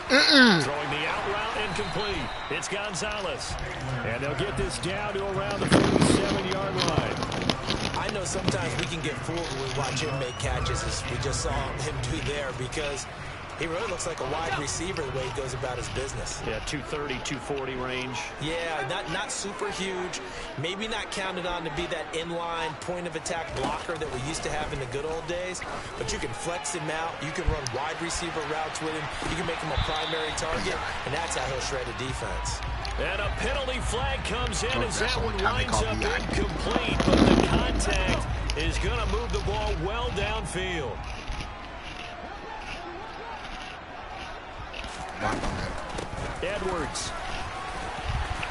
Throwing the out route incomplete. It's Gonzalez. And they'll get this down to around the 47-yard line. I know sometimes we can get fooled when we watch him make catches, as we just saw him do there, because he really looks like a wide receiver the way he goes about his business. Yeah, 230, 240 range. Yeah, not super huge. Maybe not counted on to be that inline point-of-attack blocker that we used to have in the good old days. But you can flex him out. You can run wide receiver routes with him. You can make him a primary target, and that's how he'll shred a defense. And a penalty flag comes in as that one winds up incomplete. But the contact is going to move the ball well downfield. Edwards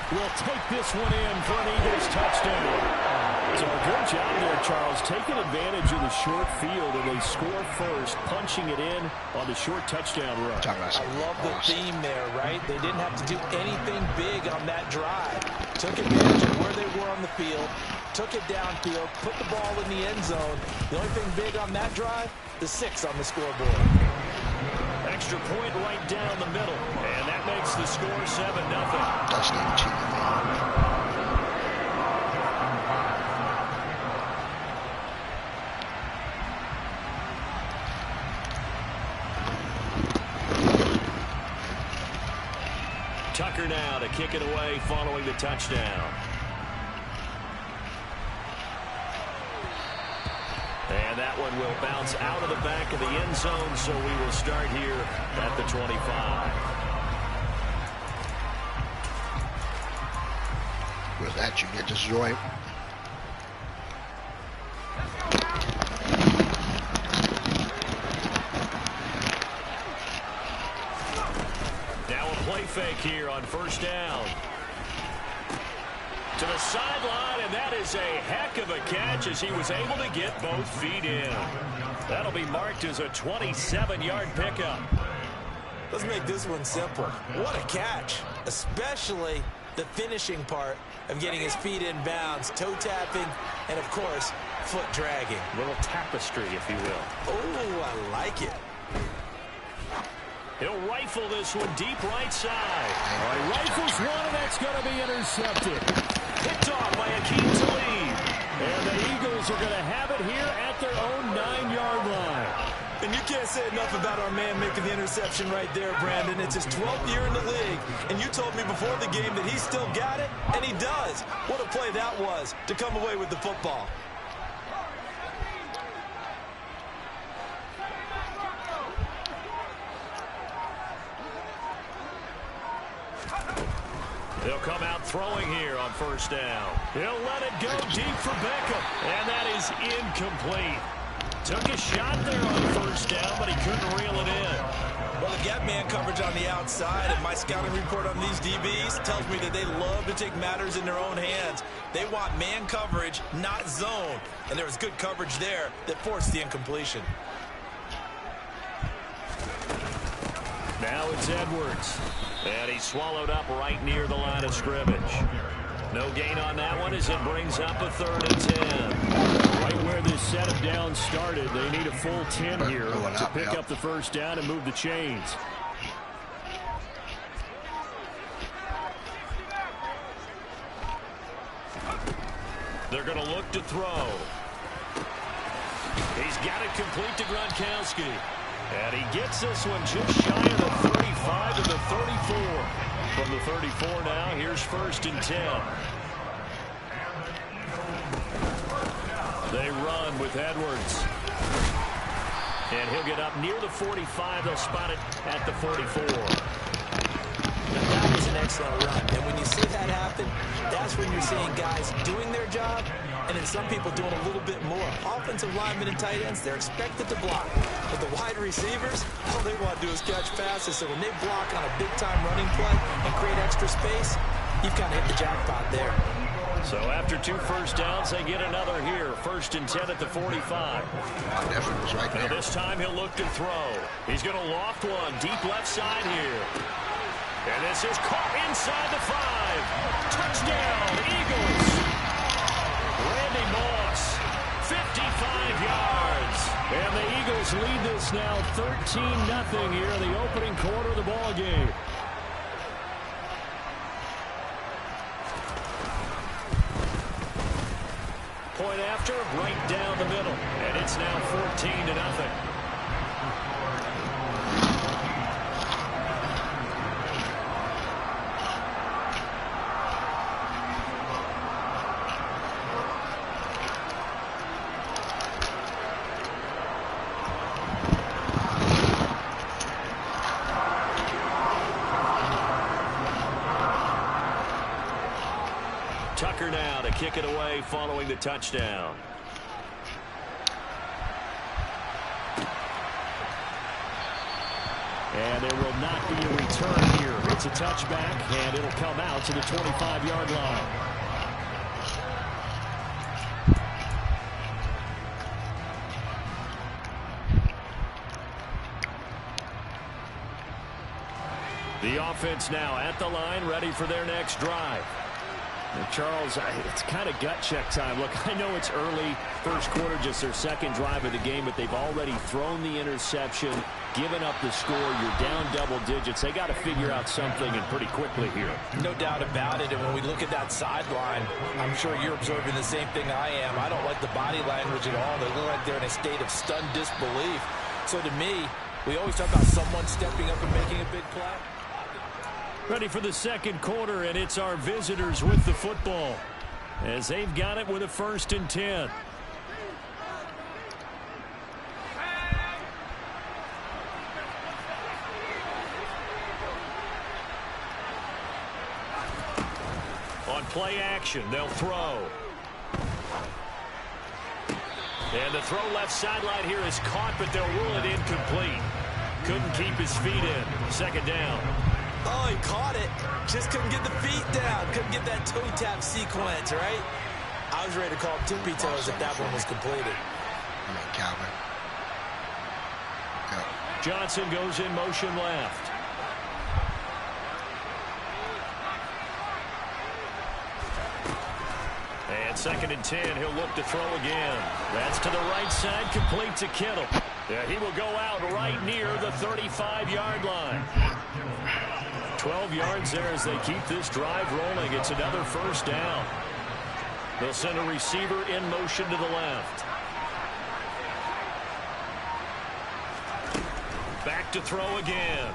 will take this one in for an Eagles touchdown. So a good job there, Charles, taking advantage of the short field, and they score first, punching it in on the short touchdown run. I love the theme there, right? They didn't have to do anything big on that drive. Took advantage of where they were on the field, took it downfield, put the ball in the end zone. The only thing big on that drive, the 6 on the scoreboard. Extra point right down the middle, and that makes the score 7-0. Touchdown, cheating, man. Tucker now to kick it away following the touchdown. And that one will bounce out of the back of the end zone, so we will start here at the 25. Where's that you get destroyed? Now a play fake here on first down. To the sideline, and that is a heck of a catch as he was able to get both feet in. That'll be marked as a 27-yard pickup. Let's make this one simple. What a catch, especially the finishing part of getting his feet in bounds, toe tapping, and of course, foot dragging. A little tapestry, if you will. Oh, I like it. He'll rifle this one deep right side. He rifles one, and that's going to be intercepted. Picked off by Akeem Talib. And the Eagles are going to have it here at their own 9-yard line. And you can't say enough about our man making the interception right there, Brandon. It's his 12th year in the league, and you told me before the game that he still got it, and he does. What a play that was to come away with the football. They'll come out throwing here on first down. He'll let it go deep for Beckham, and that is incomplete. Took a shot there on first down, but he couldn't reel it in. Well, they've got man coverage on the outside, and my scouting report on these DBs tells me that they love to take matters in their own hands. They want man coverage, not zone. And there was good coverage there that forced the incompletion. Now it's Edwards. And he's swallowed up right near the line of scrimmage. No gain on that one as it brings up a 3rd and 10. Right where this set of downs started, they need a full 10 here to pick up the first down and move the chains. They're going to look to throw. He's got it complete to Gronkowski. And he gets this one just shy of the 35 to the 34. From the 34 now, here's 1st and 10. They run with Edwards. And he'll get up near the 45. They'll spot it at the 44. That was an excellent run. And when you see that happen, that's when you're seeing guys doing their job and then some people doing a little bit more. Offensive linemen and tight ends, they're expected to block. But the wide receivers, all they want to do is catch passes. So when they block on a big-time running play and create extra space, you've kind of hit the jackpot there. So after 2 first downs, they get another here. 1st and 10 at the 45. Definitely was right there. Now this time he'll look to throw. He's going to loft one deep left side here. And this is caught inside the 5. Touchdown, Eagles. Randy Moss, 55 yards. And the Eagles lead this now 13-0 here in the opening quarter of the ball game. Point after, right down the middle. And it's now 14-0. Tucker now to kick it away following the touchdown. And there will not be a return here. It's a touchback, and it'll come out to the 25-yard line. The offense now at the line, ready for their next drive. And Charles, it's kind of gut check time. Look, I know it's early, first quarter, just their second drive of the game, but they've already thrown the interception, given up the score. You're down double digits. They got to figure out something, and pretty quickly here. No doubt about it. And when we look at that sideline, I'm sure you're observing the same thing I am. I don't like the body language at all. They look like they're in a state of stunned disbelief. So to me, we always talk about someone stepping up and making a big play. Ready for the second quarter, and it's our visitors with the football as they've got it with a 1st and 10. On play action, they'll throw. And the throw left sideline here is caught, but they'll rule it incomplete. Couldn't keep his feet in. 2nd down. Oh, he caught it. Just couldn't get the feet down. Couldn't get that toe tap sequence, right? I was ready to call tippy toes if that one was completed. Come on, Calvin. Go. Johnson goes in motion left. And 2nd and 10, he'll look to throw again. That's to the right side, complete to Kittle. Yeah, he will go out right near the 35-yard line. 12 yards there as they keep this drive rolling. It's another 1st down. They'll send a receiver in motion to the left. Back to throw again.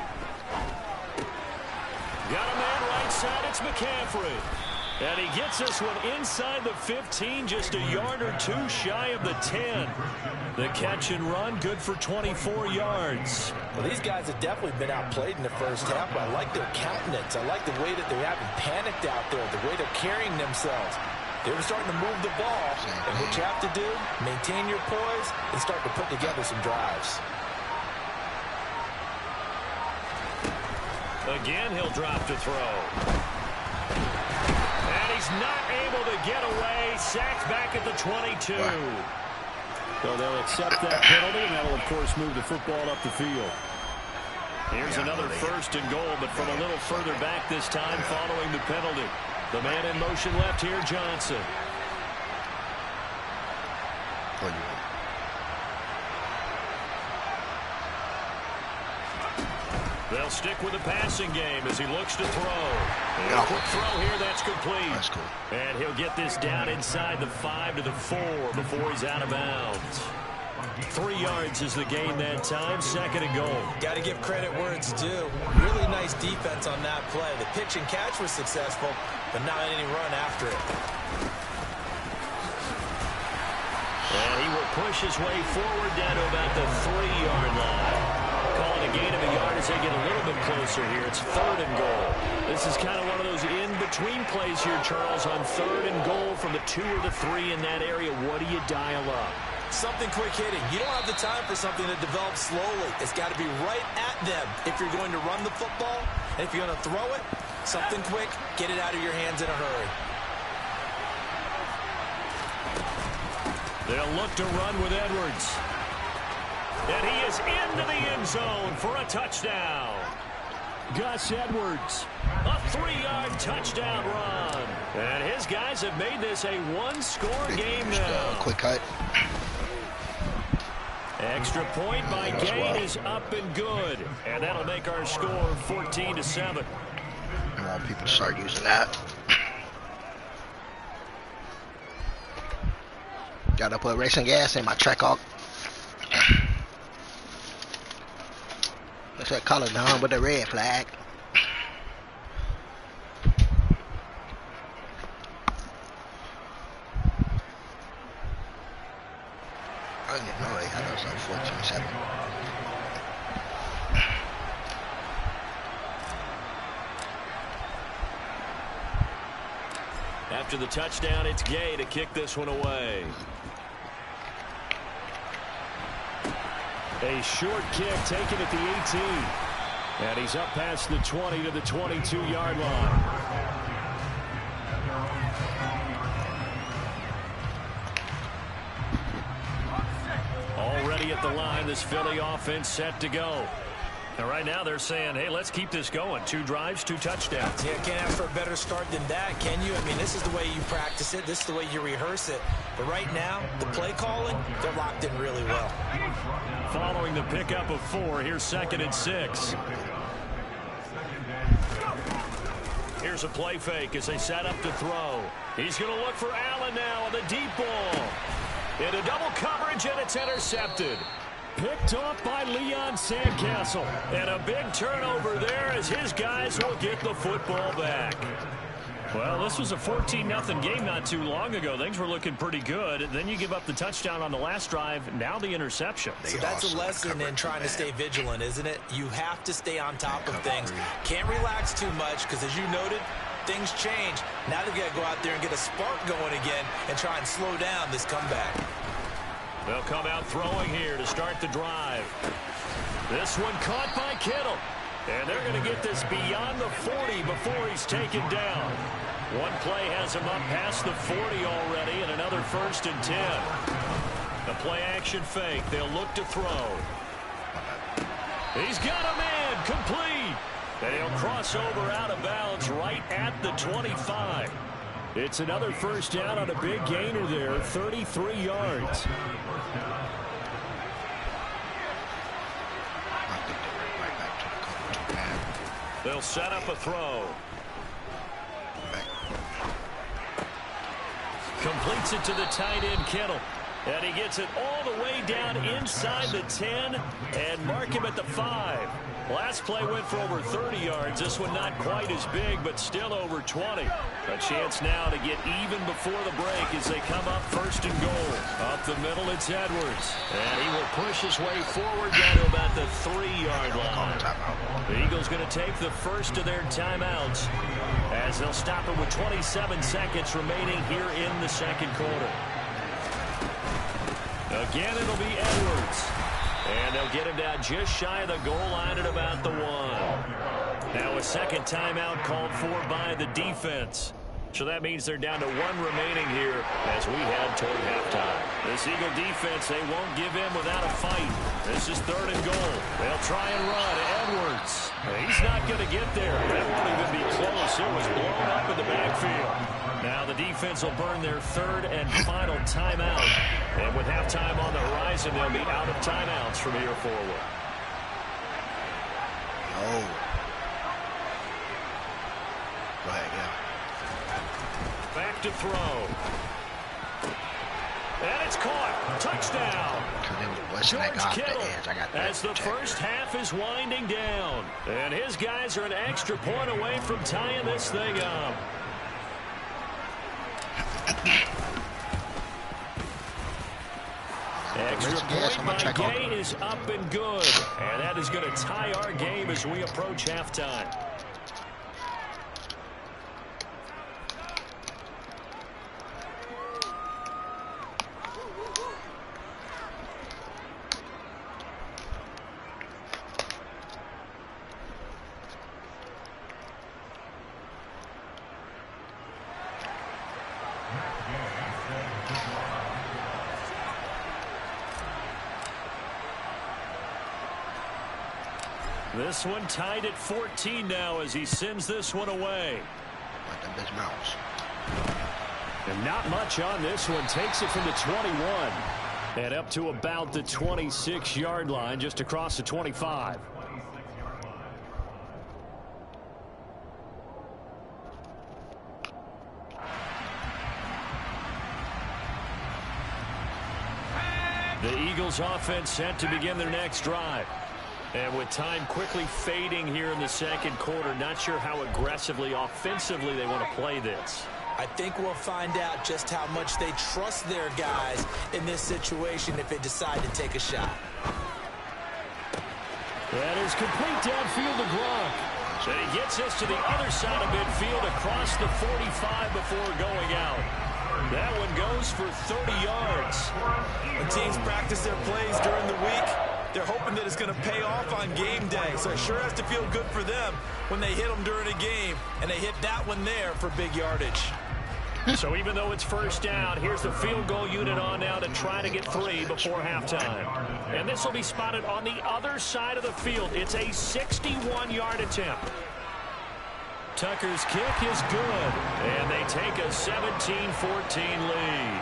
Got a man right side. It's McCaffrey. And he gets this one inside the 15, just a yard or two shy of the 10. The catch and run, good for 24 yards. Well, these guys have definitely been outplayed in the first half, but I like their countenance. I like the way that they haven't panicked out there, the way they're carrying themselves. They're starting to move the ball. And what you have to do, maintain your poise and start to put together some drives. Again, he'll drop to throw. And he's not able to get away. Sacked back at the 22. So they'll accept that penalty, and that'll, of course, move the football up the field. Here's another 1st and goal, but from a little further back this time following the penalty. The man in motion left here, Johnson. They'll stick with the passing game as he looks to throw. And a quick throw here, that's complete. That's cool. And he'll get this down inside the 5 to the 4 before he's out of bounds. 3 yards is the gain that time, 2nd and goal. Got to give credit where it's due. Really nice defense on that play. The pitch and catch was successful, but not any run after it. And he will push his way forward down to about the 3-yard line. Calling a gain of a yard as they get a little bit closer here. It's 3rd and goal. This is kind of one of those in-between plays here, Charles, on 3rd and goal from the 2 or the 3 in that area. What do you dial up? Something quick hitting. You don't have the time for something that develops slowly. It's got to be right at them if you're going to run the football. And if you're going to throw it, something quick, get it out of your hands in a hurry. They'll look to run with Edwards. And he is into the end zone for a touchdown. Gus Edwards, a 3-yard touchdown run. And his guys have made this a 1-score game now. Quick cut. Extra point by Gain is up and good. And that'll make our score 14-7. I want people to start using that. Gotta put racing gas in my Trackhawk. What's that color done with the red flag? I didn't know they had us on 14-7. After the touchdown, it's Gay to kick this one away. A short kick taken at the 18. And he's up past the 20 to the 22-yard line. Already at the line, this Philly offense set to go. And right now they're saying, hey, let's keep this going. 2 drives, 2 touchdowns. Yeah, can't ask for a better start than that, can you? I mean, this is the way you practice it. This is the way you rehearse it. But right now, the play calling, they're locked in really well. Following the pickup of 4, here's 2nd and 6. Here's a play fake as they set up to throw. He's going to look for Allen now on the deep ball. Into double coverage, and it's intercepted. Picked off by Leon Sandcastle. And a big turnover there as his guys will get the football back. Well, this was a 14-0 game not too long ago. Things were looking pretty good. And then you give up the touchdown on the last drive. Now the interception. So that's a lesson in trying to stay vigilant, isn't it? You have to stay on top of things. Can't relax too much because, as you noted, things change. Now they've got to go out there and get a spark going again and try and slow down this comeback. They'll come out throwing here to start the drive. This one caught by Kittle. And they're going to get this beyond the 40 before he's taken down. One play has him up past the 40 already, and another 1st and 10. The play action fake. They'll look to throw. He's got a man complete. And he'll cross over out of bounds right at the 25. It's another 1st down on a big gainer there, 33 yards. They'll set up a throw. Completes it to the tight end, Kittle. And he gets it all the way down inside the 10 and mark him at the 5. Last play went for over 30 yards. This one not quite as big, but still over 20. A chance now to get even before the break as they come up 1st and goal. Up the middle, it's Edwards. And he will push his way forward down to about the 3-yard line. The Eagles going to take the first of their timeouts as they'll stop it with 27 seconds remaining here in the 2nd quarter. Again, it'll be Edwards. And they'll get him down just shy of the goal line at about the 1. Now a second timeout called for by the defense. So that means they're down to 1 remaining here as we head toward halftime. This Eagle defense, they won't give in without a fight. This is 3rd and goal. They'll try and run. Edwards. He's not going to get there. That won't even be close. It was blown up in the backfield. Now the defense will burn their 3rd and final timeout. And with halftime on the horizon, they'll be out of timeouts from here forward. Oh. Go ahead, yeah. Back to throw. And it's caught. Touchdown. George Kittle as the first half is winding down. And his guys are an extra point away from tying this thing up. Extra point by Gay is up and good. And that is going to tie our game as we approach halftime. This one tied at 14 now as he sends this one away. And not much on this one. Takes it from the 21. And up to about the 26-yard line, just across the 25. The Eagles offense set to begin their next drive. And with time quickly fading here in the second quarter, not sure how aggressively, offensively they want to play this. I think we'll find out just how much they trust their guys in this situation if they decide to take a shot. That is complete downfield to Gronk. And he gets us to the other side of midfield across the 45 before going out. That one goes for 30 yards. When teams practice their plays during the week, they're hoping that it's going to pay off on game day. So it sure has to feel good for them when they hit them during a game, and they hit that one there for big yardage. So even though it's first down, here's the field goal unit on now to try to get 3 before halftime. And this will be spotted on the other side of the field. It's a 61-yard attempt. Tucker's kick is good, and they take a 17-14 lead.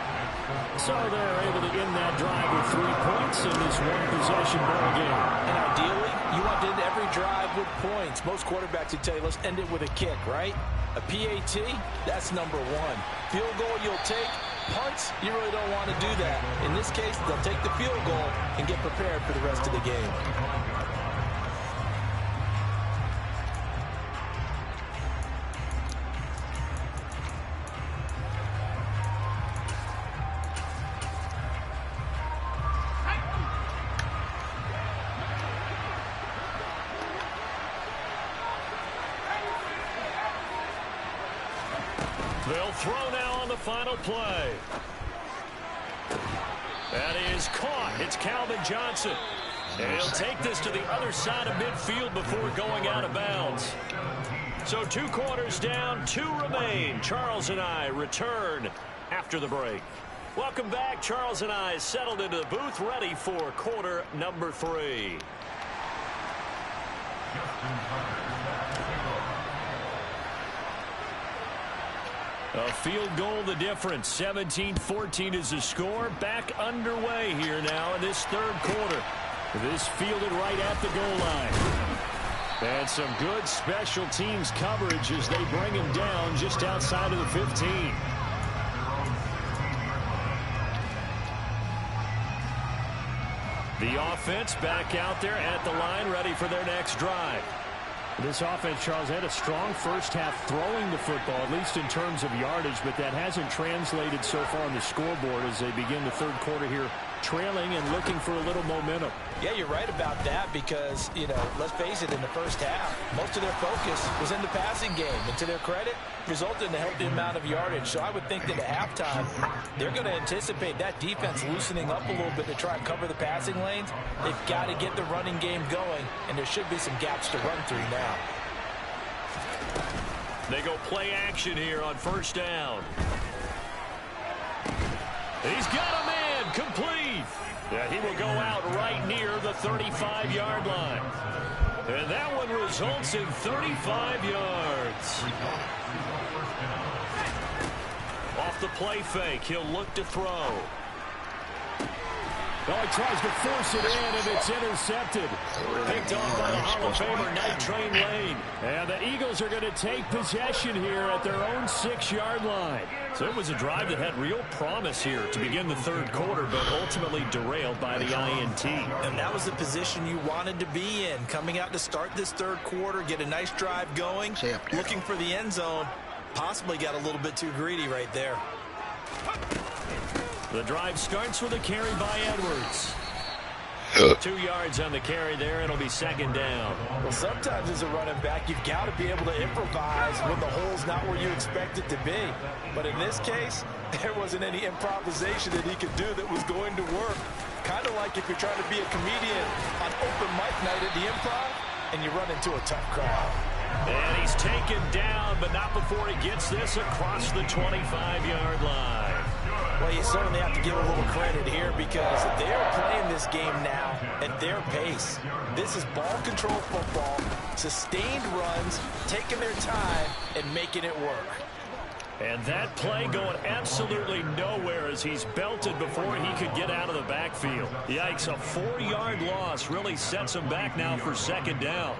So they're able to end that drive with 3 points in this one-possession ball game. And ideally, you want to end every drive with points. Most quarterbacks would tell you, let's end it with a kick, right? A PAT, that's number 1. Field goal you'll take. Punts, you really don't want to do that. In this case, they'll take the field goal and get prepared for the rest of the game. They'll throw now on the final play. That is caught. It's Calvin Johnson. And he'll take this to the other side of midfield before going out of bounds. So 2 quarters down, 2 remain. Charles and I return after the break. Welcome back. Charles and I settled into the booth, ready for quarter number 3. A field goal the difference. 17-14 is the score. Back underway here now in this 3rd quarter. This fielded right at the goal line. And some good special teams coverage as they bring him down just outside of the 15. The offense back out there at the line, ready for their next drive. This offense, Charles, had a strong first half throwing the football, at least in terms of yardage, but that hasn't translated so far on the scoreboard as they begin the 3rd quarter here, trailing and looking for a little momentum. Yeah, you're right about that because, you know, let's face it, in the first half, most of their focus was in the passing game. And to their credit, resulted in a healthy amount of yardage. So I would think that at halftime, they're going to anticipate that defense loosening up a little bit to try and cover the passing lanes. They've got to get the running game going, and there should be some gaps to run through now. They go play action here on first down. He's got a man complete. Yeah, he will go out right near the 35-yard line. And that one results in 35 yards. Off the play fake, he'll look to throw. Oh, he tries to force it in, and it's intercepted. Picked off by the Hall of Famer, Night Train Lane. And the Eagles are going to take possession here at their own 6-yard line. So it was a drive that had real promise here to begin the third quarter, but ultimately derailed by the INT. And that was the position you wanted to be in. Coming out to start this third quarter, get a nice drive going, looking for the end zone. Possibly got a little bit too greedy right there. The drive starts with a carry by Edwards. 2 yards on the carry there. It'll be second down. Well, sometimes as a running back, you've got to be able to improvise when the hole's not where you expect it to be. But in this case, there wasn't any improvisation that he could do that was going to work. Kind of like if you're trying to be a comedian on open mic night at the Improv and you run into a tough crowd. And he's taken down, but not before he gets this across the 25-yard line. Well, you certainly have to give a little credit here because they're playing this game now at their pace. This is ball control football, sustained runs, taking their time, and making it work. And that play going absolutely nowhere as he's belted before he could get out of the backfield. Yikes, a 4-yard loss really sets him back now for second down.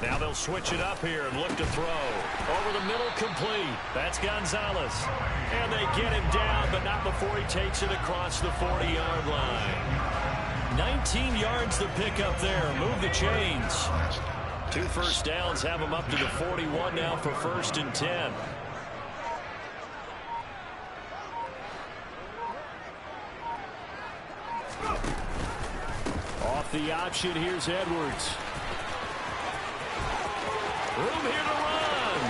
Now they'll switch it up here and look to throw. Over the middle, complete. That's Gonzalez. And they get him down, but not before he takes it across the 40-yard line. 19 yards to pick up there. Move the chains. 2 first downs have him up to the 41 now for 1st and 10. Off the option, here's Edwards. Room here to run.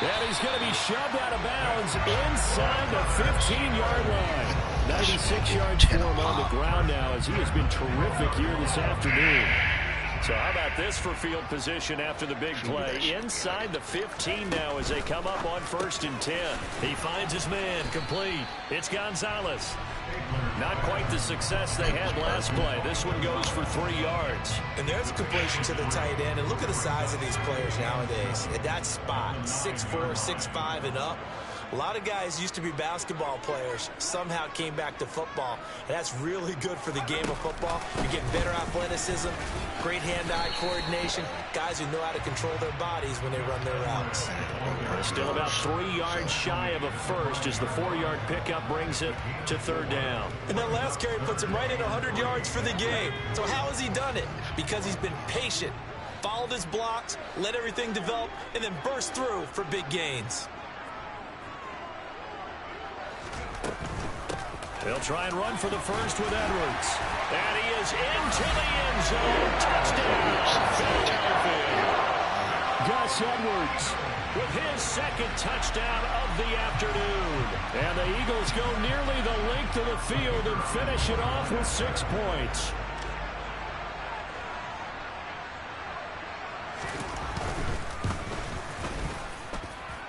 And he's going to be shoved out of bounds inside the 15-yard line. 96 yards for him on the ground now as he has been terrific here this afternoon. So how about this for field position after the big play? Inside the 15 now as they come up on 1st and 10. He finds his man, complete. It's Gonzalez. Not quite the success they had last play. This one goes for 3 yards. And there's a completion to the tight end. And look at the size of these players nowadays. At that spot, 6'4", 6'5", and up. A lot of guys used to be basketball players, somehow came back to football. And that's really good for the game of football. You get better athleticism, great hand-eye coordination, guys who know how to control their bodies when they run their routes. Still about 3 yards shy of a first as the 4-yard pickup brings it to 3rd down. And that last carry puts him right at 100 yards for the game. So how has he done it? Because he's been patient, followed his blocks, let everything develop, and then burst through for big gains. They'll try and run for the first with Edwards. And he is into the end zone. Touchdown, Philadelphia. Gus Edwards with his 2nd touchdown of the afternoon. And the Eagles go nearly the length of the field and finish it off with 6 points.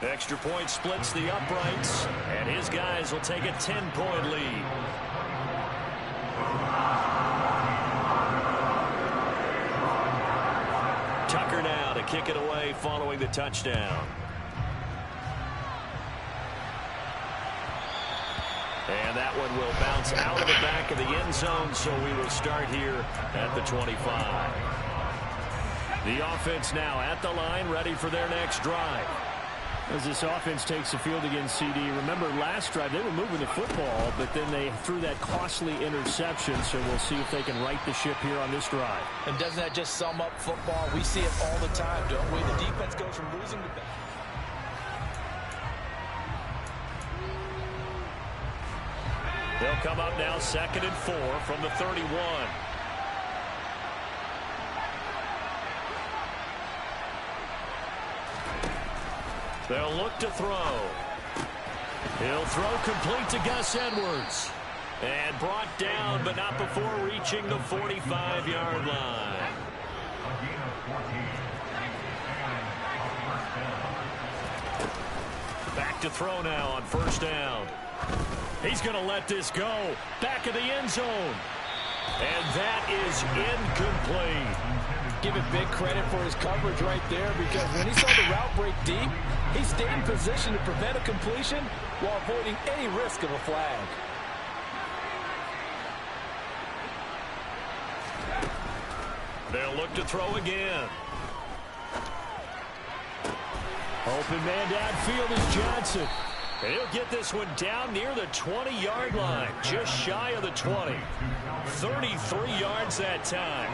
Extra point splits the uprights, and his guys will take a 10-point lead. Tucker now to kick it away following the touchdown. And that one will bounce out of the back of the end zone, so we will start here at the 25. The offense now at the line, ready for their next drive. As this offense takes the field against CD, remember last drive they were moving the football, but then they threw that costly interception, so we'll see if they can right the ship here on this drive. And doesn't that just sum up football? We see it all the time, don't we? The defense goes from losing to back. They'll come up now 2nd and 4 from the 31. They'll look to throw. He'll throw complete to Gus Edwards. And brought down, but not before reaching the 45-yard line. Back to throw now on first down. He's going to let this go. Back of the end zone. And that is incomplete. Give it big credit for his coverage right there, because when he saw the route break deep, he stayed in position to prevent a completion while avoiding any risk of a flag. They'll look to throw again. Open man downfield is Johnson. And he'll get this one down near the 20-yard line, just shy of the 20. 33 yards that time.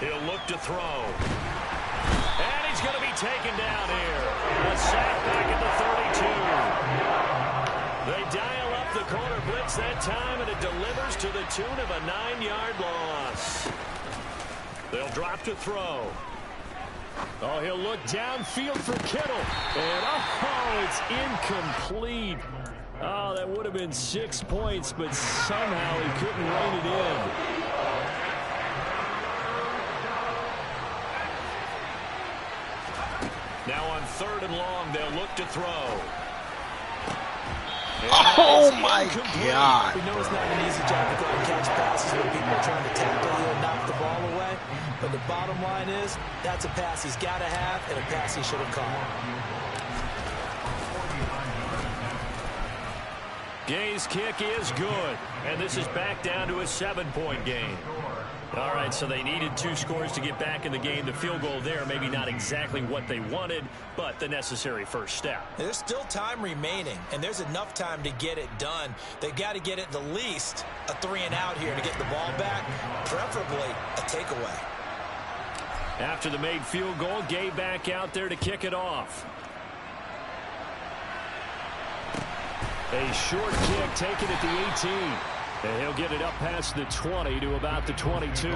He'll look to throw. And he's going to be taken down here. A sack back at the 32. They dial up the corner blitz that time, and it delivers to the tune of a 9-yard loss. They'll drop to throw. Oh, he'll look downfield for Kittle. And, oh, it's incomplete. Oh, that would have been 6 points, but somehow he couldn't rein it in. Now on 3rd and long, they'll look to throw. Oh, my God. We know it's not an easy job to go and catch passes when people are trying to tackle you and knock the ball away. But the bottom line is, that's a pass he's got to have and a pass he should have caught. Gay's kick is good, and this is back down to a 7-point game. All right, so they needed 2 scores to get back in the game. The field goal there, maybe not exactly what they wanted, but the necessary first step. There's still time remaining, and there's enough time to get it done. They've got to get it the least a 3-and-out here to get the ball back, preferably a takeaway. After the made field goal, Gay back out there to kick it off. A short kick taken at the 18. And he'll get it up past the 20 to about the 22.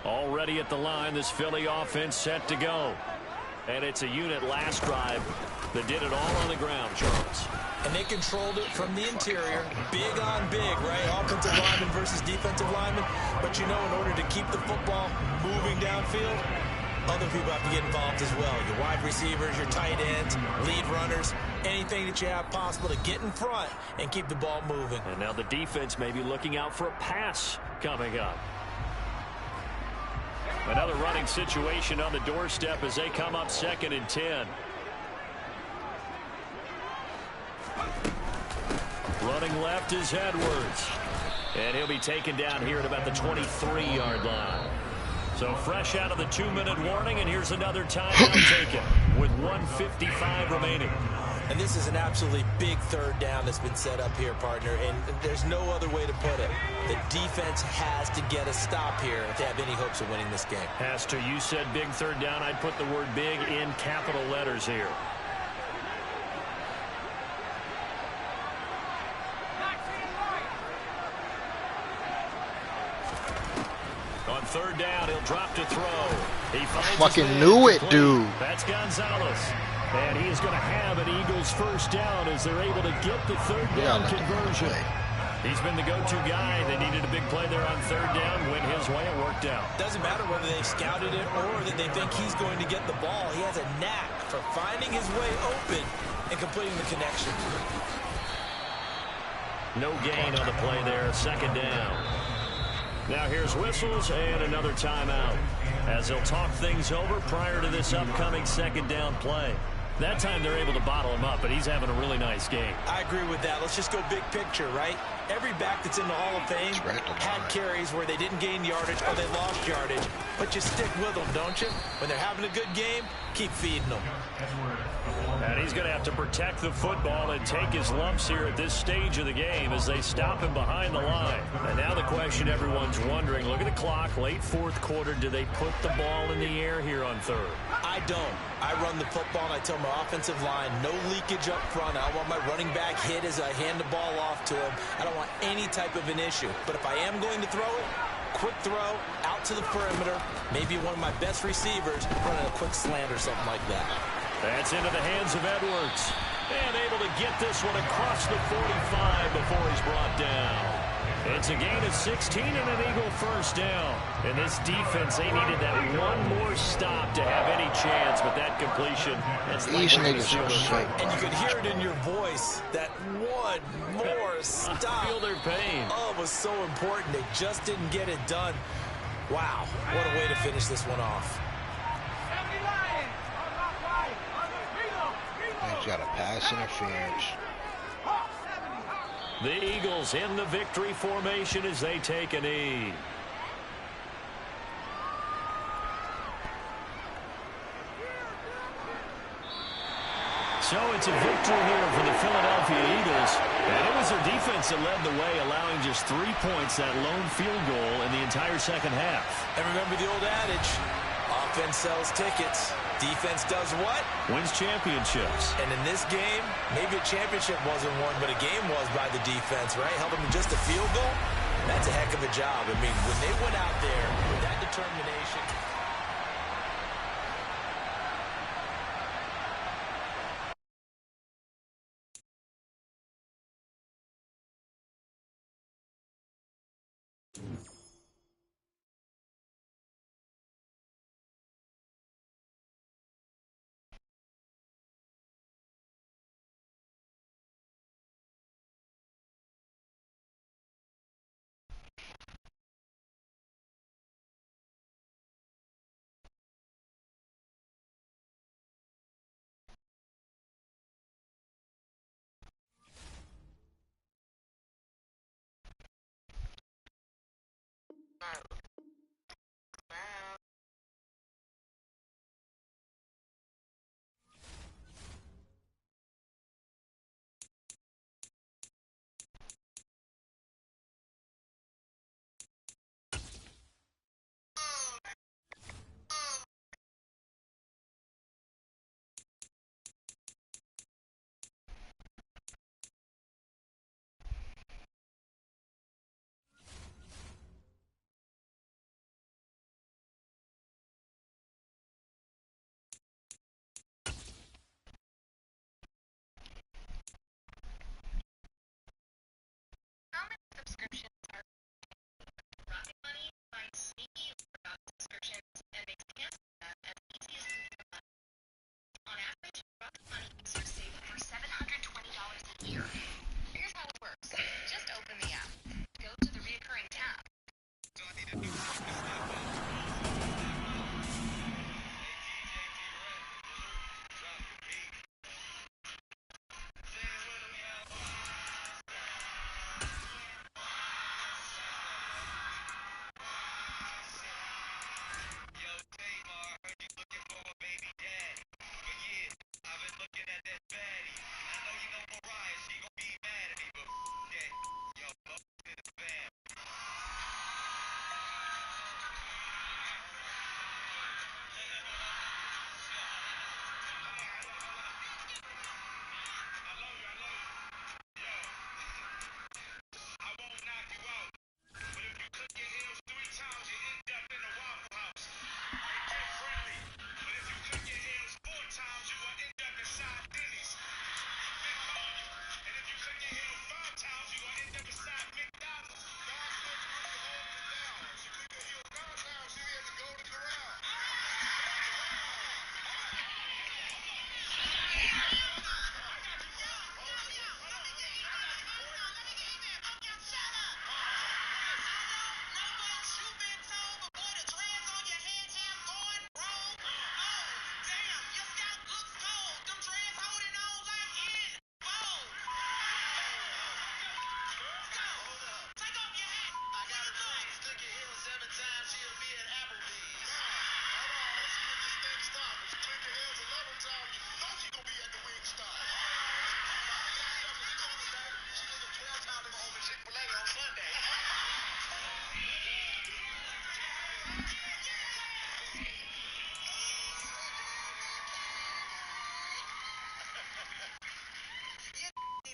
Already at the line, this Philly offense set to go. And it's a unit last drive that did it all on the ground, Charles. And they controlled it from the interior. Big on big, right? Offensive lineman versus defensive lineman. But you know, in order to keep the football moving downfield, other people have to get involved as well. Your wide receivers, your tight ends, lead runners, anything that you have possible to get in front and keep the ball moving. And now the defense may be looking out for a pass coming up. Another running situation on the doorstep as they come up 2nd and 10. Running left is Edwards. And he'll be taken down here at about the 23-yard line. So fresh out of the 2-minute warning, and here's another timeout taken with 1:55 remaining. And this is an absolutely big 3rd down that's been set up here, partner, and there's no other way to put it. The defense has to get a stop here if they have any hopes of winning this game. Has to. You said big 3rd down. I'd put the word big in capital letters here. On 3rd down, he'll drop to throw. He finds fucking knew it, dude. That's Gonzalez. And he is going to have an Eagles first down as they're able to get the 3rd down conversion. He's been the go-to guy. They needed a big play there on 3rd down. Went his way. It worked out. Doesn't matter whether they've scouted it or that they think he's going to get the ball. He has a knack for finding his way open and completing the connection. No gain on the play there. 2nd down. Now here's whistles and another timeout as they'll talk things over prior to this upcoming 2nd down play. That time they're able to bottle him up, but he's having a really nice game. I agree with that. Let's just go big picture, right? Every back that's in the Hall of Fame had carries where they didn't gain yardage or they lost yardage, but you stick with them, don't you? When they're having a good game, Keep feeding them. And he's going to have to protect the football and take his lumps here at this stage of the game as they stop him behind the line. And now the question everyone's wondering, look at the clock, late fourth quarter, do they put the ball in the air here on third? I don't. I run the football and I tell my offensive line, no leakage up front. I don't want my running back hit as I hand the ball off to him. I don't want any type of an issue. But if I am going to throw it, quick throw, out to the perimeter, maybe one of my best receivers running a quick slant or something like that. That's into the hands of Edwards. And able to get this one across the 45 before he's brought down. It's a gain of 16 and an Eagle first down. And this defense, they needed that one more stop to have any chance, but that completion, that's like these niggas are so. And you could hear it in your voice, that one more stop. Feel their pain. Oh, it was so important. They just didn't get it done. Wow, what a way to finish this one off. He's got a pass interference. The Eagles in the victory formation as they take a knee. So it's a victory here for the Philadelphia Eagles. And it was their defense that led the way, allowing just 3 points, that lone field goal in the entire second half. And remember the old adage, offense sells tickets. Defense does what? Wins championships. And in this game, maybe a championship wasn't won, but a game was by the defense, right? Held them to just a field goal. That's a heck of a job. I mean, when they went out there with that determination.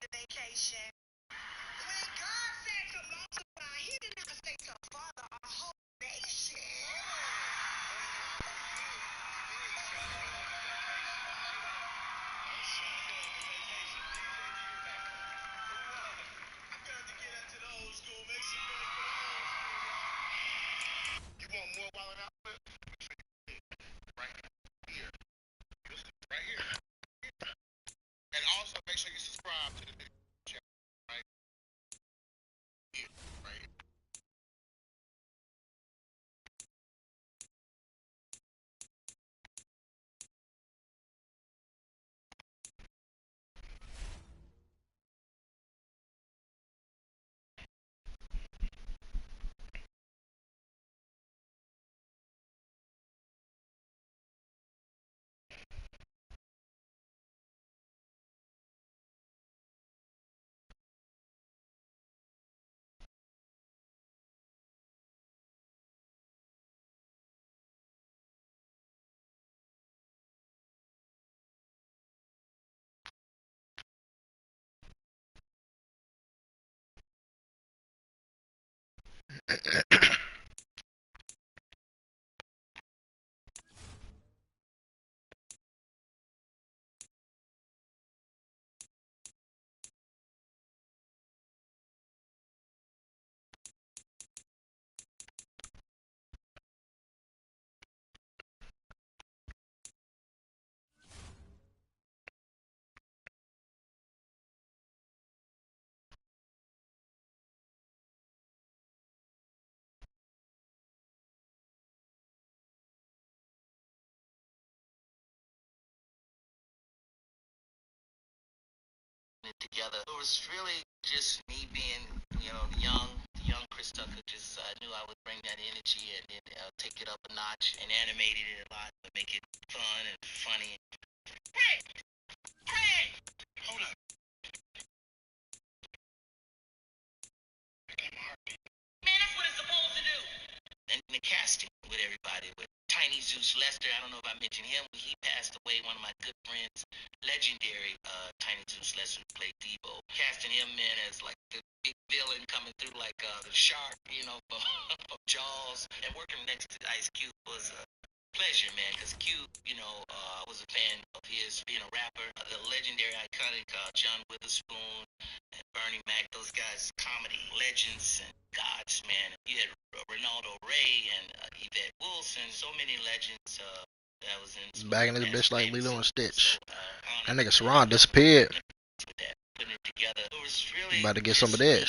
Vacation. When God said to multiply, he did not say to father a whole nation. I'm going to get into the old school. Make some noise for the old school. You want more while I'm out there? Right here. Right here. And also make sure you subscribe to the channel. Right here. Right here. Together. It was really just me being, the young Chris Tucker. Just knew I would bring that energy and take it up a notch and animated it a lot, but make it fun and funny. Hey! Hey! Hold up. Man, that's what it's supposed to do. And the casting with everybody, with Tiny Zeus Lester. I don't know if I mentioned him. He passed away. One of my good friends, legendary Tiny Zeus Lester, who played Debo. Casting him in as like the big villain coming through like the shark, from Jaws. And working next to Ice Cube was a pleasure, man, because Cube, I was a fan of his being a rapper. The legendary, iconic John Witherspoon and Bernie Mac, those guys, comedy legends and gods, man. You had Ronaldo Ray and Yvette Wilson, so many legends that was in. Back in this bitch like Lilo and Stitch. That nigga Saran disappeared. Putting it together. It was really About to get some of this.